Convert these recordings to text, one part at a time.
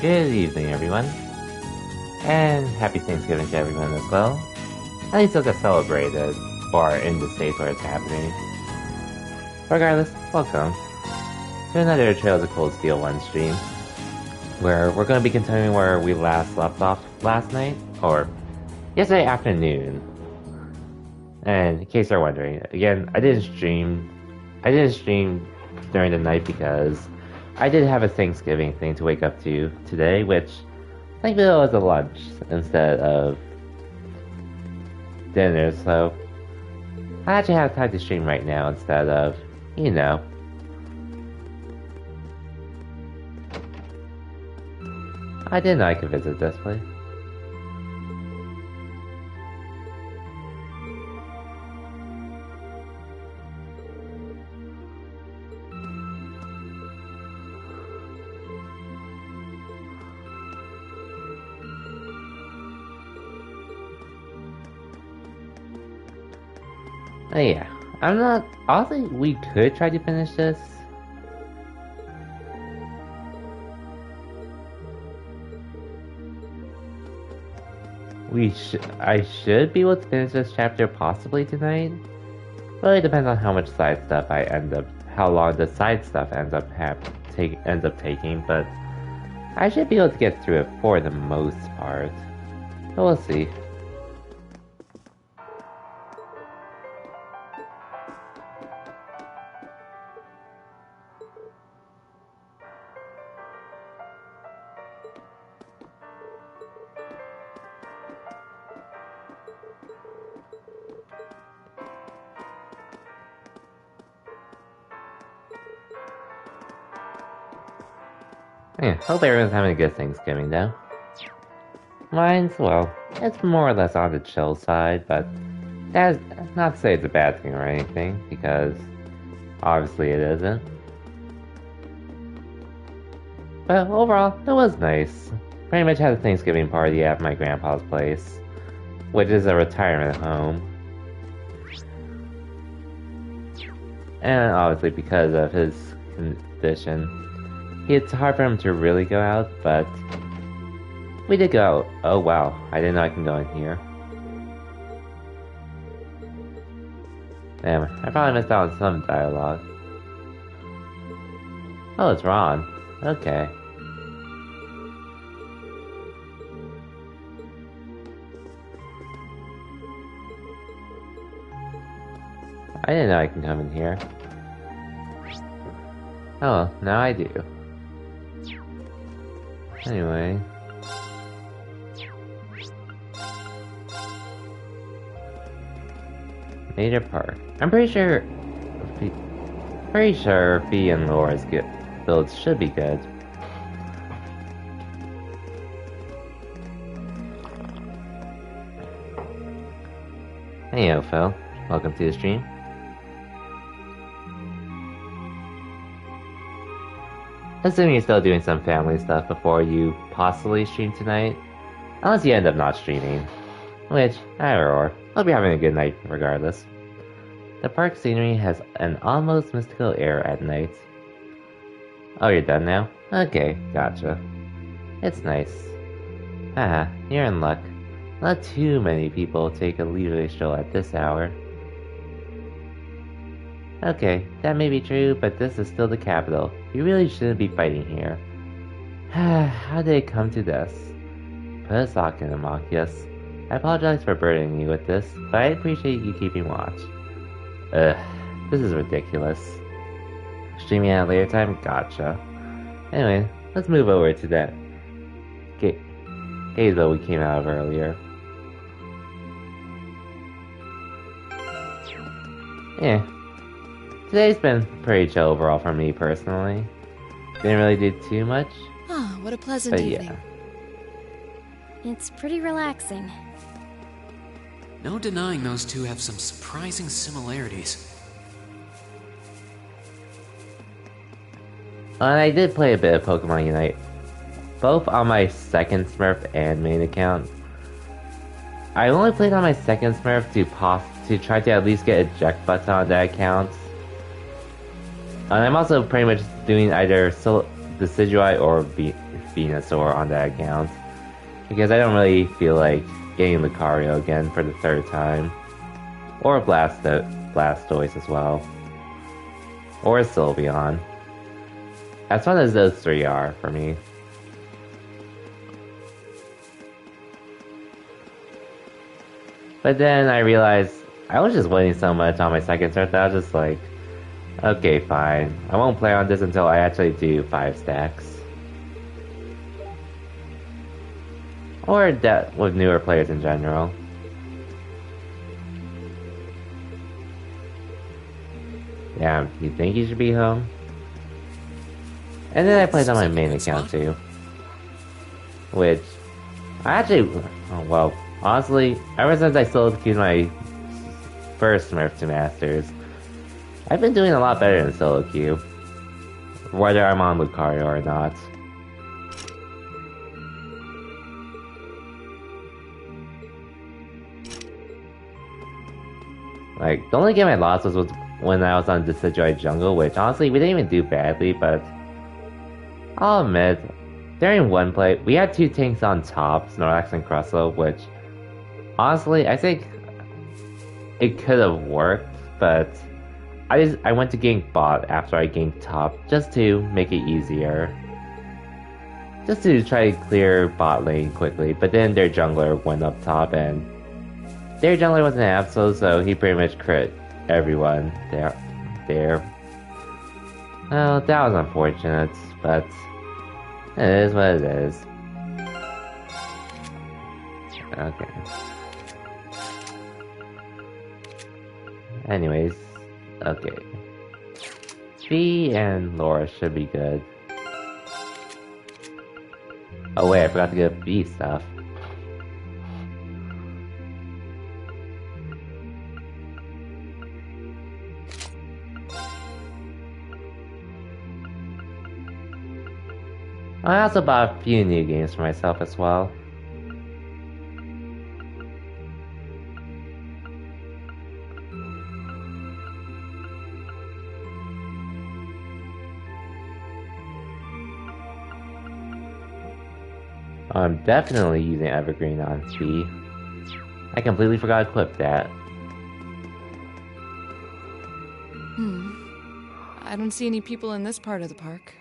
Good evening, everyone, and happy Thanksgiving to everyone as well. At least it'll get celebrated, or in the states where it's happening. Regardless, welcome to another Trails of Cold Steel 1 stream, where we're going to be continuing where we last left off last night, or yesterday afternoon. And in case you're wondering, again, I didn't stream during the night because I did have a Thanksgiving thing to wake up to today, which thankfully was a lunch instead of dinner, so I actually have time to stream right now instead of, you know. I didn't know I could visit this place. Yeah, I'm not. Honestly, we could try to finish this. I should be able to finish this chapter possibly tonight. Really depends on how much side stuff I end up, how long the side stuff ends up taking. But I should be able to get through it for the most part. But we'll see. Yeah, hope everyone's having a good Thanksgiving though. Mine's, well, it's more or less on the chill side, but that's not to say it's a bad thing or anything, because obviously it isn't. But overall, it was nice. Pretty much had a Thanksgiving party at my grandpa's place, which is a retirement home. And obviously because of his condition, it's hard for him to really go out, but we did go out. Oh wow, I didn't know I can go in here. Damn, I probably missed out on some dialogue. Oh, it's Ron. Okay. I didn't know I can come in here. Oh, now I do. Anyway. Major Park. I'm pretty sure Fee and Laura's builds should be good. Hey, Phil. Welcome to the stream. Assuming you're still doing some family stuff before you possibly stream tonight. Unless you end up not streaming. Which, either or. Hope you're having a good night regardless. The park scenery has an almost mystical air at night. Oh, you're done now? Okay, gotcha. It's nice. Haha, you're in luck. Not too many people take a leisurely stroll at this hour. Okay, that may be true, but this is still the capital. You really shouldn't be fighting here. How did it come to this? Put a sock in, Amachius. I apologize for burdening you with this, but I appreciate you keeping watch. Ugh, this is ridiculous. Streaming at a later time? Gotcha. Anyway, let's move over to that Gazebo we came out of earlier. Yeah. Today's been pretty chill overall for me personally. Didn't really do too much. Oh, what a pleasant evening. Yeah. It's pretty relaxing. No denying those two have some surprising similarities. And I did play a bit of Pokemon Unite, both on my second Smurf and main account. I only played on my second Smurf to try to at least get eject button on that account. And I'm also pretty much doing either Decidueye or Venusaur on that account. Because I don't really feel like getting Lucario again for the third time. Or Blastoise as well. Or Sylveon. As fun as those three are for me. But then I realized I was just winning so much on my second start that I was just like, okay, fine. I won't play on this until I actually do 5 stacks. Or that with newer players in general. Yeah, you think you should be home? And then I played on my main account too. Which, I actually, oh, well, honestly, ever since I solo queued my first Smurf to Masters, I've been doing a lot better in solo queue. Whether I'm on Lucario or not. Like, the only game I lost was when I was on Decidueye Jungle, which honestly, we didn't even do badly, but I'll admit, during one play, we had 2 tanks on top, Snorlax and Crustle, which honestly, I think it could have worked, but I went to gank bot after I ganked top, just to make it easier. Just to try to clear bot lane quickly, but then their jungler went up top and their jungler was an Absol, so he pretty much crit everyone there. Well, that was unfortunate, but it is what it is. Okay. Anyways, okay. Fee and Laura should be good. Oh wait, I forgot to get Fee stuff. I also bought a few new games for myself as well. I'm definitely using Evergreen on Fee. I completely forgot to equip that. I don't see any people in this part of the park.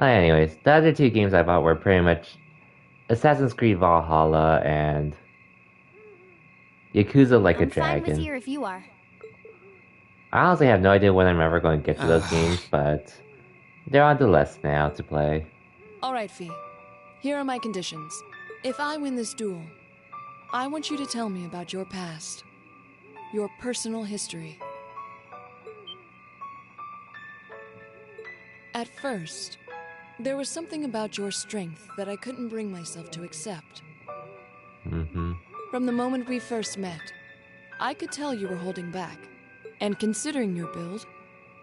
Anyways, the other 2 games I bought were pretty much Assassin's Creed Valhalla and Yakuza Like a Dragon. I'm fine with here if you are. I honestly have no idea when I'm ever going to get to those games, but they're on the list now to play. Alright, Fee. Here are my conditions. If I win this duel, I want you to tell me about your past. Your personal history. At first, there was something about your strength that I couldn't bring myself to accept. From the moment we first met, I could tell you were holding back. And considering your build,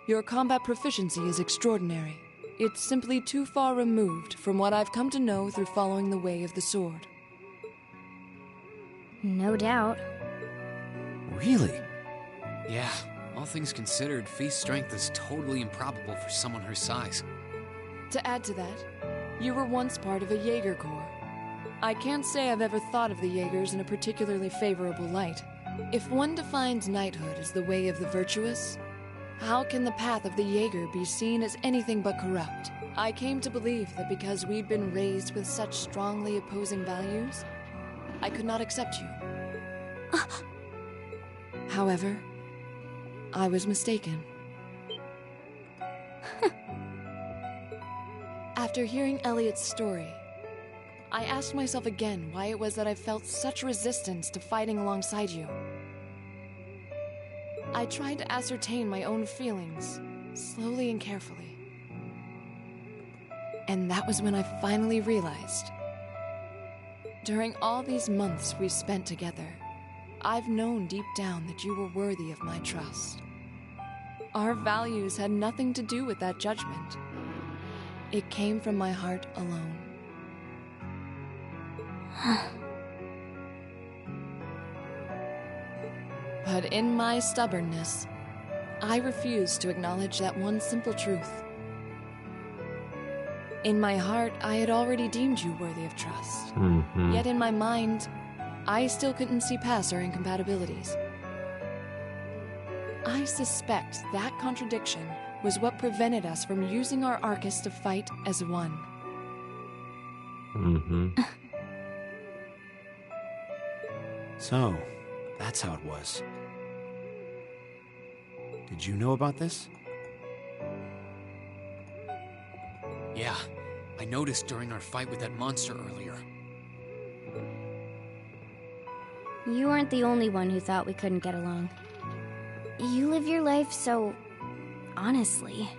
your combat proficiency is extraordinary. It's simply too far removed from what I've come to know through following the way of the sword. No doubt. Really? Yeah, all things considered, Fee's strength is totally improbable for someone her size. To add to that, you were once part of a Jaeger Corps. I can't say I've ever thought of the Jaegers in a particularly favorable light. If one defines knighthood as the way of the virtuous, how can the path of the Jaeger be seen as anything but corrupt? I came to believe that because we'd been raised with such strongly opposing values, I could not accept you. However, I was mistaken. After hearing Elliot's story, I asked myself again why it was that I felt such resistance to fighting alongside you. I tried to ascertain my own feelings, slowly and carefully. And that was when I finally realized. During all these months we spent together, I've known deep down that you were worthy of my trust. Our values had nothing to do with that judgment. It came from my heart alone. But in my stubbornness, I refused to acknowledge that one simple truth. In my heart, I had already deemed you worthy of trust. Mm-hmm. Yet in my mind, I still couldn't see past our incompatibilities. I suspect that contradiction was what prevented us from using our Arcus to fight as one. Mm-hmm. So, that's how it was. Did you know about this? Yeah, I noticed during our fight with that monster earlier. You weren't the only one who thought we couldn't get along. You live your life so... honestly.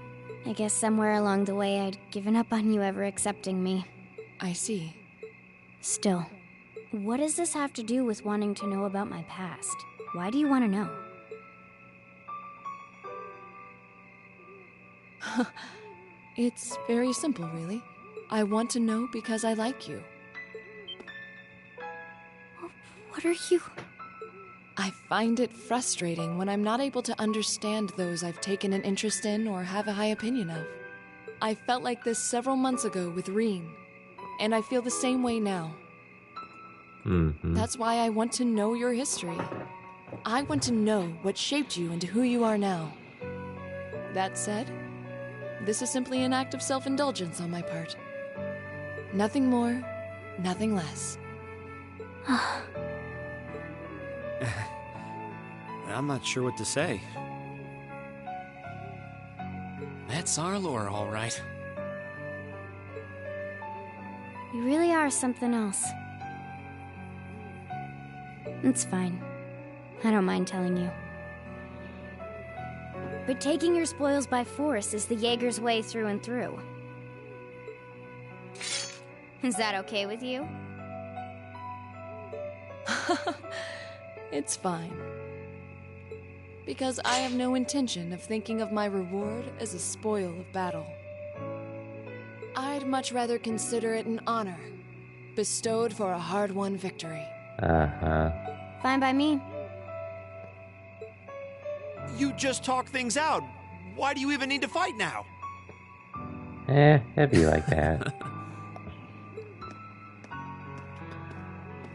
I guess somewhere along the way I'd given up on you ever accepting me. I see. Still, what does this have to do with wanting to know about my past? Why do you want to know? It's very simple, really. I want to know because I like you. What are you... I find it frustrating when I'm not able to understand those I've taken an interest in or have a high opinion of. I felt like this several months ago with Reen, and I feel the same way now. Mm-hmm. That's why I want to know your history. I want to know what shaped you into who you are now. That said, this is simply an act of self-indulgence on my part. Nothing more, nothing less. I'm not sure what to say. That's our lore, all right. You really are something else. It's fine. I don't mind telling you. But taking your spoils by force is the Jaeger's way through and through. Is that okay with you? It's fine. Because I have no intention of thinking of my reward as a spoil of battle. I'd much rather consider it an honor, bestowed for a hard-won victory. Uh-huh. Fine by me. You just talk things out. Why do you even need to fight now? It'd be like that.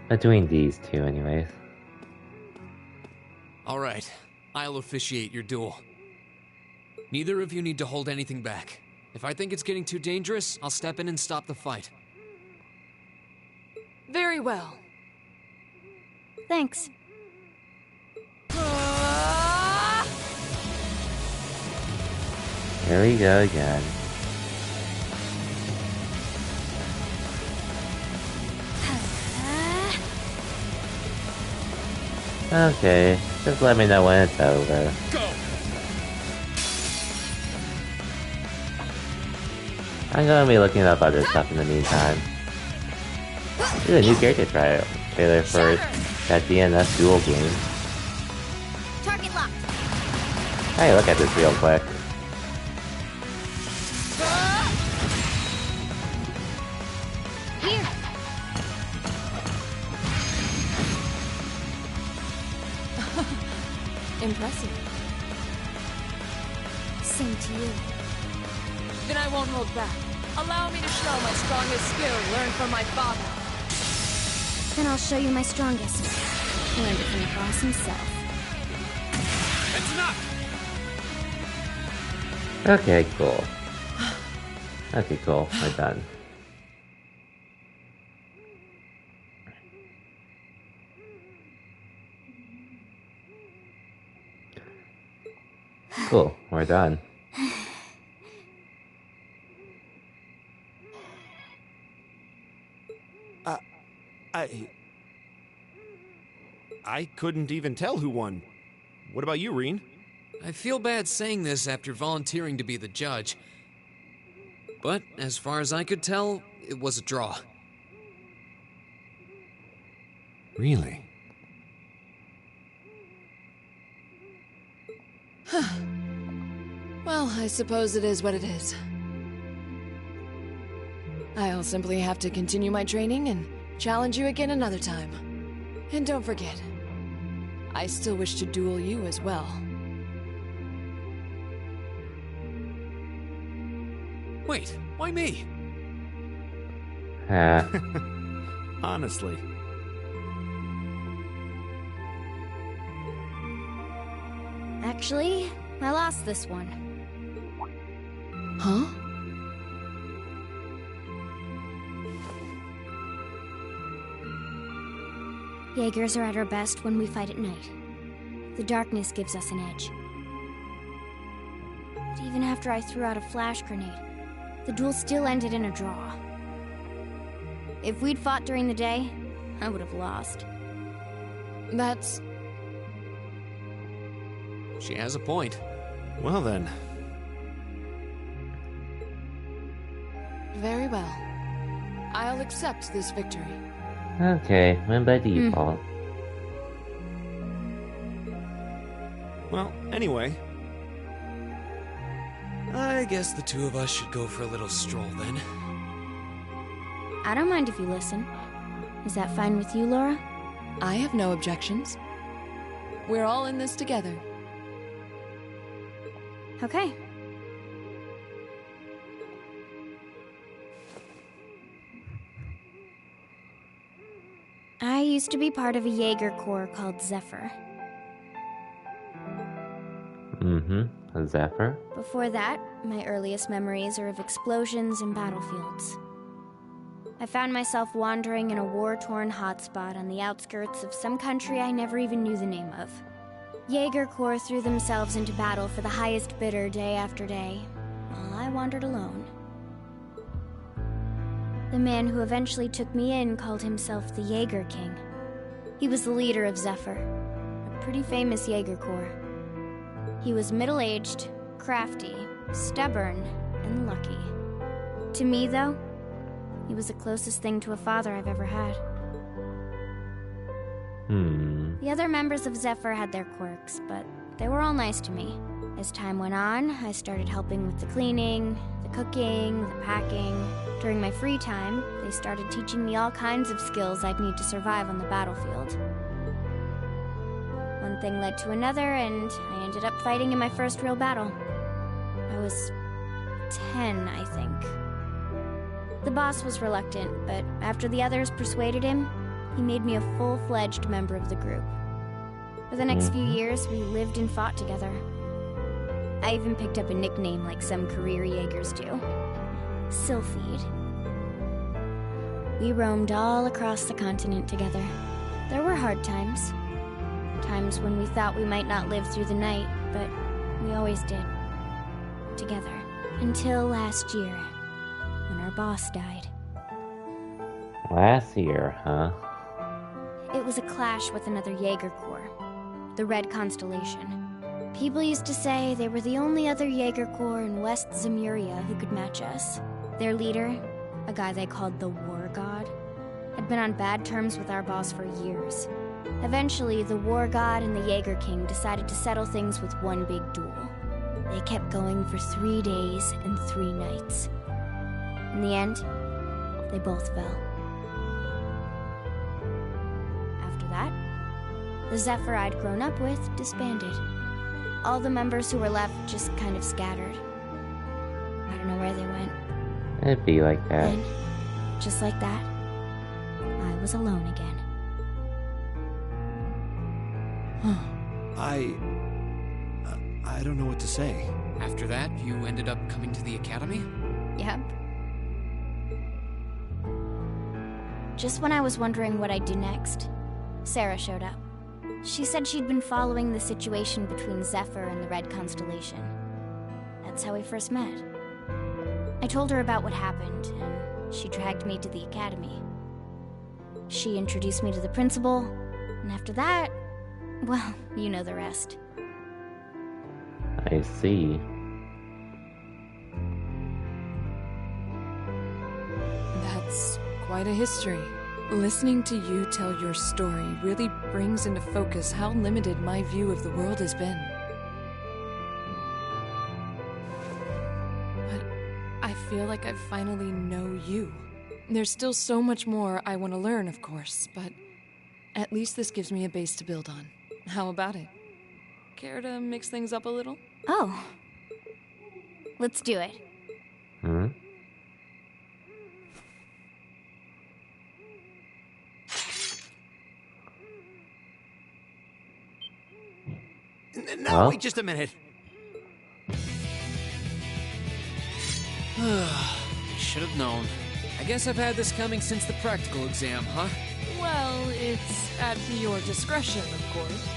Between these two, anyways. All right, I'll officiate your duel. Neither of you need to hold anything back. If I think it's getting too dangerous, I'll step in and stop the fight. Very well. Thanks. Here we go again. Okay, just let me know when it's over. Go! I'm gonna be looking up other stuff in the meantime. There's a new character trailer for that DNF duel game. Target locked. Hey, look at this real quick. Here. Impressive. Same to you. Then I won't hold back. Allow me to show my strongest skill learned from my father. Then I'll show you my strongest. Learned it from the boss himself. That's enough! Okay, cool. Okay, cool. We're done. Cool, we're done. I couldn't even tell who won. What about you, Reen? I feel bad saying this after volunteering to be the judge. But as far as I could tell, it was a draw. Really? Well, I suppose it is what it is. I'll simply have to continue my training and challenge you again another time. And don't forget, I still wish to duel you as well. Wait, why me? Honestly. Actually, I lost this one. Huh? Jaegers are at our best when we fight at night. The darkness gives us an edge. But even after I threw out a flash grenade, the duel still ended in a draw. If we'd fought during the day, I would have lost. That's... She has a point. Well then. very well. I'll accept this victory. Okay, win by default. Well, anyway. I guess the two of us should go for a little stroll then. I don't mind if you listen. Is that fine with you, Laura? I have no objections. We're all in this together. Okay. I used to be part of a Jaeger Corps called Zephyr. A Zephyr? Before that, my earliest memories are of explosions and battlefields. I found myself wandering in a war-torn hotspot on the outskirts of some country I never even knew the name of. Jaeger Corps threw themselves into battle for the highest bidder day after day, while I wandered alone. The man who eventually took me in called himself the Jaeger King. He was the leader of Zephyr, a pretty famous Jaeger Corps. He was middle-aged, crafty, stubborn, and lucky. To me, though, he was the closest thing to a father I've ever had. The other members of Zephyr had their quirks, but they were all nice to me. As time went on, I started helping with the cleaning, the cooking, the packing. During my free time, they started teaching me all kinds of skills I'd need to survive on the battlefield. One thing led to another, and I ended up fighting in my first real battle. I was 10, I think. The boss was reluctant, but after the others persuaded him, he made me a full-fledged member of the group. For the next few years, we lived and fought together. I even picked up a nickname like some career Jaegers do. Sylphide. We roamed all across the continent together. There were hard times. Times when we thought we might not live through the night, but we always did. Together. Until last year, when our boss died. Last year, huh? It was a clash with another Jaeger Corps, the Red Constellation. People used to say they were the only other Jaeger Corps in West Zemuria who could match us. Their leader, a guy they called the War God, had been on bad terms with our boss for years. Eventually, the War God and the Jaeger King decided to settle things with one big duel. They kept going for 3 days and 3 nights. In the end, they both fell. After that, the Zephyr I'd grown up with disbanded. All the members who were left just kind of scattered. I don't know where they went. It'd be like that. Then, just like that, I was alone again. I don't know what to say. After that, you ended up coming to the academy? Yep. Just when I was wondering what I'd do next, Sarah showed up. She said she'd been following the situation between Zephyr and the Red Constellation. That's how we first met. I told her about what happened, and she dragged me to the academy. She introduced me to the principal, and after that, well, you know the rest. I see. That's quite a history. Listening to you tell your story really brings into focus how limited my view of the world has been. But I feel like I finally know you. There's still so much more I want to learn, of course, but at least this gives me a base to build on. How about it? Care to mix things up a little? Oh. Let's do it. Well, wait just a minute. Should have known. I guess I've had this coming since the practical exam, huh? Well, it's at your discretion, of course.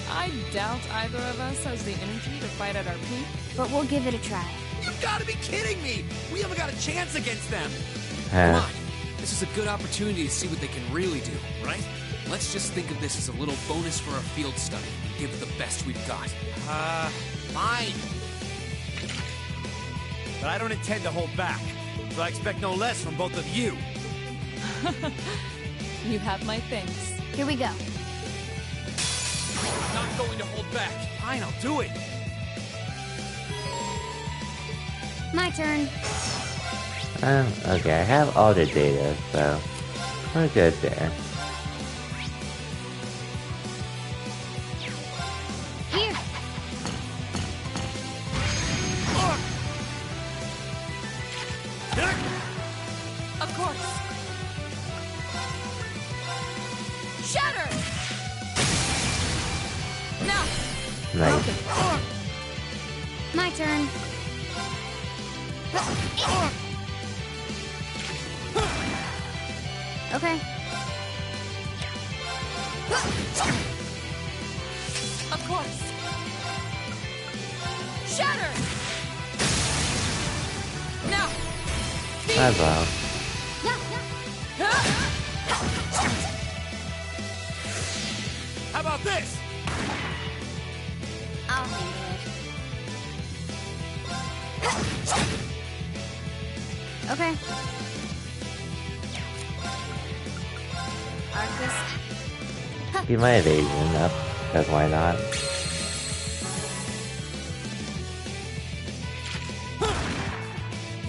I doubt either of us has the energy to fight at our peak. But we'll give it a try. You've got to be kidding me! We haven't got a chance against them! Come on. This is a good opportunity to see what they can really do, right? Let's just think of this as a little bonus for our field study and give it the best we've got. Fine. But I don't intend to hold back. So I expect no less from both of you. You have my thanks. Here we go. Not going to hold back. Fine, I'll do it. My turn. Okay, I have all the data, so we're good there. Here. Of course. Shatter! Now! Nice. My turn. Okay. Of course. Shatter! Now! As well. How about this? I'll handle it. Okay. Arcus. Keep my evasion up, because why not?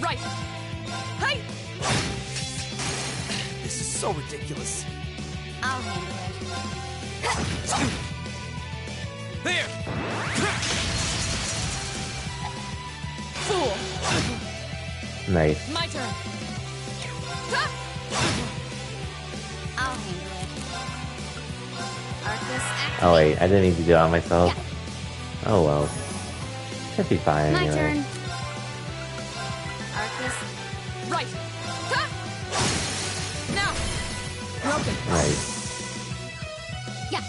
Right! Hey! This is so ridiculous. I'll handle it. There! Fool! Nice. My turn! I'll handle it. Arcus, activate. Oh wait, I didn't need to do it on myself. Oh well. Should be fine My anyway. turn. Arcus. Right! Now! Broken. Nice. Yeah.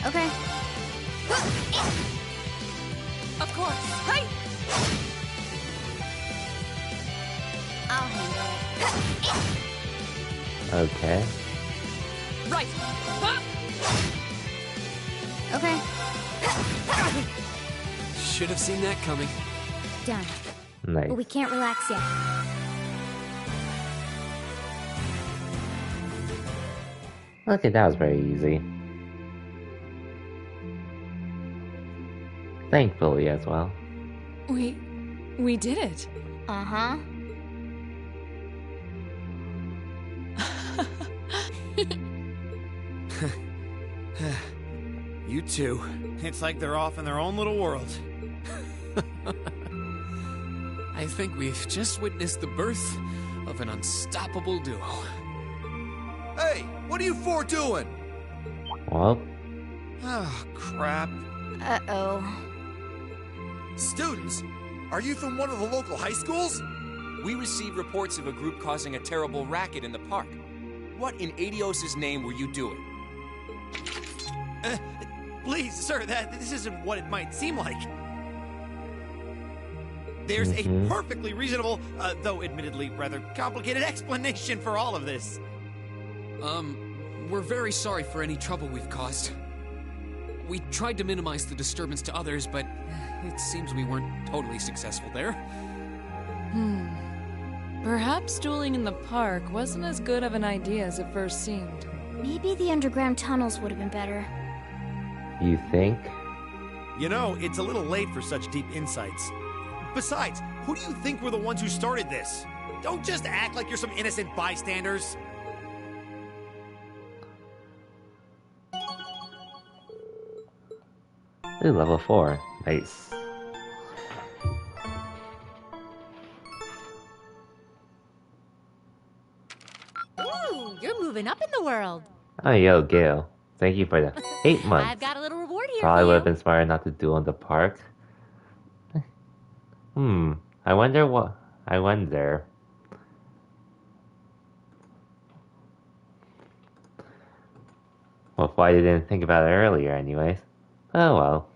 Okay. Of course. Hey! I'll handle it. Okay. Right! Okay. Should have seen that coming. Done. Nice. But we can't relax yet. Okay, that was very easy. Thankfully as well. We did it. Uh-huh. You two. It's like they're off in their own little world. I think we've just witnessed the birth of an unstoppable duo. Hey, what are you four doing? Well, Oh, crap. Uh-oh. Students, are you from one of the local high schools? We received reports of a group causing a terrible racket in the park. What in Adios' name were you doing? Please, sir, this isn't what it might seem like. There's a perfectly reasonable, though admittedly rather complicated explanation for all of this. We're very sorry for any trouble we've caused. We tried to minimize the disturbance to others, but it seems we weren't totally successful there. Perhaps dueling in the park wasn't as good of an idea as it first seemed. Maybe the underground tunnels would have been better. you think? You know, it's a little late for such deep insights. Besides, who do you think were the ones who started this? Don't just act like you're some innocent bystanders. Ooh, level 4. Nice. Ooh, you're moving up in the world. Oh, yo, Gale. thank you for the 8 months. I've got a little reward here Probably for would you. have been smarter not to duel in the park. I wonder what... I wonder... Well, why they didn't think about it earlier anyways. Oh well.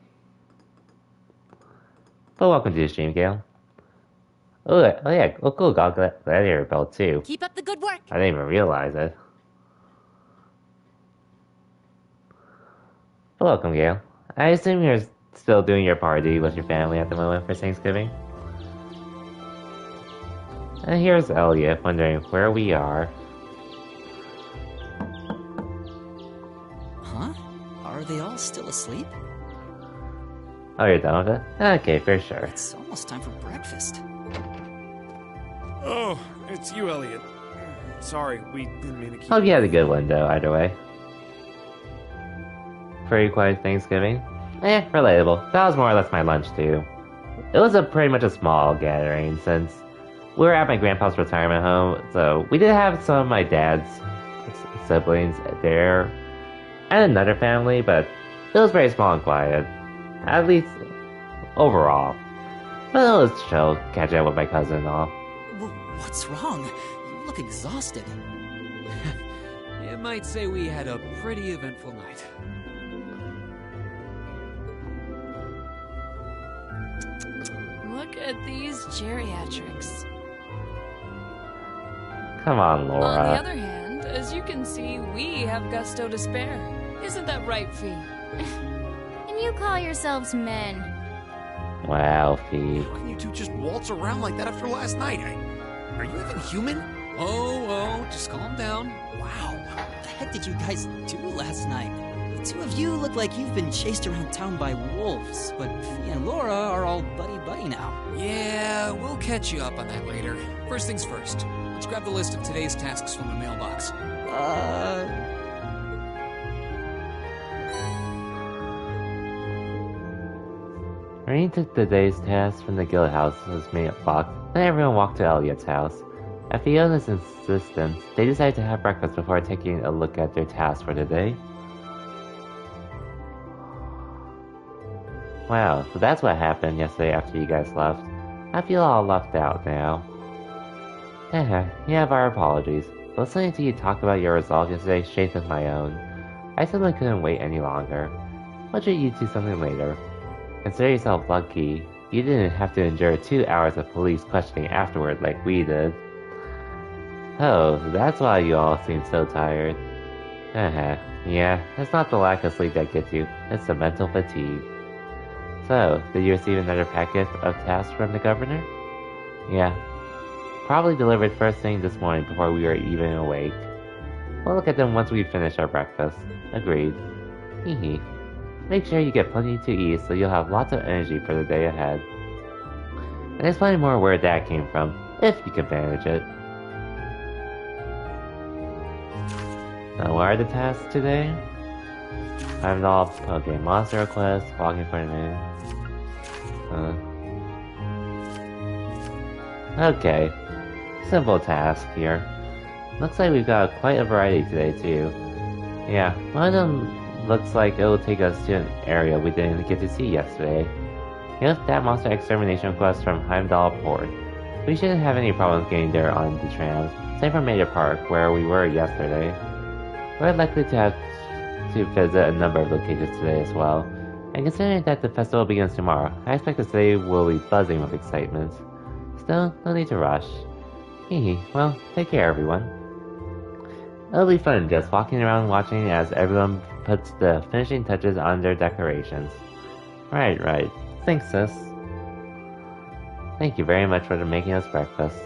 But welcome to the stream, Gale. Oh yeah, cool, got gladiator belt too. Keep up the good work. I didn't even realize it. But welcome, Gale. I assume you're still doing your party with your family at the moment for Thanksgiving? And here's Elliot wondering where we are. Huh? Are they all still asleep? Oh, you're done with it? Okay, for sure. It's almost time for breakfast. Oh, it's you, Elliot. Sorry, we didn't mean to keep... Hope you had a good one, though, either way. Pretty quiet Thanksgiving? Relatable. That was more or less my lunch, too. It was pretty much a small gathering, since we were at my grandpa's retirement home, so we did have some of my dad's siblings there, and another family, but it was very small and quiet. At least, overall. But it was chill, catching up with my cousin and all. What's wrong? You look exhausted. You might say we had a pretty eventful night. Look at these geriatrics. Come on, Laura. On the other hand, as you can see, we have gusto to spare. Isn't that right, Fee? And you call yourselves men. Wow, Fee. How can you two just waltz around like that after last night? Are you even human? Oh, just calm down. Wow. What the heck did you guys do last night? The two of you look like you've been chased around town by wolves, but Fee and Laura are all buddy-buddy now. Yeah, we'll catch you up on that later. First things first, let's grab the list of today's tasks from the mailbox. Rain took the day's task from the guild house's mailbox, then everyone walked to Elliot's house. At Fiona's insistence, they decided to have breakfast before taking a look at their tasks for the day. Wow, so that's what happened yesterday after you guys left. I feel all left out now. You have our apologies. Listening to you talk about your resolve yesterday shaped my own. I simply couldn't wait any longer. I'll treat you to something later. Consider yourself lucky. You didn't have to endure 2 hours of police questioning afterward like we did. Oh, so that's why you all seem so tired. Yeah, it's not the lack of sleep that gets you, it's the mental fatigue. So, did you receive another packet of tasks from the governor? Yeah. Probably delivered first thing this morning before we were even awake. We'll look at them once we finish our breakfast. Agreed. Hehe. Make sure you get plenty to eat so you'll have lots of energy for the day ahead. And there's plenty more where that came from, if you can manage it. Now, what are the tasks today? Find all Pokemon monster requests, walking for a minute. Okay. Simple task here. Looks like we've got quite a variety today too. Yeah, one of them looks like it will take us to an area we didn't get to see yesterday. Here's that monster extermination quest from Heimdall Port. We shouldn't have any problems getting there on the trams, same for Maida Park, where we were yesterday. We're likely to have to visit a number of locations today as well, and considering that the festival begins tomorrow, I expect that today will be buzzing with excitement. Still, no need to rush. Hehe, well, take care everyone. It'll be fun just walking around watching as everyone puts the finishing touches on their decorations. Right. Thanks, sis. Thank you very much for making us breakfast.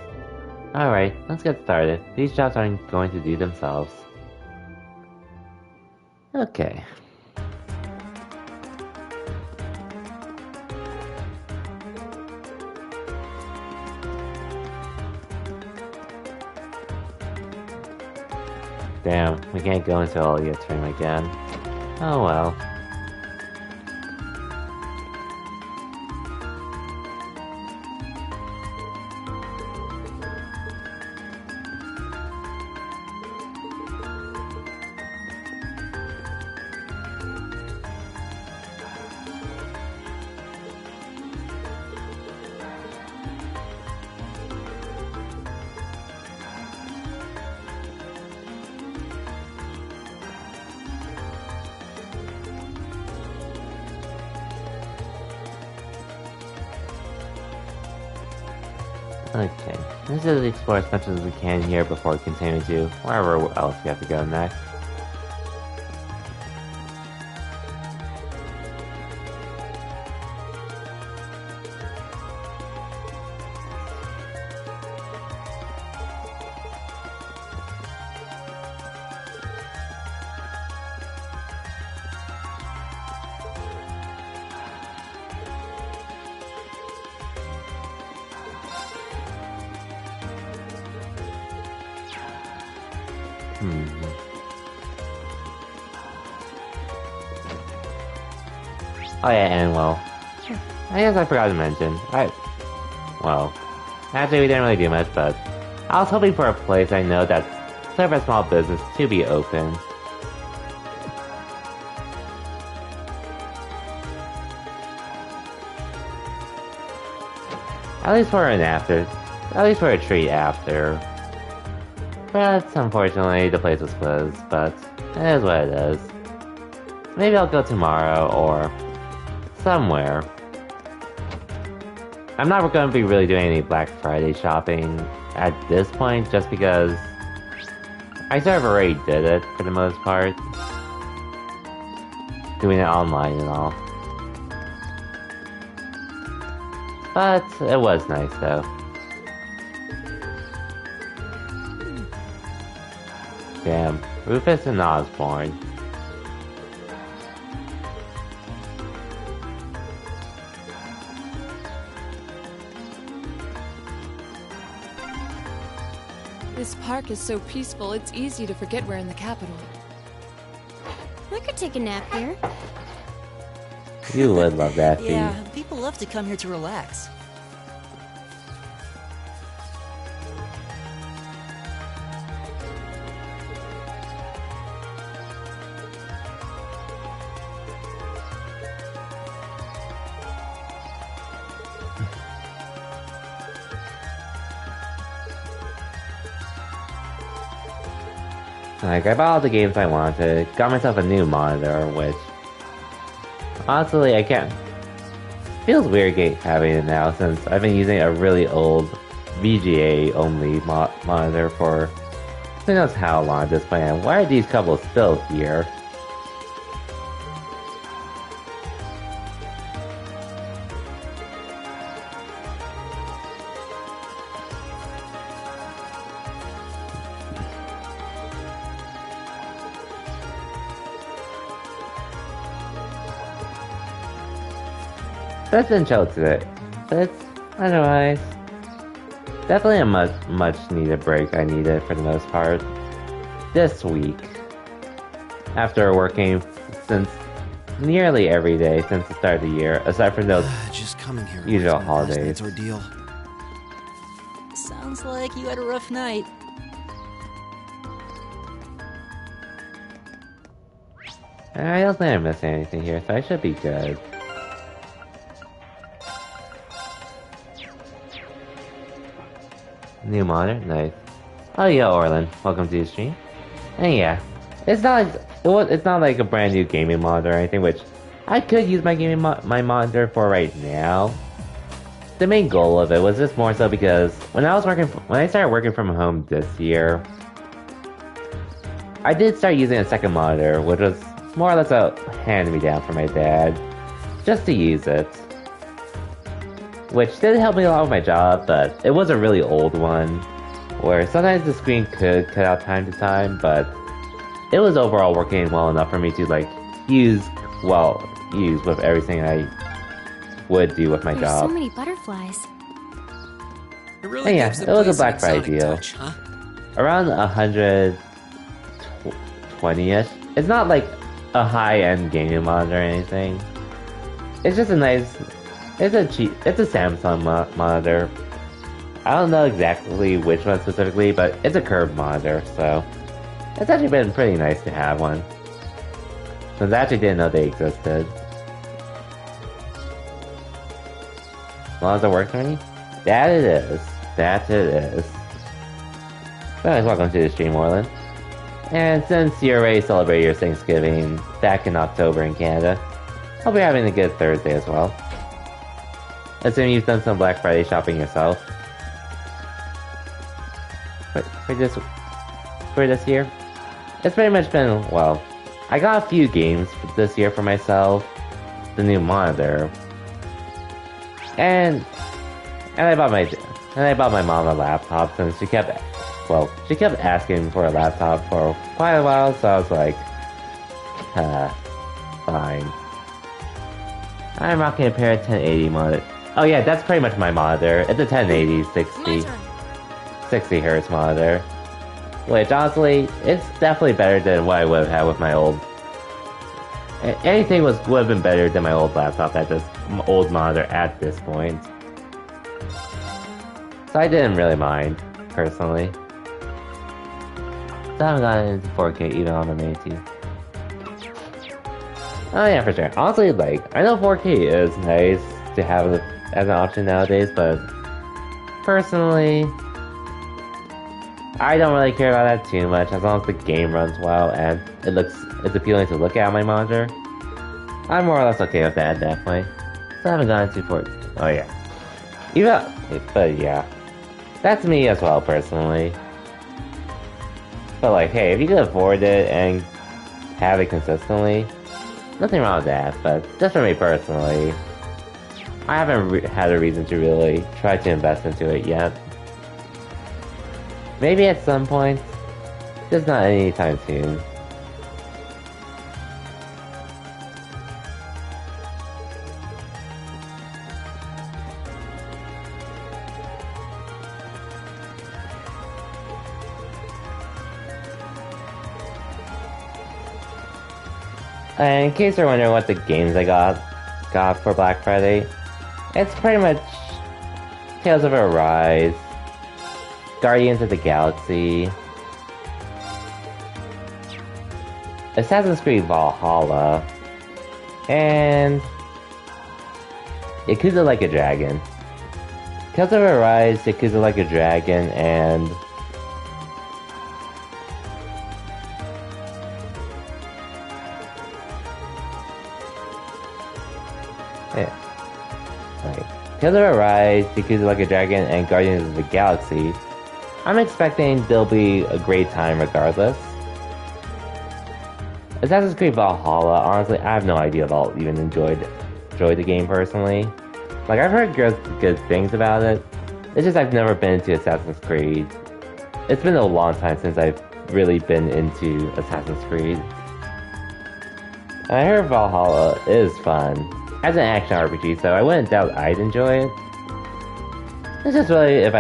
Alright, let's get started. These jobs aren't going to do themselves. Okay. Damn, we can't go into Elliot's room again. Oh well. Okay, let's just explore as much as we can here before continuing to wherever else we have to go next. Oh yeah, and well, I guess I forgot to mention, well, actually we didn't really do much, but I was hoping for a place I know that's sort of a small business to be open. At least for a treat after. But unfortunately, the place was closed, but it is what it is. Maybe I'll go tomorrow, or somewhere. I'm not going to be really doing any Black Friday shopping at this point, just because I sort of already did it, for the most part. Doing it online and all. But it was nice, though. Damn, Rufus and Osborn. This park is so peaceful, it's easy to forget we're in the capital. I could take a nap here. You would love that, Fee. Yeah, people love to come here to relax. Like, I bought all the games I wanted, got myself a new monitor, which... honestly, I can't... feels weird having it now, since I've been using a really old VGA-only monitor for... who knows how long at this point, and why are these couples still here? But it's been chill today. But it's, otherwise, definitely a much needed break I needed for the most part. This week. After working since nearly every day since the start of the year, aside from those Just coming here usual after last holidays. night's ordeal. Sounds like you had a rough night. I don't think I'm missing anything here, so I should be good. New monitor? Nice. Oh yeah, Orlin. Welcome to the stream. And yeah, it's not like a brand new gaming monitor or anything, which I could use my my monitor for right now. The main goal of it was just more so because when I started working from home this year, I did start using a second monitor, which was more or less a hand-me-down from my dad, just to use it. Which did help me a lot with my job, but it was a really old one, where sometimes the screen could cut out time to time, but it was overall working well enough for me to use with everything I would do with my There's job. so many butterflies. It really Yeah, gives the it was a place Black an exotic Friday deal. touch, huh? Around 120-ish. It's not like a high-end gaming monitor or anything. It's just a nice... it's a Samsung monitor. I don't know exactly which one specifically, but it's a curved monitor, so... it's actually been pretty nice to have one. Since I actually didn't know they existed. As long as it works for me? That it is. That it is. Anyways, welcome to the stream, Orlin. And since you already celebrated your Thanksgiving back in October in Canada, hope you're having a good Thursday as well. Assuming you've done some Black Friday shopping yourself. for this year. It's pretty much been, well, I got a few games this year for myself, the new monitor, and I bought my mom a laptop since she kept asking for a laptop for quite a while, so I was like, fine. I'm rocking a pair of 1080 monitor. Oh yeah, that's pretty much my monitor. It's a 1080 60 hertz monitor. Which honestly, it's definitely better than what I would have had with my old. Anything would have been better than my old laptop at this old monitor at this point. So I didn't really mind, personally. So I haven't gotten into 4K even on the main TV. Oh yeah, for sure. Honestly, like, I know 4K is nice to have as an option nowadays, but personally, I don't really care about that too much as long as the game runs well and it's appealing to look at on my monitor. I'm more or less okay with that, definitely. So I haven't gone into 4K. Oh yeah. But yeah. That's me as well, personally. But like, hey, if you can afford it and have it consistently, nothing wrong with that, but just for me personally, I haven't had a reason to really try to invest into it yet. Maybe at some point, just not anytime soon. And in case you're wondering what the games I got for Black Friday, it's pretty much Tales of Arise, Guardians of the Galaxy, Assassin's Creed Valhalla, and Yakuza Like a Dragon. Tales of Arise, Yakuza Like a Dragon, and Tales of Arise, Yakuza Like a Dragon, and Guardians of the Galaxy. I'm expecting they'll be a great time regardless. Assassin's Creed Valhalla, honestly, I have no idea if I'll even enjoy the game personally. Like, I've heard good things about it. It's just I've never been into Assassin's Creed. It's been a long time since I've really been into Assassin's Creed. And I heard Valhalla is fun as an action RPG, so I wouldn't doubt I'd enjoy it. It's just really if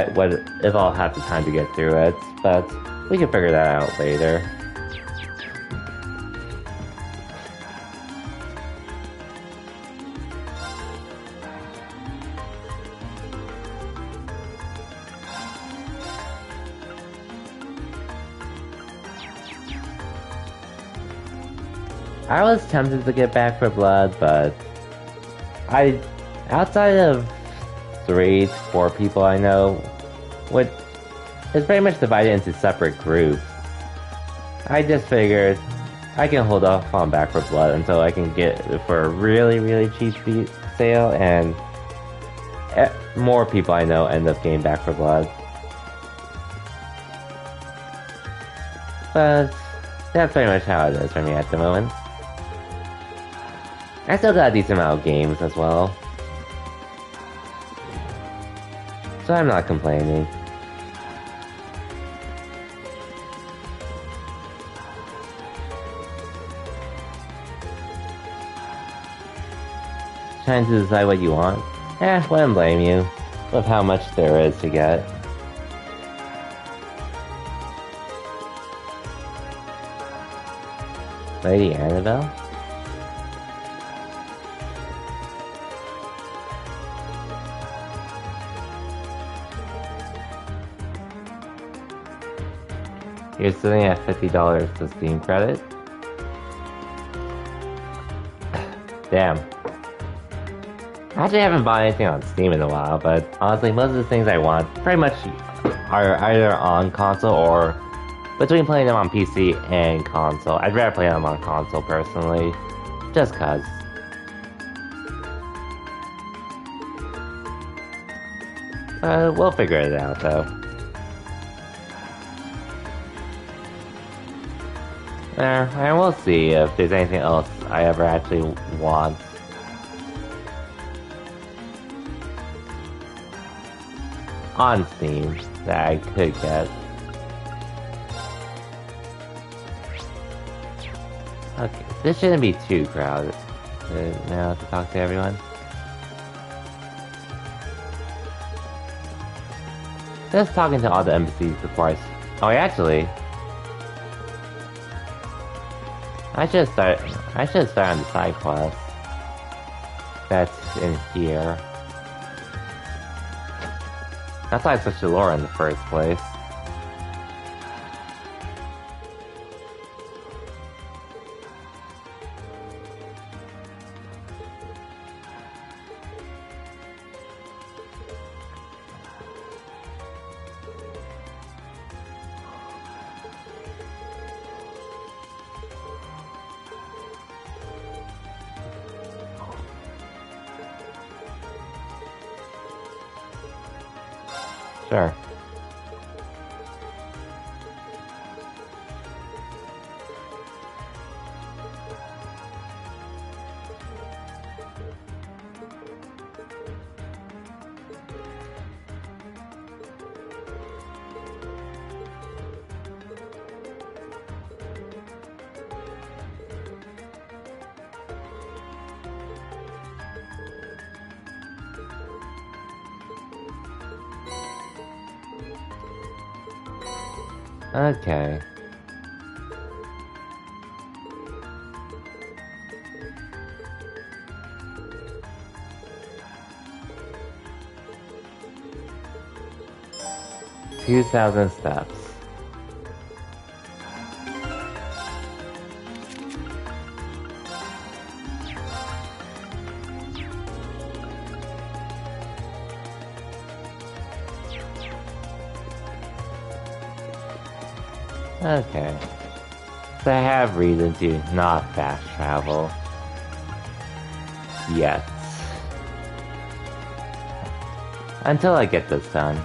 I'll have the time to get through it, but we can figure that out later. I was tempted to get Back 4 Blood, but outside of 3 to 4 people I know, it's pretty much divided into separate groups. I just figured I can hold off on Back 4 Blood until I can get it for a really, really cheap sale, and more people I know end up getting Back 4 Blood. But that's pretty much how it is for me at the moment. I still got a decent amount of games as well, so I'm not complaining. Trying to decide what you want? Wouldn't blame you, with how much there is to get. Lady Annabelle? You're sitting at $50 to Steam credit? Damn. I actually haven't bought anything on Steam in a while, but honestly, most of the things I want pretty much are either on console or between playing them on PC and console. I'd rather play them on console personally, just cause. We'll figure it out though. And we'll see if there's anything else I ever actually want. On Steam that I could get. Okay, this shouldn't be too crowded now to talk to everyone. Just talking to all the NPCs before oh, actually, I should start on the side quest. That's in here. That's why I switched to Laura in the first place. Sure. Okay. $2,000 steps. Okay. So I have reason to not fast travel. Yet. Until I get this done.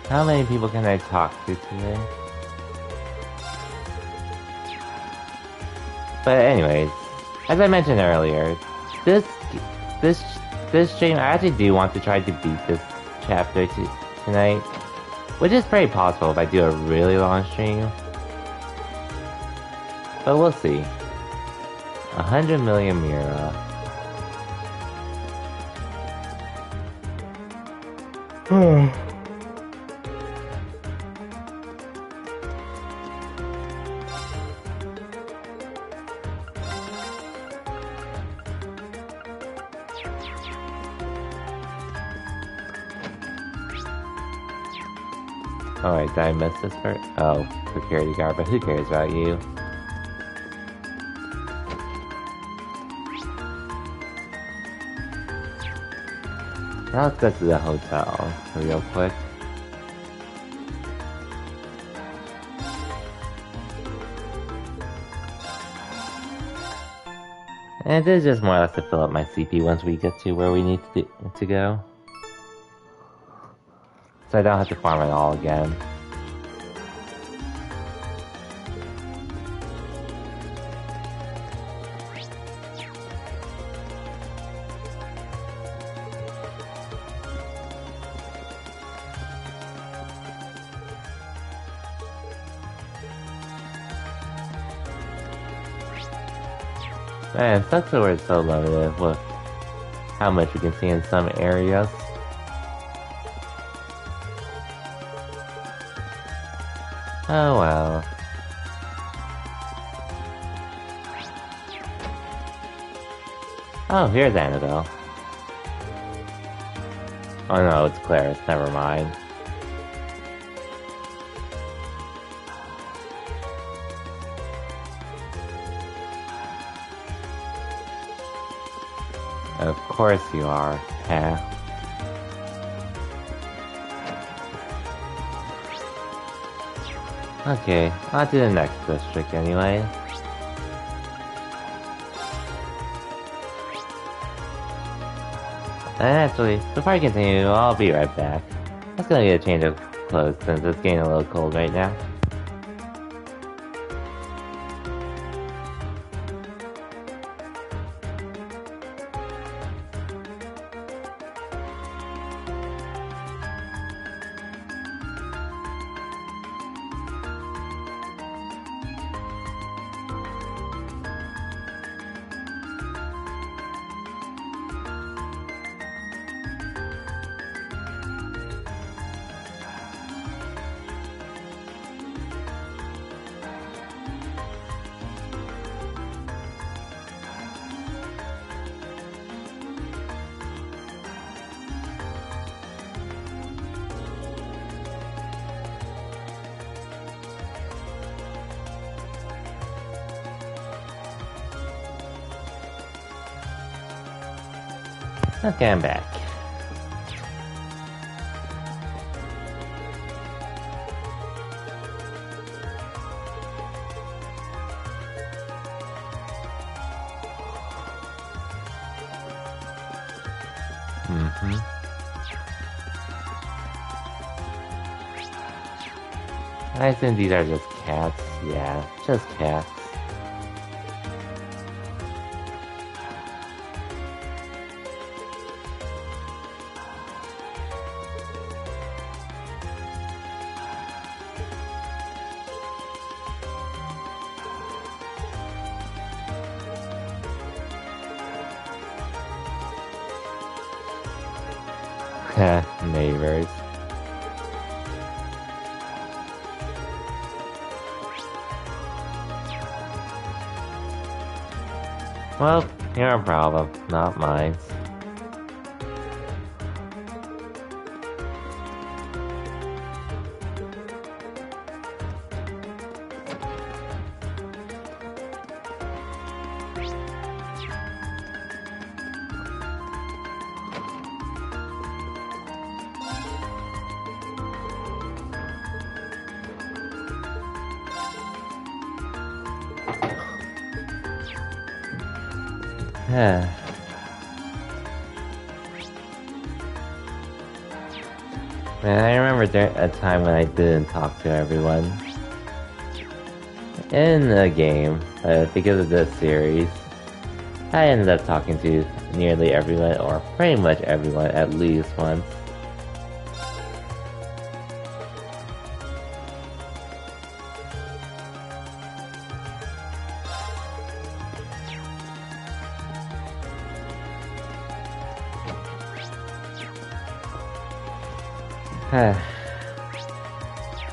How many people can I talk to today? But anyways, as I mentioned earlier, this stream, I actually do want to try to beat this chapter tonight, which is very possible if I do a really long stream. But we'll see. 100 million Mira. Alright, did I miss this part? Oh, security guard, but who cares about you? Now let's go to the hotel real quick. And this is just more or less to fill up my CP once we get to where we need to go. So I don't have to farm it all again. Man, it sucks that we're so limited with how much we can see in some areas. Oh well. Oh, here's Annabelle. Oh no, it's Claris, never mind. Of course you are, huh? Okay, on to the next district anyway. And actually, before I continue, I'll be right back. I'm just gonna get a change of clothes since it's getting a little cold right now. Okay, I'm back. I assume these are just cats. Yeah, just cats. Neighbors. Well, your problem, not mine. Man, I remember a time when I didn't talk to everyone in the game, because of this series. I ended up talking to nearly everyone, or pretty much everyone, at least once.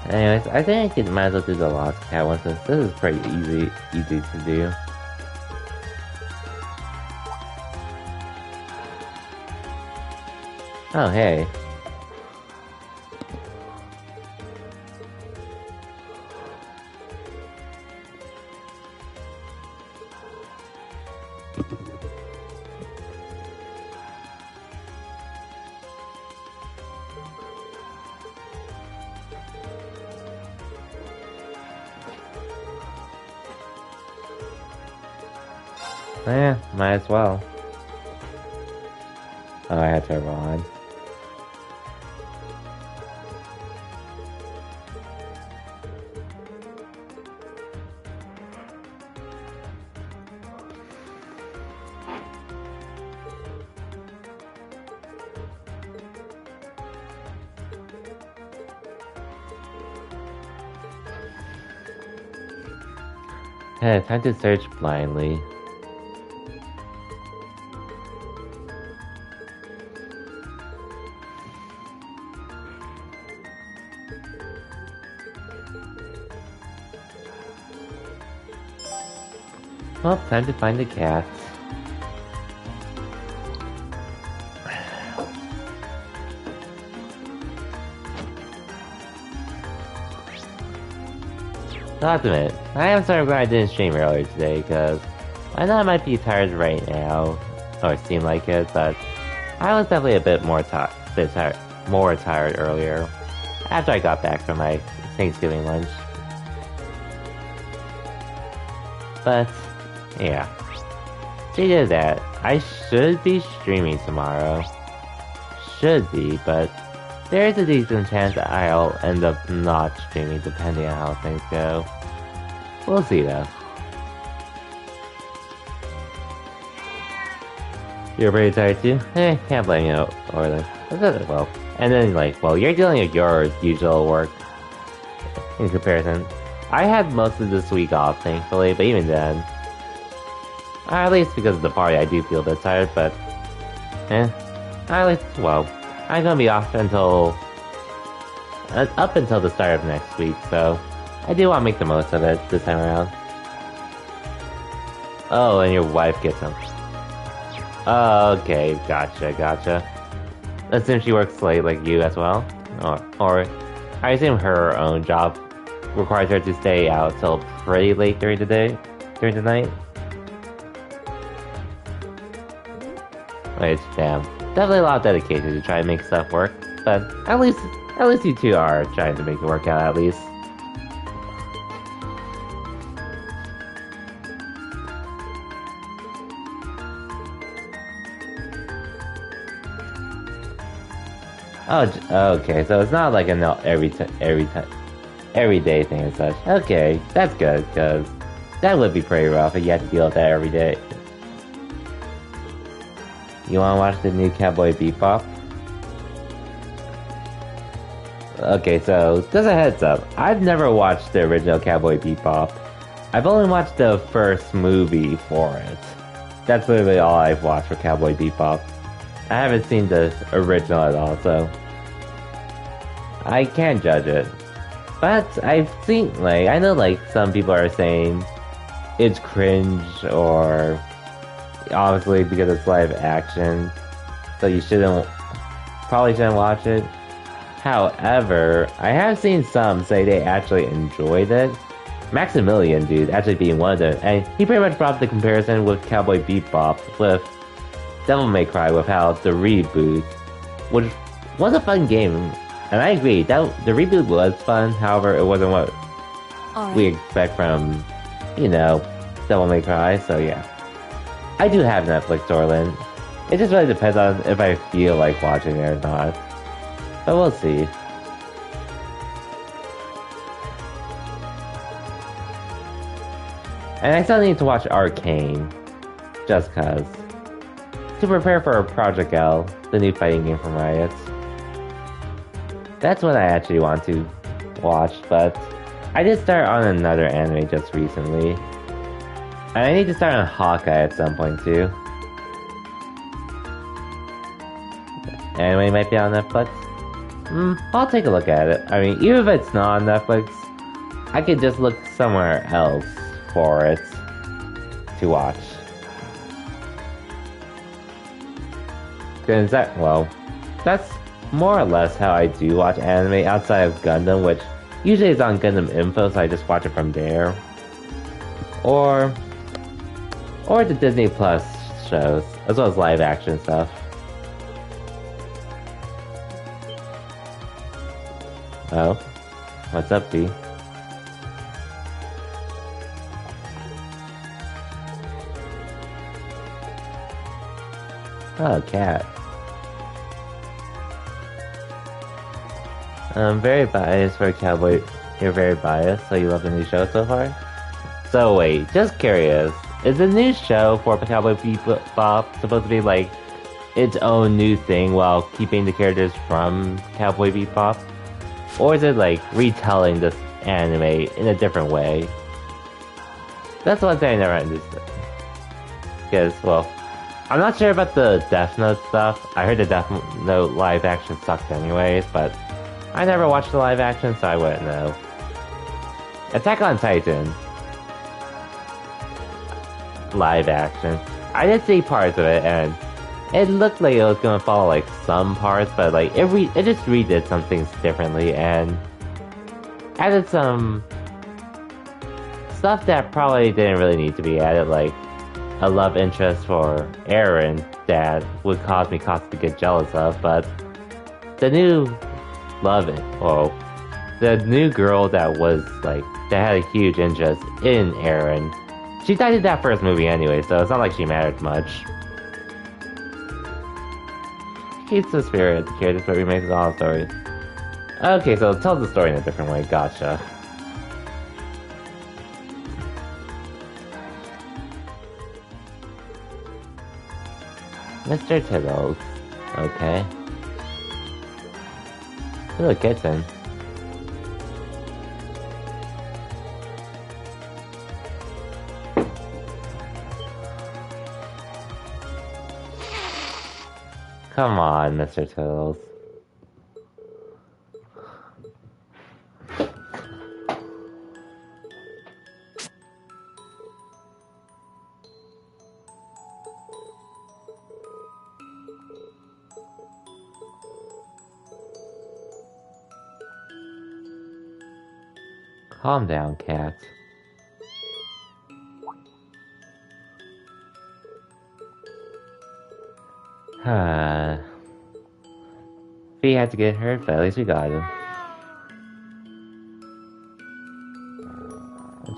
Anyways, I think I might as well do the Lost Cat one since this is pretty easy to do. Oh, hey. Yeah, might as well. Oh, I had turbo on. Yeah, time to search blindly. Well, time to find the cat. I'll admit, I am sorry why I didn't stream earlier today, because I know I might be tired right now, or seem like it, but I was definitely a bit more tired earlier, after I got back from my Thanksgiving lunch. But, yeah. Speaking of that, I should be streaming tomorrow. Should be, but there's a decent chance that I'll end up not streaming depending on how things go. We'll see though. You're pretty tired too? Can't blame you, Orlin. Well, and then well, you're dealing with your usual work in comparison. I had most of this week off, thankfully, but even then, at least because of the party, I do feel a bit tired, but at least, well, I'm gonna be off until up until the start of next week, so I do want to make the most of it this time around. Oh, and your wife gets them. Okay, gotcha. I assume she works late like you as well? Or I assume her own job requires her to stay out till pretty late during the night? Which, damn, definitely a lot of dedication to try and make stuff work, but at least you two are trying to make it work out at least. Oh, okay, so it's not like an everyday thing and such. Okay, that's good, because that would be pretty rough if you had to deal with that every day. You wanna watch the new Cowboy Bebop? Okay, so just a heads up, I've never watched the original Cowboy Bebop. I've only watched the first movie for it. That's literally all I've watched for Cowboy Bebop. I haven't seen the original at all, so I can't judge it. But I've seen, I know some people are saying it's cringe, or obviously because it's live action, so you probably shouldn't watch it. However, I have seen some say they actually enjoyed it. Maximilian, dude, actually being one of them, and he pretty much brought the comparison with Cowboy Bebop with Devil May Cry with how the reboot, which was a fun game, and I agree, that the reboot was fun, however, it wasn't what we expect from, Devil May Cry, so yeah. I do have Netflix, Orlin. It just really depends on if I feel like watching it or not. But we'll see. And I still need to watch Arcane, just cause. To prepare for Project L, the new fighting game from Riot. That's what I actually want to watch, but I did start on another anime just recently. And I need to start on Hawkeye at some point too. Anime might be on Netflix? I'll take a look at it. I mean, even if it's not on Netflix, I could just look somewhere else for it to watch. Cause that's more or less how I do watch anime outside of Gundam, which usually is on Gundam Info, so I just watch it from there. Or the Disney Plus shows, as well as live action stuff. Oh, what's up, B? Oh, cat. I'm very biased for Cowboy. You're very biased, so you love the new show so far? So wait, just curious. Is the new show for Cowboy Bebop supposed to be its own new thing while keeping the characters from Cowboy Bebop? Or is it retelling this anime in a different way? That's one thing I never understood. Because, I'm not sure about the Death Note stuff. I heard the Death Note live action sucked anyways, but I never watched the live action, so I wouldn't know. Attack on Titan. Live action. I did see parts of it, and it looked like it was gonna follow some parts, but it just redid some things differently and added some stuff that probably didn't really need to be added, like a love interest for Eren that would cause Mikasa to get jealous of, but the new the new girl that was that had a huge interest in Eren She died in that first movie anyway, so it's not like she mattered much. Keeps the spirit of the characters, but remakes all the stories. Okay, so it tells the story in a different way. Gotcha. Mr. Tiddles. Okay. Ooh, a kitten. Come on, Mr. Tiddles. Calm down, cat. He had to get hurt, but at least we got him.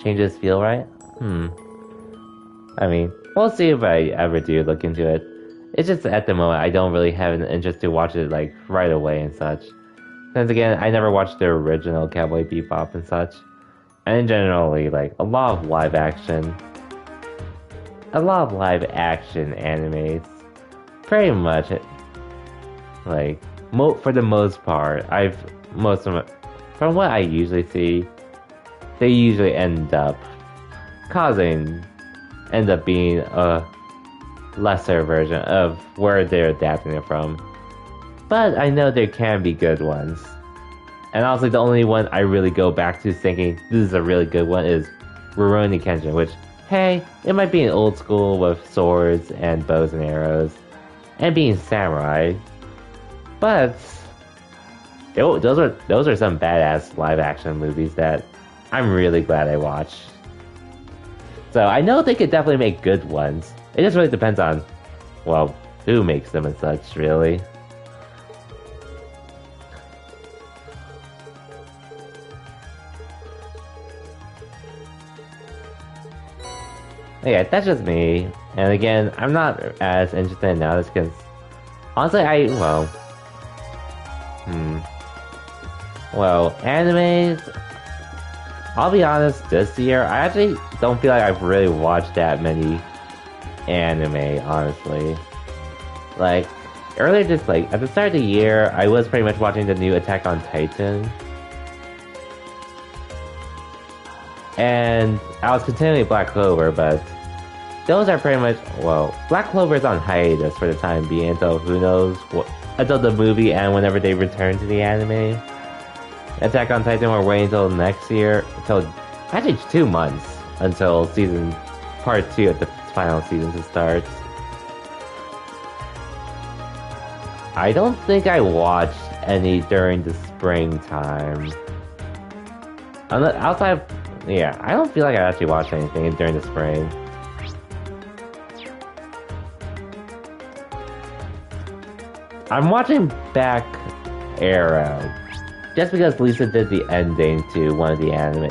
Changes feel right? I mean, we'll see if I ever do look into it. It's just at the moment I don't really have an interest to watch it like right away and such. Since again, I never watched the original Cowboy Bebop and such. And generally, like, a lot of live action animes, pretty much, like, for the most part, from what I usually see, they usually end up being a lesser version of where they're adapting it from. But I know there can be good ones. And honestly, the only one I really go back to thinking this is a really good one is Rurouni Kenshin, which, hey, it might be an old school with swords and bows and arrows, and being samurai, but those are some badass live action movies that I'm really glad I watched. So I know they could definitely make good ones. It just really depends on, well, who makes them and such, really. Yeah, that's just me. And again, I'm not as interested in now just because, honestly, animes, I'll be honest, this year, I actually don't feel like I've really watched that many anime, honestly. Like, earlier just like, at the start of the year, I was pretty much watching the new Attack on Titan. And I was continuing Black Clover, but those are pretty much, Black Clover's on hiatus for the time being, until who knows until the movie and whenever they return to the anime. Attack on Titan, we're waiting until next year, actually 2 months, until part 2 of the final season to start. I don't think I watched any during the springtime. Outside of, I don't feel like I actually watched anything during the spring. I'm watching Back Arrow just because Lisa did the ending to one of the anime.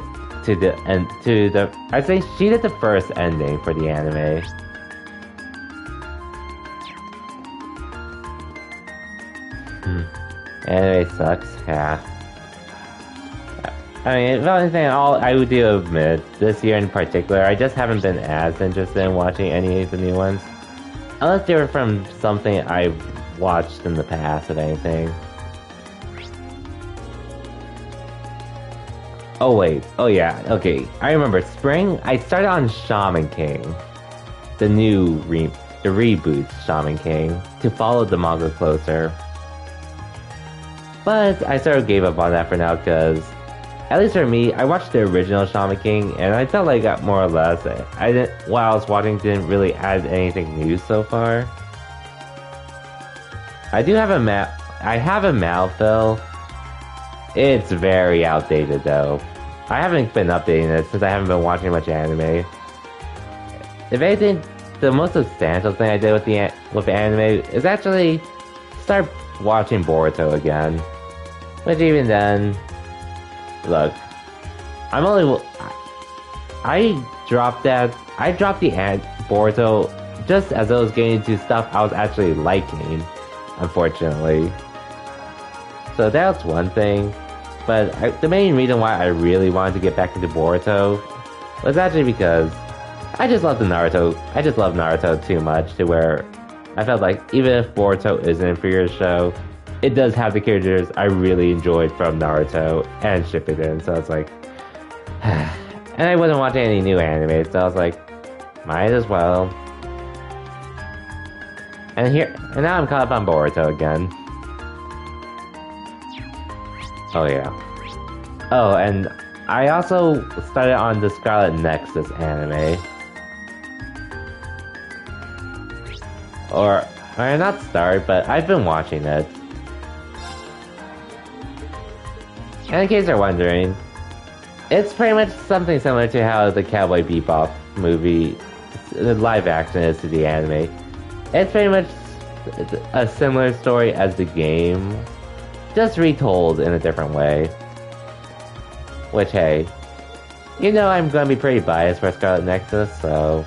I think she did the first ending for the anime. Anime sucks, yeah. I mean, if anything, I would do admit, this year in particular, I just haven't been as interested in watching any of the new ones. Unless they were from something I've watched in the past, if anything. Oh wait, okay, I remember, spring, I started on Shaman King. The reboot Shaman King, to follow the manga closer. But I sort of gave up on that for now, because, at least for me, I watched the original Shaman King, and I felt like more or less, while I was watching, didn't really add anything new so far. I have a Malphil. It's very outdated though. I haven't been updating it since I haven't been watching much anime. If anything, the most substantial thing I did with anime is actually start watching Boruto again. Which even then, look, I I dropped the Boruto just as I was getting into stuff I was actually liking, unfortunately. So that's one thing. But the main reason why I really wanted to get back into Boruto was actually because I just love Naruto. I just love Naruto too much to where I felt like even if Boruto is an inferior show, it does have the characters I really enjoyed from Naruto and Shippuden. So it's like, and I wasn't watching any new anime, so I was like, might as well. And now I'm caught up on Boruto again. Oh yeah. Oh, and I also started on the Scarlet Nexus anime. Or not start, but I've been watching it. And in case you're wondering, it's pretty much something similar to how the Cowboy Bebop movie, the live action, is to the anime. It's pretty much a similar story as the game, just retold in a different way. Which, hey, you know I'm gonna be pretty biased for Scarlet Nexus, so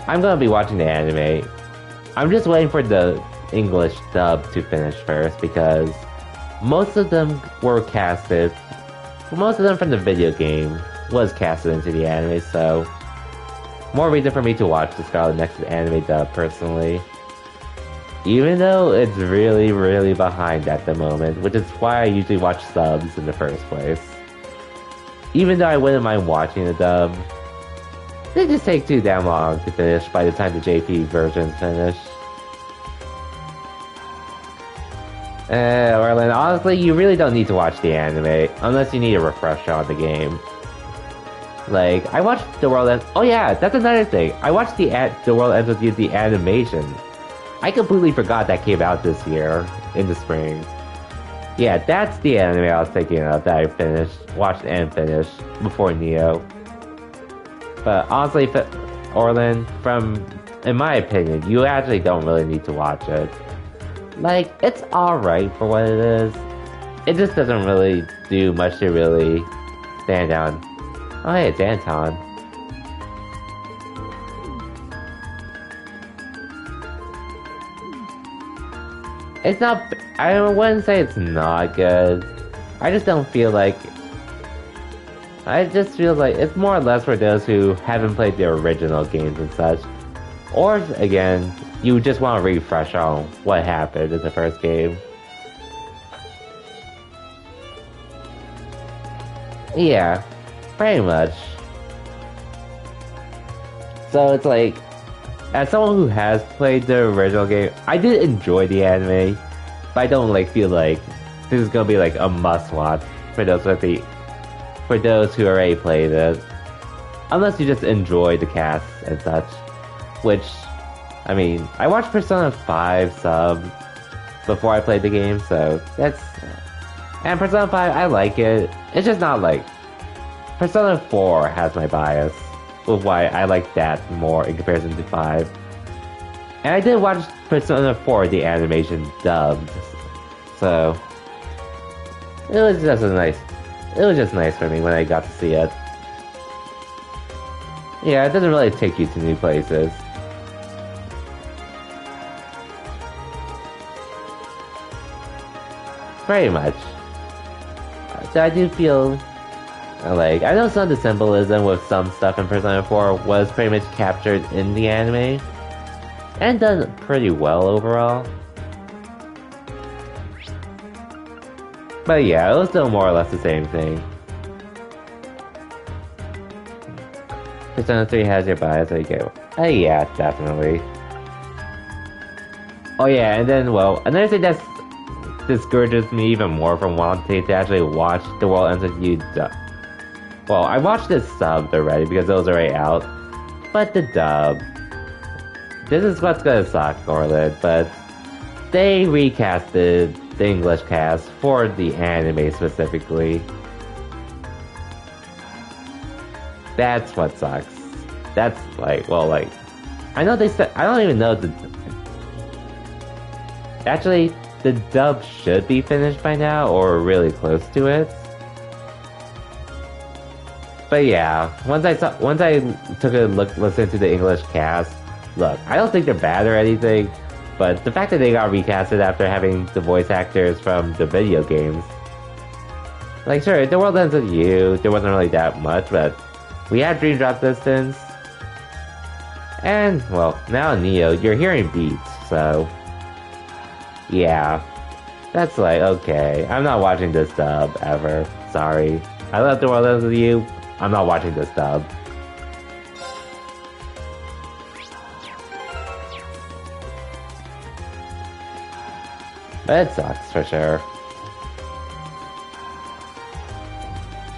I'm gonna be watching the anime. I'm just waiting for the English dub to finish first, because most of them were casted, most of them from the video game was casted into the anime, so more reason for me to watch the Scarlet Nexus anime dub personally. Even though it's really, really behind at the moment, which is why I usually watch subs in the first place. Even though I wouldn't mind watching the dub, they just take too damn long to finish by the time the JP versions finish. Orlin, honestly, you really don't need to watch the anime, unless you need a refresher on the game. Like, I watched The World Ends... Oh yeah, that's another thing. I watched The World Ends With You, the animation. I completely forgot that came out this year, in the spring. Yeah, that's the anime I was thinking of that I watched and finished before Neo. But honestly, Orlin, in my opinion, you actually don't really need to watch it. Like, it's alright for what it is. It just doesn't really do much to really stand out. Oh hey, it's Anton. It's not... I wouldn't say it's not good. I just don't feel like... I just feel like it's more or less for those who haven't played the original games and such. Or, again, you just want to refresh on what happened in the first game. Yeah, pretty much. So it's like, as someone who has played the original game, I did enjoy the anime, but I don't like feel like this is gonna be like a must-watch for those who already played it. Unless you just enjoy the cast and such, which, I mean, I watched Persona 5 sub before I played the game, so that's... And Persona 5, I like it. It's just not like... Persona 4 has my bias with why I like that more in comparison to 5. And I did watch Persona 4, the animation dubbed, so... It was just nice for me when I got to see it. Yeah, it doesn't really take you to new places. Pretty much. So I do feel like, I know some of the symbolism with some stuff in Persona 4 was pretty much captured in the anime, and done pretty well overall. But yeah, it was still more or less the same thing. Persona 3 has your bias, there you go. Yeah, definitely. Oh yeah, and then, well, another thing that discourages me even more from wanting to actually watch The World Ends With You dub. Well, I watched this subbed already because it was already out, but the dub. This is what's gonna suck, Orlin, but they recasted the English cast for the anime specifically. That's what sucks. That's like, well, like, I know they said, I don't even know actually, the dub should be finished by now, or really close to it. But yeah, once I took a listen to the English cast, look, I don't think they're bad or anything, but the fact that they got recasted after having the voice actors from the video games, like sure, The World Ends With You, there wasn't really that much, but we had Dream Drop Distance, and well, now Neo, you're hearing beats, so yeah, that's like okay. I'm not watching this dub ever. Sorry, I love The World Ends With You. I'm not watching this dub. But it sucks for sure.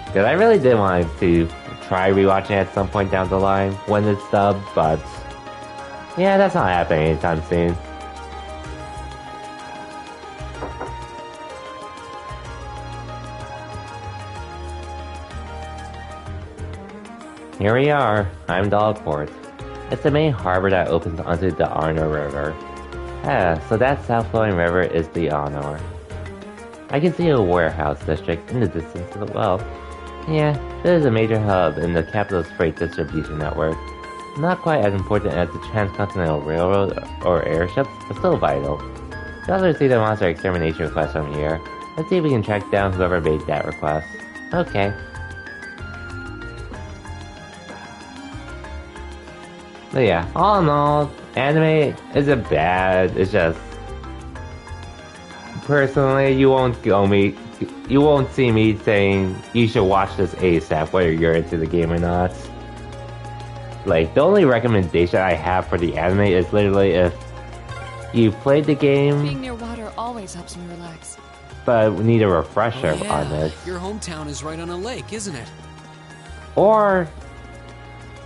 Because I really did want to try rewatching it at some point down the line when it's dubbed, but yeah, that's not happening anytime soon. Here we are, Heimdall Port. It's the main harbor that opens onto the Arno River. So that south-flowing river is the Arno. I can see a warehouse district in the distance as well. Yeah, this is a major hub in the capital's freight distribution network. Not quite as important as the Transcontinental Railroad or airships, but still vital. We also received a monster extermination request from here. Let's see if we can track down whoever made that request. Okay. But yeah, all in all, anime isn't bad. It's just personally, you won't see me saying you should watch this ASAP, whether you're into the game or not. Like, the only recommendation I have for the anime is literally if you played the game. Being near water always helps me relax. But we need a refresher on this. Your hometown is right on a lake, isn't it? Or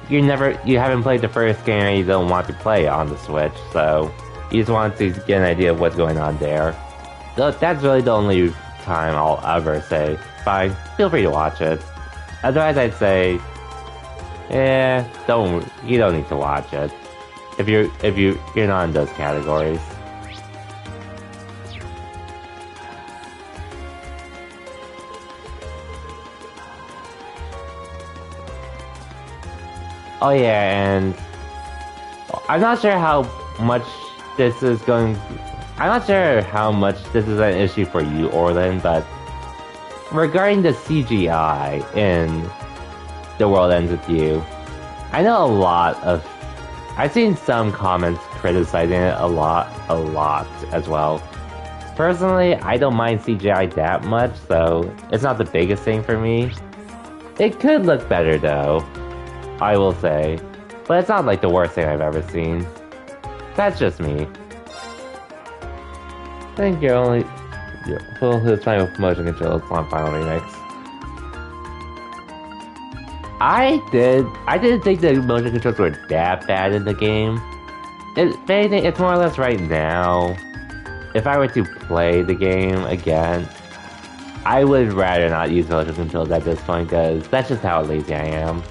you haven't played the first game and you don't want to play it on the Switch, so you just want to get an idea of what's going on there. That's really the only time I'll ever say, fine, feel free to watch it. Otherwise I'd say, you don't need to watch it. If you're not in those categories. Oh yeah, and I'm not sure how much this is an issue for you, Orlin, but regarding the CGI in The World Ends With You, I know I've seen some comments criticizing it a lot as well. Personally, I don't mind CGI that much, so it's not the biggest thing for me. It could look better though, I will say, but it's not like the worst thing I've ever seen. That's just me. I think you're only who's playing with motion controls on Final Remix. I didn't think the motion controls were that bad in the game. If anything, it's more or less right now. If I were to play the game again, I would rather not use motion controls at this point because that's just how lazy I am.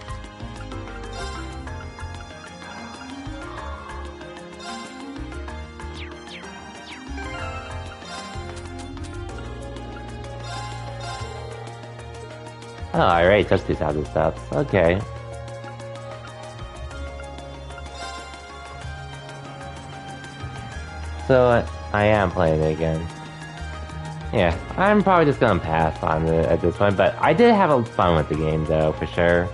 Oh, I already touched 2,000 steps. Okay. So, I am playing it again. Yeah, I'm probably just gonna pass on it at this point, but I did have fun with the game though, for sure.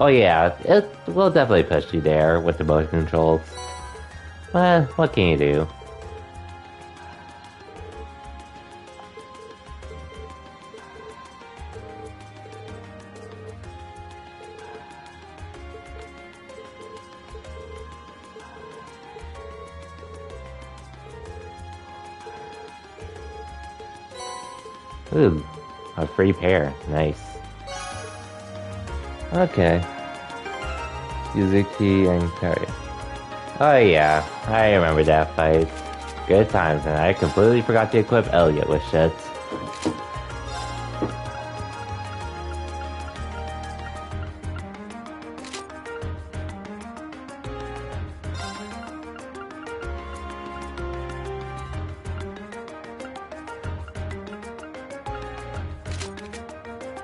Oh yeah, it will definitely push you there with the motion controls. Well, what can you do? Ooh, a free pair. Nice. Okay. Yuzuki and Kari. Oh yeah, I remember that fight. Good times, and I completely forgot to equip Elliot with shit.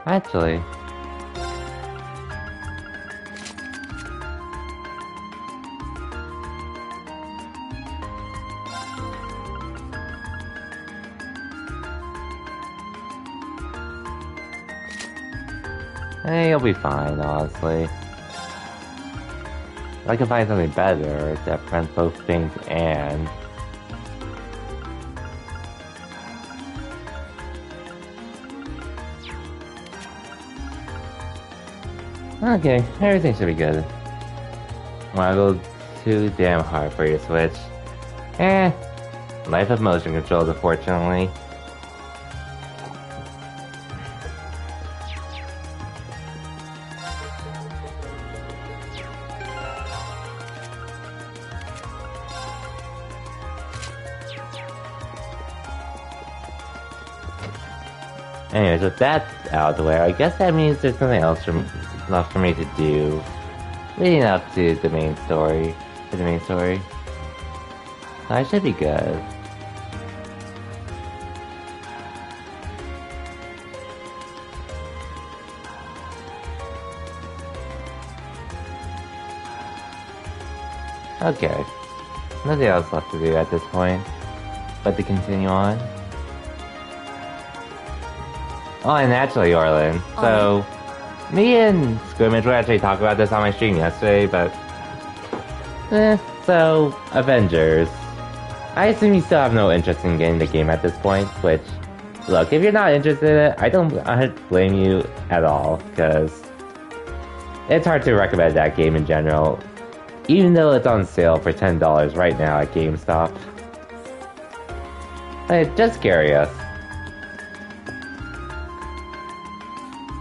Actually. Hey, you'll be fine, honestly. If I can find something better that prevents both things and... Okay, everything should be good. Wanna go too damn hard for your Switch? Life of motion controls, unfortunately. Anyways, with that out of the way, I guess that means there's something else left for me to do leading up to the main story. I should be good. Okay. Nothing else left to do at this point, but to continue on. Oh, and actually, Orlin, so me and Scrimmage were actually talking about this on my stream yesterday, but so Avengers. I assume you still have no interest in getting the game at this point, which, look, if you're not interested in it, I don't blame you at all, because it's hard to recommend that game in general, even though it's on sale for $10 right now at GameStop. Just curious.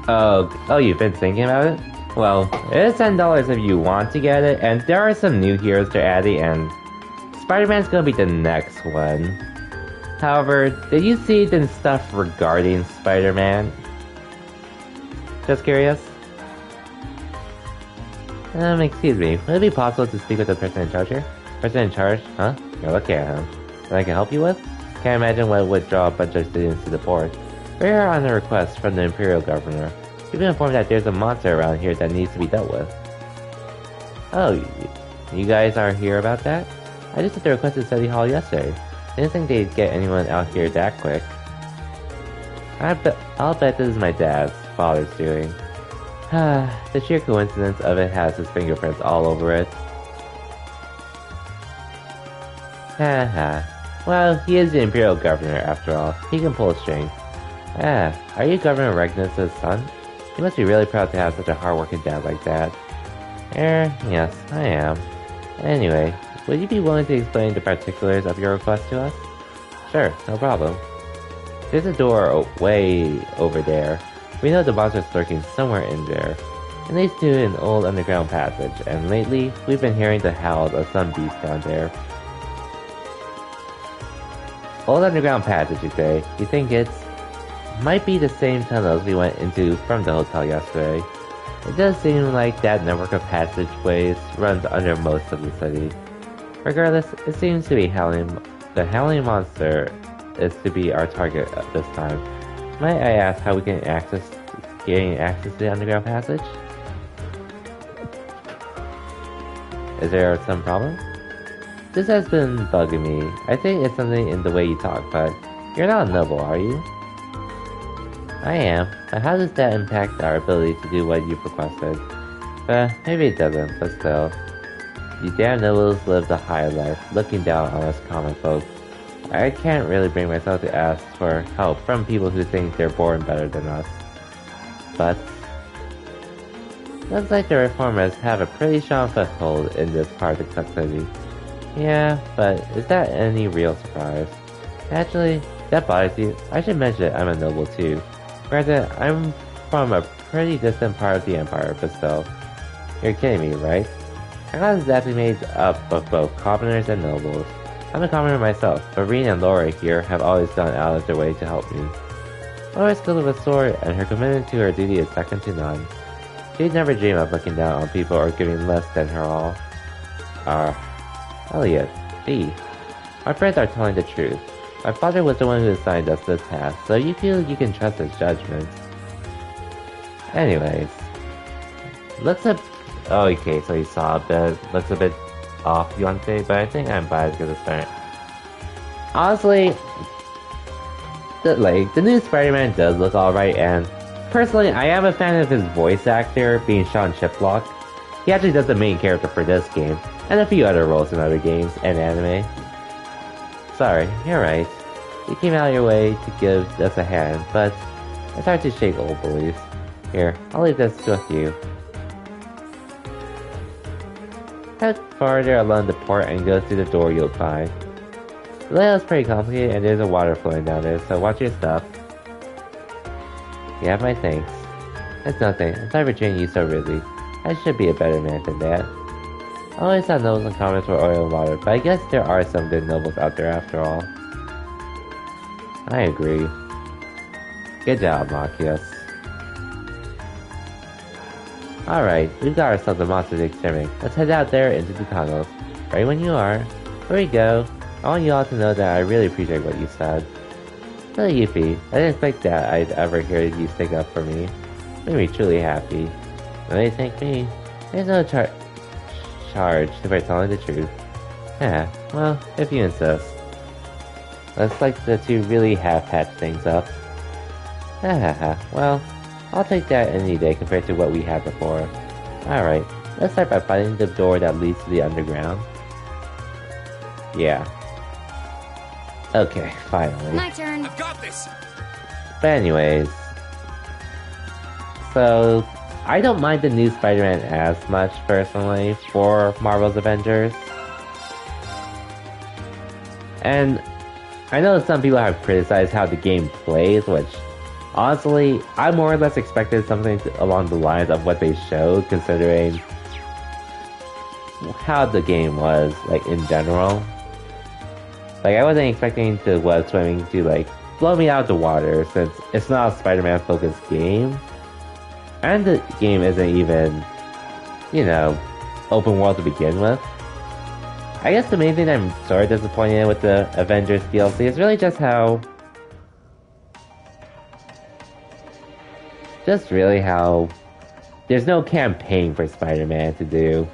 Oh, you've been thinking about it? Well, it is $10 if you want to get it, and there are some new heroes they're adding, and Spider-Man's gonna be the next one. However, did you see the stuff regarding Spider-Man? Just curious? Excuse me, would it be possible to speak with the person in charge here? Person in charge? Huh? You're looking at him. Something I can help you with? Can't imagine what would draw a bunch of students to the port. We're here on a request from the Imperial Governor. We've been informed that there's a monster around here that needs to be dealt with. Oh, you guys are here about that? I just at the requested study hall yesterday. I didn't think they'd get anyone out here that quick. I'll bet this is my father's doing. The sheer coincidence of it has his fingerprints all over it. Well, he is the Imperial Governor after all. He can pull a string. Are you Governor Regnus' son? You must be really proud to have such a hard-working dad like that. Yes, I am. Anyway, would you be willing to explain the particulars of your request to us? Sure, no problem. There's a door way over there. We know the monster's lurking somewhere in there. It leads to an old underground passage, and lately, we've been hearing the howls of some beast down there. Old underground passage, you say? You think it's... might be the same tunnels we went into from the hotel yesterday. It does seem like that network of passageways runs under most of the city. Regardless, it seems to be the Howling Monster is to be our target this time. Might I ask how we can gain access to the underground passage? Is there some problem? This has been bugging me. I think it's something in the way you talk, but you're not a noble, are you? I am, but how does that impact our ability to do what you've requested? Maybe it doesn't, but still. You damn nobles live the higher life, looking down on us common folk. I can't really bring myself to ask for help from people who think they're born better than us. But... looks like the reformers have a pretty strong foothold in this part of the city. Yeah, but is that any real surprise? Actually, that bothers you. I should mention I'm a noble too. Granted, I'm from a pretty distant part of the Empire, but still. You're kidding me, right? I'm not exactly made up of both commoners and nobles. I'm a commoner myself, but Rean and Laura here have always gone out of their way to help me. Laura's skilled with a sword, and her commitment to her duty is second to none. She'd never dream of looking down on people or giving less than her all. Elliot, B. My friends are telling the truth. My father was the one who assigned us this task, so you feel you can trust his judgment. Anyways, looks a okay. So you saw that looks a bit off, you want to say, but I think I'm biased because it's better. Honestly, the new Spider-Man does look alright, and personally, I am a fan of his voice actor being Sean Chiplock. He actually does the main character for this game, and a few other roles in other games and anime. Sorry, you're right. You came out of your way to give us a hand, but it's hard to shake old beliefs. Here, I'll leave this with you. Head farther along the port and go through the door you'll find. The layout's pretty complicated and there's a water flowing down there, so watch your step. You have my thanks. It's nothing. I'm sorry for treating you so rudely. I should be a better man than that. I always thought nobles and commoners were oil and water, but I guess there are some good nobles out there after all. I agree. Good job, Marcus. Alright, we've got ourselves a monster to exterminate. Let's head out there into the tunnels. Right when you are. Here we go. I want you all to know that I really appreciate what you said. Really, Yuffie, I didn't expect that I'd ever hear you stick up for me. It made me truly happy. Really thank me? There's no charge for telling the truth. Yeah, well, if you insist. Looks like the two really have patched things up. Hahaha, well, I'll take that any day compared to what we had before. Alright, let's start by finding the door that leads to the underground. Yeah. Okay, finally. My turn. I've got this! But anyways. So, I don't mind the new Spider-Man as much, personally, for Marvel's Avengers. And I know some people have criticized how the game plays, which, honestly, I more or less expected something along the lines of what they showed, considering how the game was, like, in general. Like, I wasn't expecting the web swimming to, like, blow me out of the water, since it's not a Spider-Man focused game. And the game isn't even, you know, open world to begin with. I guess the main thing I'm sort of disappointed in with the Avengers DLC is really just how... Just really how... There's no campaign for Spider-Man to do.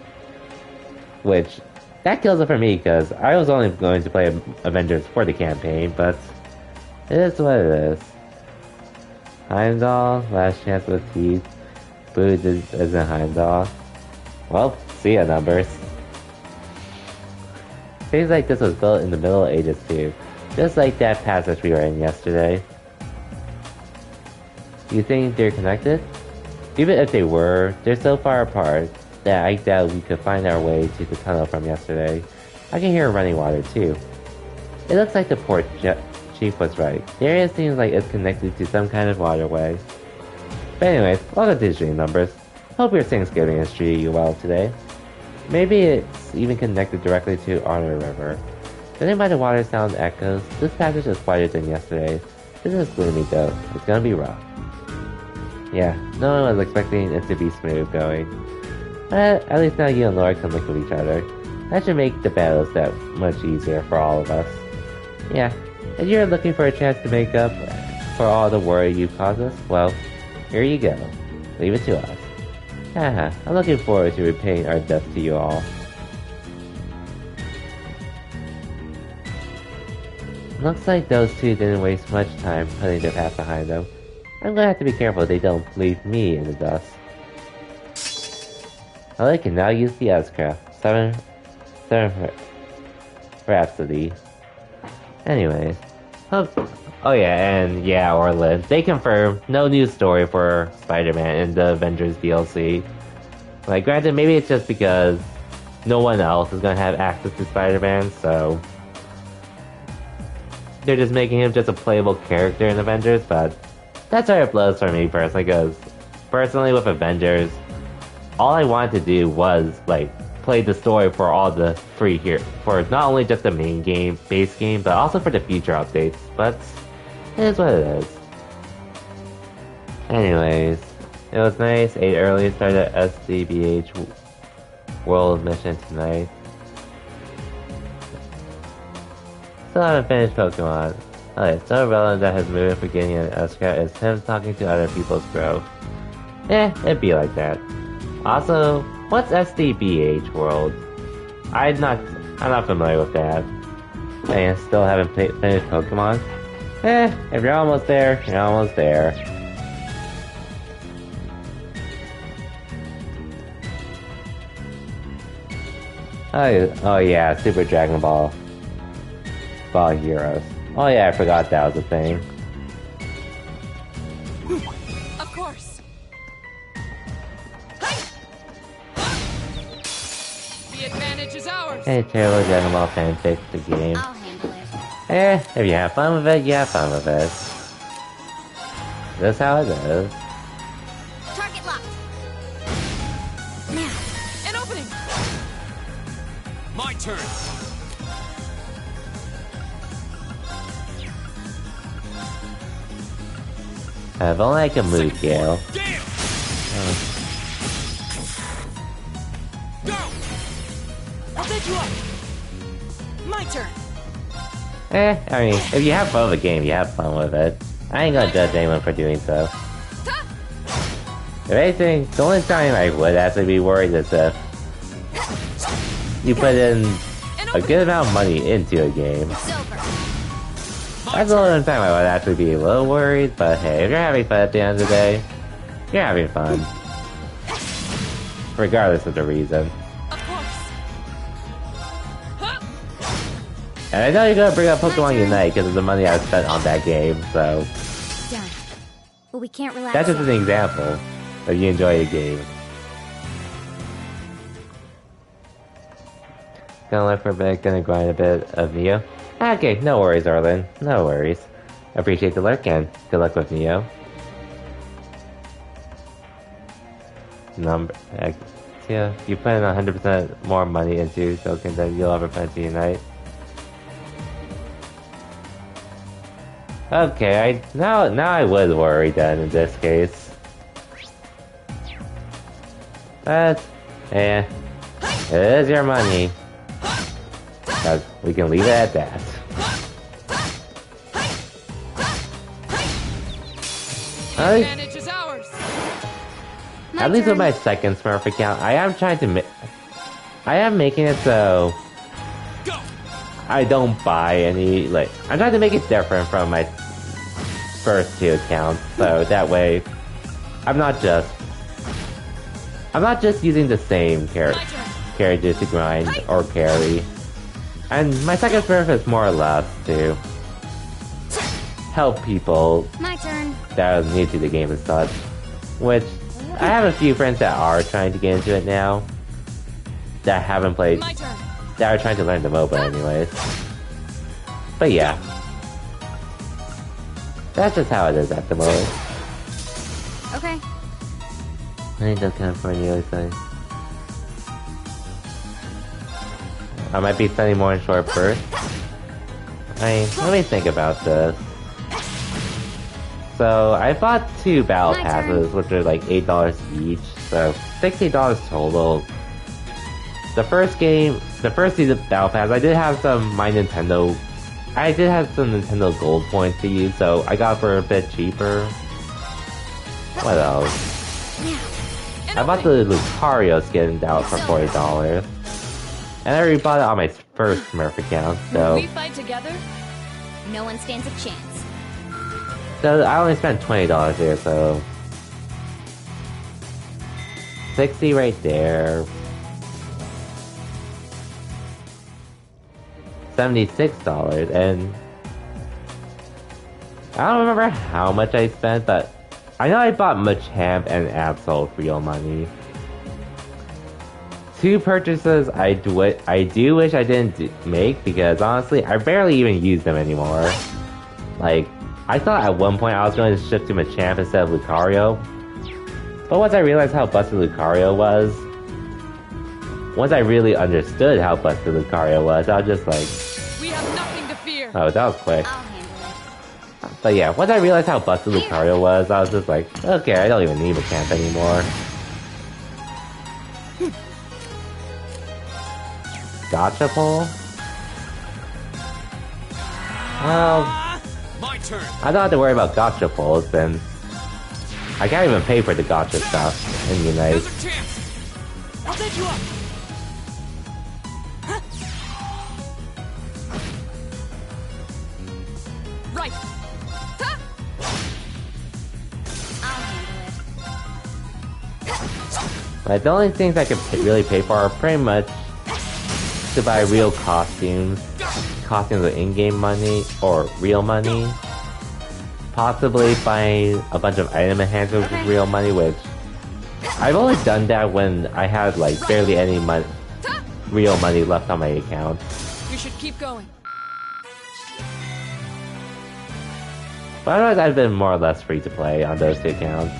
Which... That kills it for me, because I was only going to play Avengers for the campaign, but... It is what it is. Heimdall, last chance with teeth. Boo isn't Heimdall. Well, see ya, numbers. Seems like this was built in the Middle Ages too, just like that passage we were in yesterday. You think they're connected? Even if they were, they're so far apart that I doubt we could find our way to the tunnel from yesterday. I can hear running water too. It looks like the port chief was right. The area seems like it's connected to some kind of waterway. But anyways, welcome to the stream, numbers. Hope your Thanksgiving is treating you well today. Maybe it's even connected directly to Honor River. Judging by the water sound echoes, this passage is quieter than yesterday. This is gloomy though. It's gonna be rough. Yeah, no one was expecting it to be smooth going. But at least now you and Laura can look at each other. That should make the battles that much easier for all of us. Yeah, if you're looking for a chance to make up for all the worry you caused us, well, here you go. Leave it to us. Haha, I'm looking forward to repaying our debt to you all. Looks like those two didn't waste much time putting their past behind them. I'm gonna have to be careful they don't leave me in the dust. I can now use the S-Craft. 7 Rhapsody. Anyways. Oh yeah, and yeah, Orlin. They confirmed no new story for Spider-Man in the Avengers DLC. Like, granted, maybe it's just because no one else is gonna have access to Spider-Man, so... They're just making him just a playable character in Avengers, but... That's where it blows for me personally, because... Personally, with Avengers... All I wanted to do was, like, play the story for all the free here... For not only just the main game, base game, but also for the future updates, but... It is what it is. Anyways, it was nice. 8 early, started SDBH World Mission tonight. Still haven't finished Pokemon. Okay, so relevant that his movement for getting an S-Craft is him talking to other people's growth. It'd be like that. Also, what's SDBH World? I'm not familiar with that. I still haven't finished Pokemon. If you're almost there, you're almost there. Oh yeah, Super Dragon Ball Heroes. Oh yeah, I forgot that was a thing. Of course. The advantage is ours. Hey, terrible Dragon Ball fan fix the game. I'll handle it. If you have fun with it, you have fun with it. That's how it is. Target locked. Now, an opening. My turn. If only I can move, Gale. Damn! Go! I'll take you up. My turn. I mean, if you have fun with a game, you have fun with it. I ain't gonna judge anyone for doing so. If anything, the only time I would actually be worried is if you put in a good amount of money into a game. It's over. That's the only time I would actually be a little worried, but hey, if you're having fun at the end of the day, you're having fun. Regardless of the reason. Of course. And I know you're gonna bring up Pokemon Unite because of the money I spent on that game, so Done. But we can't relax. that's just yet. an example of you enjoy a game. Gonna look for a bit, gonna grind a bit of Neo. Okay, no worries, Arlen. No worries. Appreciate the lurk and good luck with Neo. Yeah, you put in 100% more money into tokens than you'll ever put into Unite. Okay, now I would worry then in this case. But, it is your money. But we can leave it at that. The advantage is ours. At least turn. with my second Smurf account, I am trying to I am making it so Go! I don't buy any, I'm trying to make it different from my first two accounts, so that way I'm not just using the same characters to grind or carry. And my second Smurf is more or less to help people My turn. that are new to the game and such. Which, I have a few friends that are trying to get into it now. That haven't played, My turn. that are trying to learn the MOBA anyways. But yeah. That's just how it is at the moment. Okay. I think that's kind of for the other side. I might be spending more in short bursts. Let me think about this. So, I bought 2 battle My passes, turn. which are like $8 each, so $60 total. The first season battle pass, I did have some Nintendo Gold points to use, so I got it for a bit cheaper. What else? I bought the Lucario skin out for $40. And I already bought it on my first Smurf account, When so we fight together, No one stands a chance. I only spent $20 here, so 60 right there. $76, and I don't remember how much I spent, but I know I bought Machamp and Absol for real money. 2 purchases I do wish I didn't make, because honestly, I barely even use them anymore. Like, I thought at one point I was going to shift to Machamp instead of Lucario, but once I realized how busted Lucario was, once I really understood how busted Lucario was, I was just like, we have nothing to fear. oh, that was quick. I'll handle it. But yeah, once I realized how busted Lucario was, I was just like, okay, I don't even need Machamp anymore. Gotcha pull? Well, My turn. I don't have to worry about gotcha pulls, then I can't even pay for the gacha stuff in Unite. Now's our chance. I'll take you up! Right. Ha! I'll handle it. Like, the only things I can really pay for are pretty much to buy real costumes. Costumes with in-game money, or real money. Possibly buying a bunch of item enhancers with real money, which I've only done that when I had like barely any real money left on my account. You should keep going. But otherwise, I've been more or less free to play on those two accounts.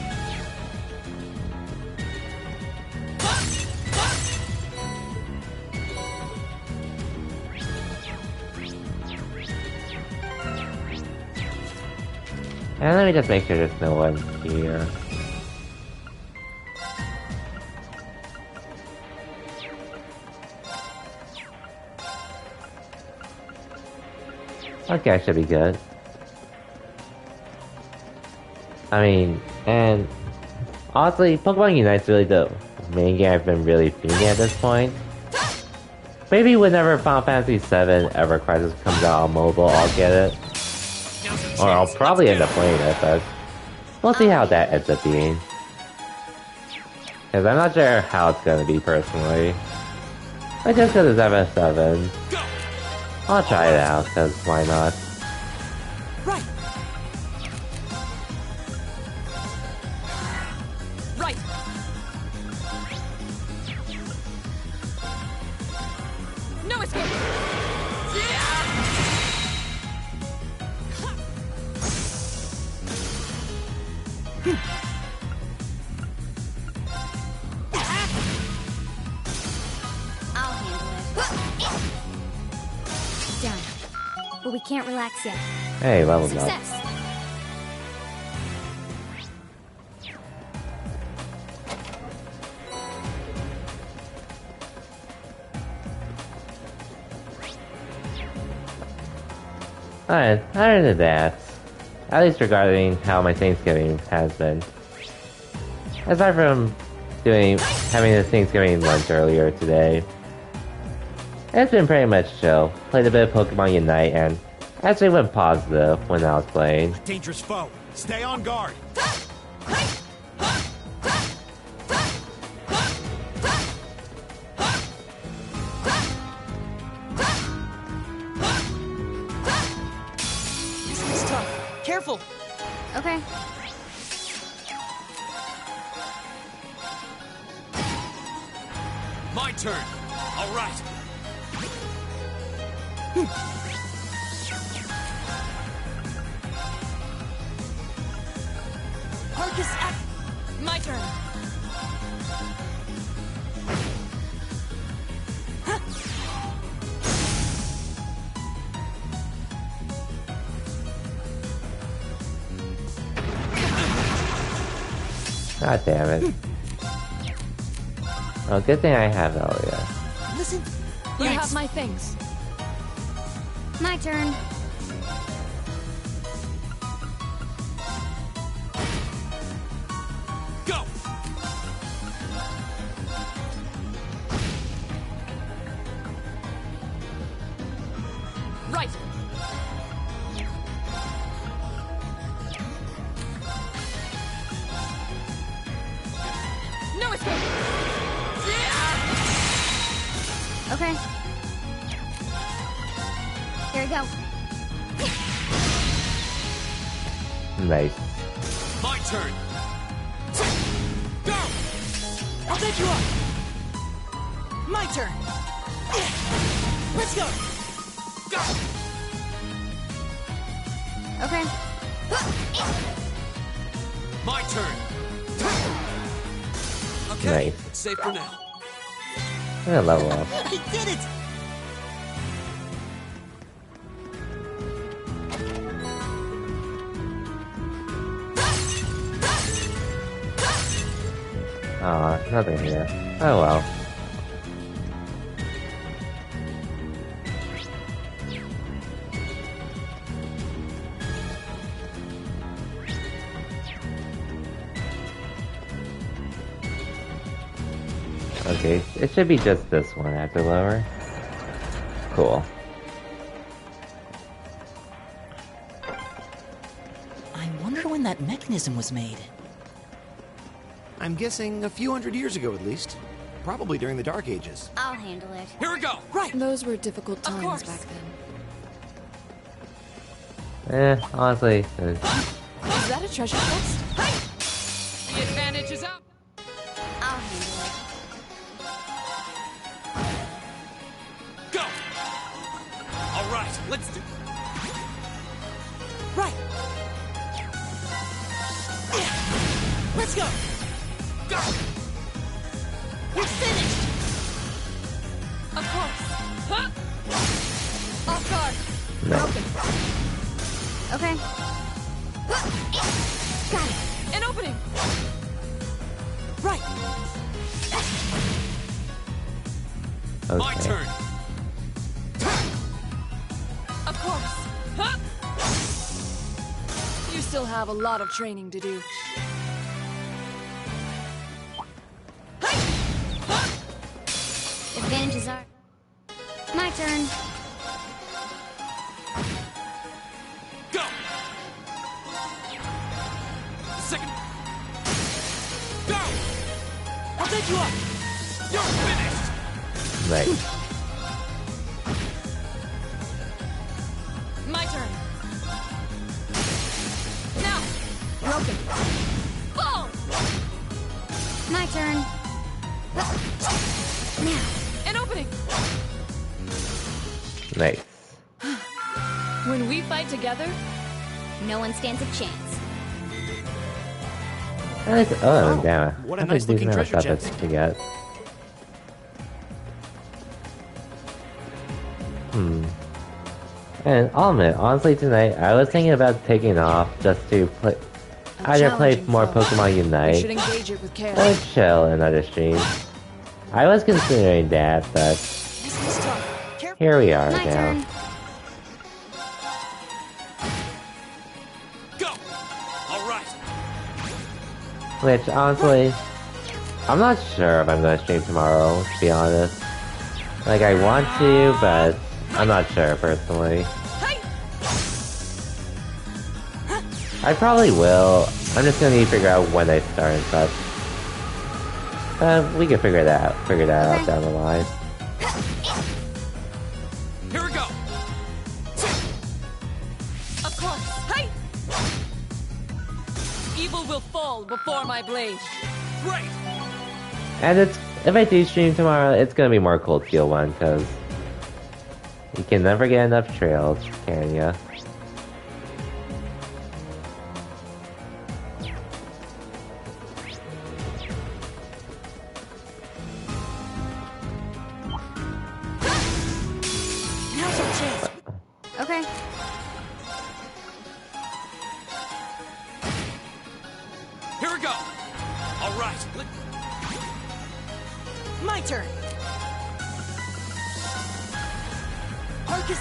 And let me just make sure there's no one here. Okay, I should be good. I mean, and honestly, Pokemon Unite's really the main game I've been really feeling at this point. Maybe whenever Final Fantasy VII Ever Crisis comes out on mobile, I'll get it. Or I'll probably end up playing it, but we'll see how that ends up being. Because I'm not sure how it's gonna be personally. But just because it's FF7, I'll try it out, because why not? Right! Right. No escape. I'll handle it. Done. But we can't relax yet. Hey, leveled up. Success! Alright, other than that, at least regarding how my Thanksgiving has been, aside from having a Thanksgiving lunch earlier today, it's been pretty much chill. Played a bit of Pokemon Unite and actually went positive when I was playing. Dangerous foe. Stay on guard. It's tough. Careful! Okay. My turn. All right. Arcus, My turn. God damn it. Oh, good thing I have Elliot. listen. You Right. have my things. My turn. Go. Right. No escape. Okay. Here we go. Nice. My turn. Go. I'll take you up! My turn! Let's go! Go. Okay. My turn. Okay. Nice. It's safe for now. I'm gonna level up. I did it! Aw, nothing here. Oh well. Okay, it should be just this one after lower. Cool. I wonder when that mechanism was made. I'm guessing a few hundred years ago at least. Probably during the Dark Ages. I'll handle it. Here we go! Right! Those were difficult times course. back then. Honestly, Is that a treasure chest? The advantage is up! I'll handle it. Go! Alright, let's do... Right! Let's go! Go! We're finished! Of course. Huh? Off guard. no. Okay. Got it. An opening. Right! My Okay. turn! Of course. Huh? You still have a lot of training to do. Advantages are... My turn. Go! Second... Go! I'll take you up! You're finished! Nice. My turn. Now. Broken. Fall. My turn. Now. An opening. Nice. When we fight together, No one stands a chance. Oh, damn. what a That's nice looking decent amount treasure of stuff chest. to get. And I'll admit, honestly tonight, I was thinking about taking off just to play, either play challenging more foe. Pokemon you Unite should engage it with care. or chill in other streams. I was considering that, but This is tough. Careful. here we are My now. turn. Go! Alright! Which, honestly, I'm not sure if I'm gonna stream tomorrow, to be honest. Like, I want to, but I'm not sure, personally. I probably will. I'm just gonna need to figure out when I start and such. We can figure that out down the line. Here we go! Of course. Hey! Evil will fall before my blade. Great! And if I do stream tomorrow, it's gonna be more Cold Steel one, because you can never get enough trails, can ya? Now's our chance. Okay. Here we go! Alright, My turn. Arcus.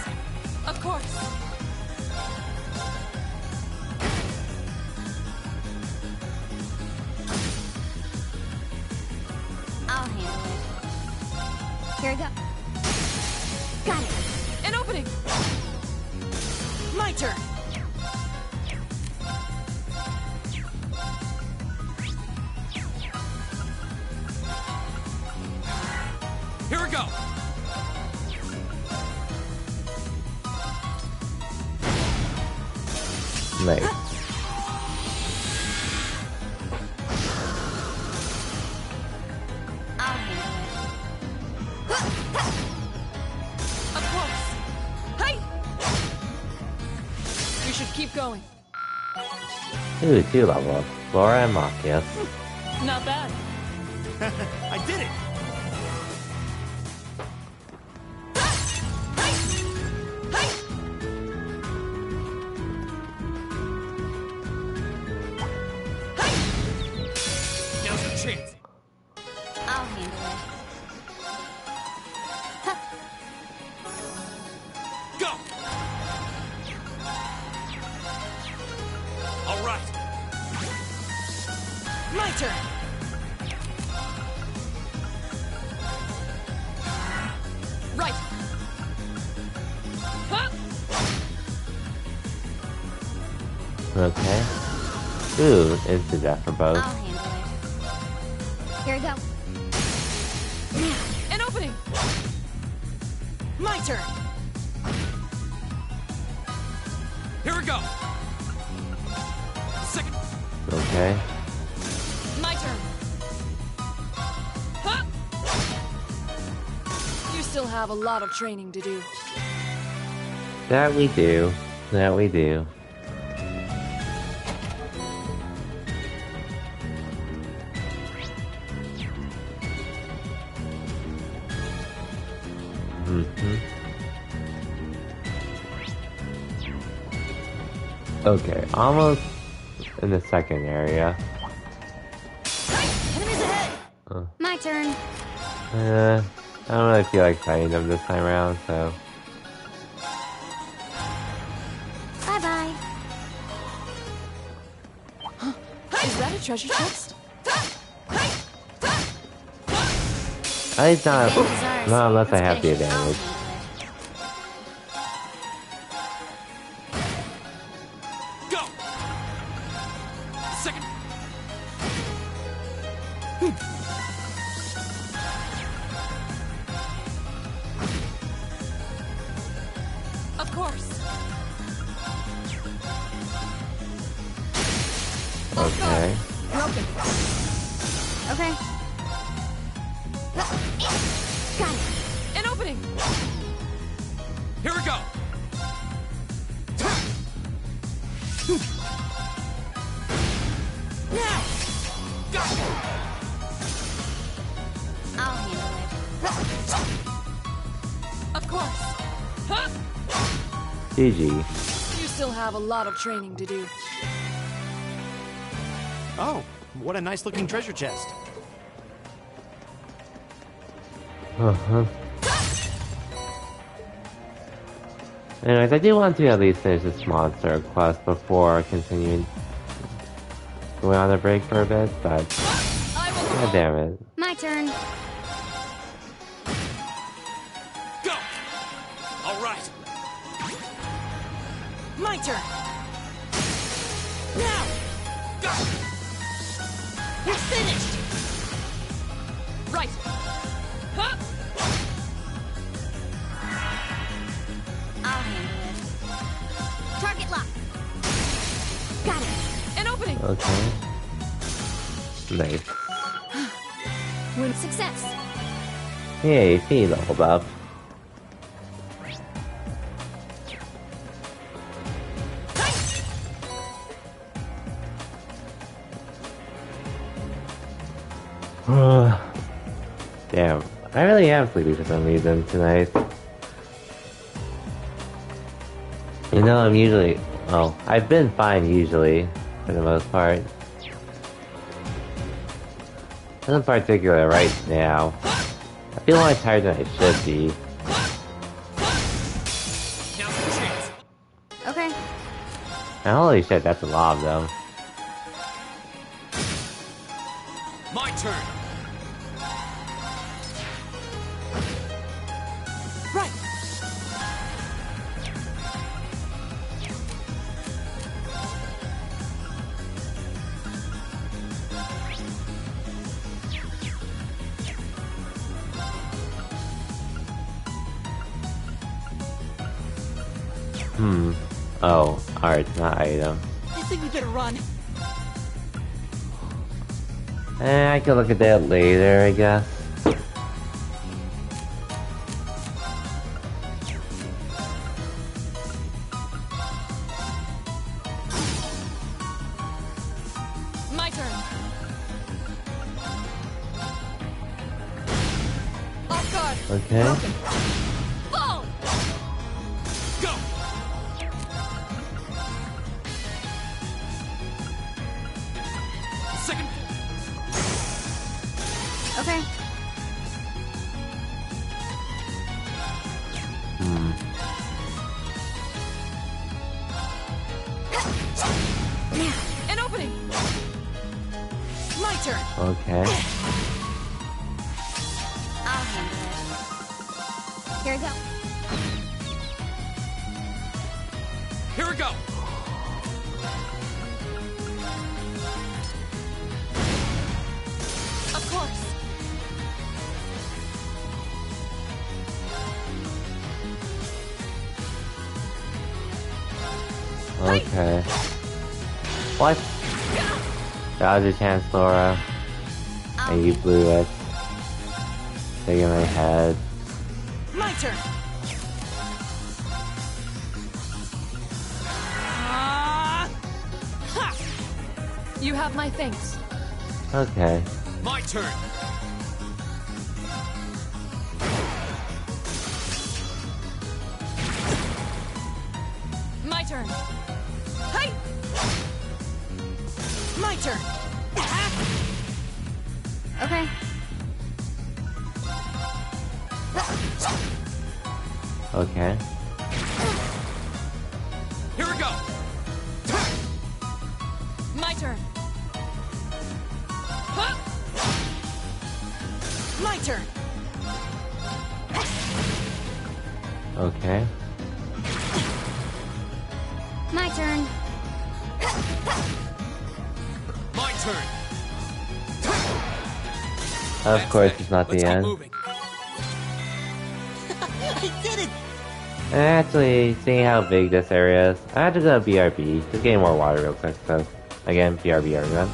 Of course. I'll handle it. Here we go. Got it. An opening. My turn. here we go! Nice. I'll handle Of course. Hey! We should keep going. Ooh, 2 levels. Flora and Mokius. Not bad. I did it! Now's your chance! it. I'll handle it. Go! Alright! My turn. Okay. Ooh, instant death for both. I'll handle it. Here we go. An opening! My turn! Here we go. Second. Okay. My turn. Huh? You still have a lot of training to do. That we do. That we do. Okay, almost in the second area. Enemies ahead! My turn. I don't really feel like fighting them this time around, so... Bye-bye. Is that a treasure chest? At least not, Advantage is ours. not unless I Let's have the finish it. I'll advantage. handle it. Go. Second. Of course. Okay. Broken. Okay. Got it. An opening! Here we go. Now! I'll handle it. Of course. Huh? GG. You still have a lot of training to do. Oh, what a nice looking treasure chest. Uh-huh. Anyways, I do want to at least finish this monster quest before continuing going on a break for a bit, but I will god damn it. My turn. Go. All right. My turn! Now! Go. You're finished! Right. Huh? I'll handle it. Target lock. Got it. An opening! Okay. Nice. Win success. Yay, fee leveled up. Damn, I really am sleepy for some reason tonight. You know, I'm usually, well, I've been fine usually, for the most part. In particular right now. I feel more tired than I should be. Now's the chance. Okay. And holy shit, that's a lot of them. My turn. Right! Oh, art, not item. I think we better run. I can look at that later, I guess. My turn. Off guard. Okay. Fall! Go. Second. Okay. An opening! My turn! Okay. I'll handle it. Here we go. Here we go. Okay. What? That was a chance, Laura. And you blew it. Taking my head. My turn. You have my thanks. Okay. My turn. My turn. Hey! My turn. Okay. Okay. Here we go. My turn. My turn. Okay. My turn. My turn. Of course, it's not Let's the get end. moving. I did it! And actually, seeing how big this area is, I had to go to BRB. Just getting more water real quick, so again, BRB everyone.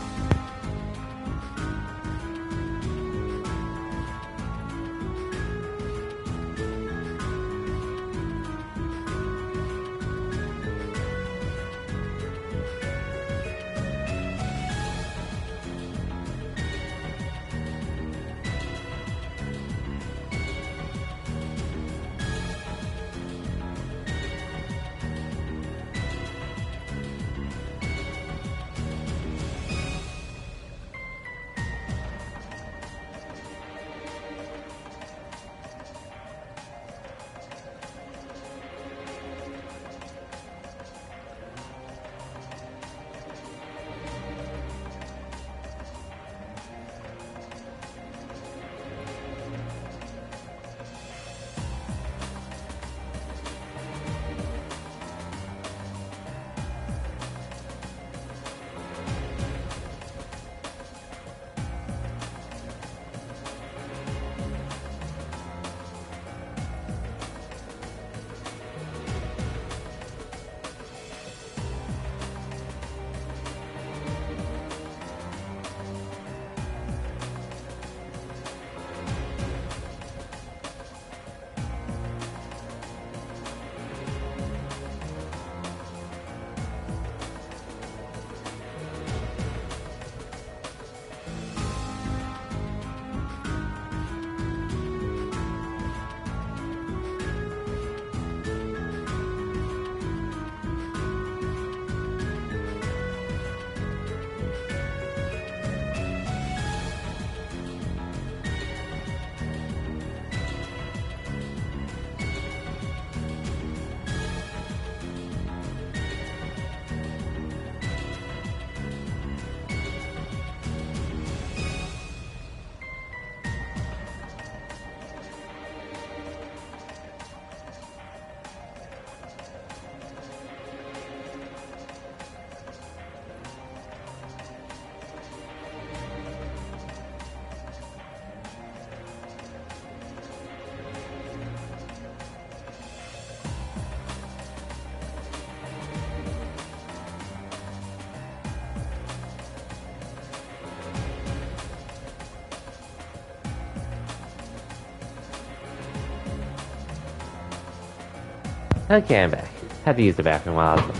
Okay, I'm back. Had to use the bathroom while I was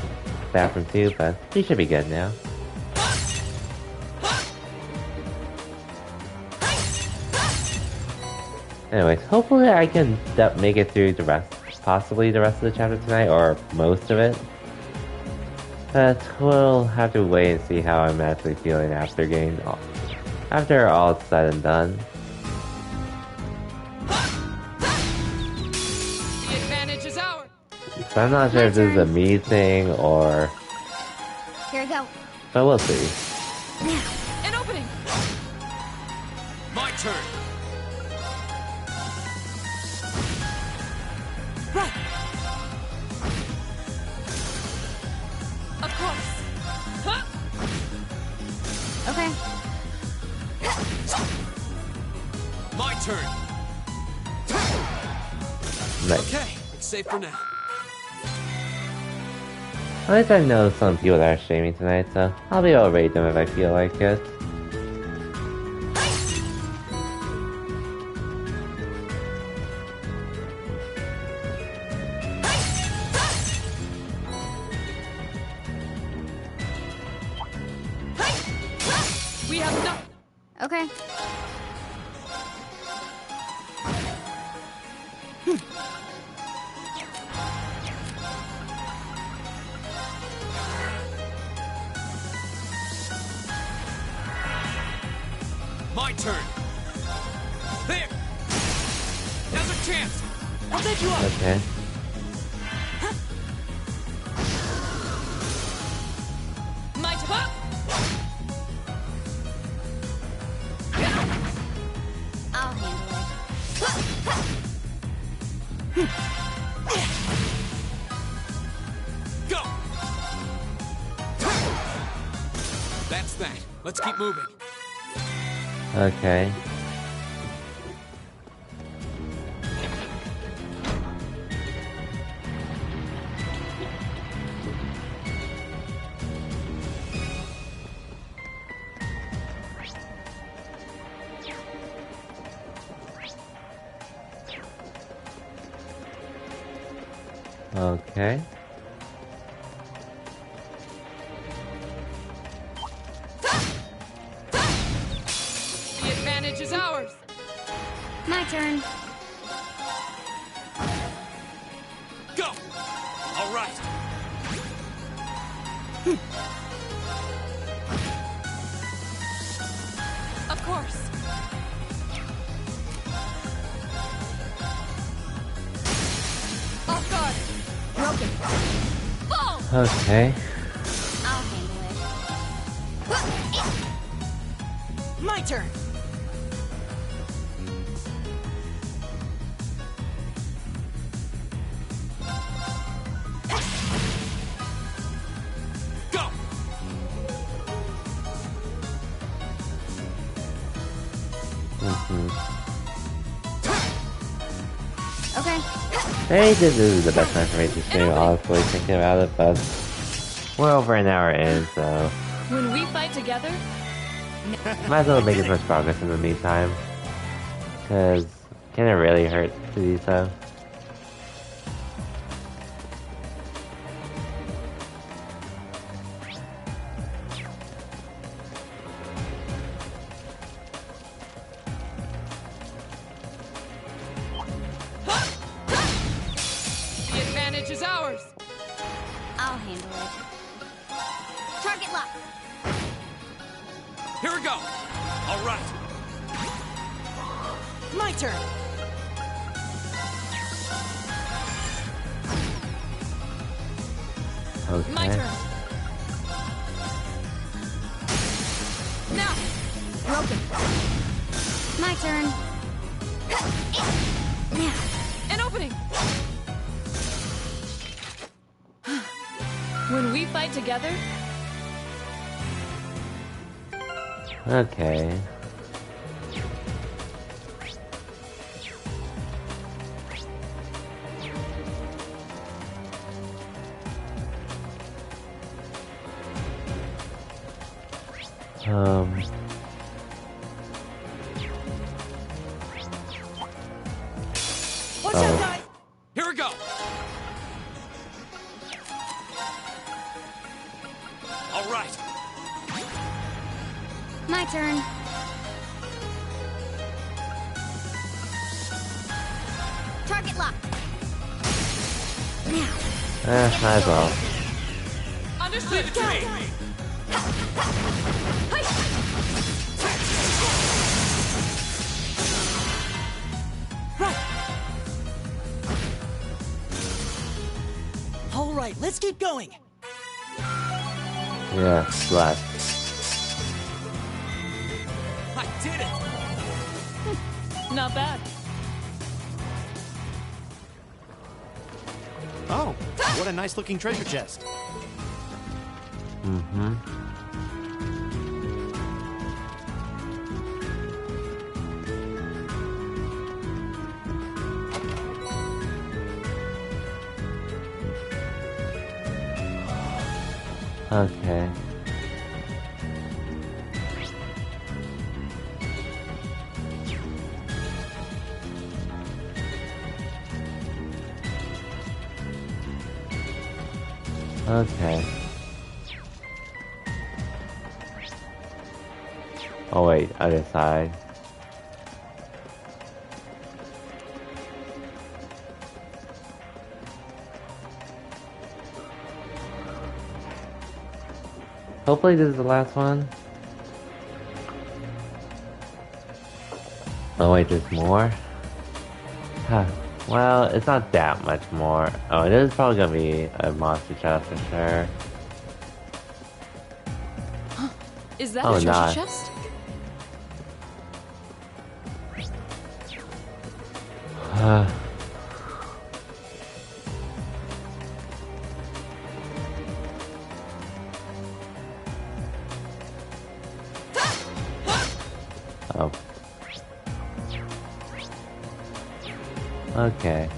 bathroom too, but we should be good now. Anyways, hopefully I can make it through the rest, possibly the rest of the chapter tonight, or most of it. But we'll have to wait and see how I'm actually feeling after after all said and done. The advantage is ours. So I'm not sure if this is a me thing or... Here we go. but we'll see. An opening. My turn. Right. Of course. Okay. My turn. Nice. Okay, it's safe for now. At least I know some people that are streaming tonight, so I'll be able to rate them if I feel like it. We have no. Okay. My turn. There. Now's our chance. I'll take you up. Okay. My turn. I'll handle Go. That's that. Let's keep moving. Okay. Okay. The advantage is ours. it. My turn. Go. All right. Of course. Off guard. Broken. Fall. Okay. I'll handle it. My turn. Go. Okay. Maybe this is the best time for me to stream, honestly, thinking about it, but we're over an hour in, so When we fight together, might as well make as much progress in the meantime. Because can it really hurt to do so? the advantage is ours. I'll handle it. Target lock. Here we go. All right. My turn. Okay. My turn. Now. Broken. My turn. Now. An opening. When we fight together, Okay. Watch Oh. out, guys! Here we go. All right. My turn. Target lock. Now. Might as well. understood. Leave it to me. All right, let's keep going. Yeah, left. I did it. Not bad. Oh, what a nice looking treasure chest. Mm-hmm. Okay. Okay. Oh wait, other side. Hopefully this is the last one. Oh wait, there's more? Huh. Well, it's not that much more. Oh, it is probably gonna be a monster chest for sure. Is that Oh, a treasure nice. chest? Oh. Okay.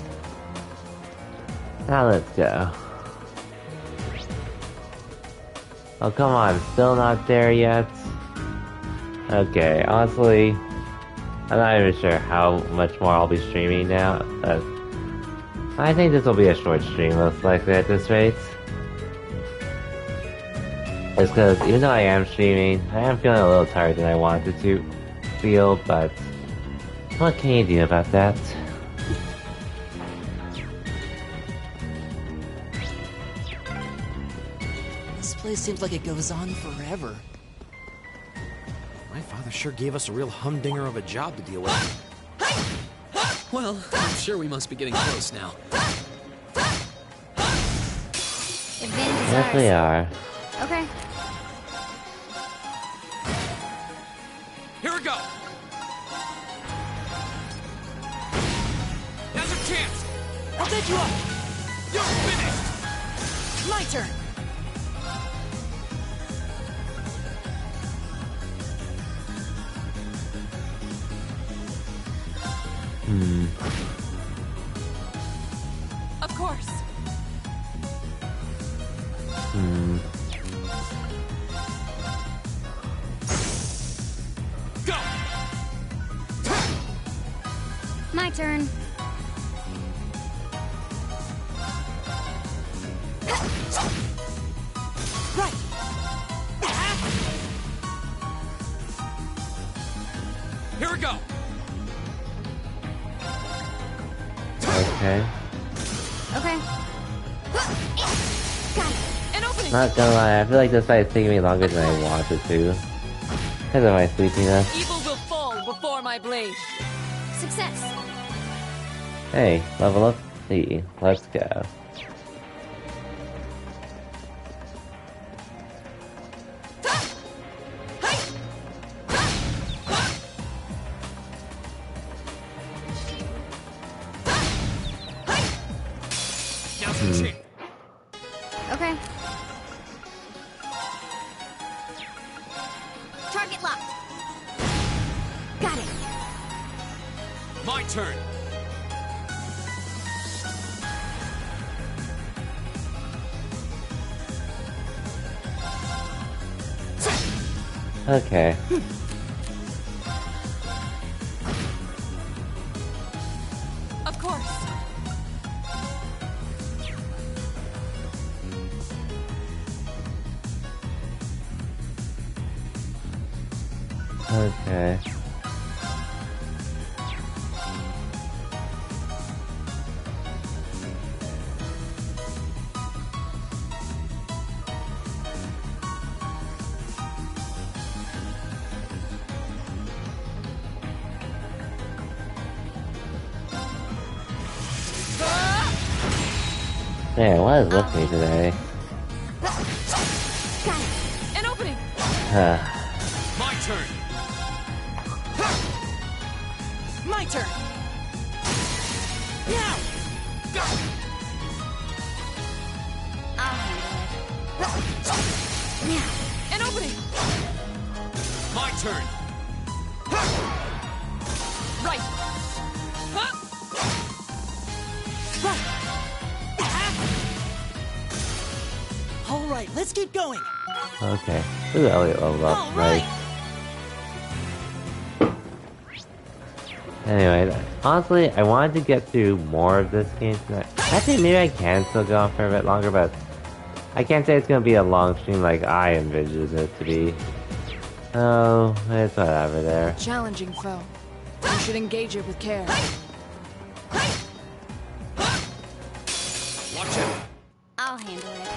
Now let's go. Oh, come on. Still not there yet? Okay, honestly, I'm not even sure how much more I'll be streaming now. I think this will be a short stream, most likely, at this rate. It's because, even though I am streaming, I am feeling a little tired than I wanted to feel, but what can you do about that? This place seems like it goes on forever. My father sure gave us a real humdinger of a job to deal with. Well, I'm sure we must be getting close now. Advantage is Yes, we ours. are. Okay. Here we go! Now's our chance! I'll take you up! You're finished! My turn! Of course. Go! My turn. Right! Here we go! Okay. Okay. Got it. An opening! Not gonna lie, I feel like this fight is taking me longer than I wanted to. Because of my sleepiness. Evil will fall before my blade. Success. Hey, level up C. Let's go. Now's our chance! Okay. Target locked. Got it. My turn! Okay. Of course. Okay. Man, what is with me today? Got it. An opening! My turn! My turn! Now! Go! I'll handle it. Now. An opening! My turn! Right! Huh? Right! All right. right, let's keep going. Okay. Ooh, Elliot leveled up. All right. Nice. Anyway, honestly, I wanted to get through more of this game tonight. I think maybe I can still go on for a bit longer, but I can't say it's gonna be a long stream like I envisioned it to be. Oh, it's whatever there. Challenging foe. You should engage it with care. Watch out. I'll handle it.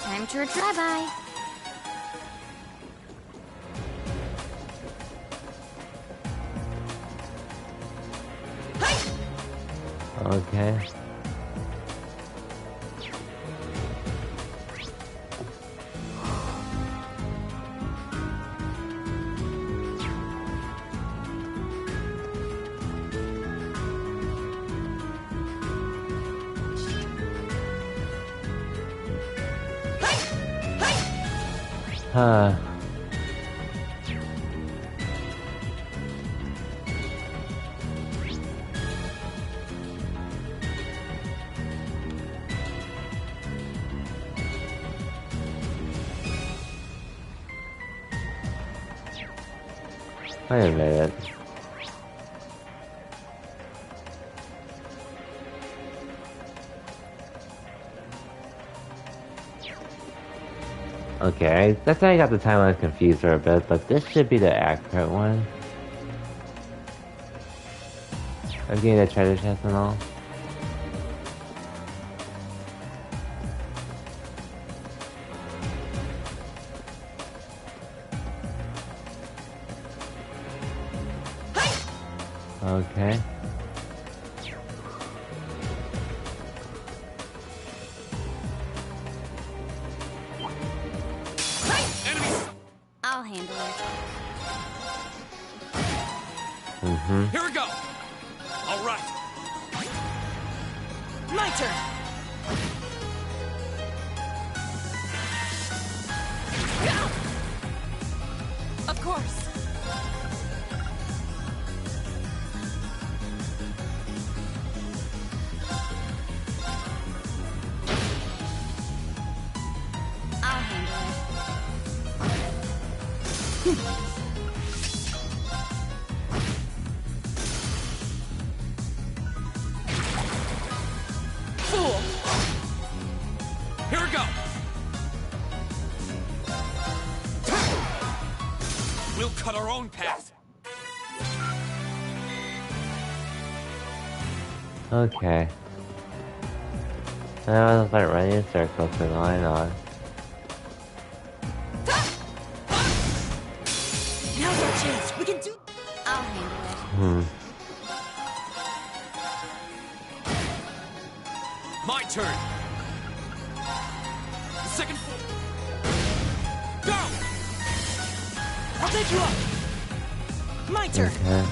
Time to try by. Okay. Huh. Wait a minute. Okay, that's how I got the timeline confused for a bit, but this should be the accurate one. I'm getting the treasure chest and all. Okay. I'll handle it. Mm-hmm. Here we go. All right. My turn. Of course. I'll handle it. Fool. Here we go. We'll cut our own path. Okay. Now I'll start running in circles, so why not? Now's our chance. We can do. I'll handle it. My turn. The second floor. Go. I'll take you up. My turn. Okay.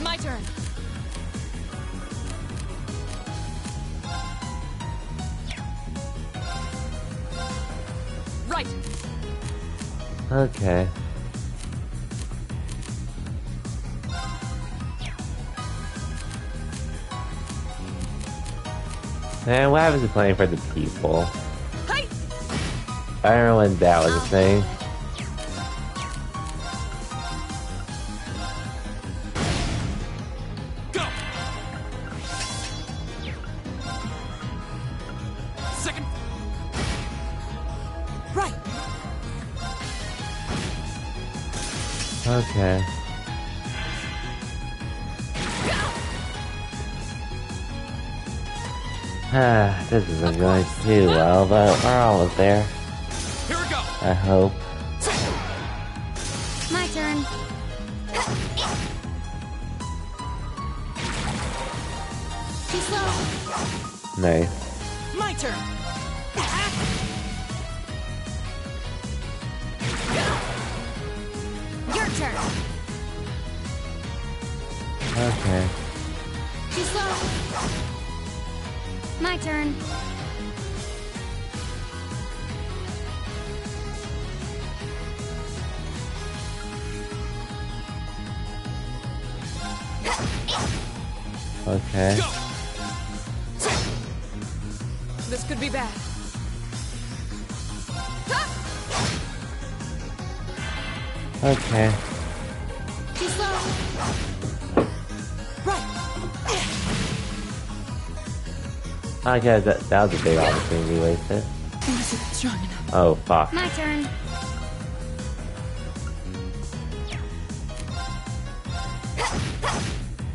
My turn. Right. Okay. Man, what happens to playing for the people? Hi. I don't know when that was a thing. Go. Second. Right. Okay. This isn't going too well, but we're almost there. Here we go. I hope. My turn. Too slow. Nice. My turn. Your turn. Okay. Too slow. My turn. Okay. Go. This could be bad. Okay. Too slow. Okay, that was a big opportunity wasted. Wasn't strong enough. Oh, fuck. My turn.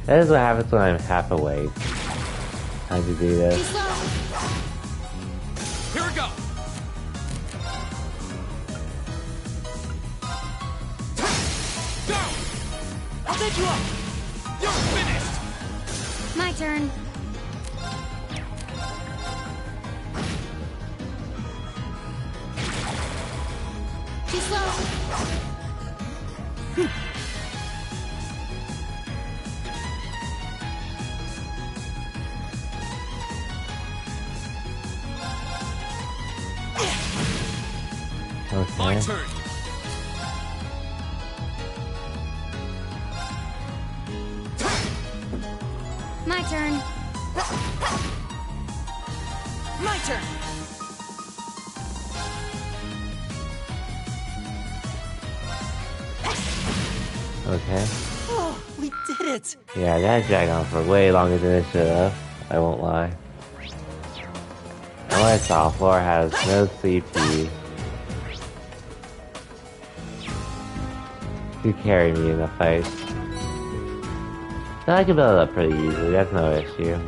That is what happens when I'm half awake. Time to do Too this. slow. Here we go! Go! I'll take you up! You're finished! My turn. Too slow. My Okay. turn! My turn. My turn. Okay. Oh, we did it. Yeah, that dragged on for way longer than it should have. I won't lie. And what I saw, Flora has no CP to carry me in the fight. So I can build it up pretty easily, that's no issue.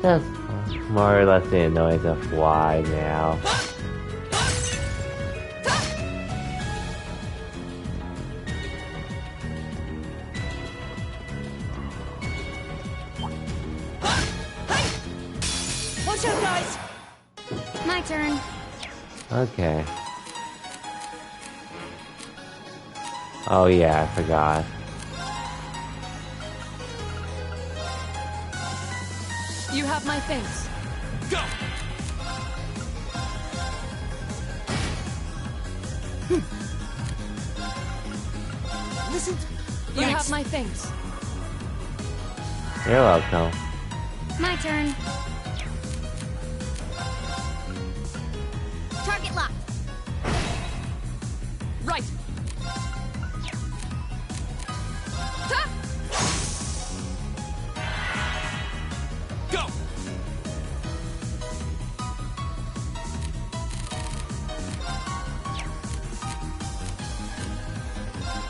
Just more or less the annoyance of why now. Watch out, guys. My turn. Okay. Oh yeah, I forgot. You have my things. Go! Listen. You have my things. You're welcome. My turn. Target locked. Right. Ha! Go!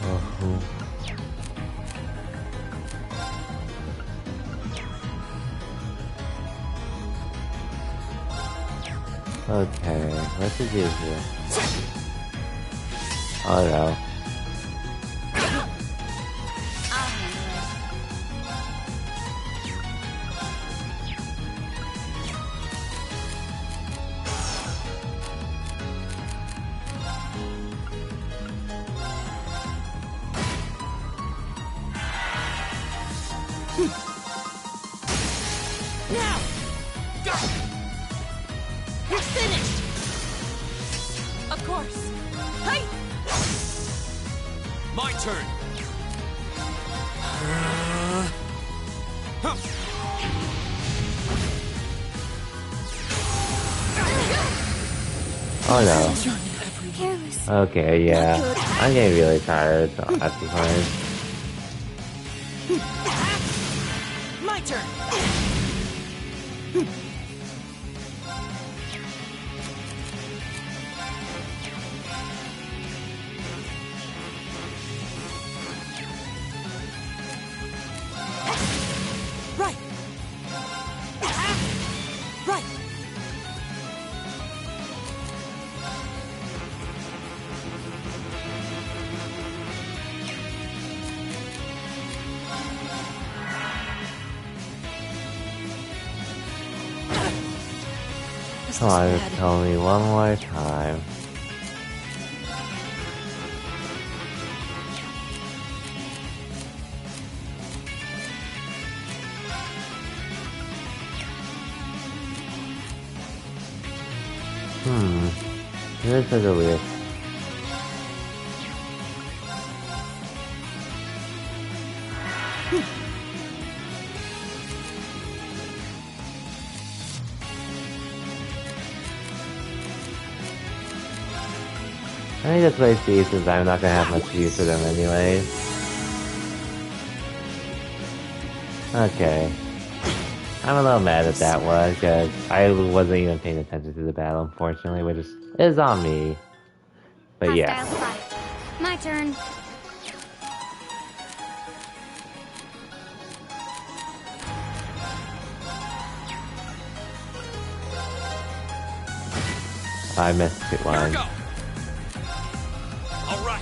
Oh. Okay, what to do here? Oh no. I'll handle it. Now. Go! You're finished. Of course. Hey! My turn! Oh no. Careless. Okay, yeah. I'm getting really tired at the point. My turn. Right. Right. Come on, just tell me one more time. This is a weird. Let me just place these since I'm not gonna have much use for them anyways. Okay. I'm a little mad at that one, because I wasn't even paying attention to the battle, unfortunately, which is on me. But yeah. Hostile spotted. My turn. I missed it Here we one. go. All right.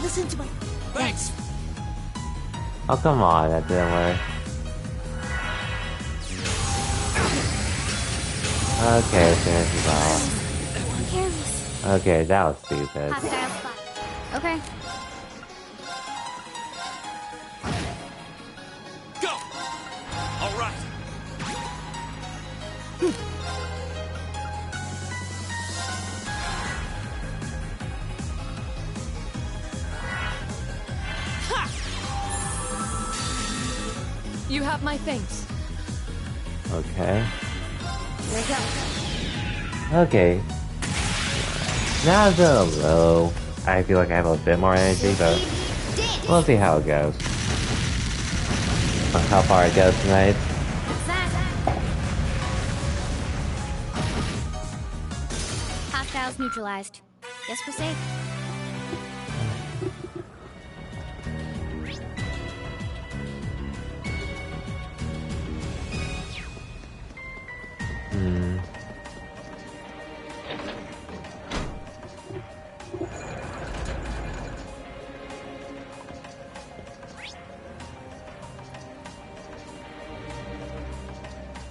Listen to my. Thanks. Oh, come on, that didn't work. Okay, finish it off. Careless. Okay, that was stupid. Hostile spotted. Okay. Go. All right. You have my thanks. Okay. Here we go. Okay. Now it's a little low. I feel like I have a bit more energy, but we'll see how it goes. How far it goes tonight. What's that? Hostiles neutralized. Guess we're safe.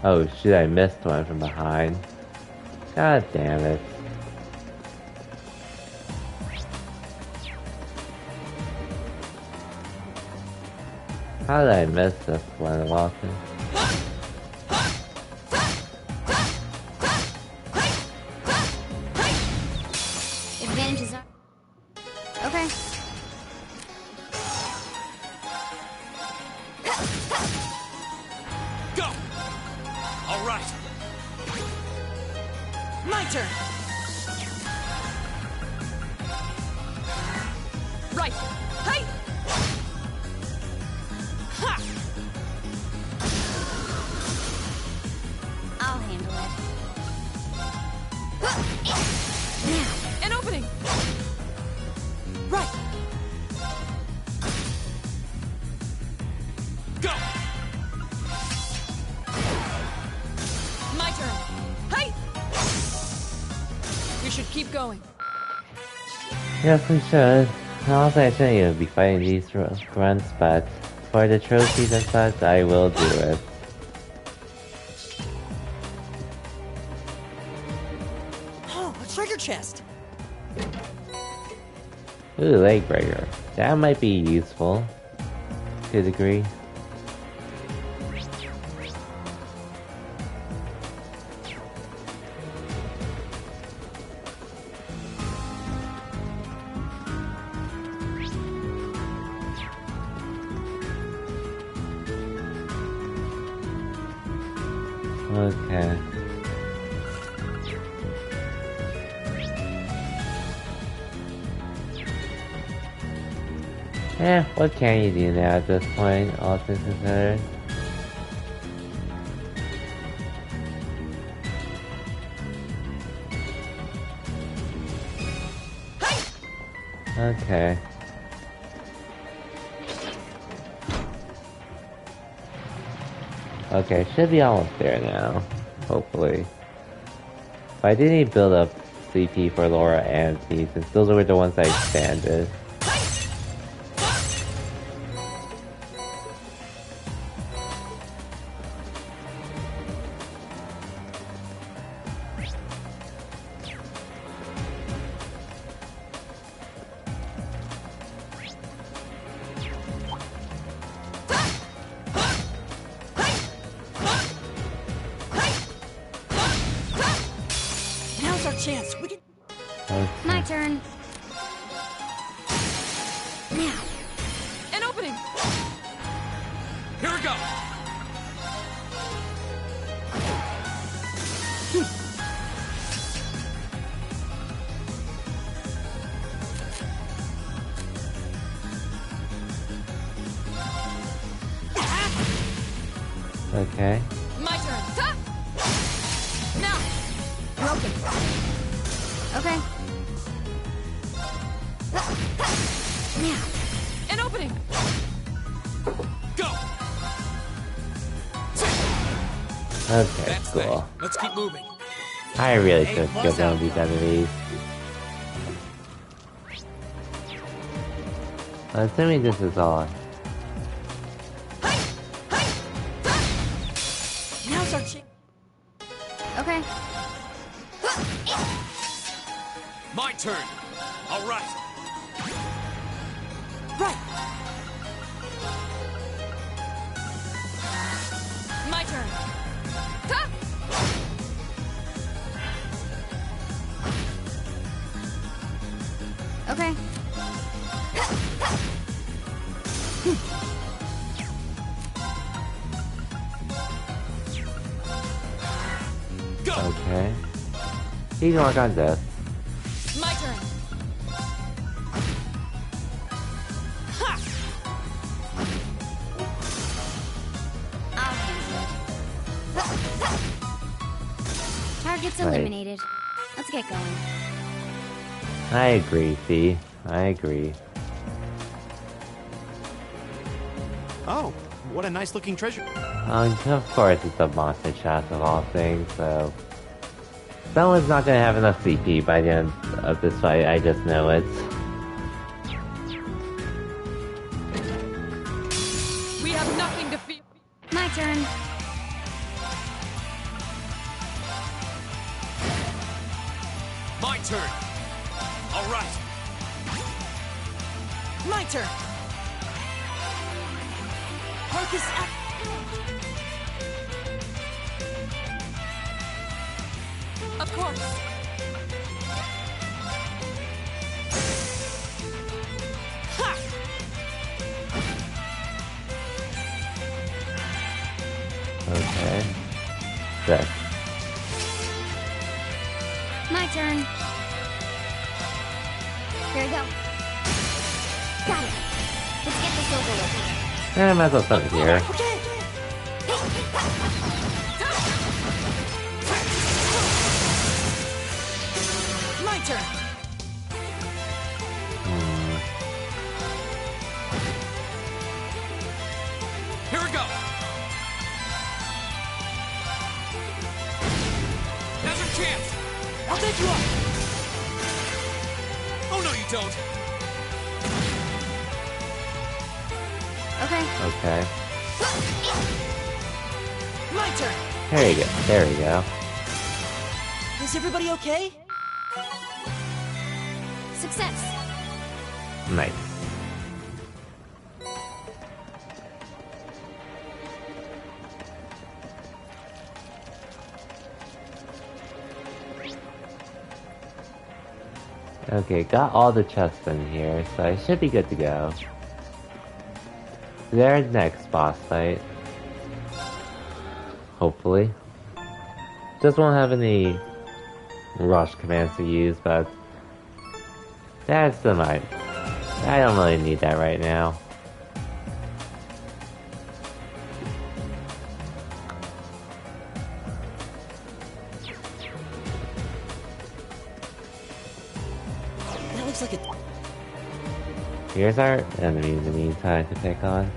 Oh shit, I missed one from behind. God damn it. How did I miss this one, Walton? Advantages are. Okay. Go. All right. My turn. Right. Hey! Ha! I'll handle it. An opening! Right. Go. My turn. Hey! We should keep going. Yes, we should. Also, I shouldn't even be fighting these runs, but for the trophies and such, I will do it. Oh, a treasure chest. Ooh, leg breaker. That might be useful. To a degree. Okay. What can you do now at this point, all things considered? Okay. Okay, should be almost there now. Hopefully. But I do need to build up CP for Laura and P, since those were the ones I expanded. Now's our chance. We can. My turn. Now. An opening! Here we go. Okay. My turn. Ha! Now. Broken. Okay. Now. An opening. Go! Okay, That's cool. that. Let's keep moving. I really Hey, should plus kill some of out. these enemies. Assuming this is all. Now's our chance. Okay. My turn. All right. Right. My turn. Ha! Okay. Go! Okay. You can work on this. My turn. Ha! I'll handle it. Target's Right. eliminated. Let's get going. I agree, Fee. I agree. Oh, what a nice looking treasure. Of course, it's a monster chest of all things, so someone's not gonna have enough CP by the end of this fight. I just know it. We have nothing to fear. My turn. My turn. All right. My turn. Arcus up. Of course. Ha! Okay. Sick. My turn. Here we go. Got it. Let's get this over with. And I might as well start here. Okay. My turn. Here we go. Now's your chance. I'll take you up. Oh no, you don't. Okay. Okay. My turn. There you go. There we go. Is everybody okay? Success. Nice. Okay, got all the chests in here, so I should be good to go. Their next boss fight. Hopefully. Just won't have any rush commands to use, but that's the might. I don't really need that right now. That looks like a. Here's our enemy in the meantime to pick on.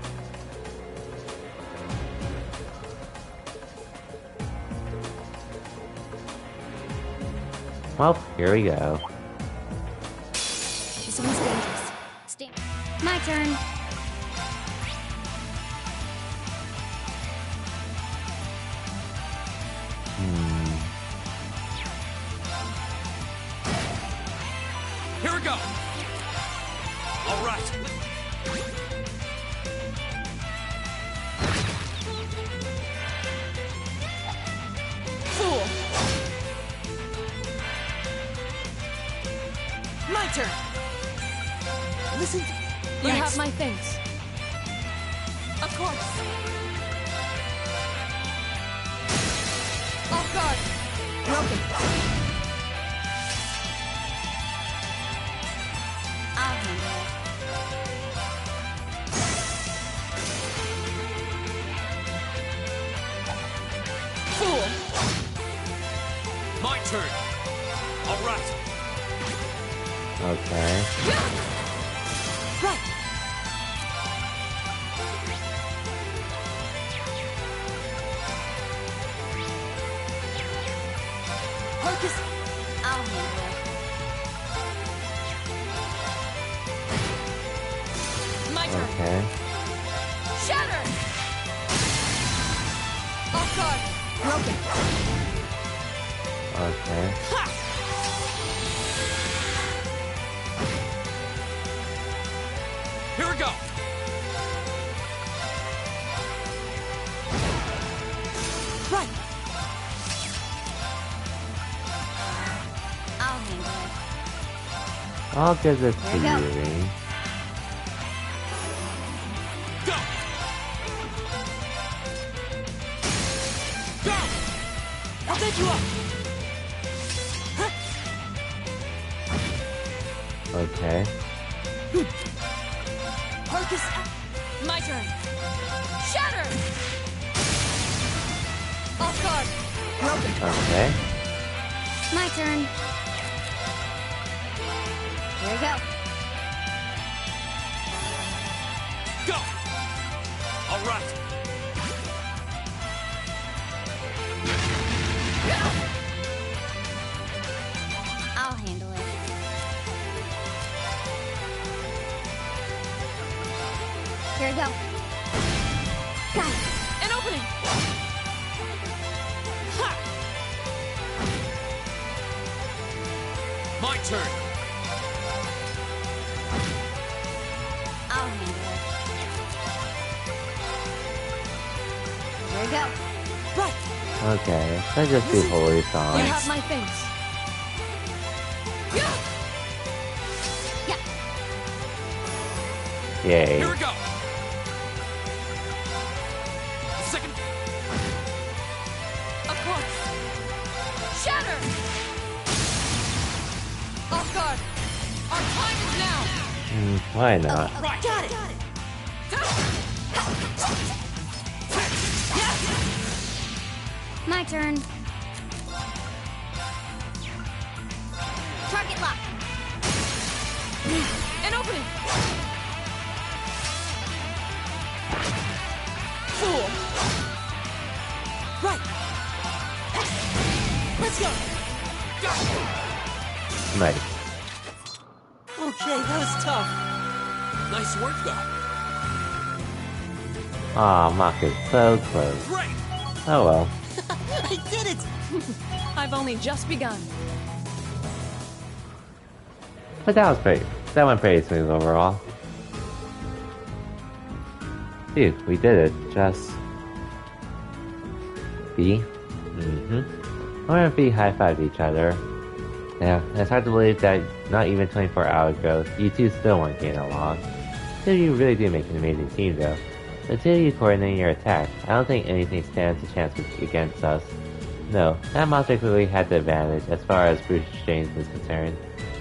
Well, here we go. This one's dangerous. Stay. My turn. Here we go. All right. Fool. My turn. Listen. You Thanks. have my things. Of course. Off guard. Broken. I'll handle it. turn. All right. Okay. Right. Marcus. I'll handle it. My turn. Okay. Shatter! Off guard. Broken. Okay. Ha! Here we go. Right. I'll handle it. I'll give this to Here we go. you, Rean. Go. Go. I'll take you up. Okay. Marcus. My turn. Shatter! Off guard. Broken. Okay. My turn. Here we go. Go. All right. I'll handle it. Here we go. Got it. An opening. Ha! My turn. I'll handle it. Here we go. Right. Okay. Let's just do Holy You Song. have my thanks. Yeah. Yay. Here we go. Second. Of course. Shatter! Off guard. Our time is now. Why not? Right. Got it. My turn. Target lock. An opening. Fool. Right. Let's go. Nice. Okay, that was tough. Nice work, though. Aw, Mach is so close. Great. Oh well. I did it. I've only just begun. But that went pretty smooth overall. Dude, we did it. Just B. Or and B high-fived each other. Yeah, it's hard to believe that not even 24 hours ago, you two still weren't getting along. So you really do make an amazing team though. The two of you coordinating your attack, I don't think anything stands a chance against us. No, that monster clearly had the advantage as far as Bruce James is concerned.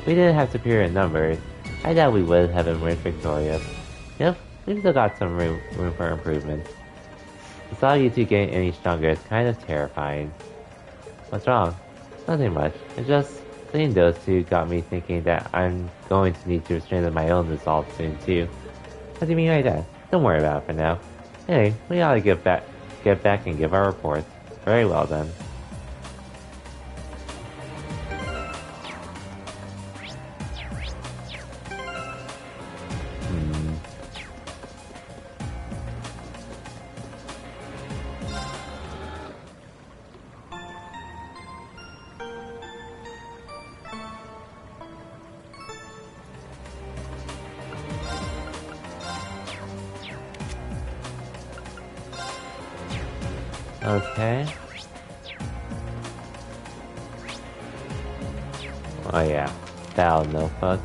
We didn't have superior numbers. I doubt we would have emerged victorious. Yep, we've still got some room for improvement. The thought of you two getting any stronger is kind of terrifying. What's wrong? Nothing much. It's just seeing those two got me thinking that I'm going to need to strengthen my own resolve soon too. What do you mean by that? Don't worry about it for now. Hey, we ought to get back and give our reports. Very well then. Okay. Oh yeah, Battle Notebook.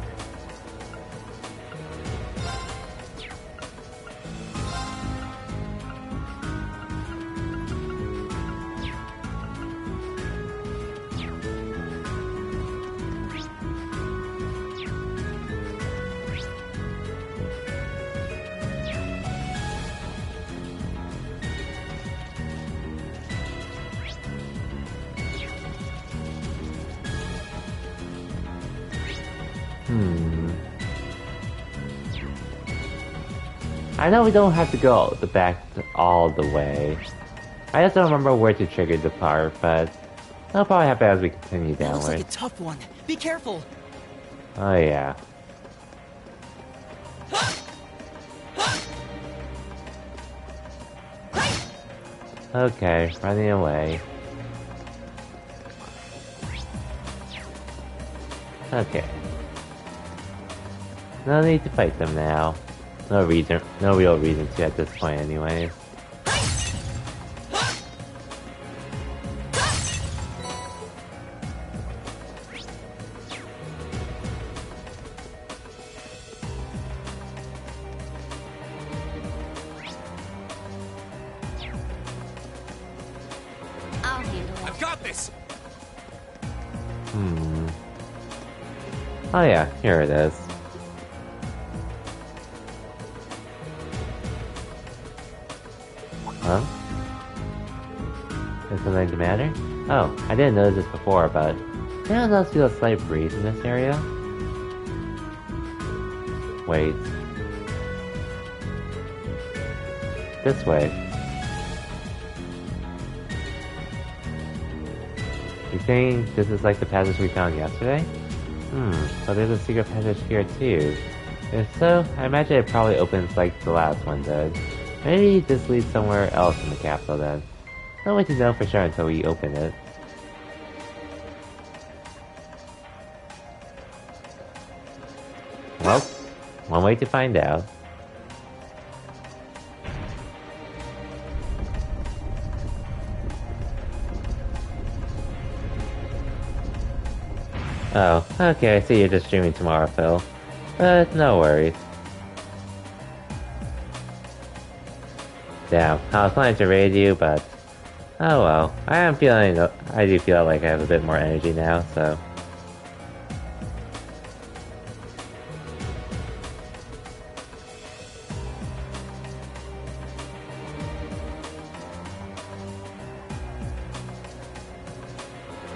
I know we don't have to go all the way. I just don't remember where to trigger the part, but that'll probably happen as we continue That looks downward. like a tough one. Be careful. Oh yeah. Okay, running away. Okay. No need to fight them now. No real reason to at this point anyways. I'll handle it. I've got this! Oh yeah, here it is. Huh? Is something the matter? Oh, I didn't notice this before, but anyone else feel a slight breeze in this area? Wait. This way. You think this is like the passage we found yesterday? But there's a secret passage here too. If so, I imagine it probably opens like the last one did. Maybe this leads somewhere else in the castle then. No way to know for sure until we open it. Well, one way to find out. Oh, okay, I see you're just streaming tomorrow, Phil. But no worries. Damn, I was planning to raid you, but... Oh well, I do feel like I have a bit more energy now, so...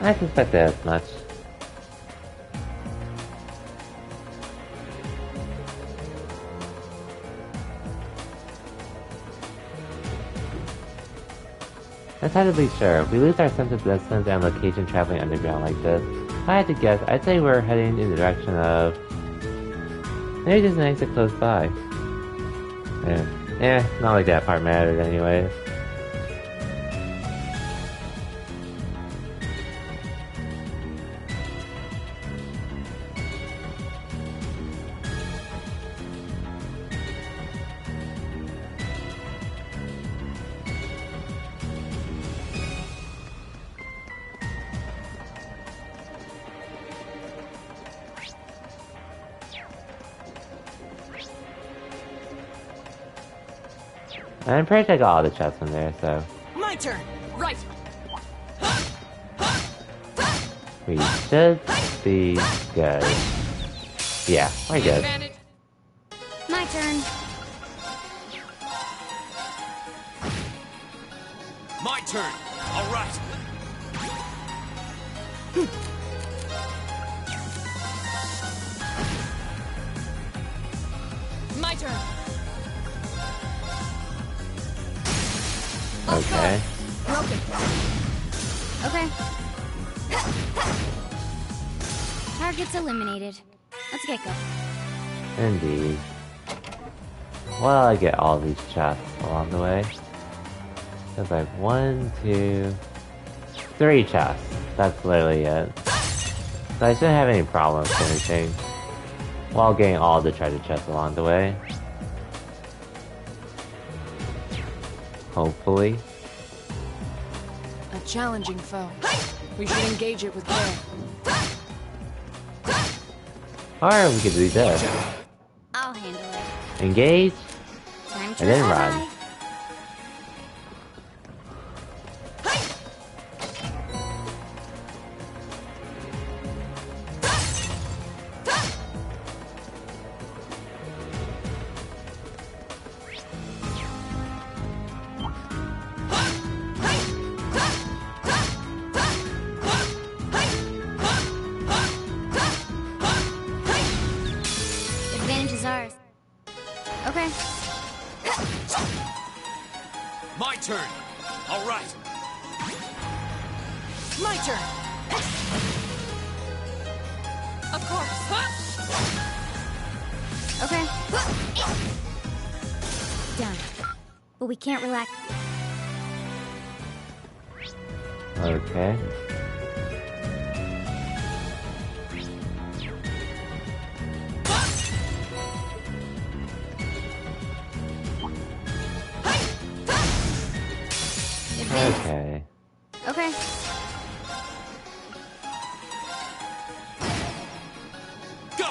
I suspected as much. Decidedly sure, we lose our sense of distance and location traveling underground like this. If I had to guess, I'd say we're heading in the direction of... Maybe there's an exit close by. Not like that part mattered anyways. I'm pretty sure I got all the chests in there, so... My turn! Right. We should be good. Yeah, we're good. Advantage. My turn. My turn! Alright! My turn. Okay. Broken. Okay. Target's eliminated. Let's get going. Indeed. Well, I get all these chests along the way. There's like 1, 2, 3 chests. That's literally it. So I shouldn't have any problems finishing while getting all the treasure chests along the way. Hopefully. A challenging foe. We should engage it with care. Or we could do this. I'll handle it. Engage, Time to and then fly. run. Advantage is ours. Okay. My turn. All right. My turn. Of course. Okay. Done. But we can't relax. Okay. Okay. Okay. Go.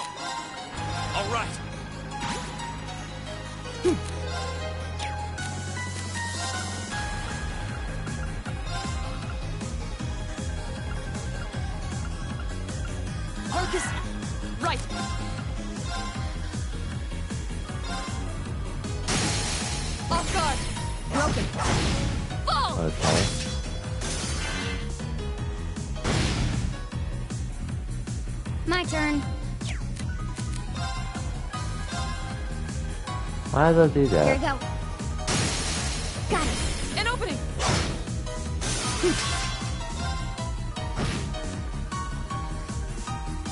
All right. Focus. Right. Off guard. Broken. Fall. Okay. My turn. Why does it do Here we that? go. Got it. An opening.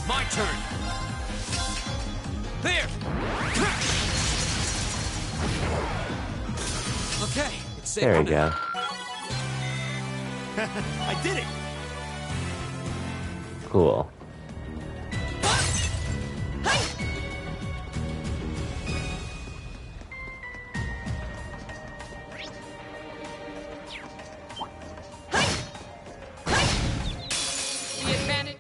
My turn. There. Okay, it's safe. There we go. I did it! Cool. The advantage.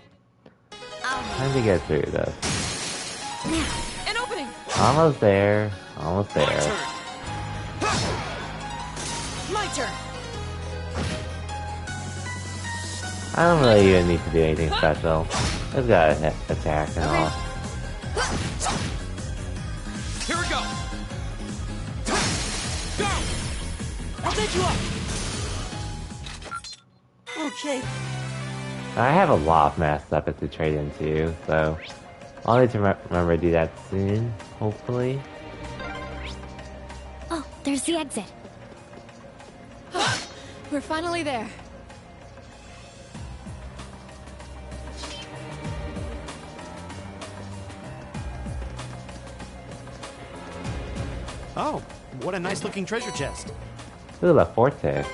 Time to get through this. An opening. Almost there. Almost My there. turn. My turn. I don't really even need to do anything special. Just gotta hit attack and all. Here we go. Go. I'll take you up. Okay. I have a lot of mass stuff to trade into, so I'll need to remember to do that soon, hopefully. Oh, there's the exit. We're finally there. Oh, what a nice looking treasure chest. Ooh, La Forte.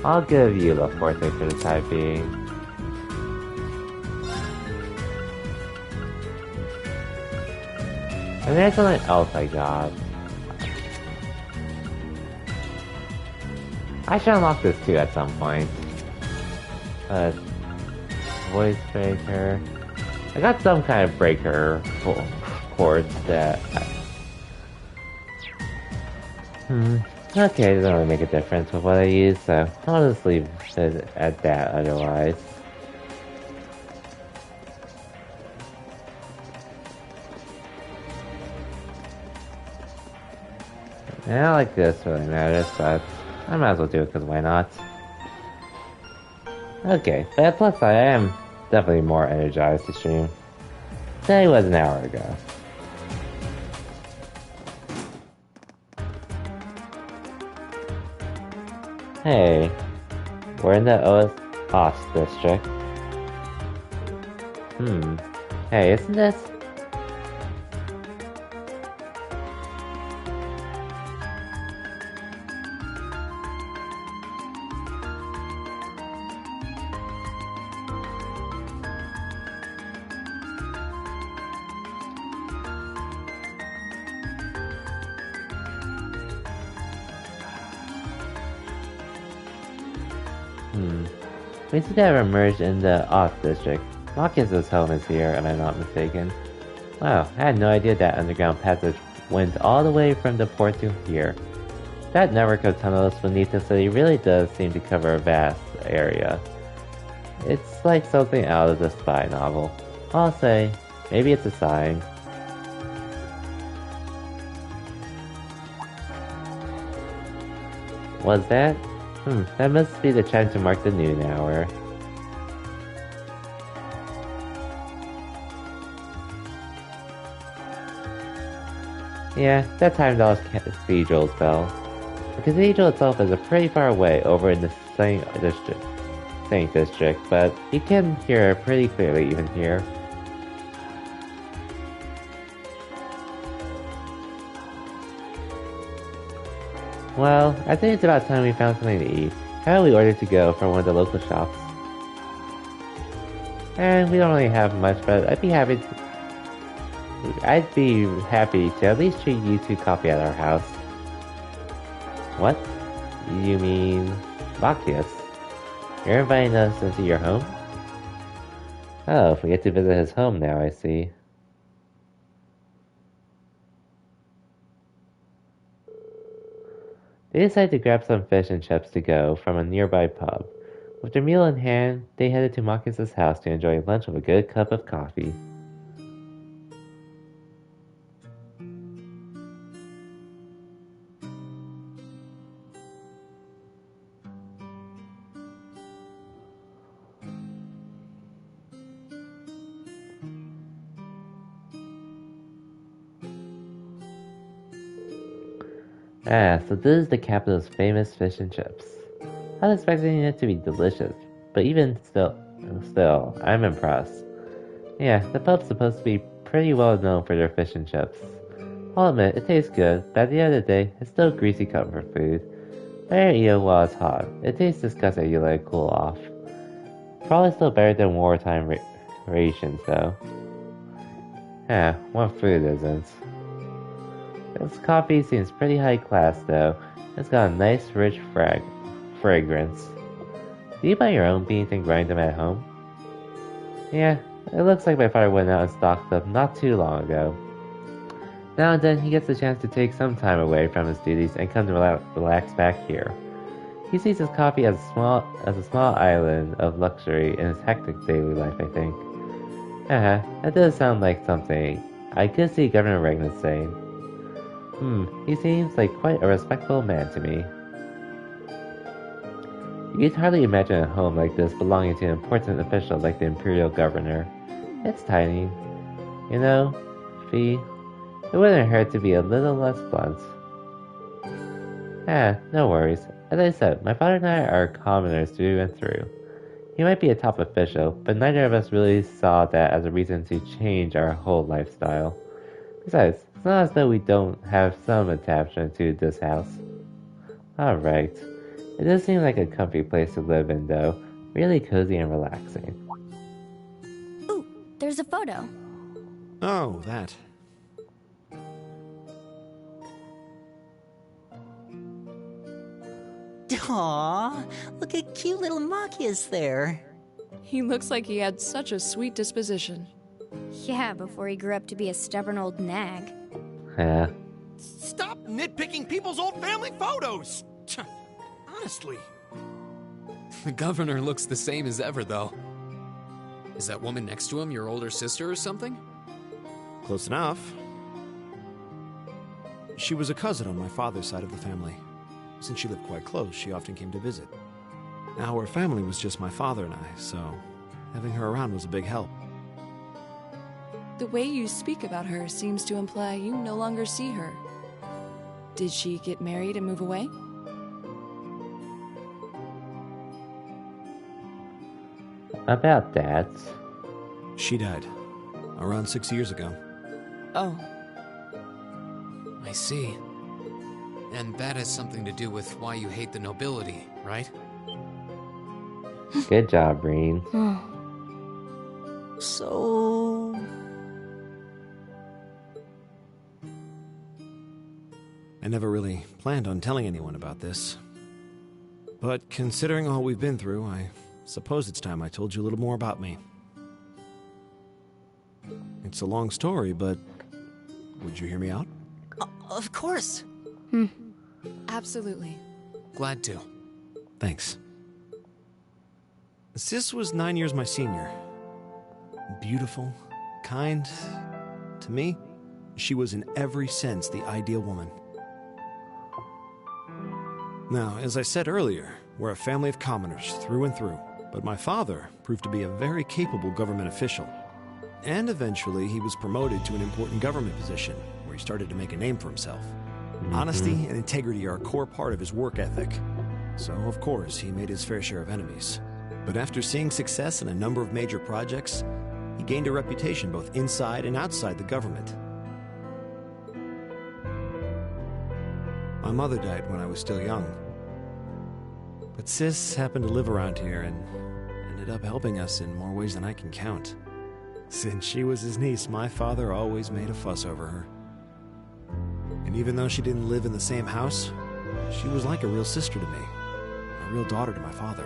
I'll give you La Forte for the time being. And there's something else I got. I should unlock this too at some point. Voice breaker. I got some kind of breaker chords that. Okay, it doesn't really make a difference with what I use, so I'll just leave it at that otherwise. And I like this really matters, but I might as well do it because why not? Okay, but plus I am definitely more energized to stream than I was an hour ago. Hey, we're in the OS district. Hey, isn't this? We seem to have emerged in the Oth district. Marcus's home is here, am I not mistaken? Wow, I had no idea that underground passage went all the way from the port to here. That network of tunnels beneath the city really does seem to cover a vast area. It's like something out of the spy novel. I'll say, maybe it's a sign. Was that? That must be the chime to mark the noon hour. Yeah, that timed all cathedral's bell. The cathedral itself is pretty far away over in the Saint district, but you can hear it pretty clearly even here. Well, I think it's about time we found something to eat. How about we order to go from one of the local shops? And we don't really have much, but I'd be happy to at least treat you to coffee at our house. What? You mean Machias? You're inviting us into your home? Oh, we get to visit his home now, I see. They decided to grab some fish and chips to go from a nearby pub. With their meal in hand, they headed to Machias' house to enjoy lunch with a good cup of coffee. So this is the capital's famous fish and chips. I was expecting it to be delicious, but even still, I'm impressed. Yeah, the pub's supposed to be pretty well known for their fish and chips. I'll admit, it tastes good, but at the end of the day, it's still greasy comfort food. Better eat it while it's hot. It tastes disgusting you let it cool off. Probably still better than wartime rations, though. What food isn't? This coffee seems pretty high class though. It's got a nice rich fragrance. Do you buy your own beans and grind them at home? Yeah, it looks like my father went out and stocked up not too long ago. Now and then he gets a chance to take some time away from his duties and come to relax back here. He sees his coffee as a small island of luxury in his hectic daily life, I think. That does sound like something I could see Governor Regnus saying. He seems like quite a respectable man to me. You'd hardly imagine a home like this belonging to an important official like the Imperial Governor. It's tiny. You know, Fee, it wouldn't hurt to be a little less blunt. No worries. As I said, my father and I are commoners through and through. He might be a top official, but neither of us really saw that as a reason to change our whole lifestyle. Besides, it's not as though we don't have some attachment to this house. Alright. It does seem like a comfy place to live in, though. Really cozy and relaxing. Ooh, there's a photo. Oh, that. Aww, look at cute little Machias there. He looks like he had such a sweet disposition. Yeah, before he grew up to be a stubborn old nag. Yeah. Stop nitpicking people's old family photos! Honestly. The governor looks the same as ever, though. Is that woman next to him your older sister or something? Close enough. She was a cousin on my father's side of the family. Since she lived quite close, she often came to visit. Our family was just my father and I, so having her around was a big help. The way you speak about her seems to imply you no longer see her. Did she get married and move away? About that. She died around 6 years ago. Oh. I see. And that has something to do with why you hate the nobility, right? Good job, Breen. So... I never really planned on telling anyone about this. But considering all we've been through, I suppose it's time I told you a little more about me. It's a long story, but would you hear me out? Of course. Absolutely. Glad to. Thanks. Sis was 9 years my senior. Beautiful, kind. To me, she was in every sense the ideal woman. Now, as I said earlier, we're a family of commoners through and through, but my father proved to be a very capable government official. And eventually, he was promoted to an important government position, where he started to make a name for himself. Honesty and integrity are a core part of his work ethic. So, of course, he made his fair share of enemies. But after seeing success in a number of major projects, he gained a reputation both inside and outside the government. My mother died when I was still young. But Sis happened to live around here and ended up helping us in more ways than I can count. Since she was his niece, my father always made a fuss over her. And even though she didn't live in the same house, she was like a real sister to me, a real daughter to my father.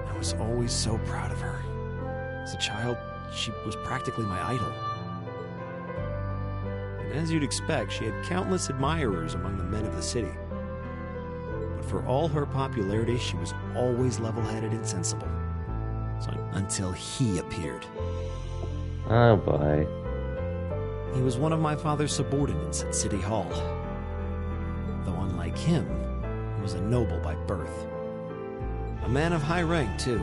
I was always so proud of her. As a child, she was practically my idol. And as you'd expect, she had countless admirers among the men of the city. But for all her popularity, she was always level-headed and sensible. So until he appeared. Oh boy. He was one of my father's subordinates at City Hall. Though unlike him, he was a noble by birth. A man of high rank, too.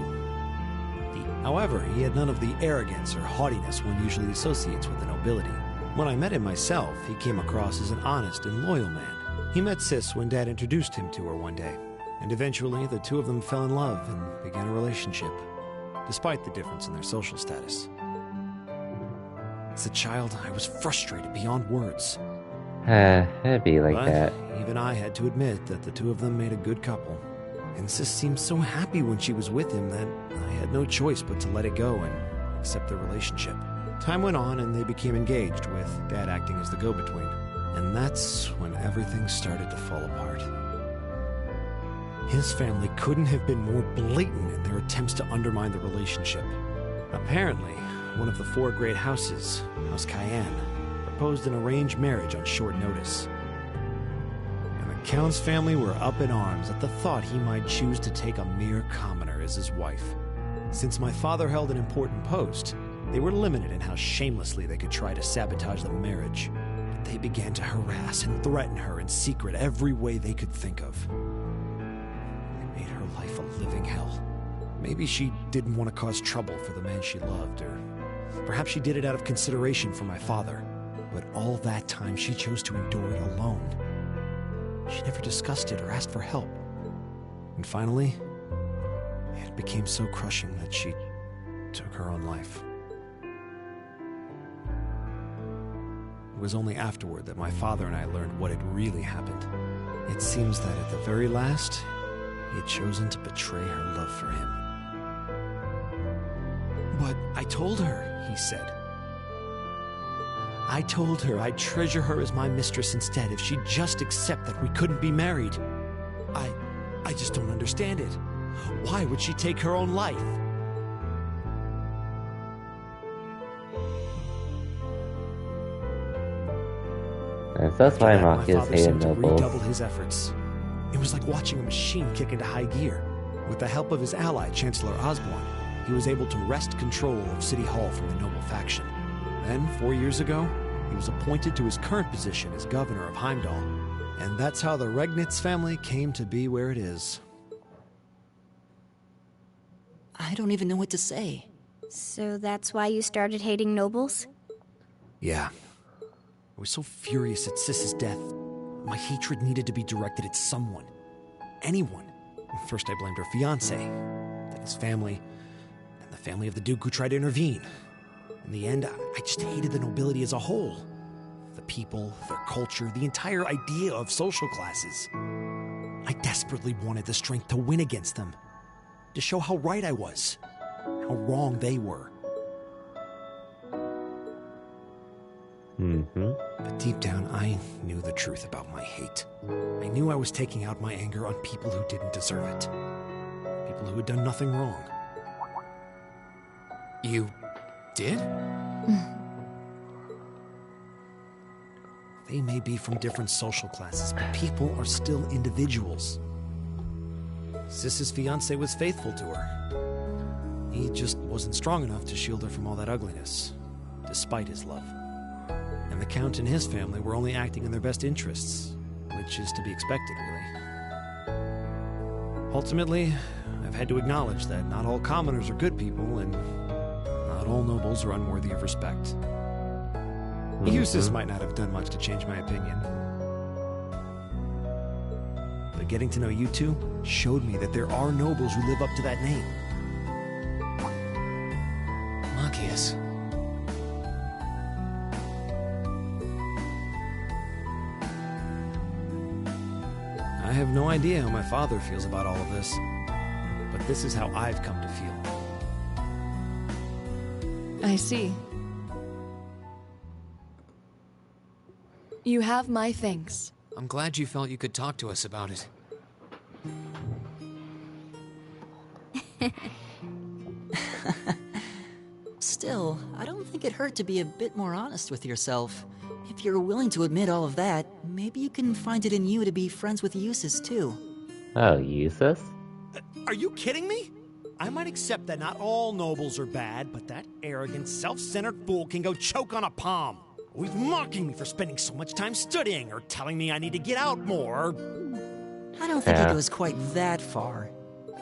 However, he had none of the arrogance or haughtiness one usually associates with the nobility. When I met him myself, he came across as an honest and loyal man. He met Sis when Dad introduced him to her one day, and eventually the two of them fell in love and began a relationship, despite the difference in their social status. As a child, I was frustrated beyond words. It'd be like But that. even I had to admit that the two of them made a good couple. And Sis seemed so happy when she was with him that I had no choice but to let it go and accept their relationship. Time went on and they became engaged, with Dad acting as the go-between. And that's when everything started to fall apart. His family couldn't have been more blatant in their attempts to undermine the relationship. Apparently, one of the four great houses, House Cayenne, proposed an arranged marriage on short notice. And the Count's family were up in arms at the thought he might choose to take a mere commoner as his wife. Since my father held an important post, they were limited in how shamelessly they could try to sabotage the marriage. But they began to harass and threaten her in secret every way they could think of. They made her life a living hell. Maybe she didn't want to cause trouble for the man she loved, or perhaps she did it out of consideration for my father. But all that time, she chose to endure it alone. She never discussed it or asked for help. And finally, it became so crushing that she took her own life. It was only afterward that my father and I learned what had really happened. It seems that at the very last, he had chosen to betray her love for him. "But I told her," he said. "I told her I'd treasure her as my mistress instead if she'd just accept that we couldn't be married. I just don't understand it. Why would she take her own life?" And so that's why After that, my Machias father hated seemed to nobles. redouble his efforts. It was like watching a machine kick into high gear. With the help of his ally, Chancellor Osborne, he was able to wrest control of City Hall from the noble faction. Then, 4 years ago, he was appointed to his current position as governor of Heimdall. And that's how the Regnitz family came to be where it is. I don't even know what to say. So that's why you started hating nobles? Yeah. I was so furious at Sis's death. My hatred needed to be directed at someone. Anyone. First I blamed her fiancé, then his family, then the family of the Duke who tried to intervene. In the end, I just hated the nobility as a whole. The people, their culture, the entire idea of social classes. I desperately wanted the strength to win against them. To show how right I was. How wrong they were. But deep down, I knew the truth about my hate. I knew I was taking out my anger on people who didn't deserve it. People who had done nothing wrong. You did? They may be from different social classes, but people are still individuals. Sis's fiancé was faithful to her. He just wasn't strong enough to shield her from all that ugliness, despite his love. And the Count and his family were only acting in their best interests, which is to be expected, really. Ultimately, I've had to acknowledge that not all commoners are good people, and not all nobles are unworthy of respect. Eustace might not have done much to change my opinion. But getting to know you two showed me that there are nobles who live up to that name. Machias. I have no idea how my father feels about all of this, but this is how I've come to feel. I see. You have my thanks. I'm glad you felt you could talk to us about it. Still, I don't think it hurt to be a bit more honest with yourself. If you're willing to admit all of that, maybe you can find it in you to be friends with Eustace, too. Oh, Eustace? Are you kidding me? I might accept that not all nobles are bad, but that arrogant, self-centered fool can go choke on a palm. Always mocking me for spending so much time studying, or telling me I need to get out more. I don't think he goes quite that far.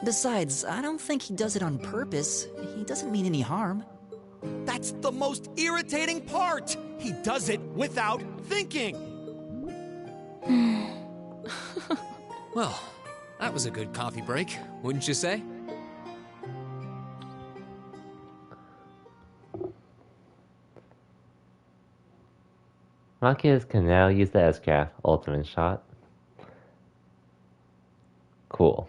Besides, I don't think he does it on purpose. He doesn't mean any harm. That's the most irritating part! He does it without thinking! Well, that was a good coffee break, wouldn't you say? Machias can now use the S-Craft ultimate shot. Cool.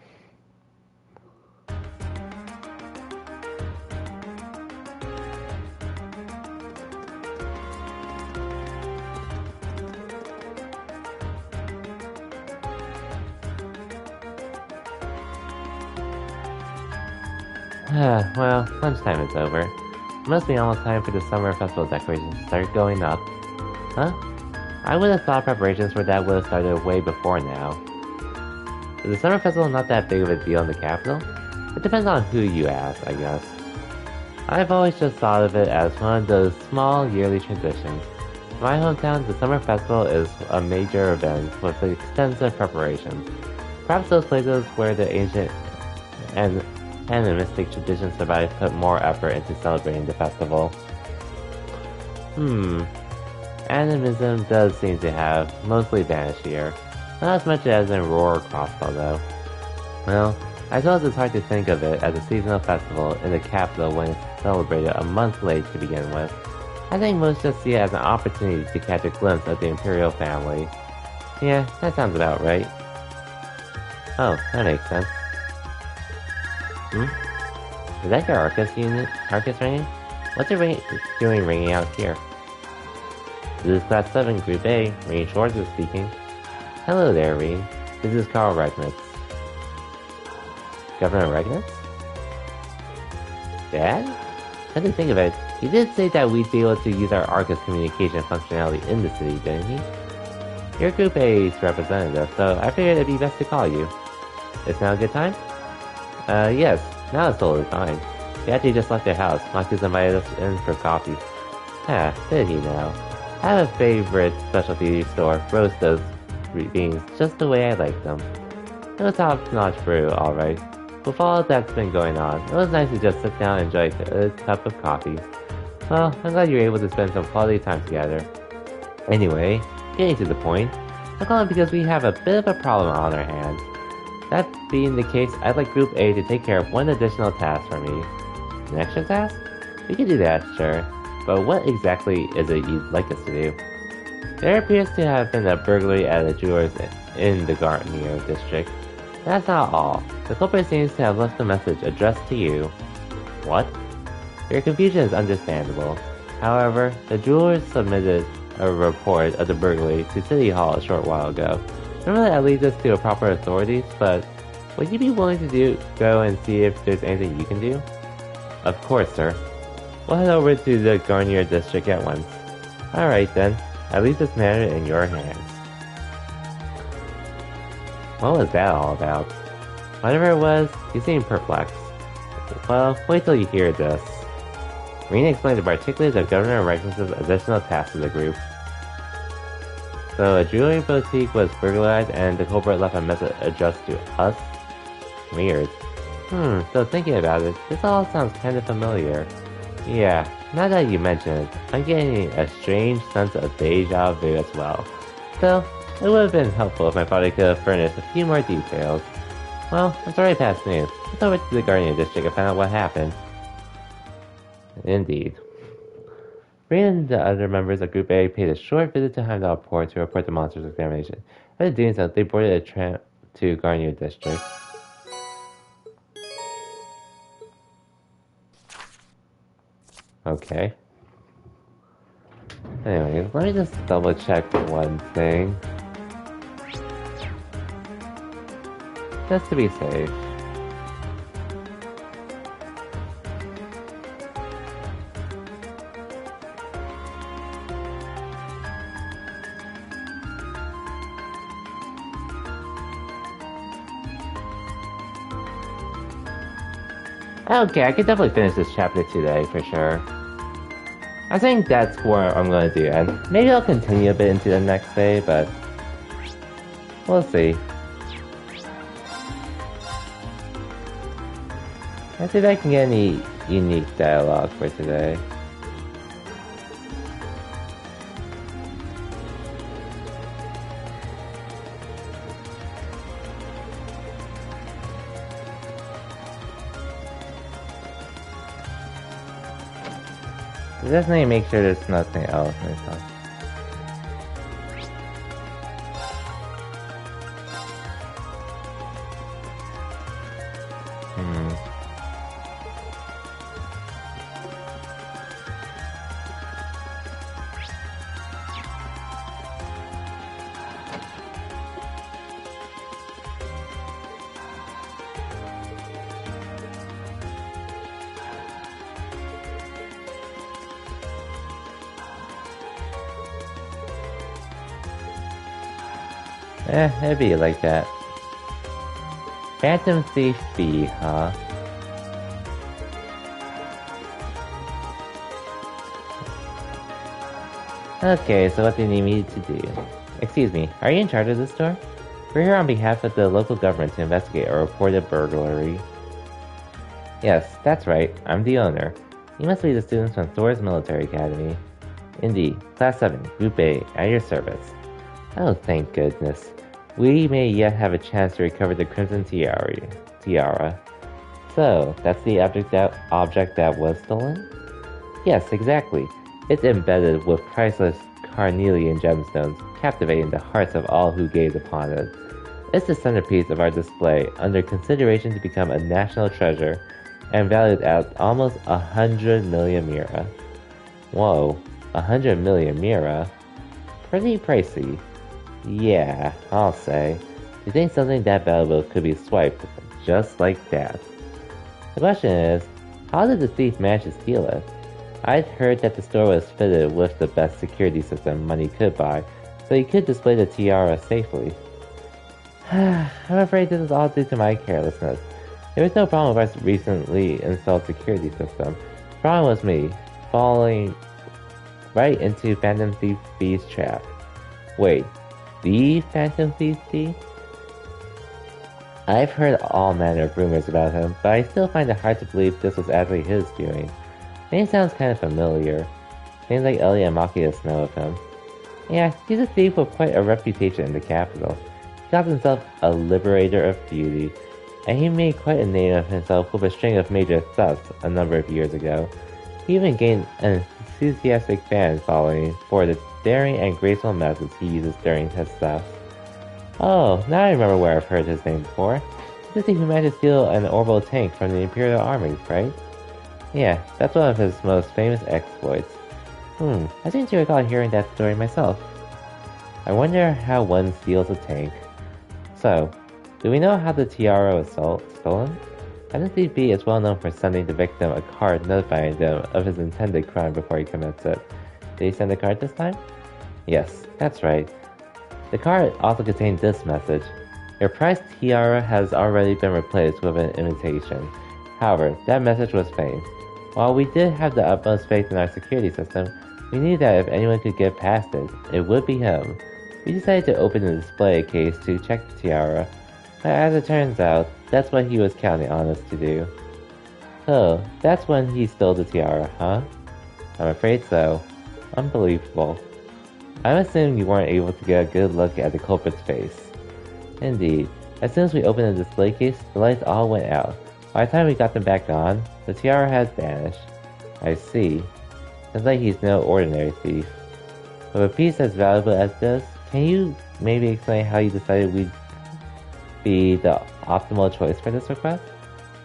Well, lunchtime is over. It must be almost time for the summer festival decorations to start going up. Huh? I would have thought preparations for that would have started way before now. Is the summer festival not that big of a deal in the capital? It depends on who you ask, I guess. I've always just thought of it as one of those small yearly traditions. In my hometown, the summer festival is a major event with extensive preparations. Perhaps those places where the ancient and animistic traditions survive put more effort into celebrating the festival. Animism does seem to have mostly vanished here. Not as much as in Roar or Crossbow, though. Well, I suppose it's hard to think of it as a seasonal festival in the capital when it's celebrated a month late to begin with. I think most just see it as an opportunity to catch a glimpse of the Imperial family. Yeah, that sounds about right. Oh, that makes sense. Is that your Arcus unit? Arcus ringing? What's it doing ringing out here? This is Class 7, Group A. Rean Schwartz is speaking. Hello there, Rean. This is Carl Regnitz. Governor Regnitz? Dad? Come to think of it, he did say that we'd be able to use our Arcus communication functionality in the city, didn't he? You're Group A's representative, so I figured it'd be best to call you. Is now a good time? Yes. Now it's totally fine. We actually just left their house. Machias invited us in for coffee. Did he now? I have a favorite specialty store, roast those beans just the way I like them. It was top-notch brew, alright. With all that's been going on, it was nice to just sit down and enjoy a good cup of coffee. Well, I'm glad you were able to spend some quality time together. Anyway, getting to the point, I'm calling because we have a bit of a problem on our hands. That being the case, I'd like Group A to take care of one additional task for me. An extra task? We can do that, sure. But what exactly is it you'd like us to do? There appears to have been a burglary at a jeweler's in the Gartnier district. That's not all. The culprit seems to have left a message addressed to you. What? Your confusion is understandable. However, the jeweler submitted a report of the burglary to City Hall a short while ago. Normally that leads us to a proper authorities, but would you be willing to go and see if there's anything you can do? Of course, sir. We'll head over to the Garnier district at once. Alright then, I leave this matter in your hands. What was that all about? Whatever it was, he seemed perplexed. Well, wait till you hear this. Rena explained the particulars of Governor Reckless's additional tasks to the group. So a jewelry boutique was burglarized and the culprit left a message addressed to us? Weird. So thinking about it, this all sounds kind of familiar. Yeah, now that you mention it, I'm getting a strange sense of deja vu as well. Still, it would have been helpful if my father could have furnished a few more details. Well, it's already past noon. Let's over to the Guardian District and find out what happened. Indeed. Rena and the other members of Group A paid a short visit to Heimdall Port to report the monster's examination. After doing so, they boarded a tram to Garnier District. Okay. Anyways, let me just double check one thing. Just to be safe. Okay, I could definitely finish this chapter today for sure. I think that's what I'm gonna do, and maybe I'll continue a bit into the next day, but we'll see. Let's see if I can get any unique dialogue for today. Definitely make sure there's nothing else in this one. It'd be like that. Phantom Thief B, huh? Okay, so what do you need me to do? Excuse me, are you in charge of this store? We're here on behalf of the local government to investigate a reported burglary. Yes, that's right, I'm the owner. You must be the students from Thor's Military Academy. Indeed, Class 7, Group A, at your service. Oh, thank goodness. We may yet have a chance to recover the Crimson Tiara. So, that's the object that was stolen? Yes, exactly. It's embedded with priceless carnelian gemstones, captivating the hearts of all who gaze upon it. It's the centerpiece of our display, under consideration to become a national treasure, and valued at almost 100 million mira. Whoa, 100 million mira? Pretty pricey. Yeah, I'll say. Do you think something that valuable could be swiped just like that? The question is, how did the thief manage to steal it? I'd heard that the store was fitted with the best security system money could buy, so he could display the tiara safely. I'm afraid this is all due to my carelessness. There was no problem with our recently installed security system. The problem was me, falling right into Phantom Thief B's trap. Wait. The Phantom Thief B? I've heard all manner of rumors about him, but I still find it hard to believe this was actually his doing. Name sounds kind of familiar. Seems like Ellie and Machias know of him. Yeah, he's a thief with quite a reputation in the capital. He calls himself a liberator of beauty, and he made quite a name of himself with a string of major thefts a number of years ago. He even gained an enthusiastic fan following for the daring and graceful methods he uses during his thefts. Oh, now I remember where I've heard his name before. He's the thief who managed to steal an orbital tank from the Imperial Army, right? Yeah, that's one of his most famous exploits. I seem to recall hearing that story myself. I wonder how one steals a tank. So, do we know how the tiara was stolen? Agent Thief B is well known for sending the victim a card notifying them of his intended crime before he commits it. Did he send a card this time? Yes, that's right. The card also contained this message. Your prized tiara has already been replaced with an imitation. However, that message was fake. While we did have the utmost faith in our security system, we knew that if anyone could get past it, it would be him. We decided to open the display case to check the tiara, but as it turns out, that's what he was counting on us to do. So, that's when he stole the tiara, huh? I'm afraid so. Unbelievable. I'm assuming you weren't able to get a good look at the culprit's face. Indeed, as soon as we opened the display case, the lights all went out. By the time we got them back on, the tiara had vanished. I see. Sounds like he's no ordinary thief. With a piece as valuable as this, can you maybe explain how you decided we'd be the optimal choice for this request?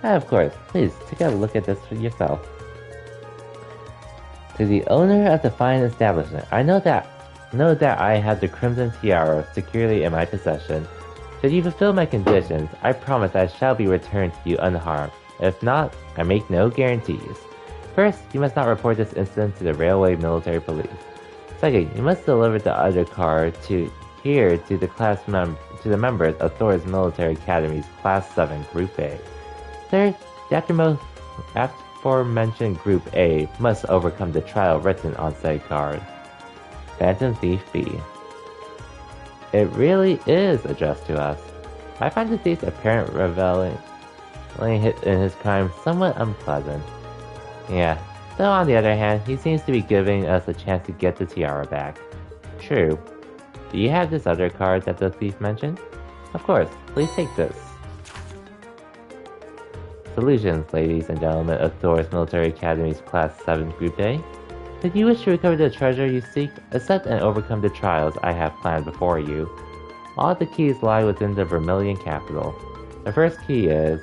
Of course. Please, take a look at this for yourself. To the owner of the fine establishment, I know that I have the Crimson Tiara securely in my possession. Should you fulfill my conditions, I promise I shall be returned to you unharmed. If not, I make no guarantees. First, you must not report this incident to the Railway Military Police. Second, you must deliver the other card to the members of Thor's Military Academy's Class 7 Group A. Third, the aforementioned Group A must overcome the trial written on said card. Phantom Thief B. It really is addressed to us. I find the thief's apparent reveling in his crime somewhat unpleasant. Yeah, though on the other hand, he seems to be giving us a chance to get the tiara back. True. Do you have this other card that the thief mentioned? Of course, please take this. Solutions, ladies and gentlemen of Thor's Military Academy's Class 7 Group A. If you wish to recover the treasure you seek, accept and overcome the trials I have planned before you. All the keys lie within the Vermilion capital. The first key is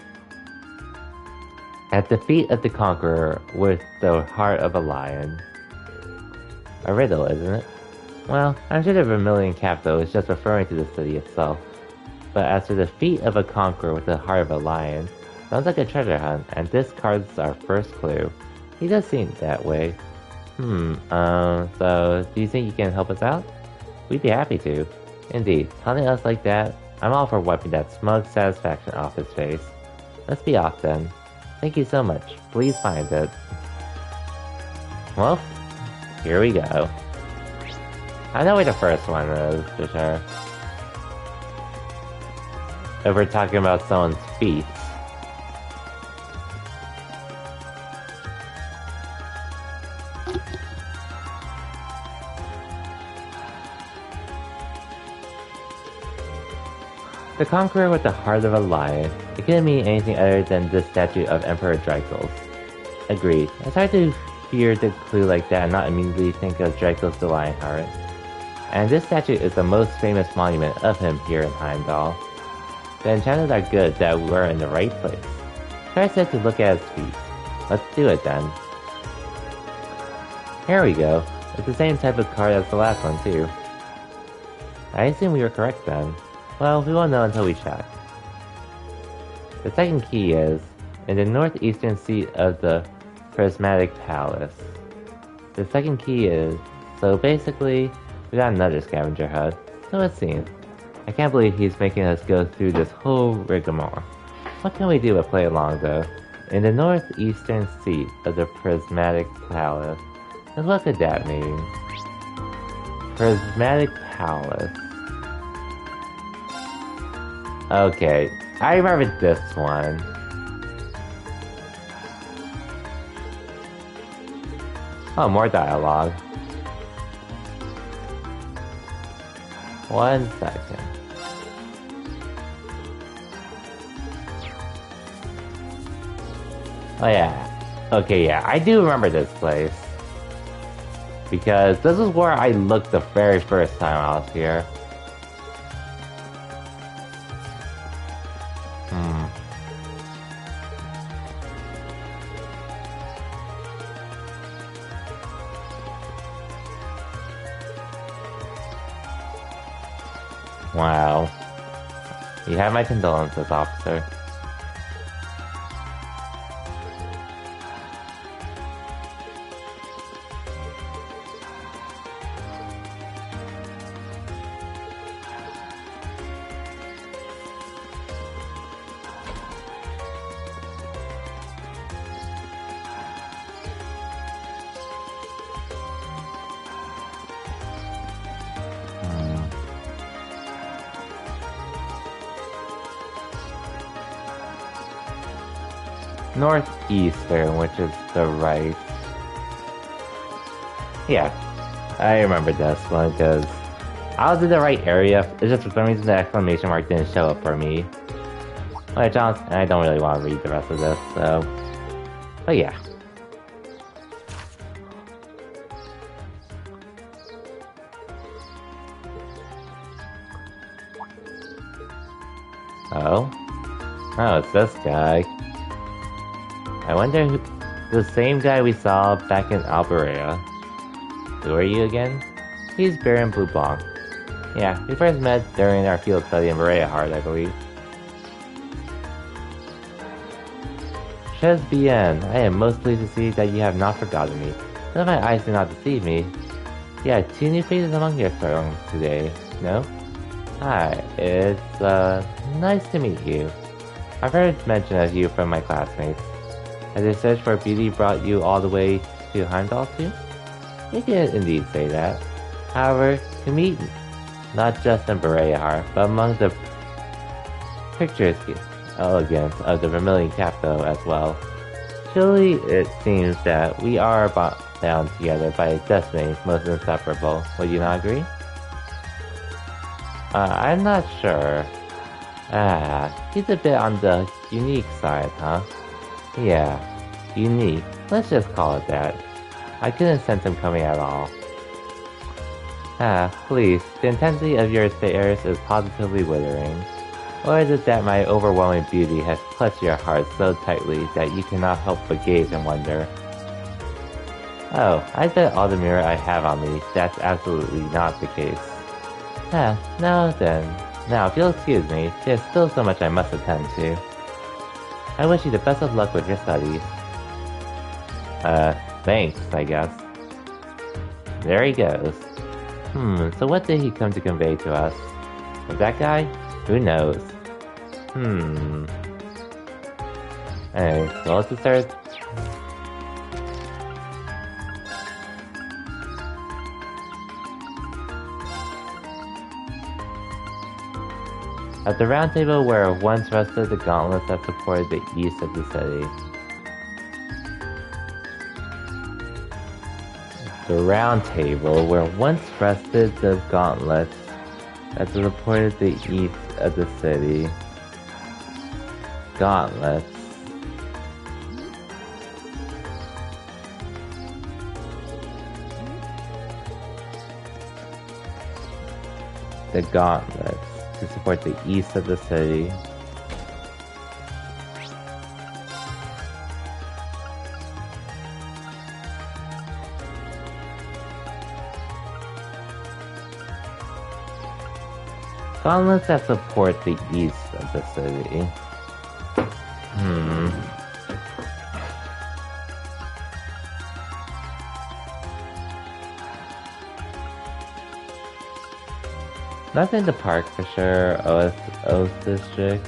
at the feet of the Conqueror with the heart of a lion. A riddle, isn't it? Well, I'm sure the Vermilion capital is just referring to the city itself. But as for the feet of a Conqueror with the heart of a lion, sounds like a treasure hunt, and this card's our first clue. He does seem that way. So do you think you can help us out? We'd be happy to. Indeed, taunting us like that, I'm all for wiping that smug satisfaction off his face. Let's be off then. Thank you so much. Please find it. Well, here we go. I know where the first one is, for sure. If we're talking about someone's feet. The Conqueror with the heart of a lion. It couldn't mean anything other than this statue of Emperor Dracos. Agreed. It's hard to hear the clue like that and not immediately think of Dracos the Lionheart. And this statue is the most famous monument of him here in Heimdall. The enchantments are good that we're in the right place. Try said to look at his feet. Let's do it then. Here we go. It's the same type of card as the last one too. I assume we were correct then. Well, we won't know until we check. The second key is in the northeastern seat of the Prismatic Palace. The second key is, so basically, we got another scavenger hunt, so it seems. I can't believe he's making us go through this whole rigmarole. What can we do but play along though? In the northeastern seat of the Prismatic Palace. And what could that mean? Prismatic Palace. Okay, I remember this one. Oh, more dialogue. 1 second. Oh yeah. Okay, yeah, I do remember this place. Because this is where I looked the very first time I was here. Wow. You have my condolences, officer. northeastern, which is the right. Yeah, I remember this one because I was in the right area. It's just for some reason the exclamation mark didn't show up for me. Which honestly, I don't really want to read the rest of this, so. But yeah. Oh? Oh, it's this guy. I wonder who... The same guy we saw back in Alberea. Who are you again? He's Baron Blueblanc. Yeah, we first met during our field study in Berea Heart, I believe. Ches bien, I am most pleased to see that you have not forgotten me. Though my eyes do not deceive me. Yeah, 2 new faces among your throng today, no? Hi, it's, nice to meet you. I've heard mention of you from my classmates. Has your search for beauty brought you all the way to Heimdall too? You can indeed say that. However, to meet not just in Berea, but among the picturesque elegance of the Vermilion capital as well. Surely it seems that we are bound together by a destiny most inseparable. Would you not agree? I'm not sure. He's a bit on the unique side, huh? Yeah, unique. Let's just call it that. I couldn't sense him coming at all. Please, the intensity of your stares is positively withering. Or is it that my overwhelming beauty has clutched your heart so tightly that you cannot help but gaze and wonder? Oh, I bet all the mirror I have on me, that's absolutely not the case. No then. Now, if you'll excuse me, there's still so much I must attend to. I wish you the best of luck with your studies. Thanks, I guess. There he goes. So what did he come to convey to us? Was that guy? Who knows? Anyway, so let's just start. At the round table where once rested the gauntlets that supported the east of the city. The round table where once rested the gauntlets that supported the east of the city. Gauntlets. The gauntlets to support the east of the city. Gauntlets that support the east of the city. Nothing to park for sure. Oath District.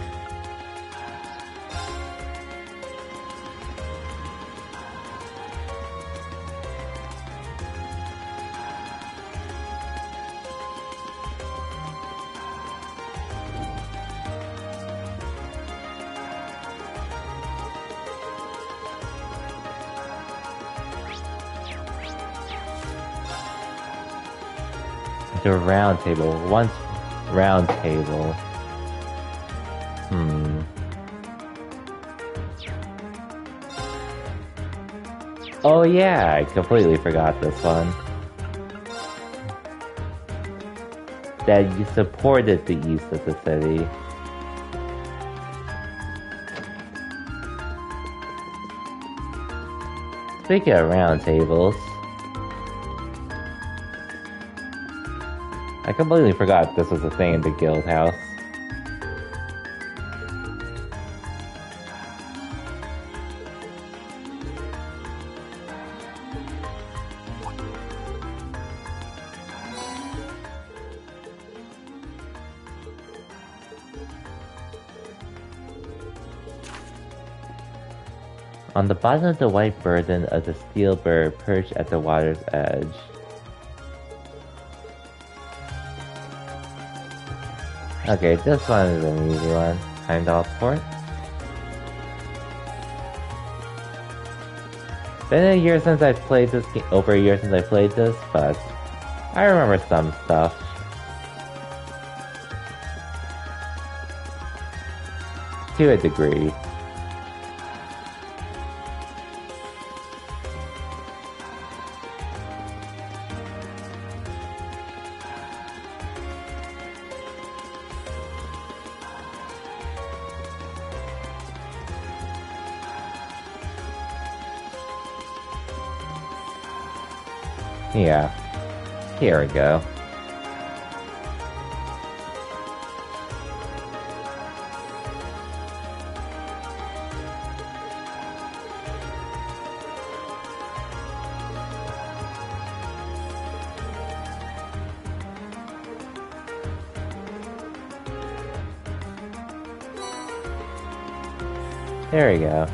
The round table. Once round table. Oh yeah, I completely forgot this one. That you supported the east of the city. Speaking of round tables, I completely forgot this was a thing in the guild house. On the bottom of the white burden of the steel bird perched at the water's edge. Okay, this one is an easy one. Heimdall Port. Been a year since I've played this game, over a year since I played this, but I remember some stuff. To a degree. Yeah, here we go. There we go.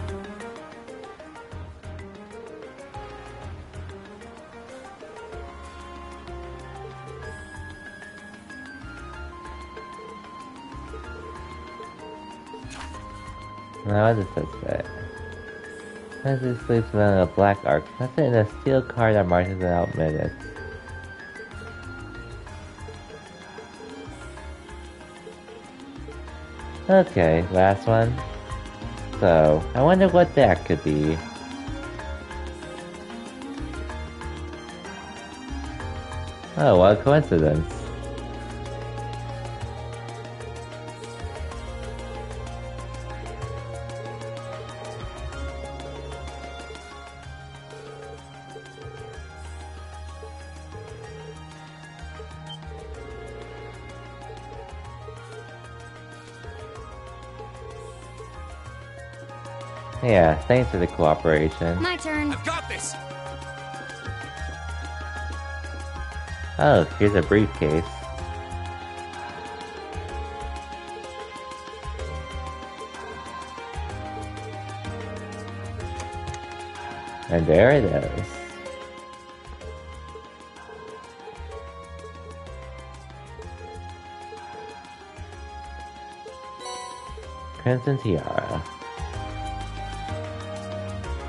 Now what does this say? As it sleeps within a black arc, that's in a steel car that marches out minutes. Okay, last one. So, I wonder what that could be. Oh, what a coincidence. Yeah, thanks for the cooperation. My turn. I've got this! Oh, here's a briefcase. And there it is. Crimson Tiara.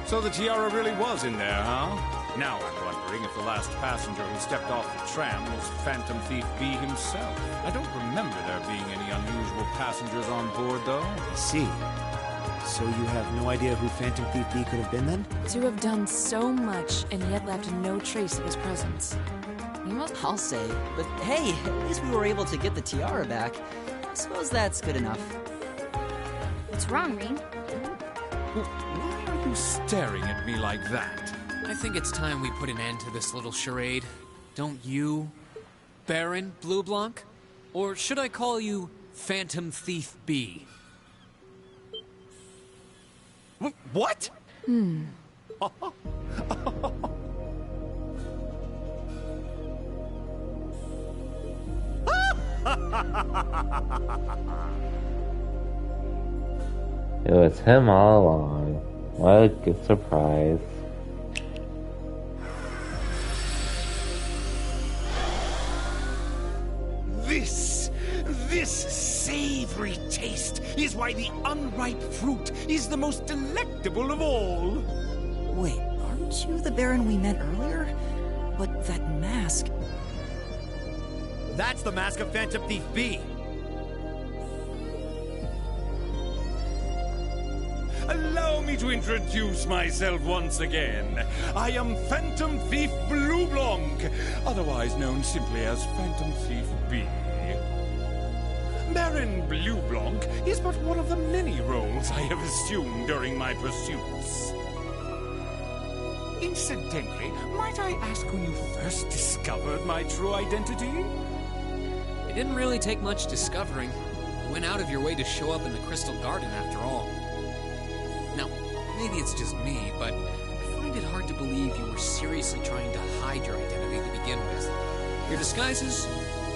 So the tiara really was in there, huh? Now I'm wondering if the last passenger who stepped off the tram was Phantom Thief B himself. I don't remember there being any unusual passengers on board, though. I see. So you have no idea who Phantom Thief B could have been then? To have done so much and yet left no trace of his presence. You must. I'll say. But hey, at least we were able to get the tiara back. I suppose that's good enough. What's wrong, Rean? Why are you staring at me like that? I think it's time we put an end to this little charade. Don't you, Baron Blue Blanc? Or should I call you Phantom Thief B? What? It was him all along. What a good surprise. This savory taste is why the unripe fruit is the most delectable of all. Wait, aren't you the Baron we met earlier? But that mask... That's the mask of Phantom Thief B! Allow me to introduce myself once again. I am Phantom Thief Blue Blanc, otherwise known simply as Phantom Thief B. Baron Blue Blanc is but one of the many roles I have assumed during my pursuits. Incidentally, might I ask when you first discovered my true identity? It didn't really take much discovering. You went out of your way to show up in the Crystal Garden after all. Now, maybe it's just me, but I find it hard to believe you were seriously trying to hide your identity to begin with. Your disguises,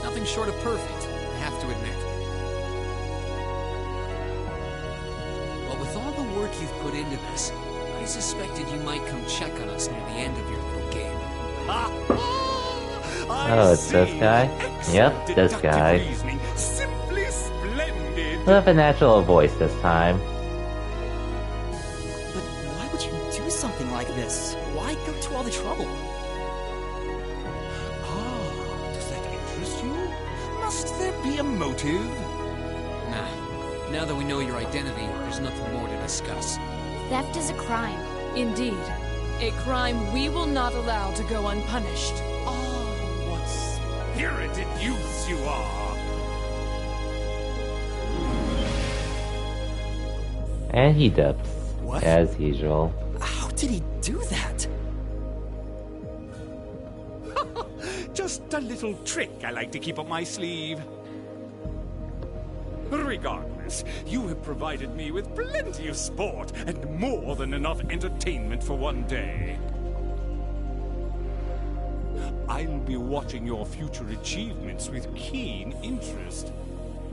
nothing short of perfect, I have to admit. But with all the work you've put into this, I suspected you might come check on us near the end of your little game. Oh, it's this guy? Yep, this guy. Simply splendid. With a natural voice this time. But why would you do something like this? all the trouble? Ah, does that interest you? Must there be a motive? Nah. Now that we know your identity, there's nothing more to discuss. Theft is a crime. Indeed. A crime we will not allow to go unpunished. Ah, what spirited youths you are! And he dips, What? as usual. How did he do that? Just a little trick I like to keep up my sleeve. Regardless, you have provided me with plenty of sport and more than enough entertainment for one day. I'll be watching your future achievements with keen interest.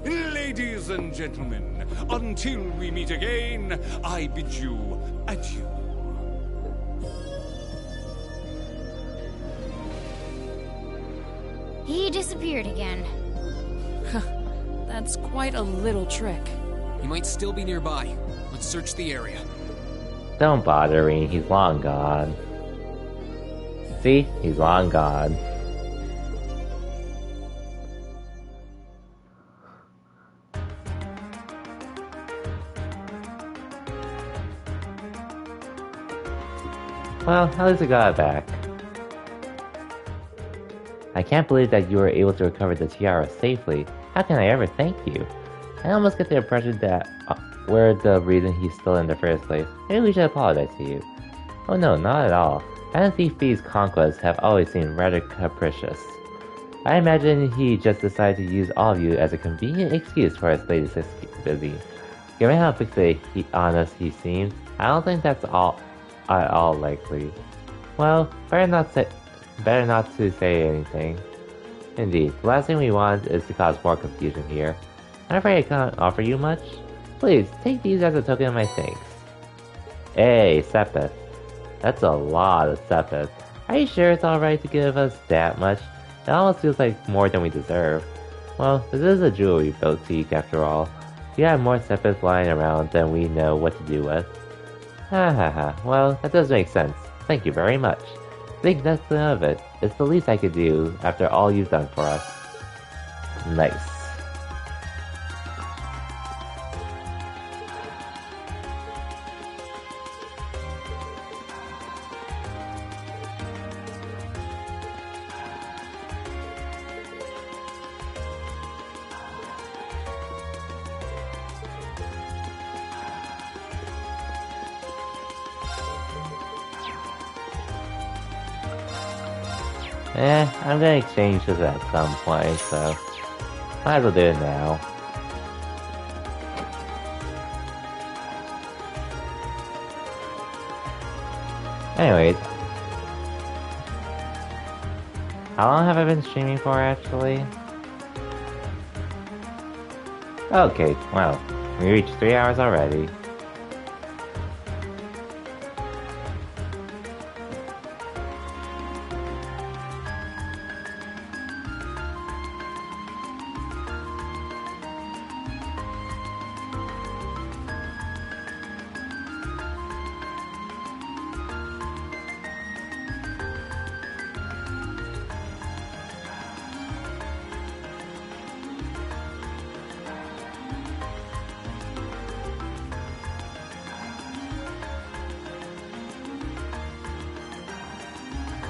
Ladies and gentlemen, until we meet again, I bid you adieu. He disappeared again. That's quite a little trick. He might still be nearby. Let's search the area. Don't bother me, he's long gone. See? He's long gone. Well, at least I got it back. I can't believe that you were able to recover the tiara safely. How can I ever thank you? I almost get the impression that we're the reason he's still in the first place. Maybe we should apologize to you. Oh no, not at all. Phantom Thief B's conquests have always seemed rather capricious. I imagine he just decided to use all of you as a convenient excuse for his latest activity. Given how fixated on us he seems, I don't think that's at all likely. Well, better not to say anything. Indeed, the last thing we want is to cause more confusion here. I'm afraid I can't offer you much. Please, take these as a token of my thanks. Hey, Sepith. That's a lot of Sepith. Are you sure it's alright to give us that much? It almost feels like more than we deserve. Well, this is a jewelry boutique after all. We have more Sepith lying around than we know what to do with. Ha ha ha, well, that does make sense. Thank you very much. Think nothing of it. It's the least I could do after all you've done for us. Nice. I'm gonna exchange this at some point, so might as well do it now. Anyways, how long have I been streaming for actually? Okay, well, we reached 3 hours already.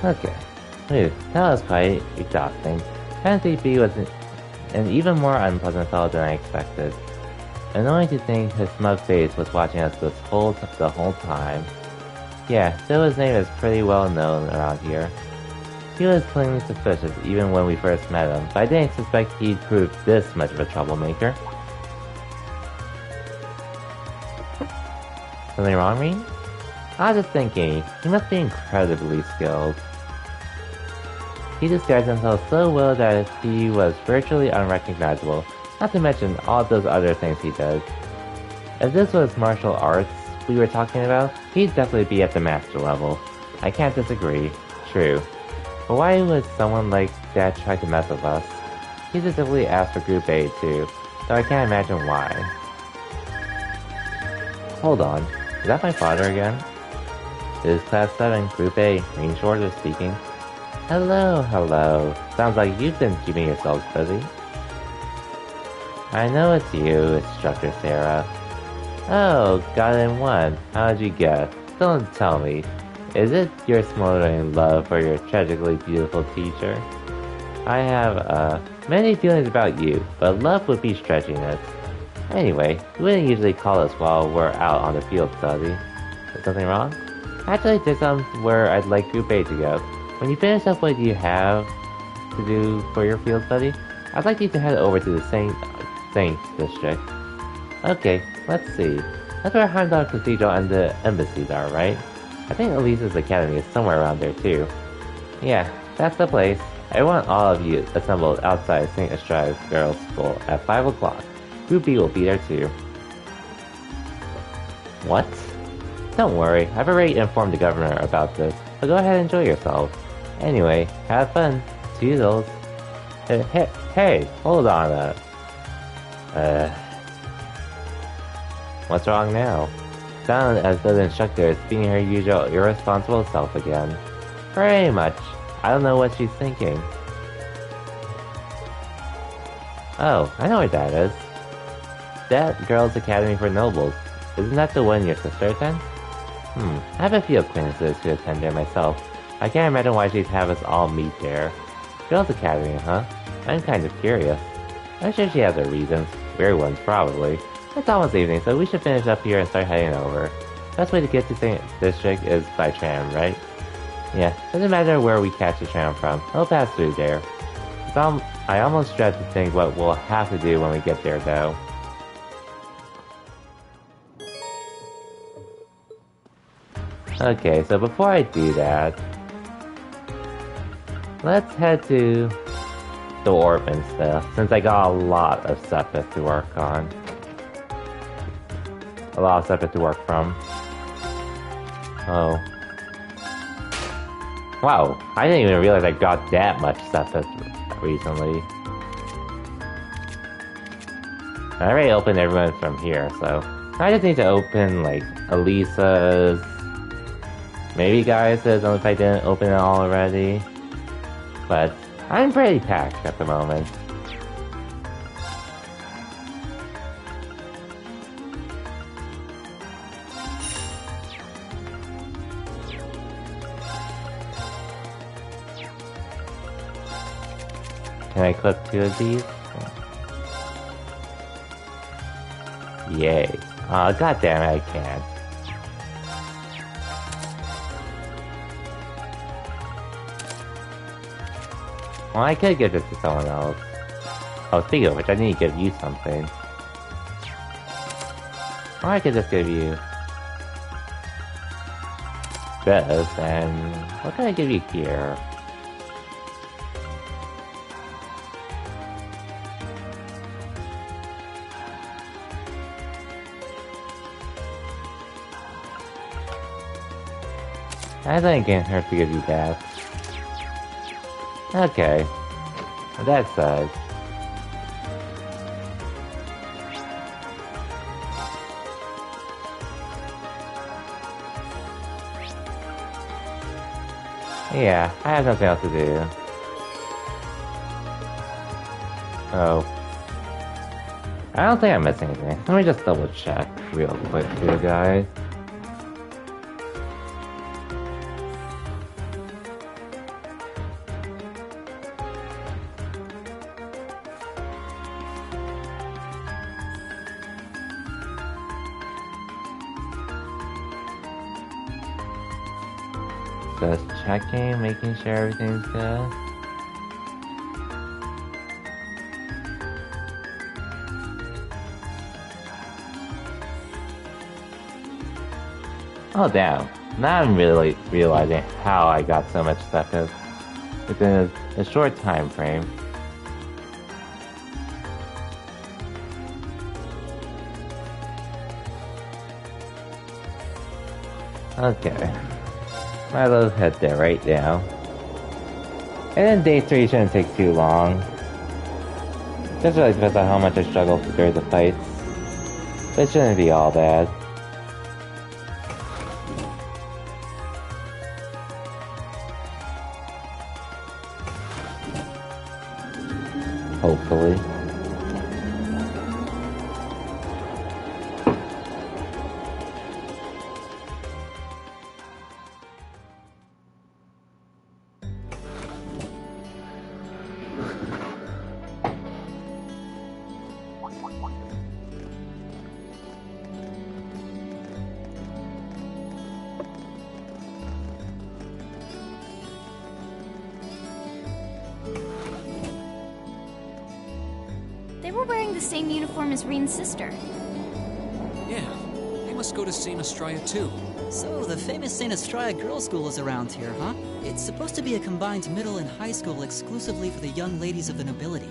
Okay. Ooh, that was quite exhausting. Phantom Thief B was an even more unpleasant fellow than I expected. Annoying to think his smug face was watching us the whole time. Yeah, so his name is pretty well known around here. He was plainly suspicious even when we first met him, but I didn't suspect he'd prove this much of a troublemaker. Something wrong, Rean? I was just thinking, he must be incredibly skilled. He disguised himself so well that he was virtually unrecognizable, not to mention all those other things he does. If this was martial arts we were talking about, he'd definitely be at the master level. I can't disagree. True. But why would someone like that try to mess with us? He specifically asked for group aid too, so I can't imagine why. Hold on, is that my father again? This is Class 7, Group A, Green Shorter speaking. Hello, hello. Sounds like you've been keeping yourselves busy. I know it's you, Instructor Sarah. Oh, got in one. How'd you get? Don't tell me. Is it your smoldering love for your tragically beautiful teacher? I have, many feelings about you, but love would be stretching it. Anyway, you wouldn't usually call us while we're out on the field study. Is something wrong? Actually, there's somewhere I'd like Group A to go. When you finish up what you have to do for your field study, I'd like you to head over to the Saint District. Okay, let's see. That's where Heimdall Cathedral and the embassies are, right? I think Elisa's Academy is somewhere around there too. Yeah, that's the place. I want all of you assembled outside St. Estrada's Girls' School at 5 o'clock. Group B will be there too. What? Don't worry, I've already informed the governor about this, so go ahead and enjoy yourself. Anyway, have fun. Toodles. Hey, hold on what's wrong now? Sounded as though the instructor is being her usual irresponsible self again. Very much. I don't know what she's thinking. Oh, I know what that is. That Girls' Academy for Nobles. Isn't that the one your sister attends? I have a few acquaintances who attend there myself. I can't imagine why she'd have us all meet there. Girls' Academy, huh? I'm kind of curious. I'm sure she has her reasons. Weird ones, probably. It's almost evening, so we should finish up here and start heading over. Best way to get to St. District is by tram, right? Yeah, doesn't matter where we catch the tram from. We'll pass through there. I almost dread to think what we'll have to do when we get there, though. Okay, so before I do that, let's head to the Orphan stuff, since I got a lot of stuff to work on. A lot of stuff to work from. Oh. Wow, I didn't even realize I got that much stuff recently. I already opened everyone from here, so I just need to open, like, Elisa's, maybe Gaius's, if I didn't open it all already. But I'm pretty packed at the moment. Can I equip 2 of these? Yay. Aw, goddamn it, I can't. Well, I could give this to someone else. Oh, speaking of which, I need to give you something. Or I could just give you this, and what can I give you here? I think it can't hurt to give you that. Okay. That said, yeah, I have nothing else to do. Oh. I don't think I'm missing anything. Let me just double check real quick here, guys. Just checking, making sure everything's good. Oh damn, now I'm really realizing how I got so much stuff within a short time frame. Okay. Might as well head there right now. And then day 3 shouldn't take too long. Just really depends on how much I struggle during the fights. But it shouldn't be all bad. Hopefully. They were wearing the same uniform as Reen's sister. Yeah, they must go to St. Estrella too. So, the famous St. Estrella Girls' School is around here, huh? It's supposed to be a combined middle and high school exclusively for the young ladies of the nobility.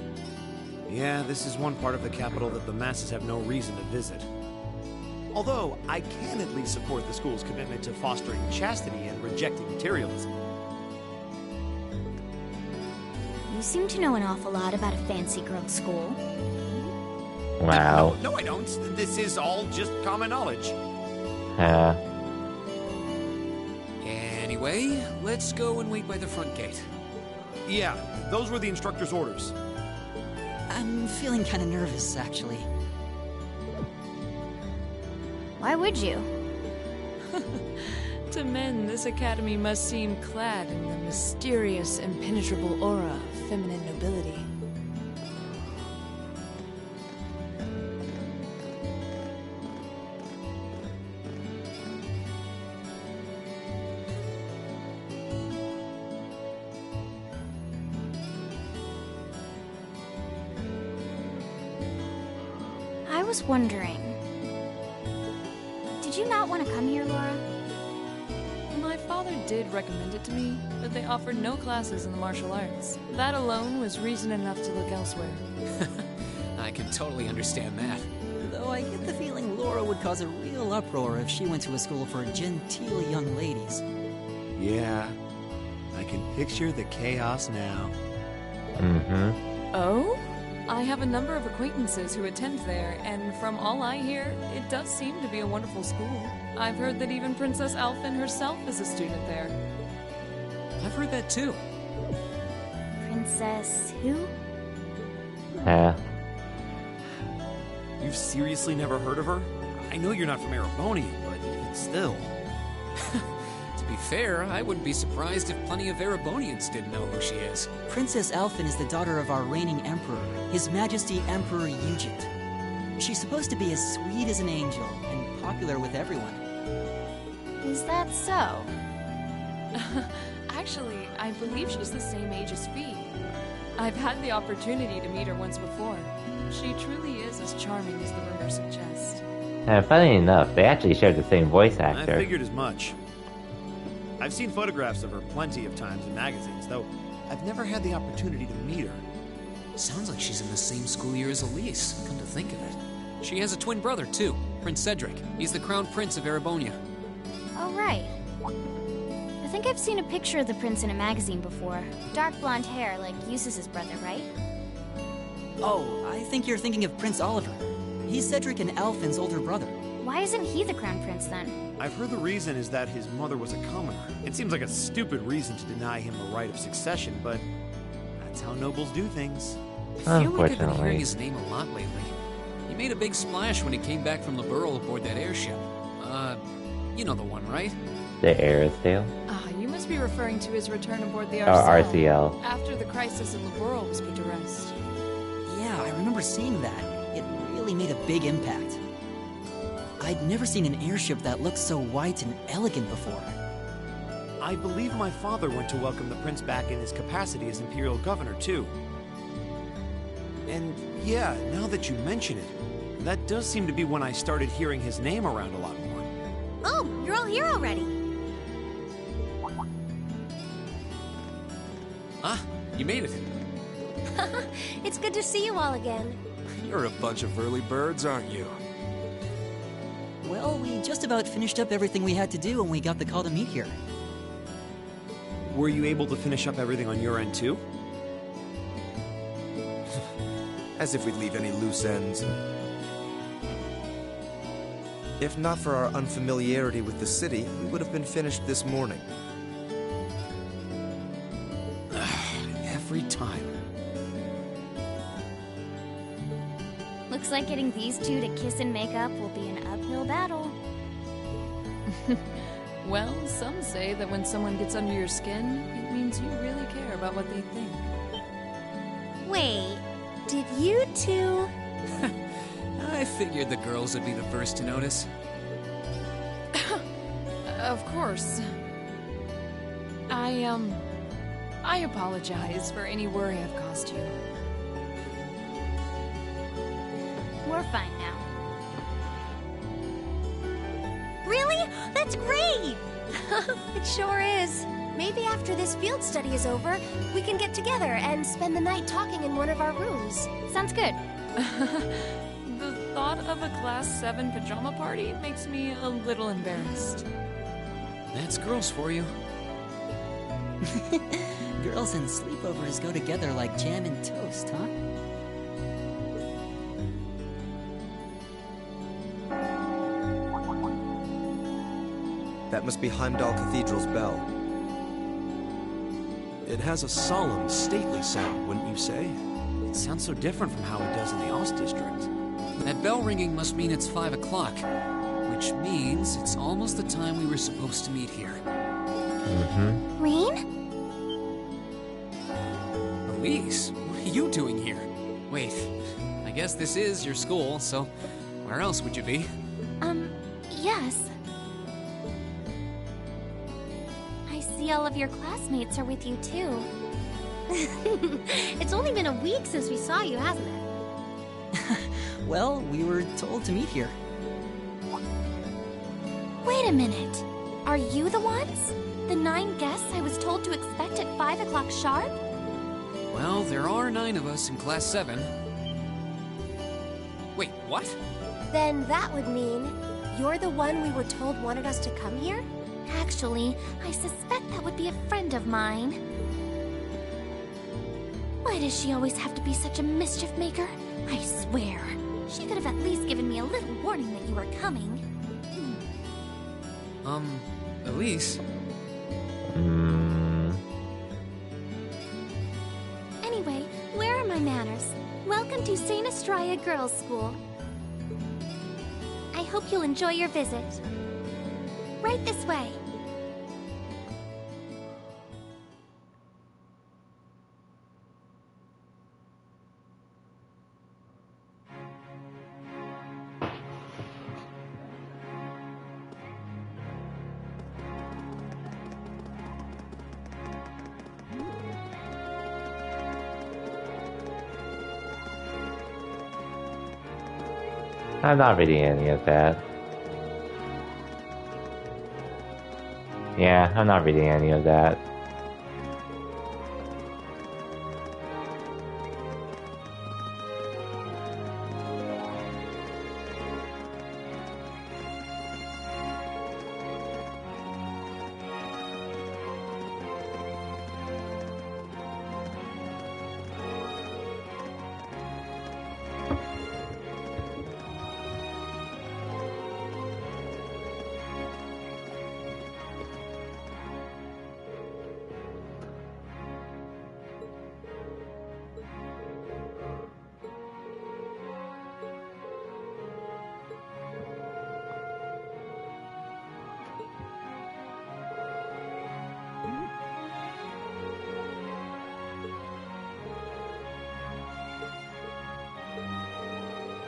Yeah, this is one part of the capital that the masses have no reason to visit. Although, I can at least support the school's commitment to fostering chastity and rejecting materialism. You seem to know an awful lot about a fancy girls' school. Wow. No, I don't. This is all just common knowledge. Anyway, let's go and wait by the front gate. Yeah, those were the instructor's orders. I'm feeling kind of nervous, actually. Why would you? To men, this academy must seem clad in the mysterious, impenetrable aura of feminine nobility. I was wondering... Did you not want to come here, Laura? My father did recommend it to me, but they offered no classes in the martial arts. That alone was reason enough to look elsewhere. I can totally understand that. Though I get the feeling Laura would cause a real uproar if she went to a school for genteel young ladies. Yeah, I can picture the chaos now. Mm-hmm. Oh? I have a number of acquaintances who attend there, and from all I hear, it does seem to be a wonderful school. I've heard that even Princess Alphen herself is a student there. I've heard that too. Princess who? You've seriously never heard of her? I know you're not from Erebonia, but still. To be fair, I wouldn't be surprised if plenty of Erebonians didn't know who she is. Princess Alphen is the daughter of our reigning emperor, His Majesty Emperor Euget. She's supposed to be as sweet as an angel and popular with everyone. Is that so? Actually, I believe she's the same age as Fee. I've had the opportunity to meet her once before. She truly is as charming as the rumors suggest. Funny enough, they actually shared the same voice I actor. figured as much. I've seen photographs of her plenty of times in magazines, though I've never had the opportunity to meet her. Sounds like she's in the same school year as Elise, come to think of it. She has a twin brother, too, Prince Cedric. He's the crown prince of Erebonia. Oh, right. I think I've seen a picture of the prince in a magazine before. Dark blonde hair, like Eustace's brother, right? Oh, I think you're thinking of Prince Oliver. He's Cedric and Alphen's older brother. Why isn't he the crown prince then? I've heard the reason is that his mother was a commoner. It seems like a stupid reason to deny him the right of succession, but that's how nobles do things. I feel like I've been Unfortunately. hearing his name a lot lately. He made a big splash when he came back from Liberl aboard that airship. You know the one, right? The Arisdale? Ah, you must be referring to his return aboard the Or RCL. RCL. After the crisis in Liberl was put to rest. Yeah, I remember seeing that. It really made a big impact. I'd never seen an airship that looked so white and elegant before. I believe my father went to welcome the prince back in his capacity as imperial governor, too. And yeah, now that you mention it, that does seem to be when I started hearing his name around a lot more. Oh, you're all here already. Ah, you made it. It's good to see you all again. You're a bunch of early birds, aren't you? Well, we just about finished up everything we had to do when we got the call to meet here. Were you able to finish up everything on your end, too? As if we'd leave any loose ends. If not for our unfamiliarity with the city, we would have been finished this morning. Every time. Looks like getting these two to kiss and make up will be an uphill battle. Well, some say that when someone gets under your skin, it means you really care about what they think. Wait, did you two... I figured the girls would be the first to notice. Of course. I apologize for any worry I've caused you. We're fine now. Really? That's great! It sure is. Maybe after this field study is over, we can get together and spend the night talking in one of our rooms. Sounds good. The thought of a Class 7 pajama party makes me a little embarrassed. That's girls for you. Girls and sleepovers go together like jam and toast, huh? That must be Heimdall Cathedral's bell. It has a solemn, stately sound, wouldn't you say? It sounds so different from how it does in the Ost District. That bell ringing must mean it's 5 o'clock, which means it's almost the time we were supposed to meet here. Rain? Elise, what are you doing here? Wait, I guess this is your school, so where else would you be? Yes. I see all of your classmates are with you too. It's only been a week since we saw you, hasn't it? Well, we were told to meet here. Wait a minute. Are you the ones? The 9 guests I was told to expect at 5 o'clock sharp? Well, there are 9 of us in Class 7. Wait, what? Then that would mean you're the one we were told wanted us to come here? Actually, I suspect that would be a friend of mine. Why does she always have to be such a mischief maker? I swear. She could have at least given me a little warning that you were coming. Elise? Anyway, where are my manners? Welcome to St. Estrella Girls' School. I hope you'll enjoy your visit. Right this way. I'm not reading any of that. Yeah, I'm not reading any of that.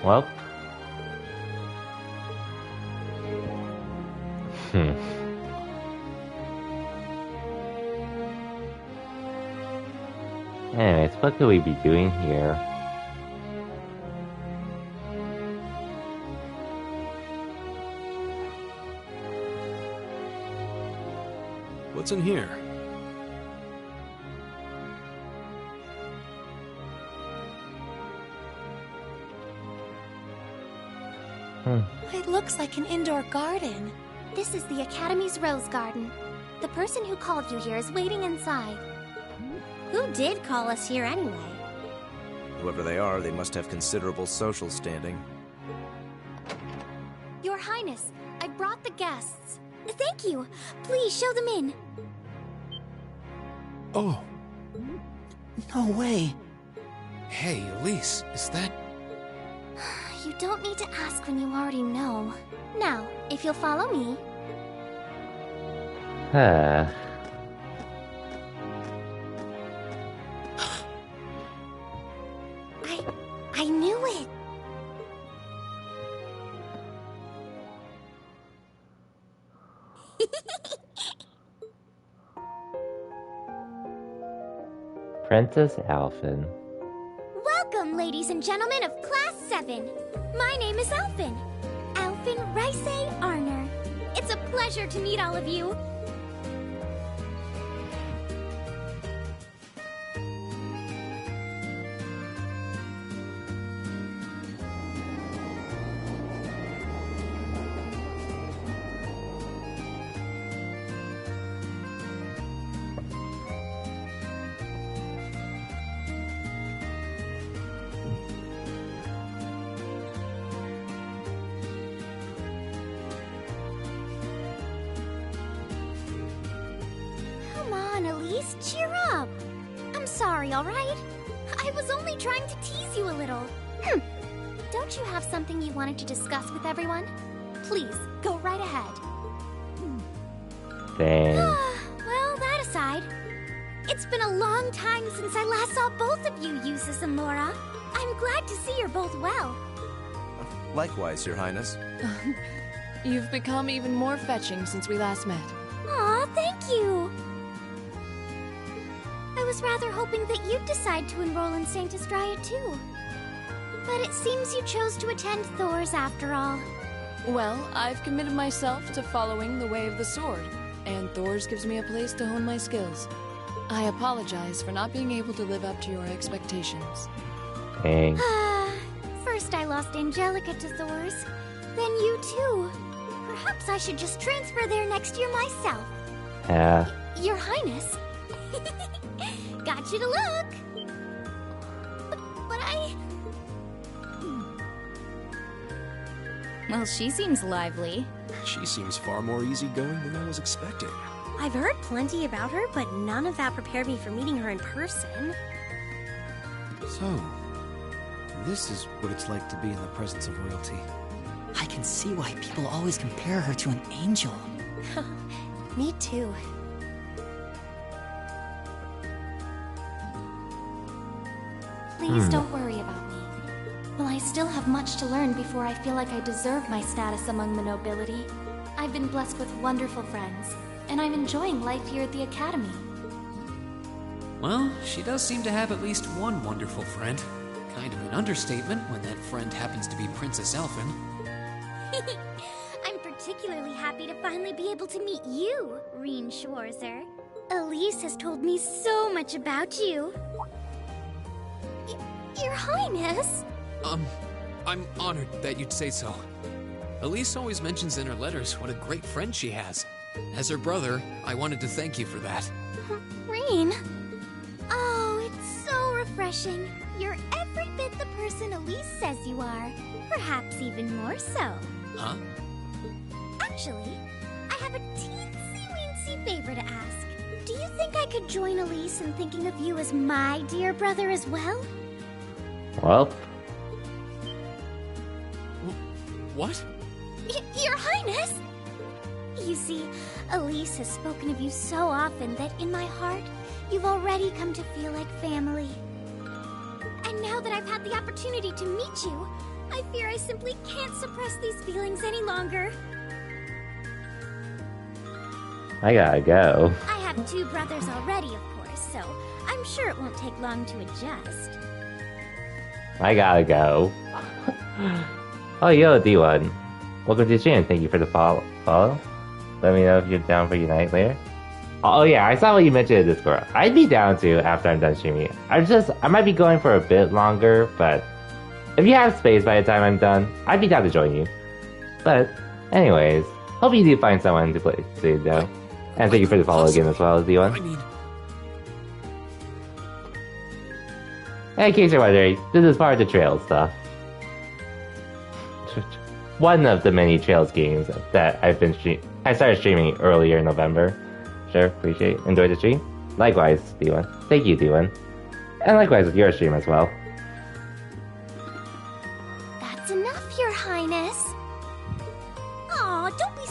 Well. Anyways, what could we be doing here? What's in here? It looks like an indoor garden. This is the Academy's Rose Garden. The person who called you here is waiting inside. Who did call us here anyway? Whoever they are, they must have considerable social standing. Your Highness, I brought the guests. Thank you. Please show them in. Oh. No way. Hey, Elise, is that... You don't need to ask when you already know. Now, if you'll follow me... I knew it! Princess Alphen. Welcome, ladies and gentlemen of Class 7. My name is Alphen. Alphen Rice Arner. It's a pleasure to meet all of you. Come on, Elise, cheer up. I'm sorry, all right? I was only trying to tease you a little. Don't you have something you wanted to discuss with everyone? Please, go right ahead. Dang. Well, that aside, it's been a long time since I last saw both of you, Eustace and Laura. I'm glad to see you're both well. Likewise, Your Highness. You've become even more fetching since we last met. Aw, thank you. I was rather hoping that you'd decide to enroll in Saint Estrella too. But it seems you chose to attend Thor's after all. Well, I've committed myself to following the way of the sword, and Thor's gives me a place to hone my skills. I apologize for not being able to live up to your expectations. Dang. First I lost Angelica to Thor's, then you too. Perhaps I should just transfer there next year myself. Yeah. Your Highness. Got you to look. But I... Well, she seems lively. She seems far more easygoing than I was expecting. I've heard plenty about her, but none of that prepared me for meeting her in person. So, this is what it's like to be in the presence of royalty. I can see why people always compare her to an angel. Me too. Please don't worry about me. Well, I still have much to learn before I feel like I deserve my status among the nobility. I've been blessed with wonderful friends, and I'm enjoying life here at the Academy. Well, she does seem to have at least one wonderful friend. Kind of an understatement when that friend happens to be Princess Alphen. I'm particularly happy to finally be able to meet you, Reen Schwarzer. Elise has told me so much about you. Your Highness? I'm honored that you'd say so. Elise always mentions in her letters what a great friend she has. As her brother, I wanted to thank you for that. Reen? Oh, it's so refreshing. You're every bit the person Elise says you are. Perhaps even more so. Huh? Actually, I have a teensy-weensy favor to ask. Do you think I could join Elise in thinking of you as my dear brother as well? Well. What? Your Highness! You see, Elise has spoken of you so often that in my heart, you've already come to feel like family. And now that I've had the opportunity to meet you, I fear I simply can't suppress these feelings any longer. I gotta go. I have 2 brothers already, of course, so I'm sure it won't take long to adjust. I gotta go. Oh, yo, D1. Welcome to the stream. Thank you for the follow. Let me know if you're down for Unite later. Oh yeah, I saw what you mentioned in Discord. I'd be down to after I'm done streaming. I might be going for a bit longer, but if you have space by the time I'm done, I'd be down to join you. But anyways, hope you do find someone to play soon though. And thank you for the follow again as well, D1. I mean... In case you're wondering, this is part of the Trails stuff. One of the many Trails games that I started streaming earlier in November. Sure, appreciate it. Enjoy the stream. Likewise, D1. Thank you, D1. And likewise with your stream as well.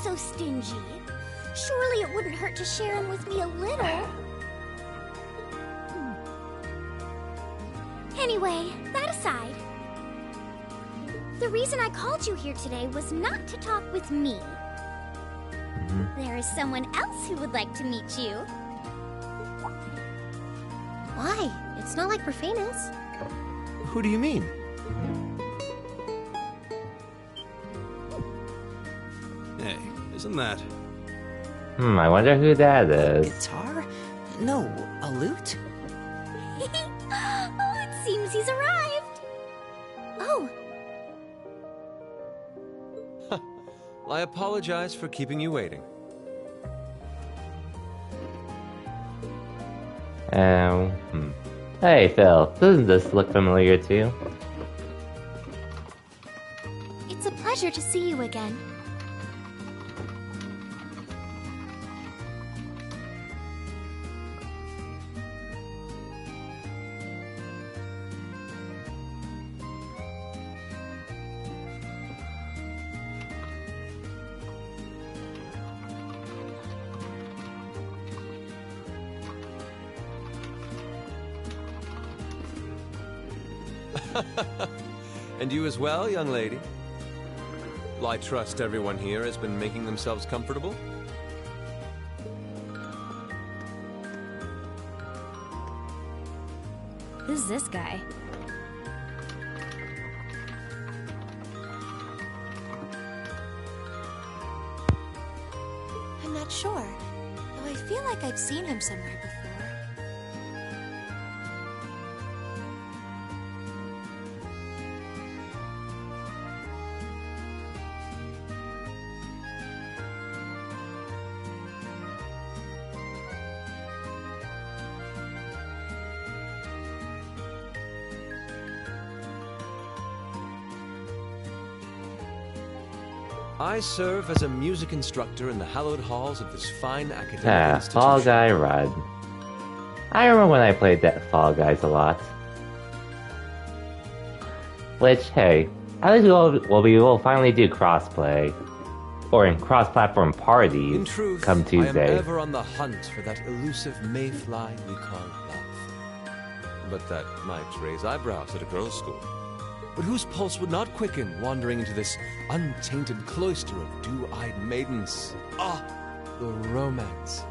so stingy? Surely it wouldn't hurt to share him with me a little. Anyway, that aside, the reason I called you here today was not to talk with me. There is someone else who would like to meet you. Why? It's not like we're famous. Who do you mean? Hey, isn't that... I wonder who that is. Guitar? No, a lute? Oh, it seems he's arrived. Oh. I apologize for keeping you waiting. Hey, Phil, doesn't this look familiar to you? It's a pleasure to see you again. And you as well, young lady? I trust everyone here has been making themselves comfortable? Who's this guy? I'm not sure, though I feel like I've seen him somewhere before. I serve as a music instructor in the hallowed halls of this fine academic institution. Fall Guy Rod. I remember when I played that Fall Guys a lot. Which, hey, at least we will finally do crossplay. Or in cross-platform parties In truth, come Tuesday. I am ever on the hunt for that elusive mayfly we call love. But that might raise eyebrows at a girls' school. But whose pulse would not quicken wandering into this untainted cloister of dew-eyed maidens? Ah, the romance.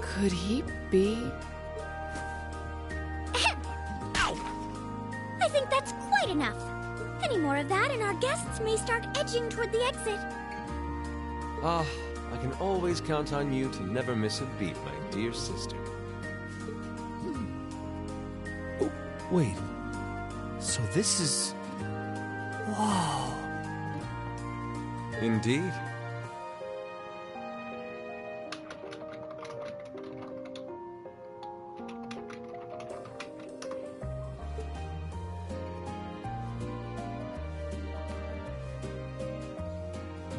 Could he be? I think that's quite enough. Any more of that and our guests may start edging toward the exit. Ah, I can always count on you to never miss a beat, my dear sister. Oh, wait. So this is... Whoa. Indeed.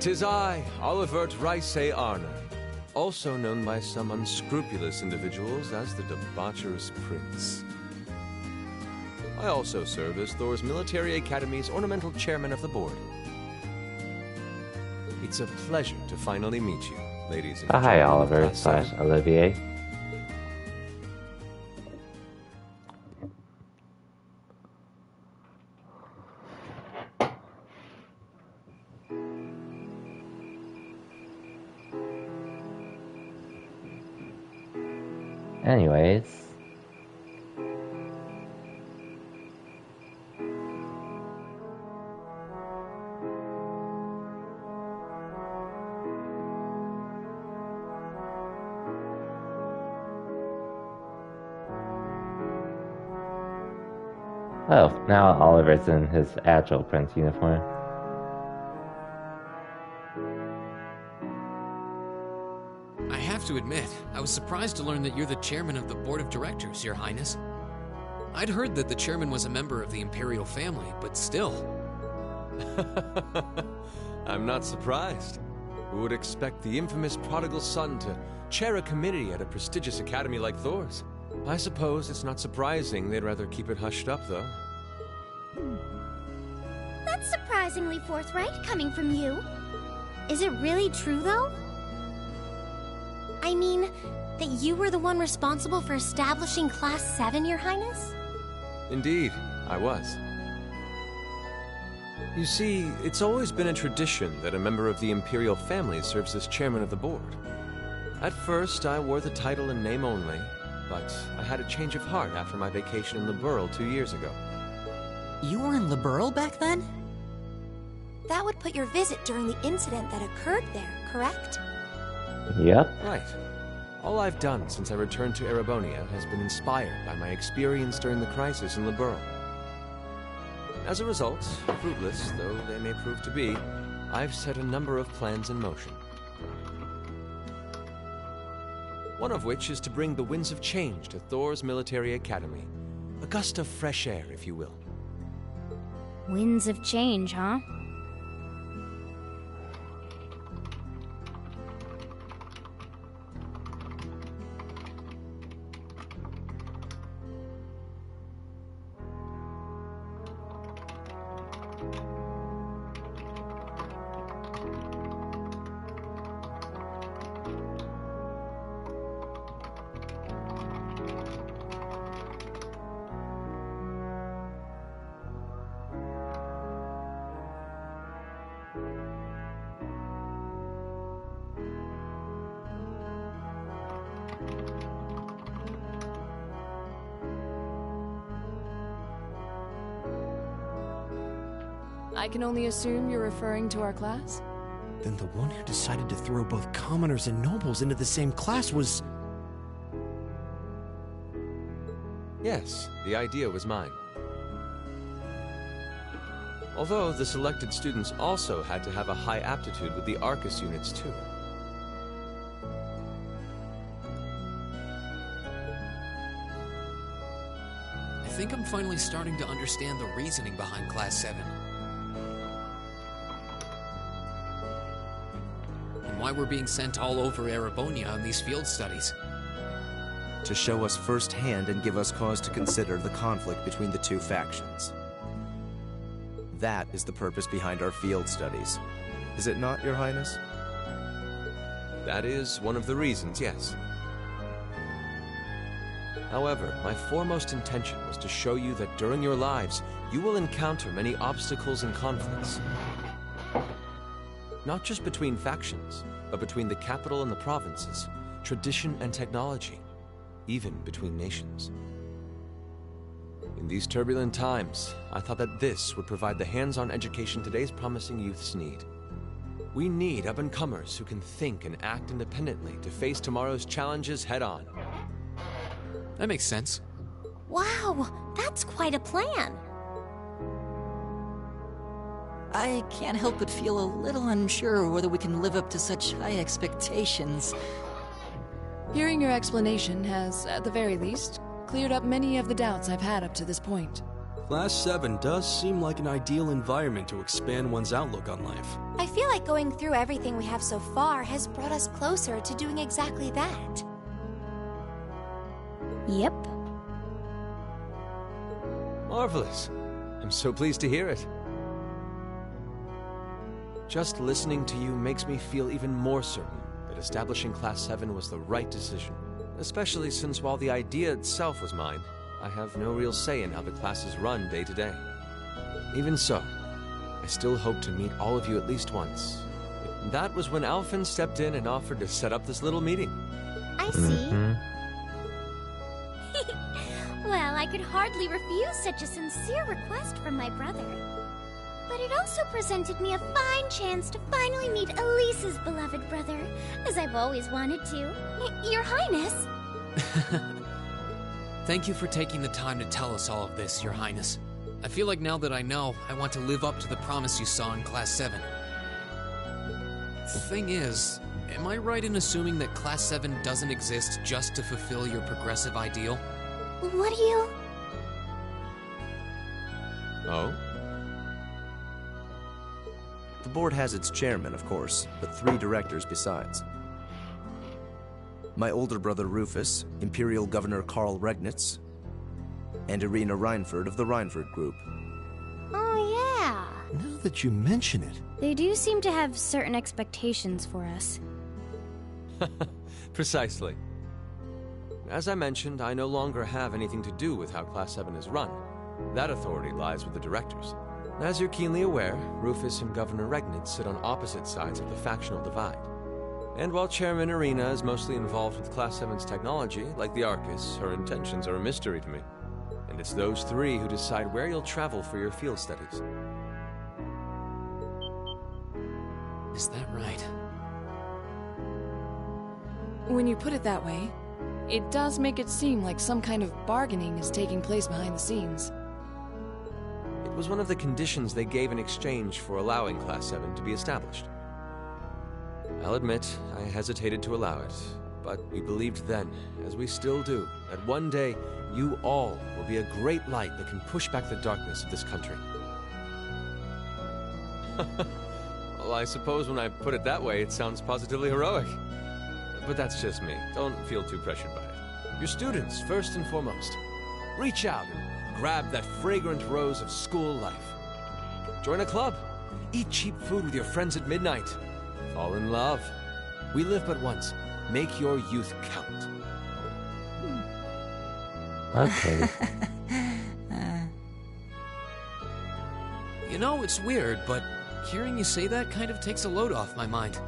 Tis I, Olivert Ricey Arner, also known by some unscrupulous individuals as the Debaucherous Prince. I also serve as Thor's Military Academy's ornamental chairman of the board. It's a pleasure to finally meet you, ladies and Hi, gentlemen. Oliver / Olivier. Anyways. Oh, now Oliver's in his Agile Prince uniform. I have to admit, I was surprised to learn that you're the chairman of the board of directors, Your Highness. I'd heard that the chairman was a member of the Imperial family, but still. I'm not surprised. Who would expect the infamous prodigal son to chair a committee at a prestigious academy like Thor's? I suppose it's not surprising they'd rather keep it hushed up, though. surprisingly forthright coming from you. Is it really true, though? I mean, that you were the one responsible for establishing Class 7, Your Highness? Indeed, I was. You see, it's always been a tradition that a member of the Imperial family serves as chairman of the board. At first, I wore the title in name only, but I had a change of heart after my vacation in Liberl 2 years ago. You were in Liberl back then? That would put your visit during the incident that occurred there, correct? Yep. Right. All I've done since I returned to Erebonia has been inspired by my experience during the crisis in Liberl. As a result, fruitless though they may prove to be, I've set a number of plans in motion. One of which is to bring the winds of change to Thor's military academy. A gust of fresh air, if you will. Winds of change, huh? I can only assume you're referring to our class? Then the one who decided to throw both commoners and nobles into the same class was... Yes, the idea was mine. Although the selected students also had to have a high aptitude with the Arcus units too. I think I'm finally starting to understand the reasoning behind Class 7. And why we're being sent all over Erebonia on these field studies. To show us firsthand and give us cause to consider the conflict between the two factions. That is the purpose behind our field studies. Is it not, Your Highness? That is one of the reasons, yes. However, my foremost intention was to show you that during your lives, you will encounter many obstacles and conflicts. Not just between factions, but between the capital and the provinces, tradition and technology, even between nations. In these turbulent times, I thought that this would provide the hands-on education today's promising youths need. We need up-and-comers who can think and act independently to face tomorrow's challenges head-on. That makes sense. Wow, that's quite a plan. I can't help but feel a little unsure whether we can live up to such high expectations. Hearing your explanation has, at the very least, cleared up many of the doubts I've had up to this point. Class 7 does seem like an ideal environment to expand one's outlook on life. I feel like going through everything we have so far has brought us closer to doing exactly that. Yep. Marvelous. I'm so pleased to hear it. Just listening to you makes me feel even more certain that establishing Class 7 was the right decision. Especially since while the idea itself was mine, I have no real say in how the class is run day to day. Even so, I still hope to meet all of you at least once. That was when Alphen stepped in and offered to set up this little meeting. I see. Well, I could hardly refuse such a sincere request from my brother. But it also presented me a fine chance to finally meet Elise's beloved brother, as I've always wanted to. Your Highness! Thank you for taking the time to tell us all of this, Your Highness. I feel like now that I know, I want to live up to the promise you saw in Class 7. Thing is, am I right in assuming that Class 7 doesn't exist just to fulfill your progressive ideal? What do you... Oh? The board has its chairman, of course, but 3 directors besides. My older brother Rufus, Imperial Governor Karl Regnitz, and Irina Reinford of the Reinford Group. Oh yeah, Now that you mention it... They do seem to have certain expectations for us. Precisely. As I mentioned, I no longer have anything to do with how Class 7 is run. That authority lies with the directors. As you're keenly aware, Rufus and Governor Regnitz sit on opposite sides of the factional divide. And while Chairman Irina is mostly involved with Class 7's technology, like the Arcus, her intentions are a mystery to me. And it's those three who decide where you'll travel for your field studies. Is that right? When you put it that way, it does make it seem like some kind of bargaining is taking place behind the scenes. It was one of the conditions they gave in exchange for allowing Class 7 to be established. I'll admit, I hesitated to allow it, but we believed then, as we still do, that one day you all will be a great light that can push back the darkness of this country. Well, I suppose when I put it that way, it sounds positively heroic. But that's just me. Don't feel too pressured by it. Your students, first and foremost. Reach out and grab that fragrant rose of school life. Join a club. Eat cheap food with your friends at midnight. Fall in love. We live but once. Make your youth count. Okay. You know, it's weird, but hearing you say that kind of takes a load off my mind.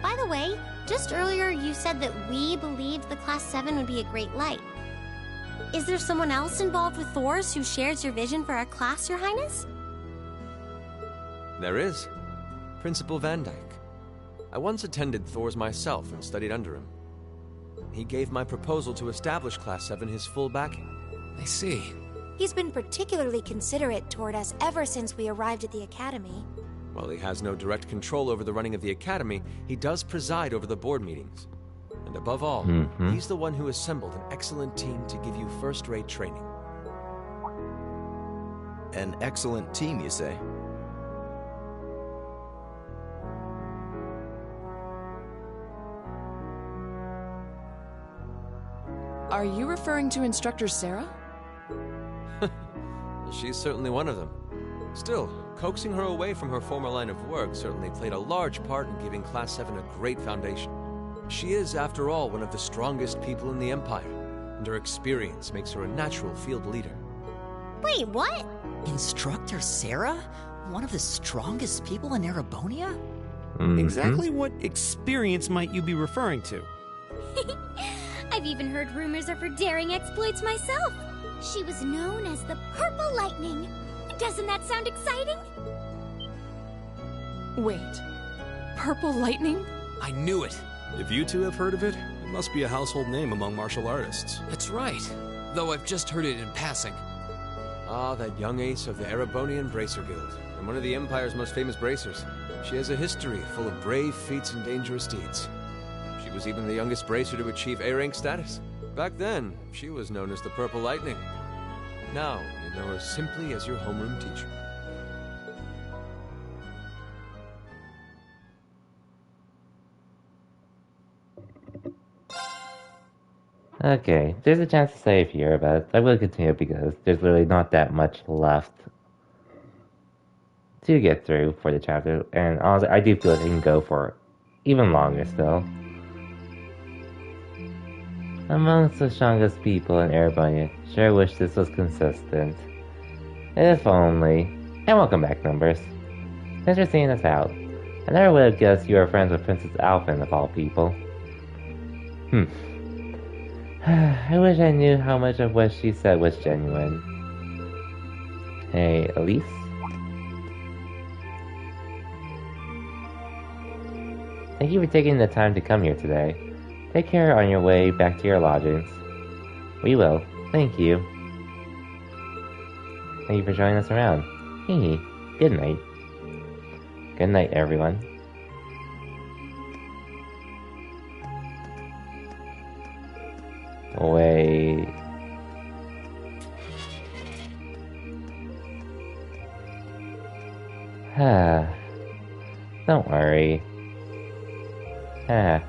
By the way, just earlier you said that we believed the Class 7 would be a great light. Is there someone else involved with Thors who shares your vision for our class, Your Highness? There is. Principal Van Dyke. I once attended Thors myself and studied under him. He gave my proposal to establish Class 7 his full backing. I see. He's been particularly considerate toward us ever since we arrived at the Academy. While he has no direct control over the running of the Academy, he does preside over the board meetings. And above all, he's the one who assembled an excellent team to give you first-rate training. An excellent team, you say? Are you referring to Instructor Sarah? She's certainly one of them. Still, coaxing her away from her former line of work certainly played a large part in giving Class 7 a great foundation. She is, after all, one of the strongest people in the Empire, and her experience makes her a natural field leader. Wait, what? Instructor Sarah? One of the strongest people in Erebonia? Exactly what experience might you be referring to? I've even heard rumors of her daring exploits myself. She was known as the Purple Lightning. Doesn't that sound exciting? Wait. Purple Lightning? I knew it. If you two have heard of it, it must be a household name among martial artists. That's right. Though I've just heard it in passing. Ah, that young ace of the Erebonian Bracer Guild, and one of the Empire's most famous bracers. She has a history full of brave feats and dangerous deeds. She was even the youngest bracer to achieve A-rank status. Back then, she was known as the Purple Lightning. Now, you know her simply as your homeroom teacher. Okay, there's a chance to save here, but I will continue because there's really not that much left to get through for the chapter, and honestly, I do feel like I can go for even longer still. Amongst the strongest people in Erebonia, sure wish this was consistent. If only. And welcome back, Numbers. Thanks for seeing us out. I never would have guessed you were friends with Princess Alphen of all people. I wish I knew how much of what she said was genuine. Hey, Elise? Thank you for taking the time to come here today. Take care on your way back to your lodgings. We will. Thank you. Thank you for showing us around. Hee. Good night. Good night, everyone. Wait. Don't worry.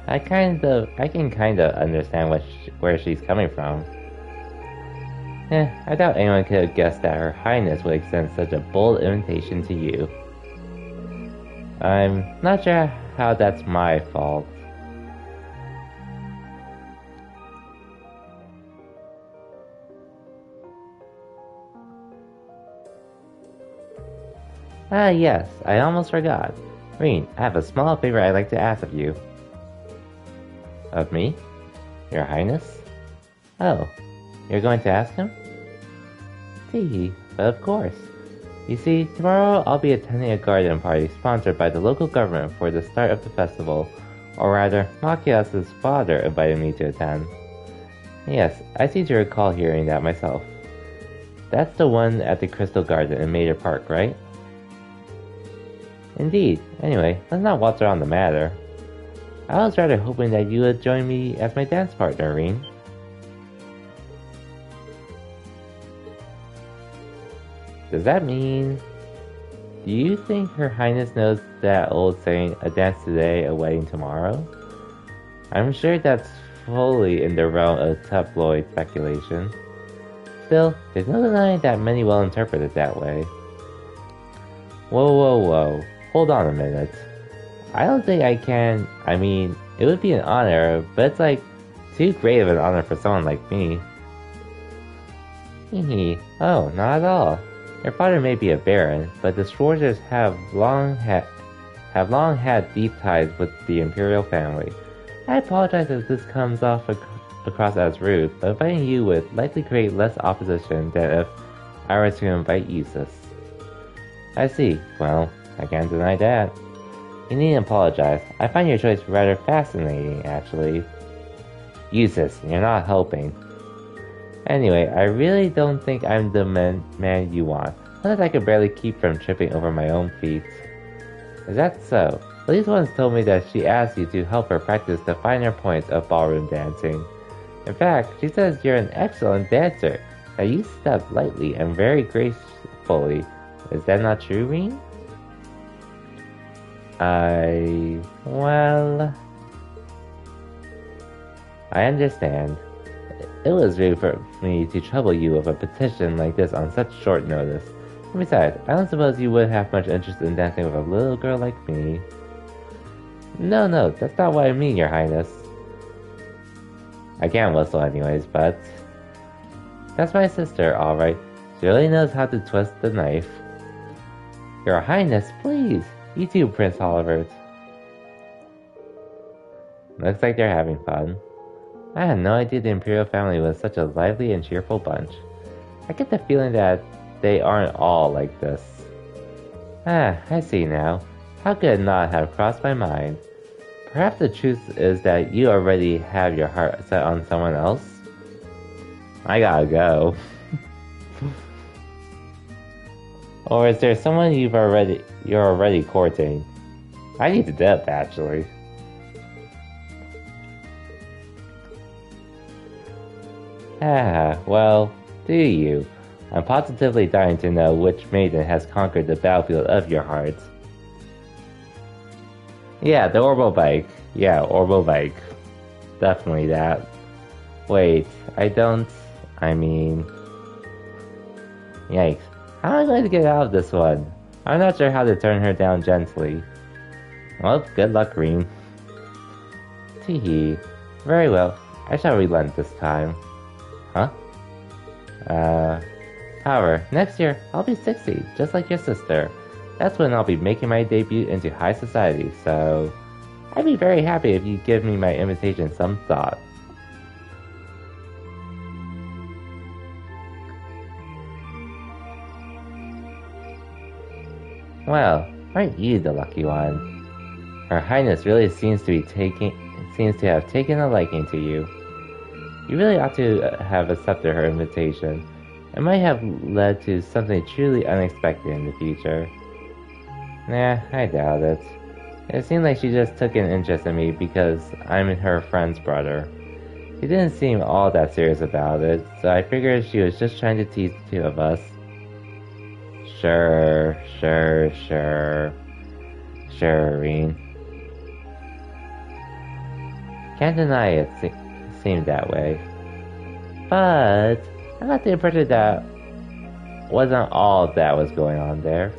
I can kind of understand where she's coming from. I doubt anyone could have guessed that Her Highness would extend such a bold invitation to you. I'm not sure how that's my fault. Ah, yes, I almost forgot. Rean, I have a small favor I'd like to ask of you. Of me? Your Highness? Oh, you're going to ask him? Tee, but of course. You see, tomorrow I'll be attending a garden party sponsored by the local government for the start of the festival, or rather, Machias' father invited me to attend. Yes, I seem to recall hearing that myself. That's the one at the Crystal Garden in Mater Park, right? Indeed. Anyway, let's not waltz around the matter. I was rather hoping that you would join me as my dance partner, Rean. Does that mean... Do you think Her Highness knows that old saying, a dance today, a wedding tomorrow? I'm sure that's fully in the realm of tabloid speculation. Still, there's no denying that many will interpret it that way. Whoa. Hold on a minute. I don't think I can... I mean, it would be an honor, but it's like too great of an honor for someone like me. Hehe. Oh, not at all. Your father may be a baron, but the Schwarzers have long had deep ties with the imperial family. I apologize if this comes across as rude, but inviting you would likely create less opposition than if I were to invite Eustace. I see. Well, I can't deny that. You needn't apologize. I find your choice rather fascinating, actually. Eustace, you're not helping. Anyway, I really don't think I'm the man you want, unless I could barely keep from tripping over my own feet. Is that so? Elise once told me that she asked you to help her practice the finer points of ballroom dancing. In fact, she says you're an excellent dancer, that you step lightly and very gracefully. Is that not true, Rean? Well... I understand. It was rude for me to trouble you with a petition like this on such short notice. And besides, I don't suppose you would have much interest in dancing with a little girl like me. No, that's not what I mean, Your Highness. I can't whistle anyways, but... That's my sister, alright. She really knows how to twist the knife. Your Highness, please! You too, Prince Holivert. Looks like they're having fun. I had no idea the Imperial family was such a lively and cheerful bunch. I get the feeling that they aren't all like this. I see now. How could it not have crossed my mind? Perhaps the truth is that you already have your heart set on someone else? I gotta go. Or is there someone you're already courting? I need to dip, actually. Well, do you? I'm positively dying to know which maiden has conquered the battlefield of your heart. Yeah, the Orbo bike. Yeah, Orbo bike. Definitely that. Wait, I mean... Yikes. How am I going to get out of this one? I'm not sure how to turn her down gently. Well, good luck, Rean. Teehee. Very well. I shall relent this time. Huh? However, next year, I'll be 60, just like your sister. That's when I'll be making my debut into high society, so... I'd be very happy if you give me my invitation some thought. Well, aren't you the lucky one? Her Highness really seems to have taken a liking to you. You really ought to have accepted her invitation. It might have led to something truly unexpected in the future. Nah, I doubt it. It seemed like she just took an interest in me because I'm her friend's brother. She didn't seem all that serious about it, so I figured she was just trying to tease the two of us. Sure, Rean. Can't deny it seemed that way. But I got the impression that wasn't all that was going on there.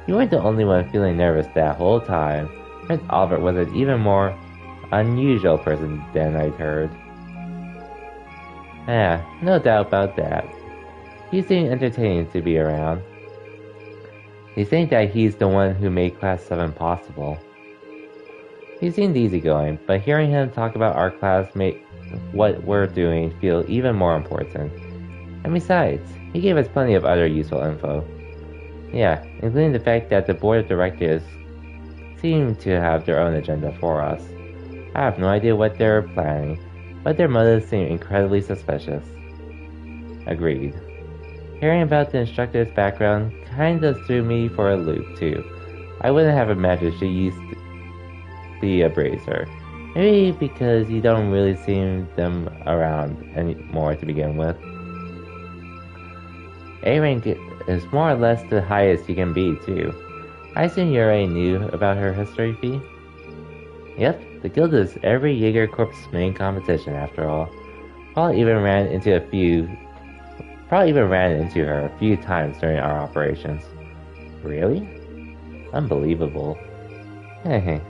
You weren't the only one feeling nervous that whole time. Prince Albert was an even more unusual person than I'd heard. Yeah, no doubt about that. He seemed entertaining to be around. They think that he's the one who made Class 7 possible. He seemed easygoing, but hearing him talk about our class made what we're doing feel even more important. And besides, he gave us plenty of other useful info. Yeah, including the fact that the board of directors seem to have their own agenda for us. I have no idea what they're planning, but their motives seem incredibly suspicious. Agreed. Hearing about the instructor's background kinda threw me for a loop, too. I wouldn't have imagined she used to be a brazier. Maybe because you don't really see them around anymore to begin with. A rank is more or less the highest you can be, too. I assume you already knew about her history, Fee? Yep, the guild is every Jaeger Corps' main competition, after all. Probably even ran into her a few times during our operations. Really? Unbelievable. Hey,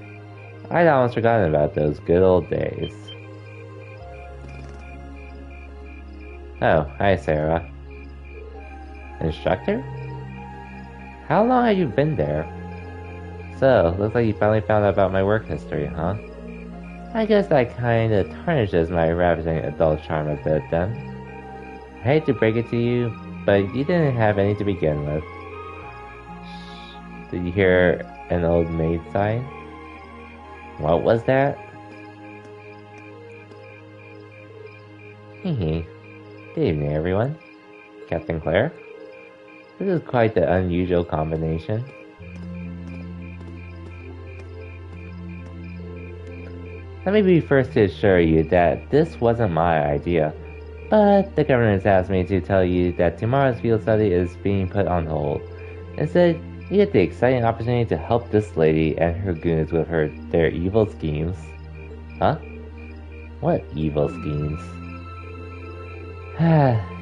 I'd almost forgotten about those good old days. Oh, hi Sarah. Instructor? How long have you been there? So, looks like you finally found out about my work history, huh? I guess that kinda tarnishes my ravishing adult charm a bit then. I hate to break it to you, but you didn't have any to begin with. Did you hear an old maid sigh? What was that? Hehe. Good evening, everyone. Captain Claire? This is quite the unusual combination. Let me be first to assure you that this wasn't my idea, but the government asked me to tell you that tomorrow's field study is being put on hold. Instead, you get the exciting opportunity to help this lady and her goons with their evil schemes. Huh? What evil schemes?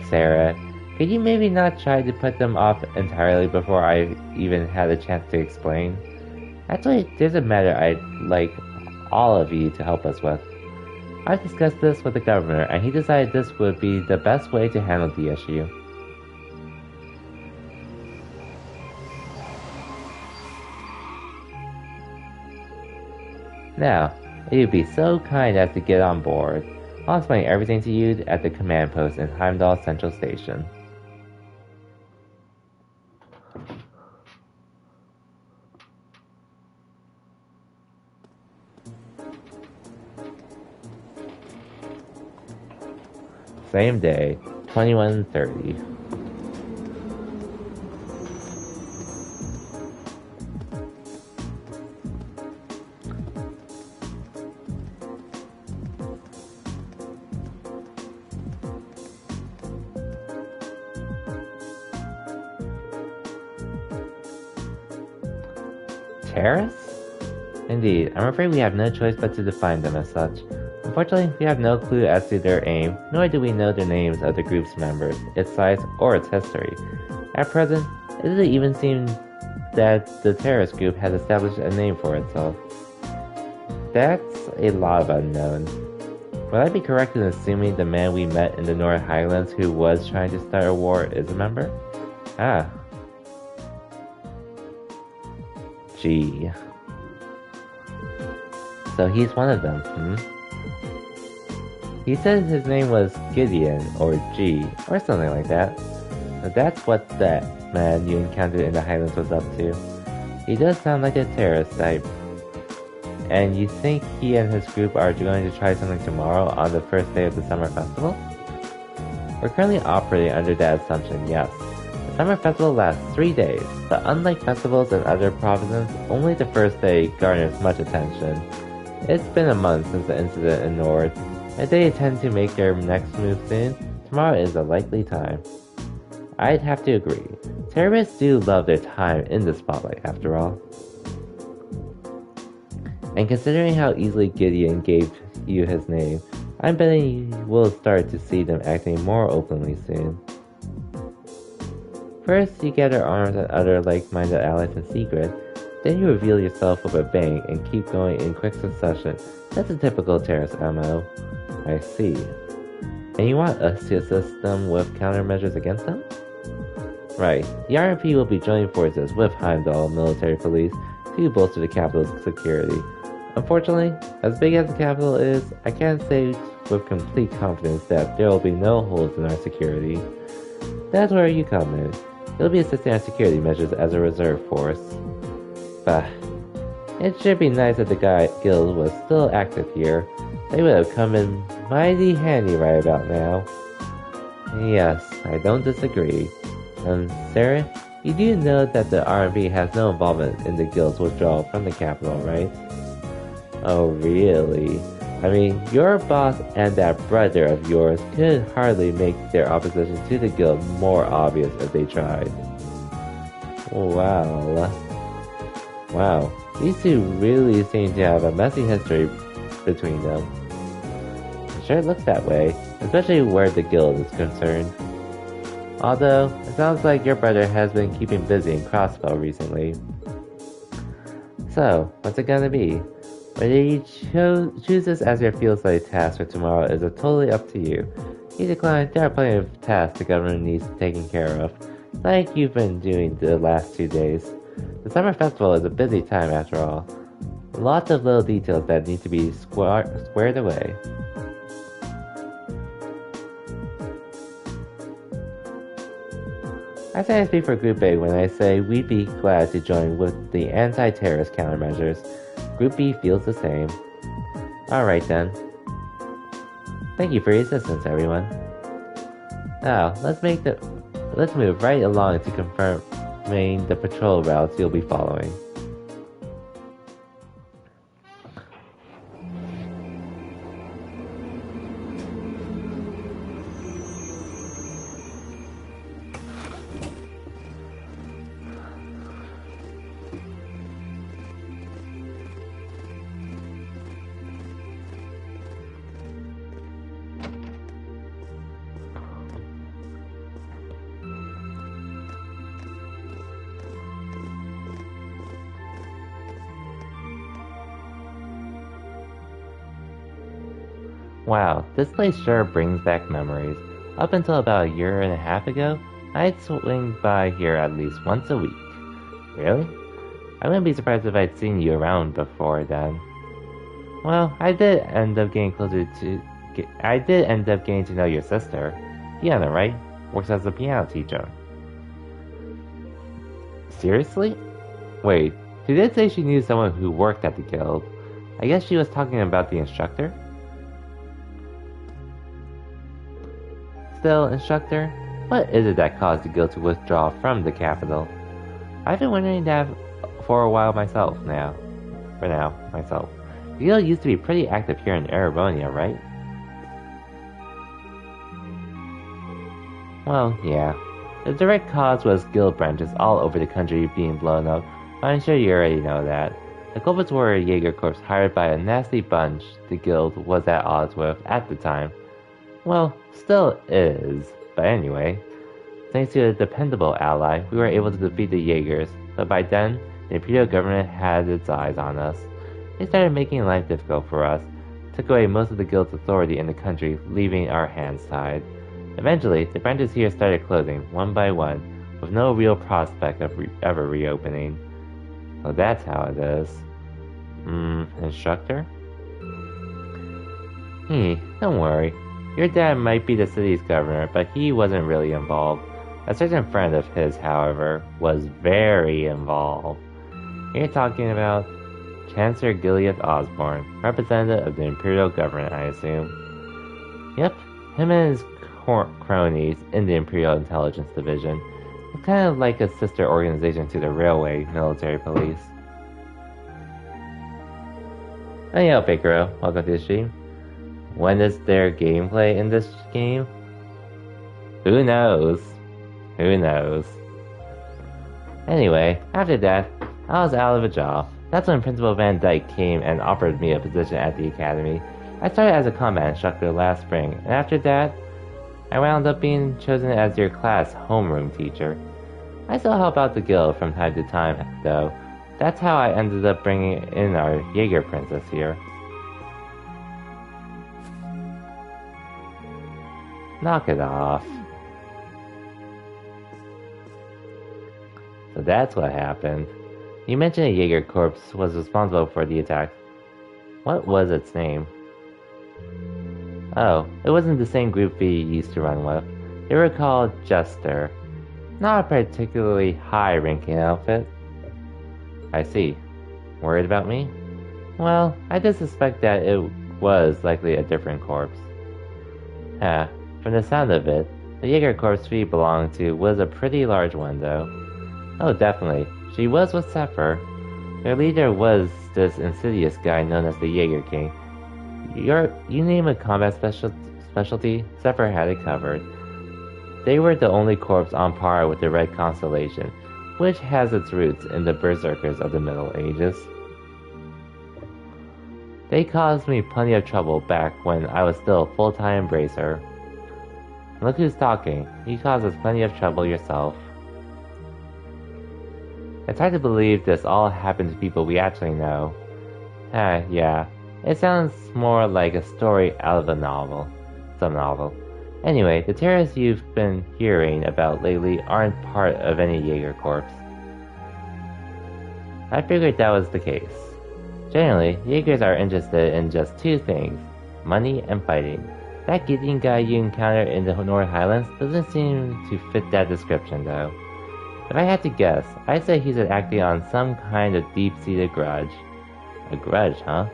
Sarah, could you maybe not try to put them off entirely before I even had a chance to explain? Actually, there's a matter I'd like all of you to help us with. I've discussed this with the governor, and he decided this would be the best way to handle the issue. Now, if you'd be so kind as to get on board, I'll explain everything to you at the command post in Heimdall Central Station. Same day, 21:30. Terrace? Indeed, I'm afraid we have no choice but to define them as such. Unfortunately, we have no clue as to their aim, nor do we know the names of the group's members, its size, or its history. At present, it doesn't even seem that the terrorist group has established a name for itself. That's a lot of unknown. Would I be correct in assuming the man we met in the North Highlands who was trying to start a war is a member? Ah. G. So he's one of them, He said his name was Gideon, or G, or something like that. But that's what that man you encountered in the Highlands was up to. He does sound like a terrorist type. And you think he and his group are going to try something tomorrow on the first day of the summer festival? We're currently operating under that assumption, yes. The summer festival lasts 3 days, but unlike festivals in other provinces, only the first day garners much attention. It's been a month since the incident in Nord, and they intend to make their next move soon. Tomorrow is a likely time. I'd have to agree. Terrorists do love their time in the spotlight, after all. And considering how easily Gideon gave you his name, I'm betting we'll start to see them acting more openly soon. First, you gather arms and other like-minded allies in secret, then you reveal yourself with a bang and keep going in quick succession. That's a typical terrorist MO. I see. And you want us to assist them with countermeasures against them? Right. The RMP will be joining forces with Heimdall military police to bolster the capital's security. Unfortunately, as big as the capital is, I can't say with complete confidence that there will be no holes in our security. That's where you come in. You'll be assisting our security measures as a reserve force. Bah. It should be nice that the guild was still active here. They would have come in mighty handy right about now. Yes, I don't disagree. Sarah, you do know that the RMP has no involvement in the guild's withdrawal from the capital, right? Oh, really? I mean, your boss and that brother of yours could hardly make their opposition to the guild more obvious if they tried. Wow, these two really seem to have a messy history between them. It sure looks that way, especially where the guild is concerned. Although, it sounds like your brother has been keeping busy in Crossbow recently. So, what's it gonna be? Whether you choose this as your field study task for tomorrow is totally up to you. If you decline, there are plenty of tasks the government needs taken care of, like you've been doing the last 2 days. The summer festival is a busy time after all. Lots of little details that need to be squared away. I say I speak for Group A when I say we'd be glad to join with the anti-terrorist countermeasures. Group B feels the same. Alright then. Thank you for your assistance, everyone. Now, let's move right along to confirming the patrol routes you'll be following. Wow, this place sure brings back memories. Up until about a year and a half ago, I'd swing by here at least once a week. Really? I wouldn't be surprised if I'd seen you around before then. Well, I did end up getting to know your sister. Fiona, right? Works as a piano teacher. Seriously? Wait, she did say she knew someone who worked at the guild. I guess she was talking about the instructor? Still, instructor, what is it that caused the guild to withdraw from the capital? I've been wondering that for a while myself. The guild used to be pretty active here in Erebonia, right? Well, yeah. The direct cause was guild branches all over the country being blown up, but I'm sure you already know that. The culprits were a Jaeger Corps hired by a nasty bunch the guild was at odds with at the time. Well, still is, but anyway. Thanks to a dependable ally, we were able to defeat the Jaegers, but by then, the Imperial government had its eyes on us. They started making life difficult for us, took away most of the guild's authority in the country, leaving our hands tied. Eventually, the branches here started closing, one by one, with no real prospect of ever reopening. So that's how it is. Instructor? Don't worry. Your dad might be the city's governor, but he wasn't really involved. A certain friend of his, however, was very involved. You're talking about Chancellor Gilead Osborne, representative of the Imperial government, I assume. Yep, him and his cronies in the Imperial Intelligence Division. It's kind of like a sister organization to the Railway Military Police. Anyhow, Bakerow, welcome to the stream. When is there gameplay in this game? Who knows? Anyway, after that, I was out of a job. That's when Principal Van Dyke came and offered me a position at the academy. I started as a combat instructor last spring, and after that, I wound up being chosen as your class homeroom teacher. I still help out the guild from time to time, though. That's how I ended up bringing in our Jaeger princess here. Knock it off. So that's what happened. You mentioned a Jaeger corps was responsible for the attack. What was its name? Oh, it wasn't the same group we used to run with. They were called Jester. Not a particularly high-ranking outfit. I see. Worried about me? Well, I did suspect that it was likely a different corps. From the sound of it, the Jaeger corps we belonged to was a pretty large one, though. Oh, definitely. She was with Zephyr. Their leader was this insidious guy known as the Jaeger King. You name a combat specialty, Zephyr had it covered. They were the only corps on par with the Red Constellation, which has its roots in the Berserkers of the Middle Ages. They caused me plenty of trouble back when I was still a full-time Embracer. Look who's talking. You caused us plenty of trouble yourself. It's hard to believe this all happened to people we actually know. Yeah. It sounds more like a story out of a novel. Some novel. Anyway, the terrorists you've been hearing about lately aren't part of any Jaeger corps. I figured that was the case. Generally, Jaegers are interested in just two things, money and fighting. That Gideon guy you encountered in the North Highlands doesn't seem to fit that description, though. If I had to guess, I'd say he's acting on some kind of deep-seated grudge. A grudge, huh?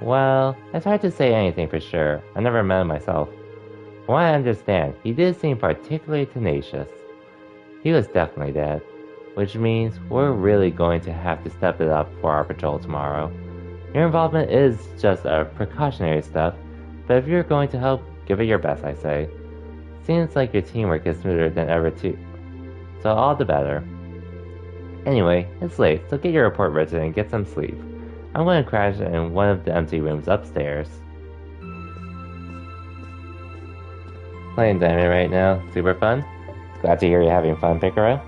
Well, it's hard to say anything for sure. I never met him myself. From what I understand, he did seem particularly tenacious. He was definitely dead, which means we're really going to have to step it up for our patrol tomorrow. Your involvement is just a precautionary step, but if you're going to help, give it your best, I say. Seems like your teamwork is smoother than ever too. So all the better. Anyway, it's late, so get your report written and get some sleep. I'm going to crash in one of the empty rooms upstairs. Playing Diamond right now, super fun. Glad to hear you're having fun, Picaro.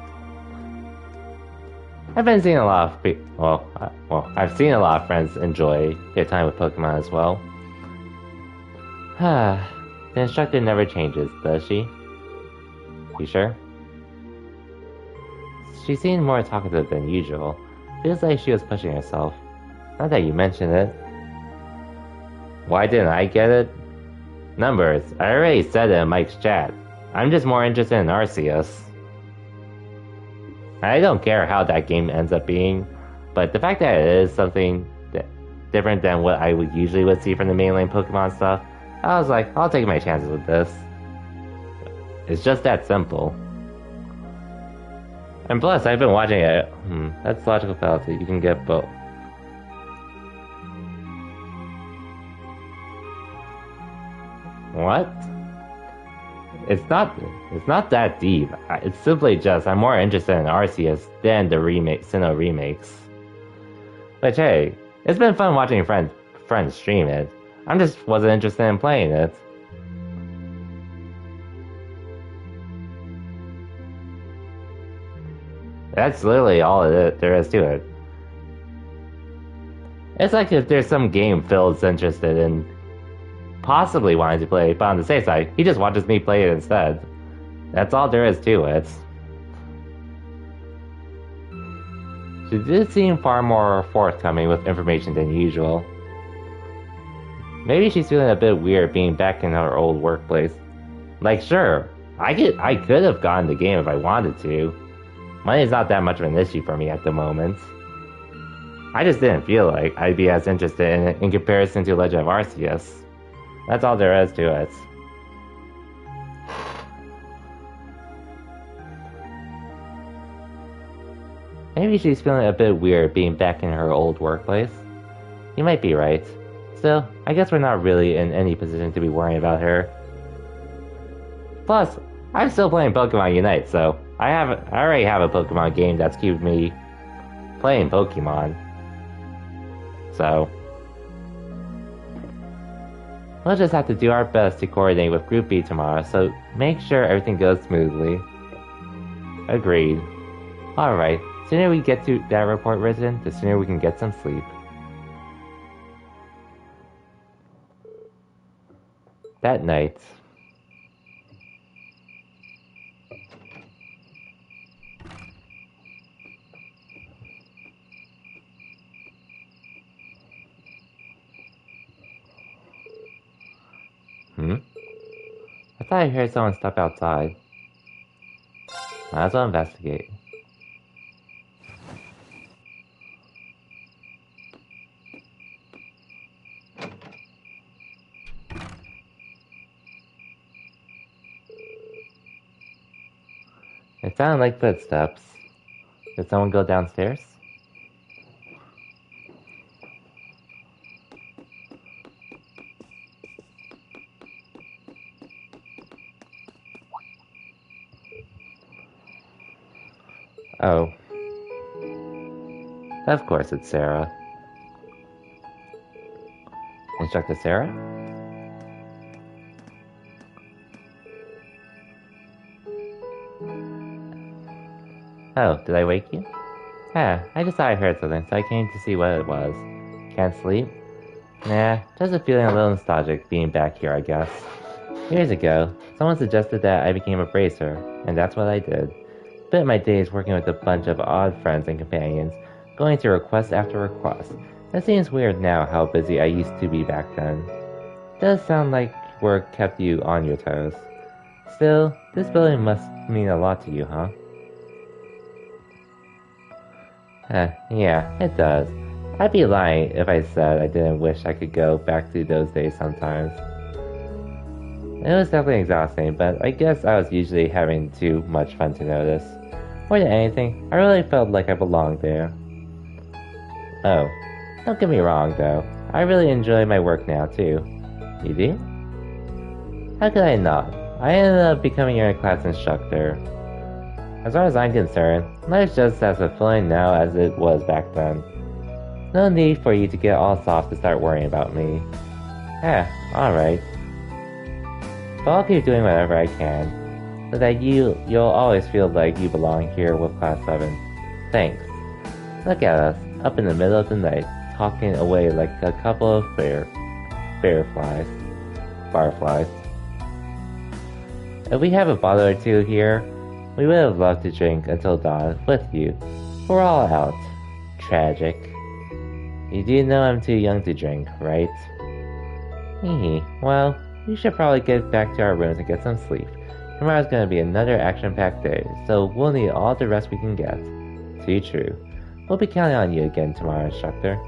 I've been seeing a lot of I've seen a lot of friends enjoy their time with Pokemon as well. The instructor never changes, does she? You sure? She seemed more talkative than usual. Feels like she was pushing herself. Not that you mentioned it. Why didn't I get it? Numbers. I already said it in Mike's chat. I'm just more interested in Arceus. I don't care how that game ends up being, but the fact that it is something different than what I would see from the mainline Pokemon stuff, I was like, I'll take my chances with this. It's just that simple. And plus, I've been watching it. That's logical fallacy. You can get both. What? It's not that deep. It's simply just I'm more interested in Arceus than the Sinnoh remakes. Which, hey, it's been fun watching friends stream it. I just wasn't interested in playing it. That's literally all there is to it. It's like if there's some game Phil's interested in possibly wanting to play, but on the safe side, he just watches me play it instead. That's all there is to it. She did seem far more forthcoming with information than usual. Maybe she's feeling a bit weird being back in her old workplace. Like, sure, I could have gotten the game if I wanted to. Money's not that much of an issue for me at the moment. I just didn't feel like I'd be as interested in it in comparison to Legend of Arceus. That's all there is to it. Maybe she's feeling a bit weird being back in her old workplace. You might be right. Still, I guess we're not really in any position to be worrying about her. Plus, I'm still playing Pokemon Unite, so I already have a Pokemon game that's keeping me playing Pokemon. So We'll just have to do our best to coordinate with Group B tomorrow, so make sure everything goes smoothly. Agreed. Alright, the sooner we get to that report written, the sooner we can get some sleep. That night... I thought I heard someone step outside. Might as well investigate. It sounded like footsteps. Did someone go downstairs? Oh. Of course it's Sarah. Instructor Sarah? Oh, did I wake you? Yeah, I just thought I heard something, so I came to see what it was. Can't sleep? Nah, just feeling a little nostalgic being back here, I guess. Years ago, someone suggested that I became a bracer, and that's what I did. Spent my days working with a bunch of odd friends and companions, going through request after request. It seems weird now how busy I used to be back then. Does sound like work kept you on your toes. Still, this building must mean a lot to you, huh? Yeah, it does. I'd be lying if I said I didn't wish I could go back to those days sometimes. It was definitely exhausting, but I guess I was usually having too much fun to notice. More than anything, I really felt like I belonged there. Oh, don't get me wrong though, I really enjoy my work now too. You do? How could I not? I ended up becoming your class instructor. As far as I'm concerned, life's just as fulfilling now as it was back then. No need for you to get all soft to start worrying about me. Alright. But I'll keep doing whatever I can, so that you'll always feel like you belong here with Class 7. Thanks. Look at us, up in the middle of the night, talking away like a couple of barflies. If we have a bottle or two here, we would have loved to drink until dawn with you. We're all out. Tragic. You do know I'm too young to drink, right? Well, we should probably get back to our rooms and get some sleep. Tomorrow's gonna be another action-packed day, so we'll need all the rest we can get. Too true. We'll be counting on you again tomorrow, instructor.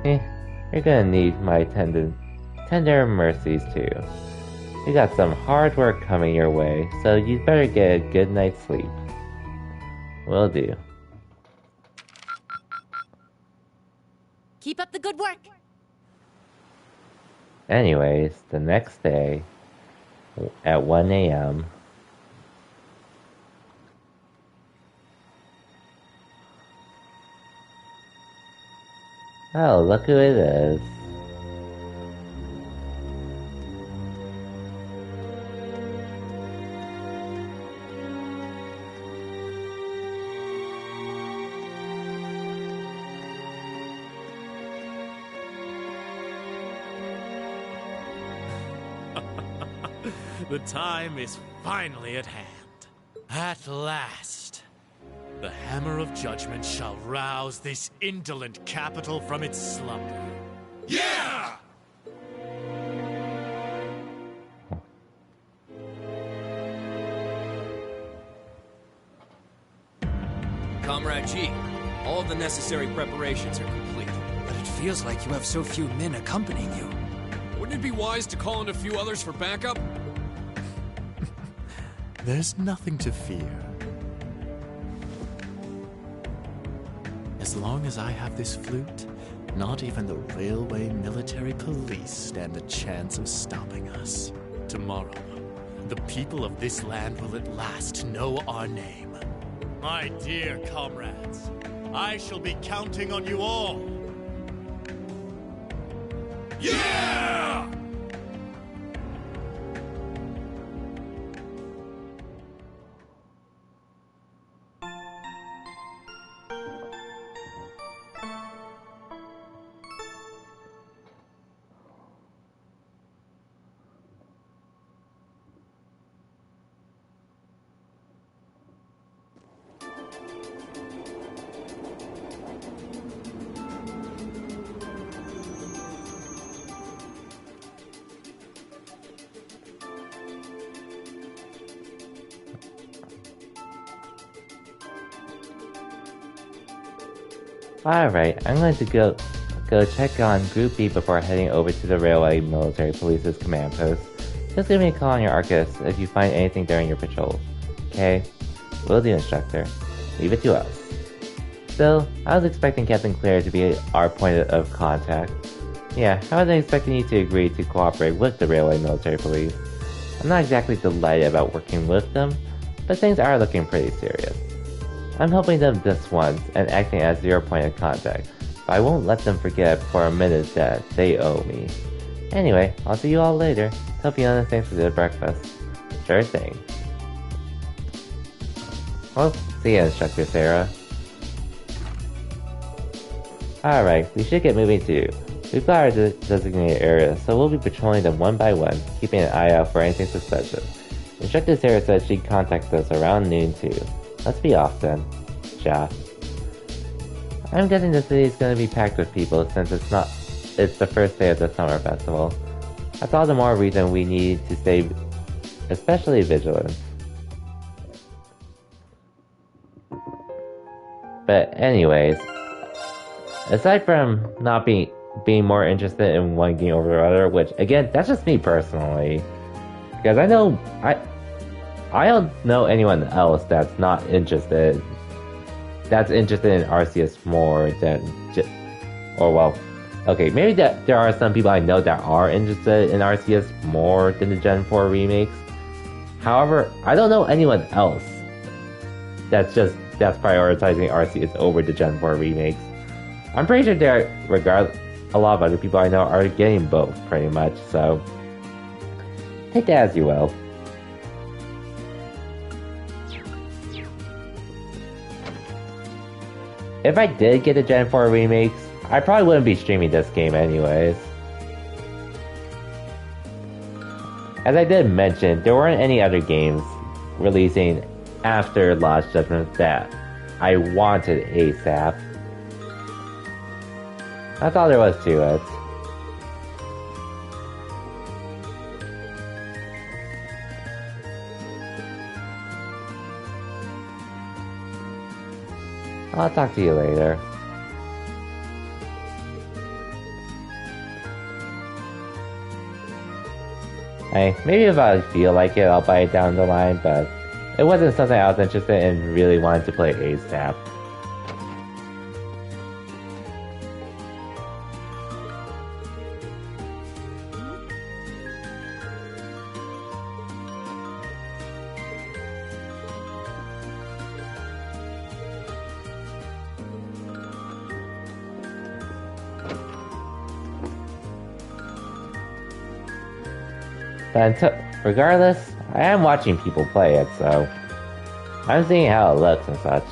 You're gonna need my tender mercies too. We got some hard work coming your way, so you'd better get a good night's sleep. Will do. Keep up the good work! Anyways, the next day, at 1 a.m., oh, look who it is. The time is finally at hand. At last, the hammer of judgment shall rouse this indolent capital from its slumber. Yeah! Comrade G, all of the necessary preparations are complete. But it feels like you have so few men accompanying you. Wouldn't it be wise to call in a few others for backup? There's nothing to fear. As long as I have this flute, not even the railway military police stand a chance of stopping us. Tomorrow, the people of this land will at last know our name. My dear comrades, I shall be counting on you all. Yeah! Alright, I'm going to go check on Group B before heading over to the Railway Military Police's command post. Just give me a call on your Arcus if you find anything during your patrol. Okay? Will do, Instructor. Leave it to us. Still, I was expecting Captain Claire to be our point of contact. Yeah, I wasn't expecting you to agree to cooperate with the Railway Military Police. I'm not exactly delighted about working with them, but things are looking pretty serious. I'm helping them this once and acting as your point of contact, but I won't let them forget for a minute that they owe me. Anyway, I'll see you all later. Hope you understand for the breakfast. Sure thing. Well, see ya, Instructor Sarah. Alright, we should get moving too. We've got our designated areas, so we'll be patrolling them one by one, keeping an eye out for anything suspicious. Instructor Sarah said she'd contact us around noon too. Let's be off then. Ja. I'm guessing the city is going to be packed with people since it's the first day of the summer festival. That's all the more reason we need to stay especially vigilant. But anyways, aside from not being more interested in one game over the other, which again, that's just me personally, because I don't know anyone else that's not interested. That's interested in Arceus more than, okay, maybe that there are some people I know that are interested in Arceus more than the Gen 4 remakes. However, I don't know anyone else that's prioritizing Arceus over the Gen 4 remakes. I'm pretty sure a lot of other people I know are getting both, pretty much, so take that as you will. If I did get the Gen 4 remakes, I probably wouldn't be streaming this game anyways. As I did mention, there weren't any other games releasing after Lost Judgment that I wanted ASAP. That's all there was to it. I'll talk to you later. Maybe if I feel like it, I'll buy it down the line, but it wasn't something I was interested in really wanting to play ASAP. But regardless, I am watching people play it, so I'm seeing how it looks and such.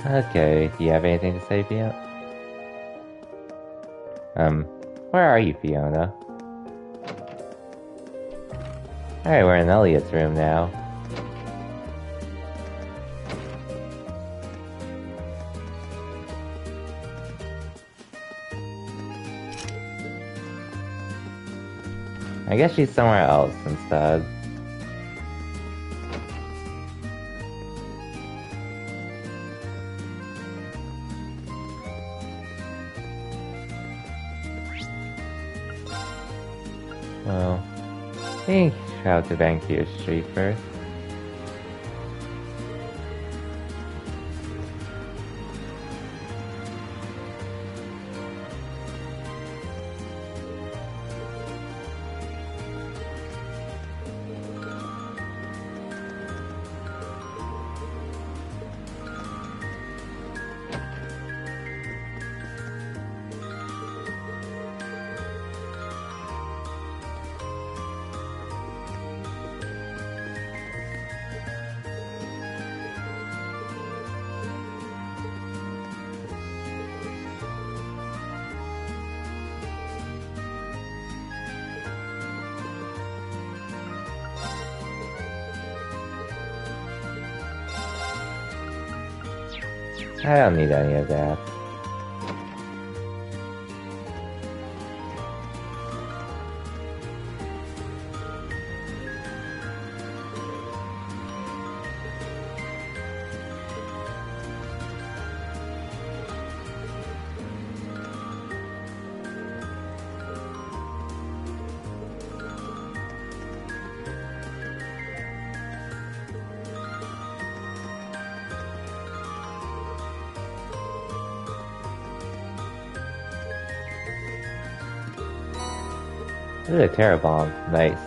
Okay, do you have anything to say, Fiona? Where are you, Fiona? Alright, we're in Elliot's room now. I guess she's somewhere else instead. Well, I think shout out to Vancouver Street first. I don't need any of that. Ooh, a Terra Bomb. Nice.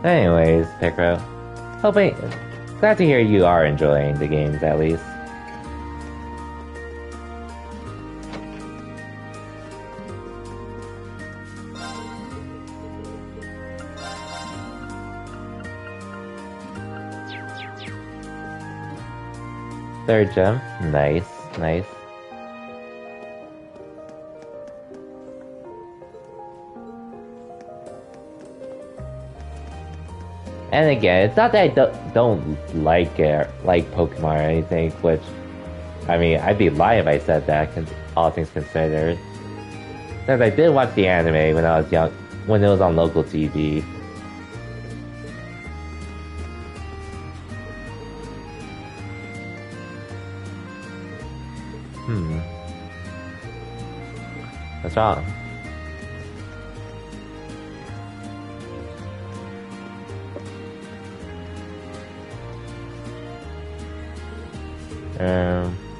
Anyways, Picro. Glad to hear you are enjoying the games at least. Third gem. Nice, nice. And again, it's not that I don't like Pokemon or anything, which, I mean, I'd be lying if I said that, all things considered. Since I did watch the anime when I was young, when it was on local TV. What's wrong?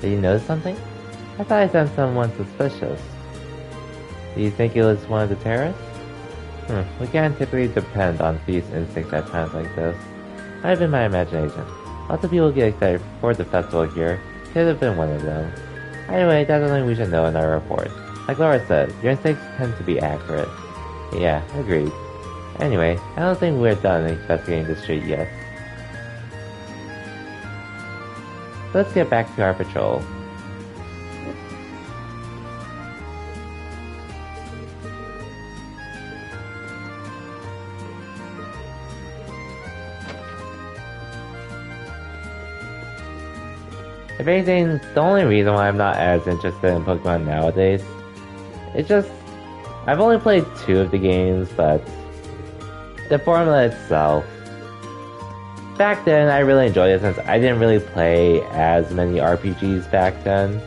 Did you notice something? I thought I sensed someone suspicious. Do you think it was one of the terrorists? We can't typically depend on thieves' instincts at times like this. Might have been my imagination. Lots of people get excited for the festival here. Could have been one of them. Anyway, that's something we should know in our report. Like Laura said, your instincts tend to be accurate. Yeah, agreed. Anyway, I don't think we're done investigating the street yet. Let's get back to our patrol. If anything, the only reason why I'm not as interested in Pokemon nowadays, it's just, I've only played 2 of the games, but the formula itself, back then I really enjoyed it since I didn't really play as many RPGs back then.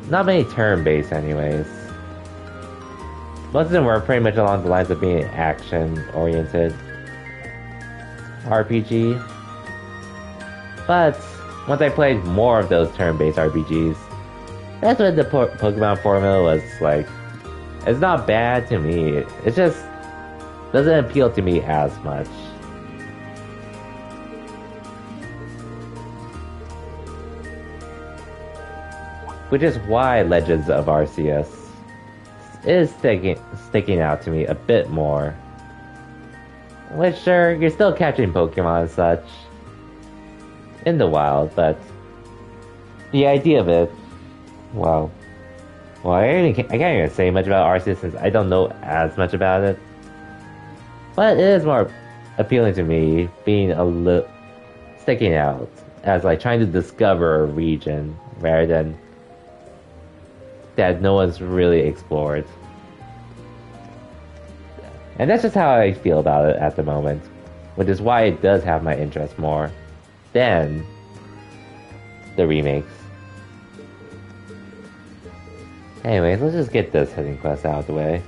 Not many turn-based anyways. Most of them were pretty much along the lines of being action-oriented RPG. But once I played more of those turn-based RPGs, that's when the Pokemon formula was like, it's not bad to me, it just doesn't appeal to me as much. Which is why Legends of Arceus is sticking out to me a bit more. Which, sure, you're still catching Pokemon and such in the wild, but the idea of it, well, I can't even say much about Arceus since I don't know as much about it. But it is more appealing to me, being sticking out as like trying to discover a region rather than that no one's really explored. And that's just how I feel about it at the moment, which is why it does have my interest more than the remakes. Anyways, let's just get this hidden quest out of the way.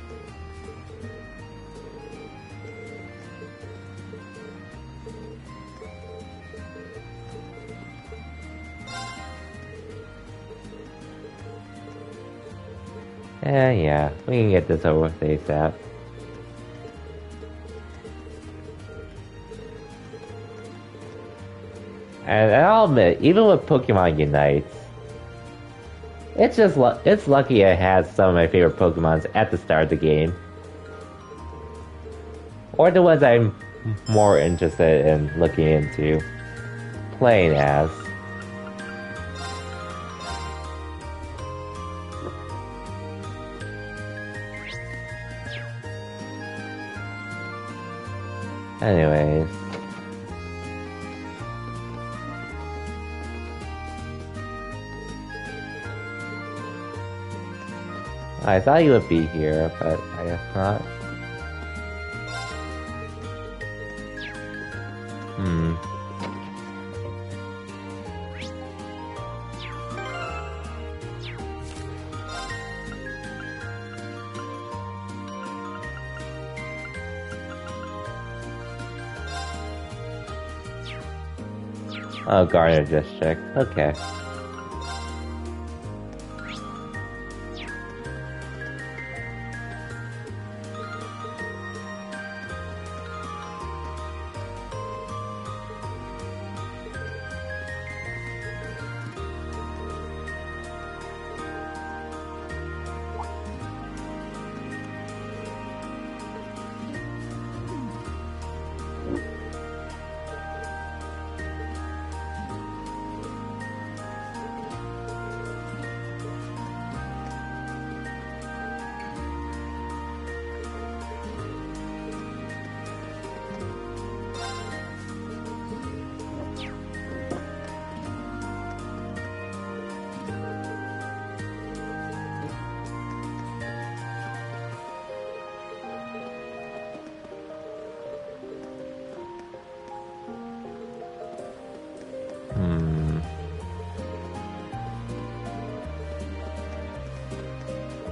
Yeah, we can get this over with ASAP. And I'll admit, even with Pokemon Unite, it's lucky I had some of my favorite Pokemons at the start of the game. Or the ones I'm more interested in looking into playing as. Anyways. I thought you would be here, but I guess not. Oh, Garner District. Okay.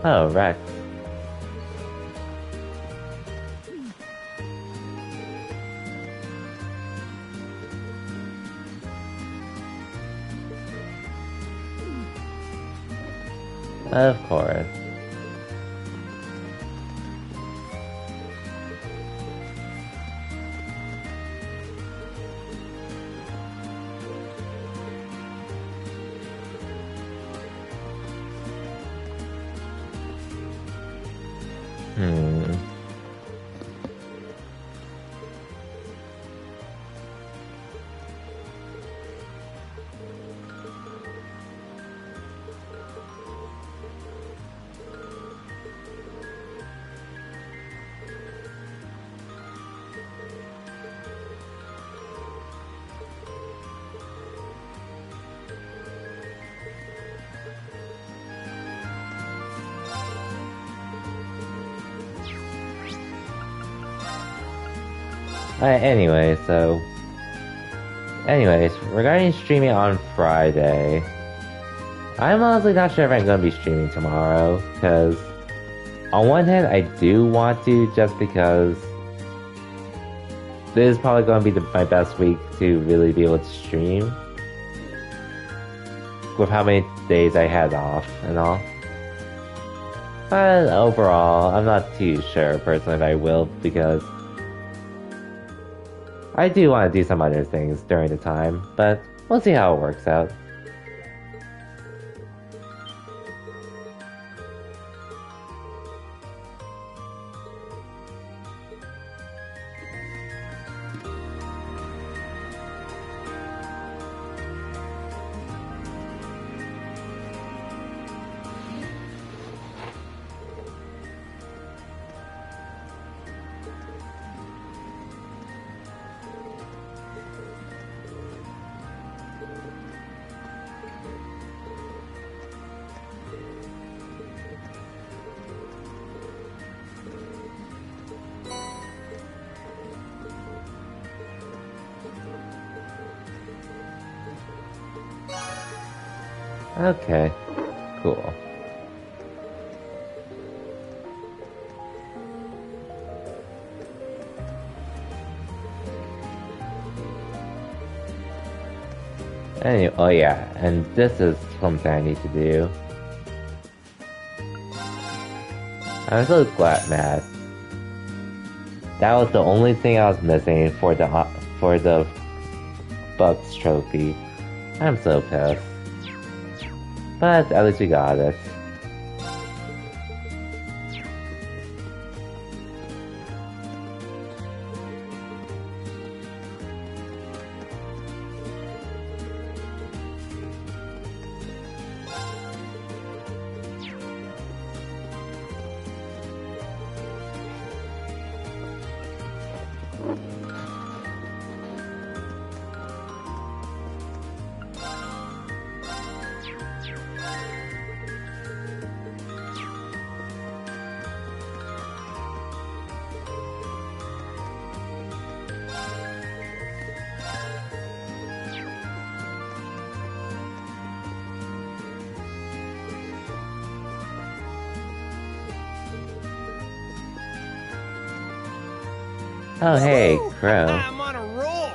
Oh, Rex. Of course. Anyways, regarding streaming on Friday, I'm honestly not sure if I'm going to be streaming tomorrow, because on one hand, I do want to, just because this is probably going to be my best week to really be able to stream, with how many days I had off and all. But overall, I'm not too sure personally if I will, because I do want to do some other things during the time, but we'll see how it works out. Okay, cool. Anyway, oh yeah, and this is something I need to do. I'm so glad, Matt. That was the only thing I was missing for the Bucks trophy. I'm so pissed. But at least we got it. Oh, hey, Crow. I'm on a roll!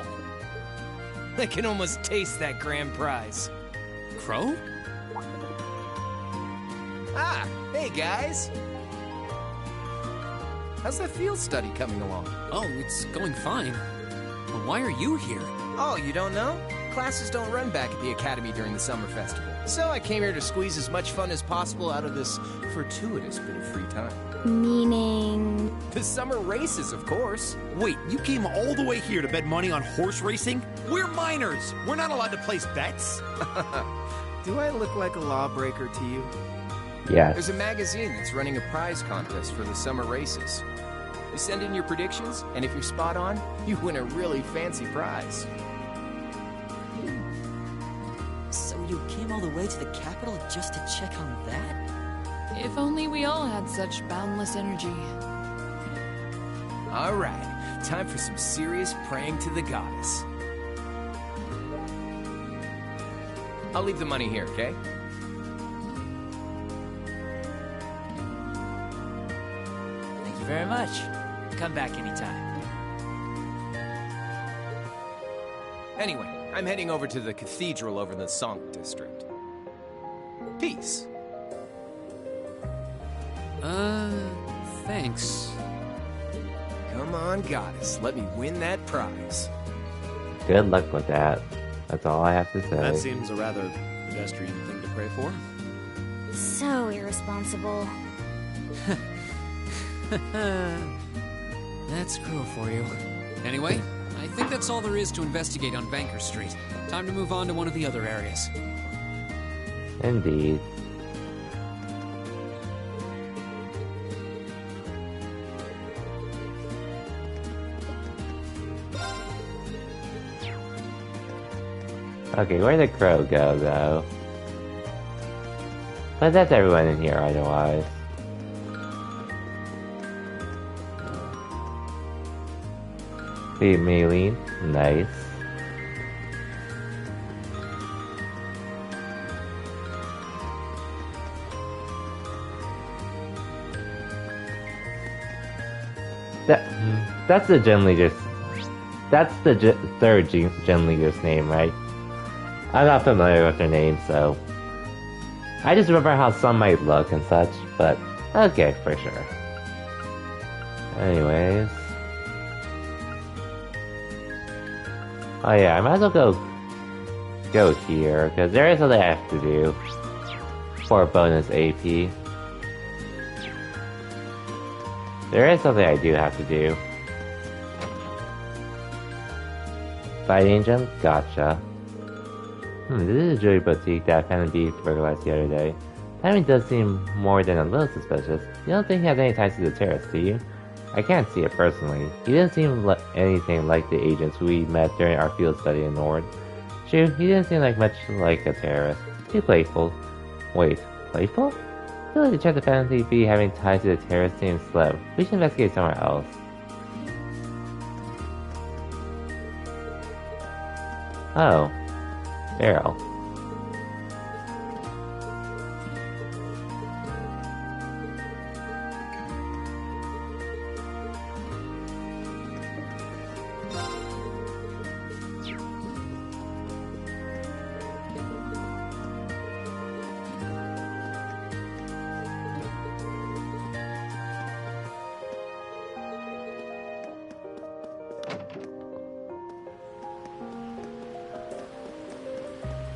I can almost taste that grand prize. Crow? Ah, hey guys! How's that field study coming along? Oh, it's going fine. But why are you here? Oh, you don't know? Classes don't run back at the Academy during the summer festival. So I came here to squeeze as much fun as possible out of this fortuitous bit of free time. Meaning? The summer races, of course. Wait, you came all the way here to bet money on horse racing? We're minors! We're not allowed to place bets! Do I look like a lawbreaker to you? Yes. There's a magazine that's running a prize contest for the summer races. You send in your predictions, and if you're spot on, you win a really fancy prize. So you came all the way to the capital just to check on that? If only we all had such boundless energy. All right, time for some serious praying to the goddess. I'll leave the money here, okay? Thank you very much. Come back anytime. Anyway, I'm heading over to the cathedral over in the Sonk district. Peace. Thanks. Come on, goddess. Let me win that prize. Good luck with that. That's all I have to say. That seems a rather pedestrian thing to pray for. So irresponsible. That's Crow for you. Anyway, I think that's all there is to investigate on Banker Street. Time to move on to one of the other areas. Indeed. Okay, where'd the Crow go, though? But that's everyone in here otherwise. Hey, Maylene. Nice. That's the Gen Leader's... That's the third Gen Leader's name, right? I'm not familiar with their name, so... I just remember how some might look and such, but... Okay, for sure. Anyways... Oh yeah, I might as well go here, because there is something I have to do for bonus AP. There is something I do have to do. Fighting jump? Gotcha. This is a jewelry boutique that Phantom Beast burglarized the other day. Timing does seem more than a little suspicious. You don't think he has any ties to the terrace, do you? I can't see it personally. He didn't seem anything like the agents we met during our field study in Nord. True, he didn't seem like much like a terrorist. Too playful. Wait, playful? I feel like the chance of Phantom Thief having ties to the terrorist seems slim. We should investigate somewhere else. Oh. Barrel.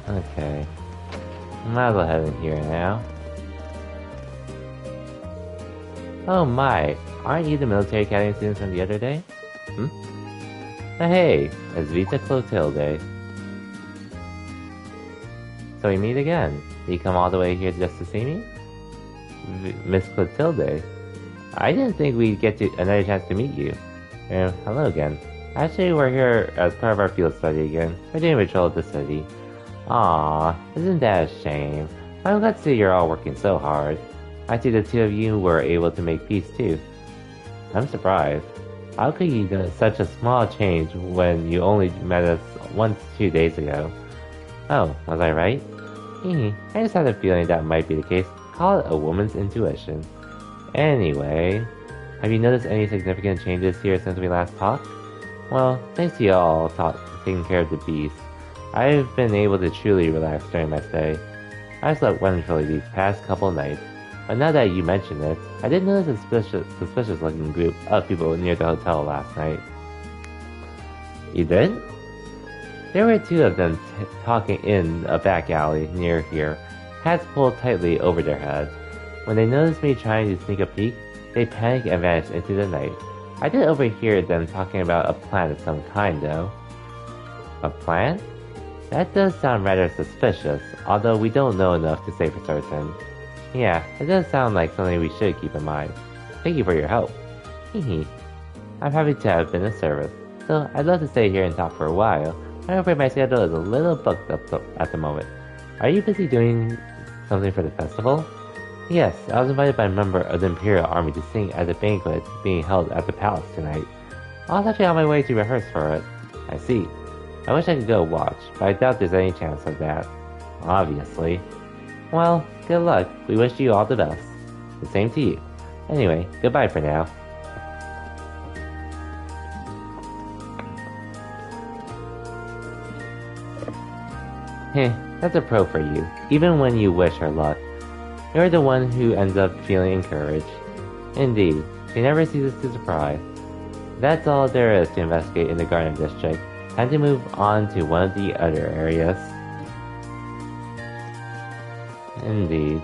Okay. Might as well head in here now. Oh my, aren't you the military academy students from the other day? Oh hey, it's Vita Clotilde. So we meet again. Did you come all the way here just to see me? Miss Clotilde. I didn't think we'd get another chance to meet you. Hello again. Actually, we're here as part of our field study again. We're doing a patrol of the city. Aww, isn't that a shame? I'm glad to see you're all working so hard. I see the two of you were able to make peace too. I'm surprised. How could you do such a small change when you only met us 2 days ago? Oh, was I right? I just had a feeling that might be the case. Call it a woman's intuition. Anyway, Have you noticed any significant changes here since we last talked? Well, thanks to y'all taking care of the beast, I've been able to truly relax during my stay. I slept wonderfully these past couple nights, but now that you mention it, I did notice a suspicious looking group of people near the hotel last night. You did? There were two of them talking in a back alley near here, hats pulled tightly over their heads. When they noticed me trying to sneak a peek, they panicked and vanished into the night. I did overhear them talking about a plan of some kind, though. A plan? That does sound rather suspicious, although we don't know enough to say for certain. Yeah, it does sound like something we should keep in mind. Thank you for your help. Hehe. I'm happy to have been of service, so I'd love to stay here and talk for a while. I'm afraid my schedule is a little booked up at the moment. Are you busy doing something for the festival? Yes, I was invited by a member of the Imperial Army to sing at a banquet being held at the palace tonight. I was actually on my way to rehearse for it. I see. I wish I could go watch, but I doubt there's any chance of that. Obviously. Well, good luck. We wish you all the best. The same to you. Anyway, goodbye for now. Heh, that's a pro for you. Even when you wish her luck, you're the one who ends up feeling encouraged. Indeed, she never ceases to surprise. That's all there is to investigate in the Garden District. Time to move on to one of the other areas. Indeed.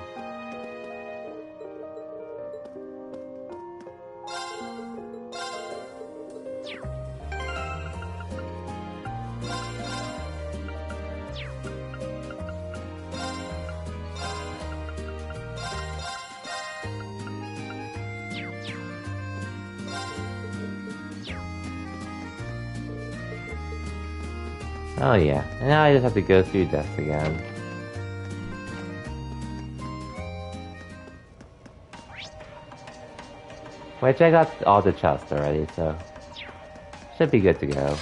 Oh yeah, and now I just have to go through deaths again. Which I got all the chests already, so should be good to go.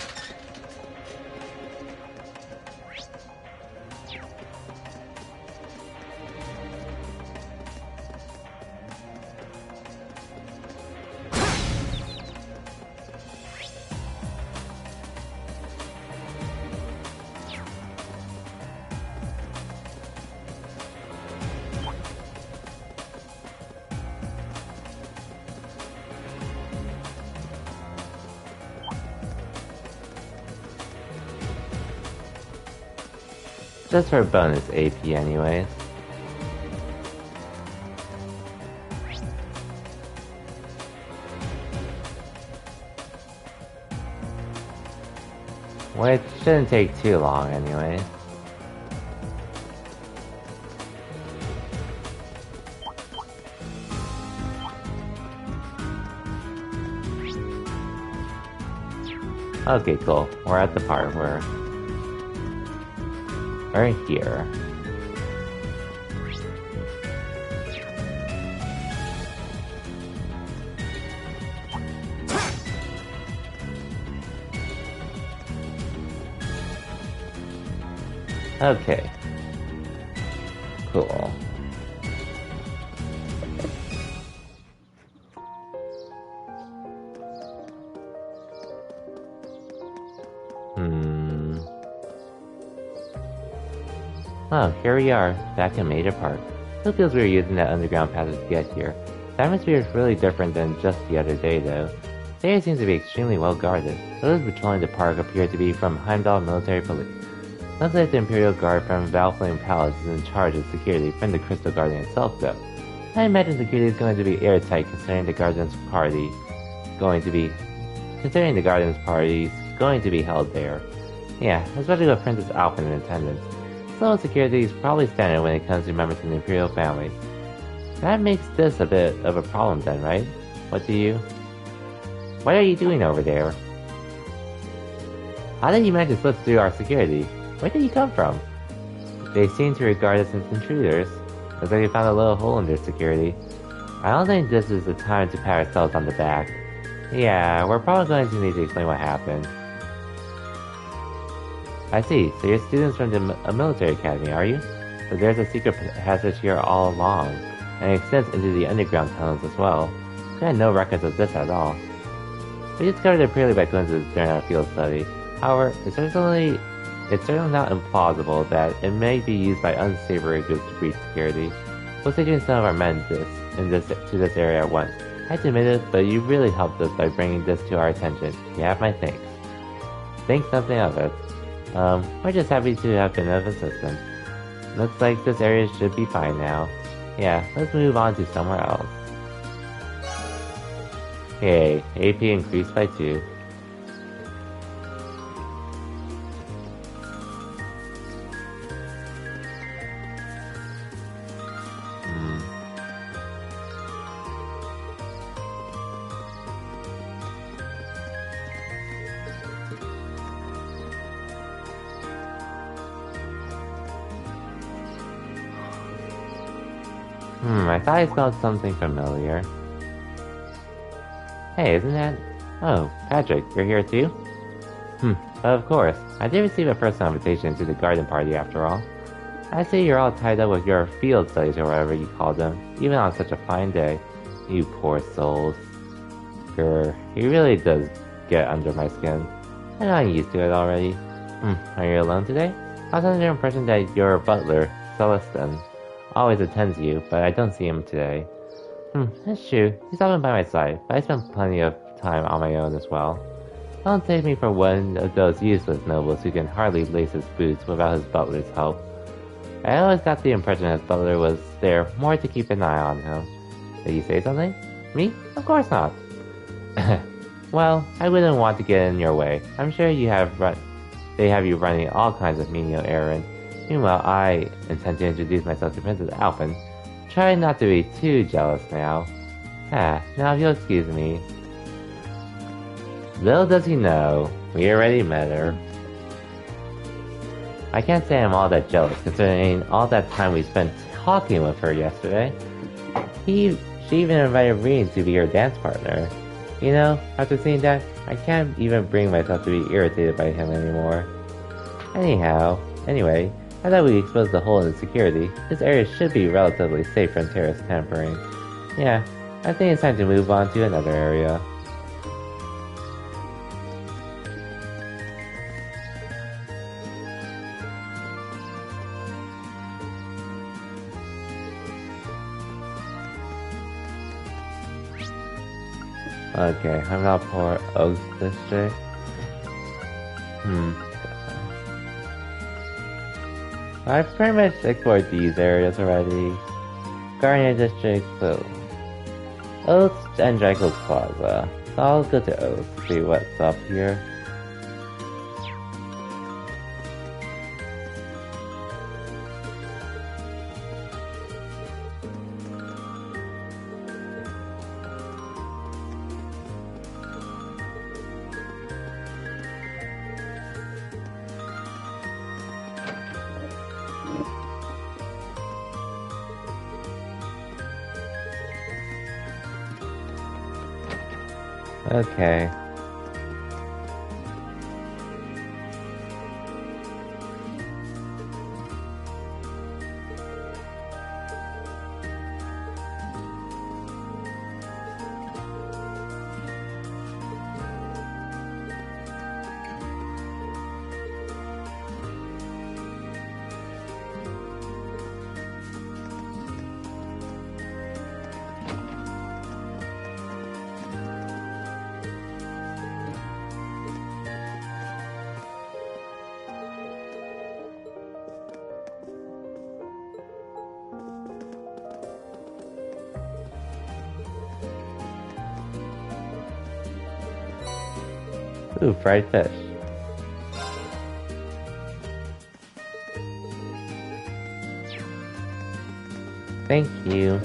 Just for bonus AP anyways. Which shouldn't take too long anyway. Okay, cool. We're at the part where we're here. Okay. Cool. Oh, here we are, back in Major Park. Still feels weird using that underground passage to get here. The atmosphere is really different than just the other day, though. The area seems to be extremely well guarded. Those patrolling the park appear to be from Heimdall Military Police. Looks like the Imperial Guard from Valflame Palace is in charge of security from the Crystal Garden itself, though. I imagine security is going to be airtight considering the Guardian's party going to be held there. Yeah, especially with Princess Alphen in attendance. So security is probably standard when it comes to members of the Imperial family. That makes this a bit of a problem then, right? What are you doing over there? How did you manage to slip through our security? Where did you come from? They seem to regard us as intruders. Looks like you found a little hole in their security. I don't think this is the time to pat ourselves on the back. Yeah, we're probably going to need to explain what happened. I see, so you're students from a military academy, are you? So there's a secret passage here all along, and it extends into the underground tunnels as well. We had no records of this at all. We discovered it purely by coincidence during our field study. However, it's certainly not implausible that it may be used by unsavory groups to breach security. We'll send some of our men to this area at once. I admit it, but you really helped us by bringing this to our attention. You have my thanks. Think something of it. We're just happy to have been of assistance. Looks like this area should be fine now. Yeah, let's move on to somewhere else. Hey, AP increased by 2. I thought I smelled something familiar. Hey, isn't that... Oh, Patrick, you're here too? Of course. I did receive a personal invitation to the garden party after all. I see you're all tied up with your field studies or whatever you call them, even on such a fine day. You poor souls. Grr, he really does get under my skin. I know I'm used to it already. Are you alone today? I was under the impression that your butler, Celestin, always attends you, but I don't see him today. That's true. He's often by my side, but I spend plenty of time on my own as well. Don't take me for one of those useless nobles who can hardly lace his boots without his butler's help. I always got the impression his butler was there more to keep an eye on him. Did you say something? Me? Of course not. Well, I wouldn't want to get in your way. I'm sure they have you running all kinds of menial errands. Meanwhile, I intend to introduce myself to Princess Alphen. Try not to be too jealous now. Now if you'll excuse me. Little does he know, we already met her. I can't say I'm all that jealous, considering all that time we spent talking with her yesterday. She even invited Rean to be her dance partner. You know, after seeing that, I can't even bring myself to be irritated by him anymore. Anyway, now that we exposed the hole in the security, this area should be relatively safe from terrorist tampering. Yeah, I think it's time to move on to another area. Okay, Hemlock Oaks District. I've pretty much explored these areas already. Garnier District, so... Oaths and Dracula's Plaza. So I'll go to Oaths, see what's up here. Okay. Ooh, fried fish. Thank you.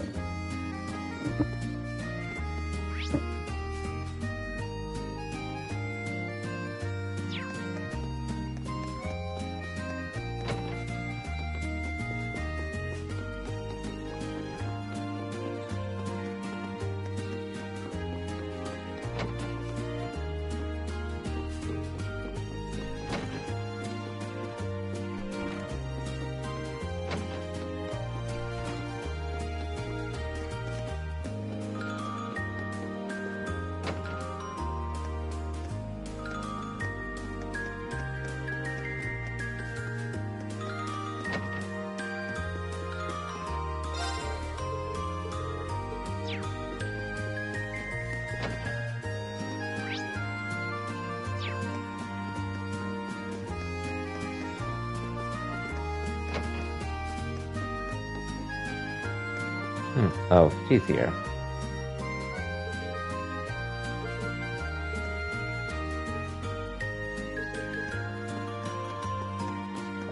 Oh, she's here.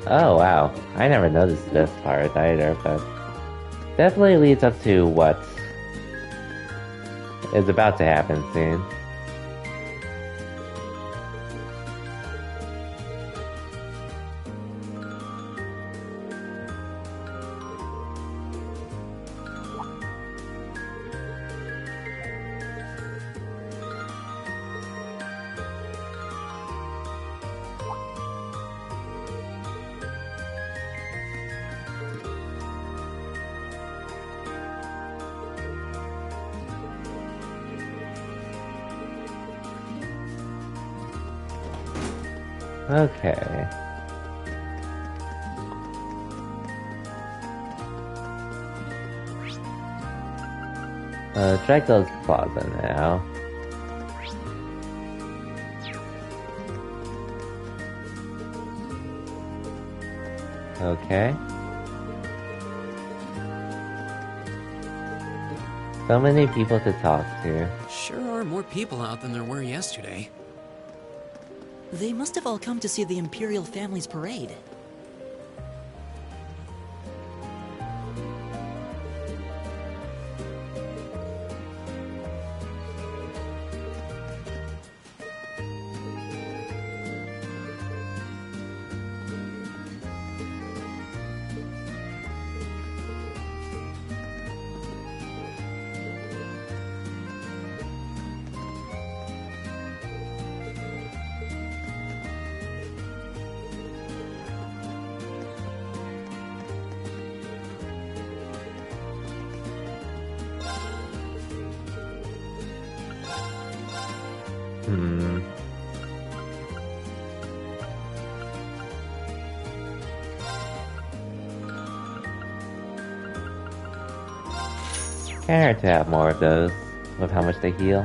Oh wow, I never noticed this part either, but definitely leads up to what is about to happen soon. Okay. Draco's Plaza now. Okay. So many people to talk to. Sure are more people out than there were yesterday. They must have all come to see the Imperial family's parade. Can't hurt to have more of those, with how much they heal.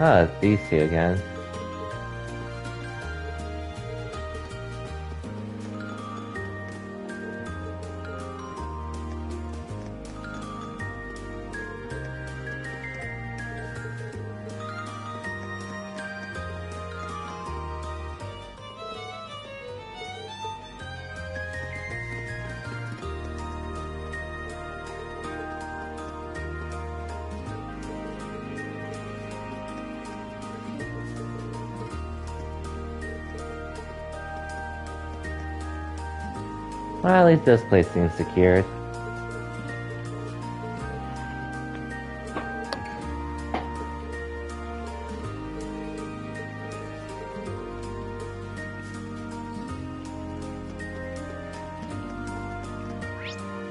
Oh, it's these two again. Well, at least this place seems secured.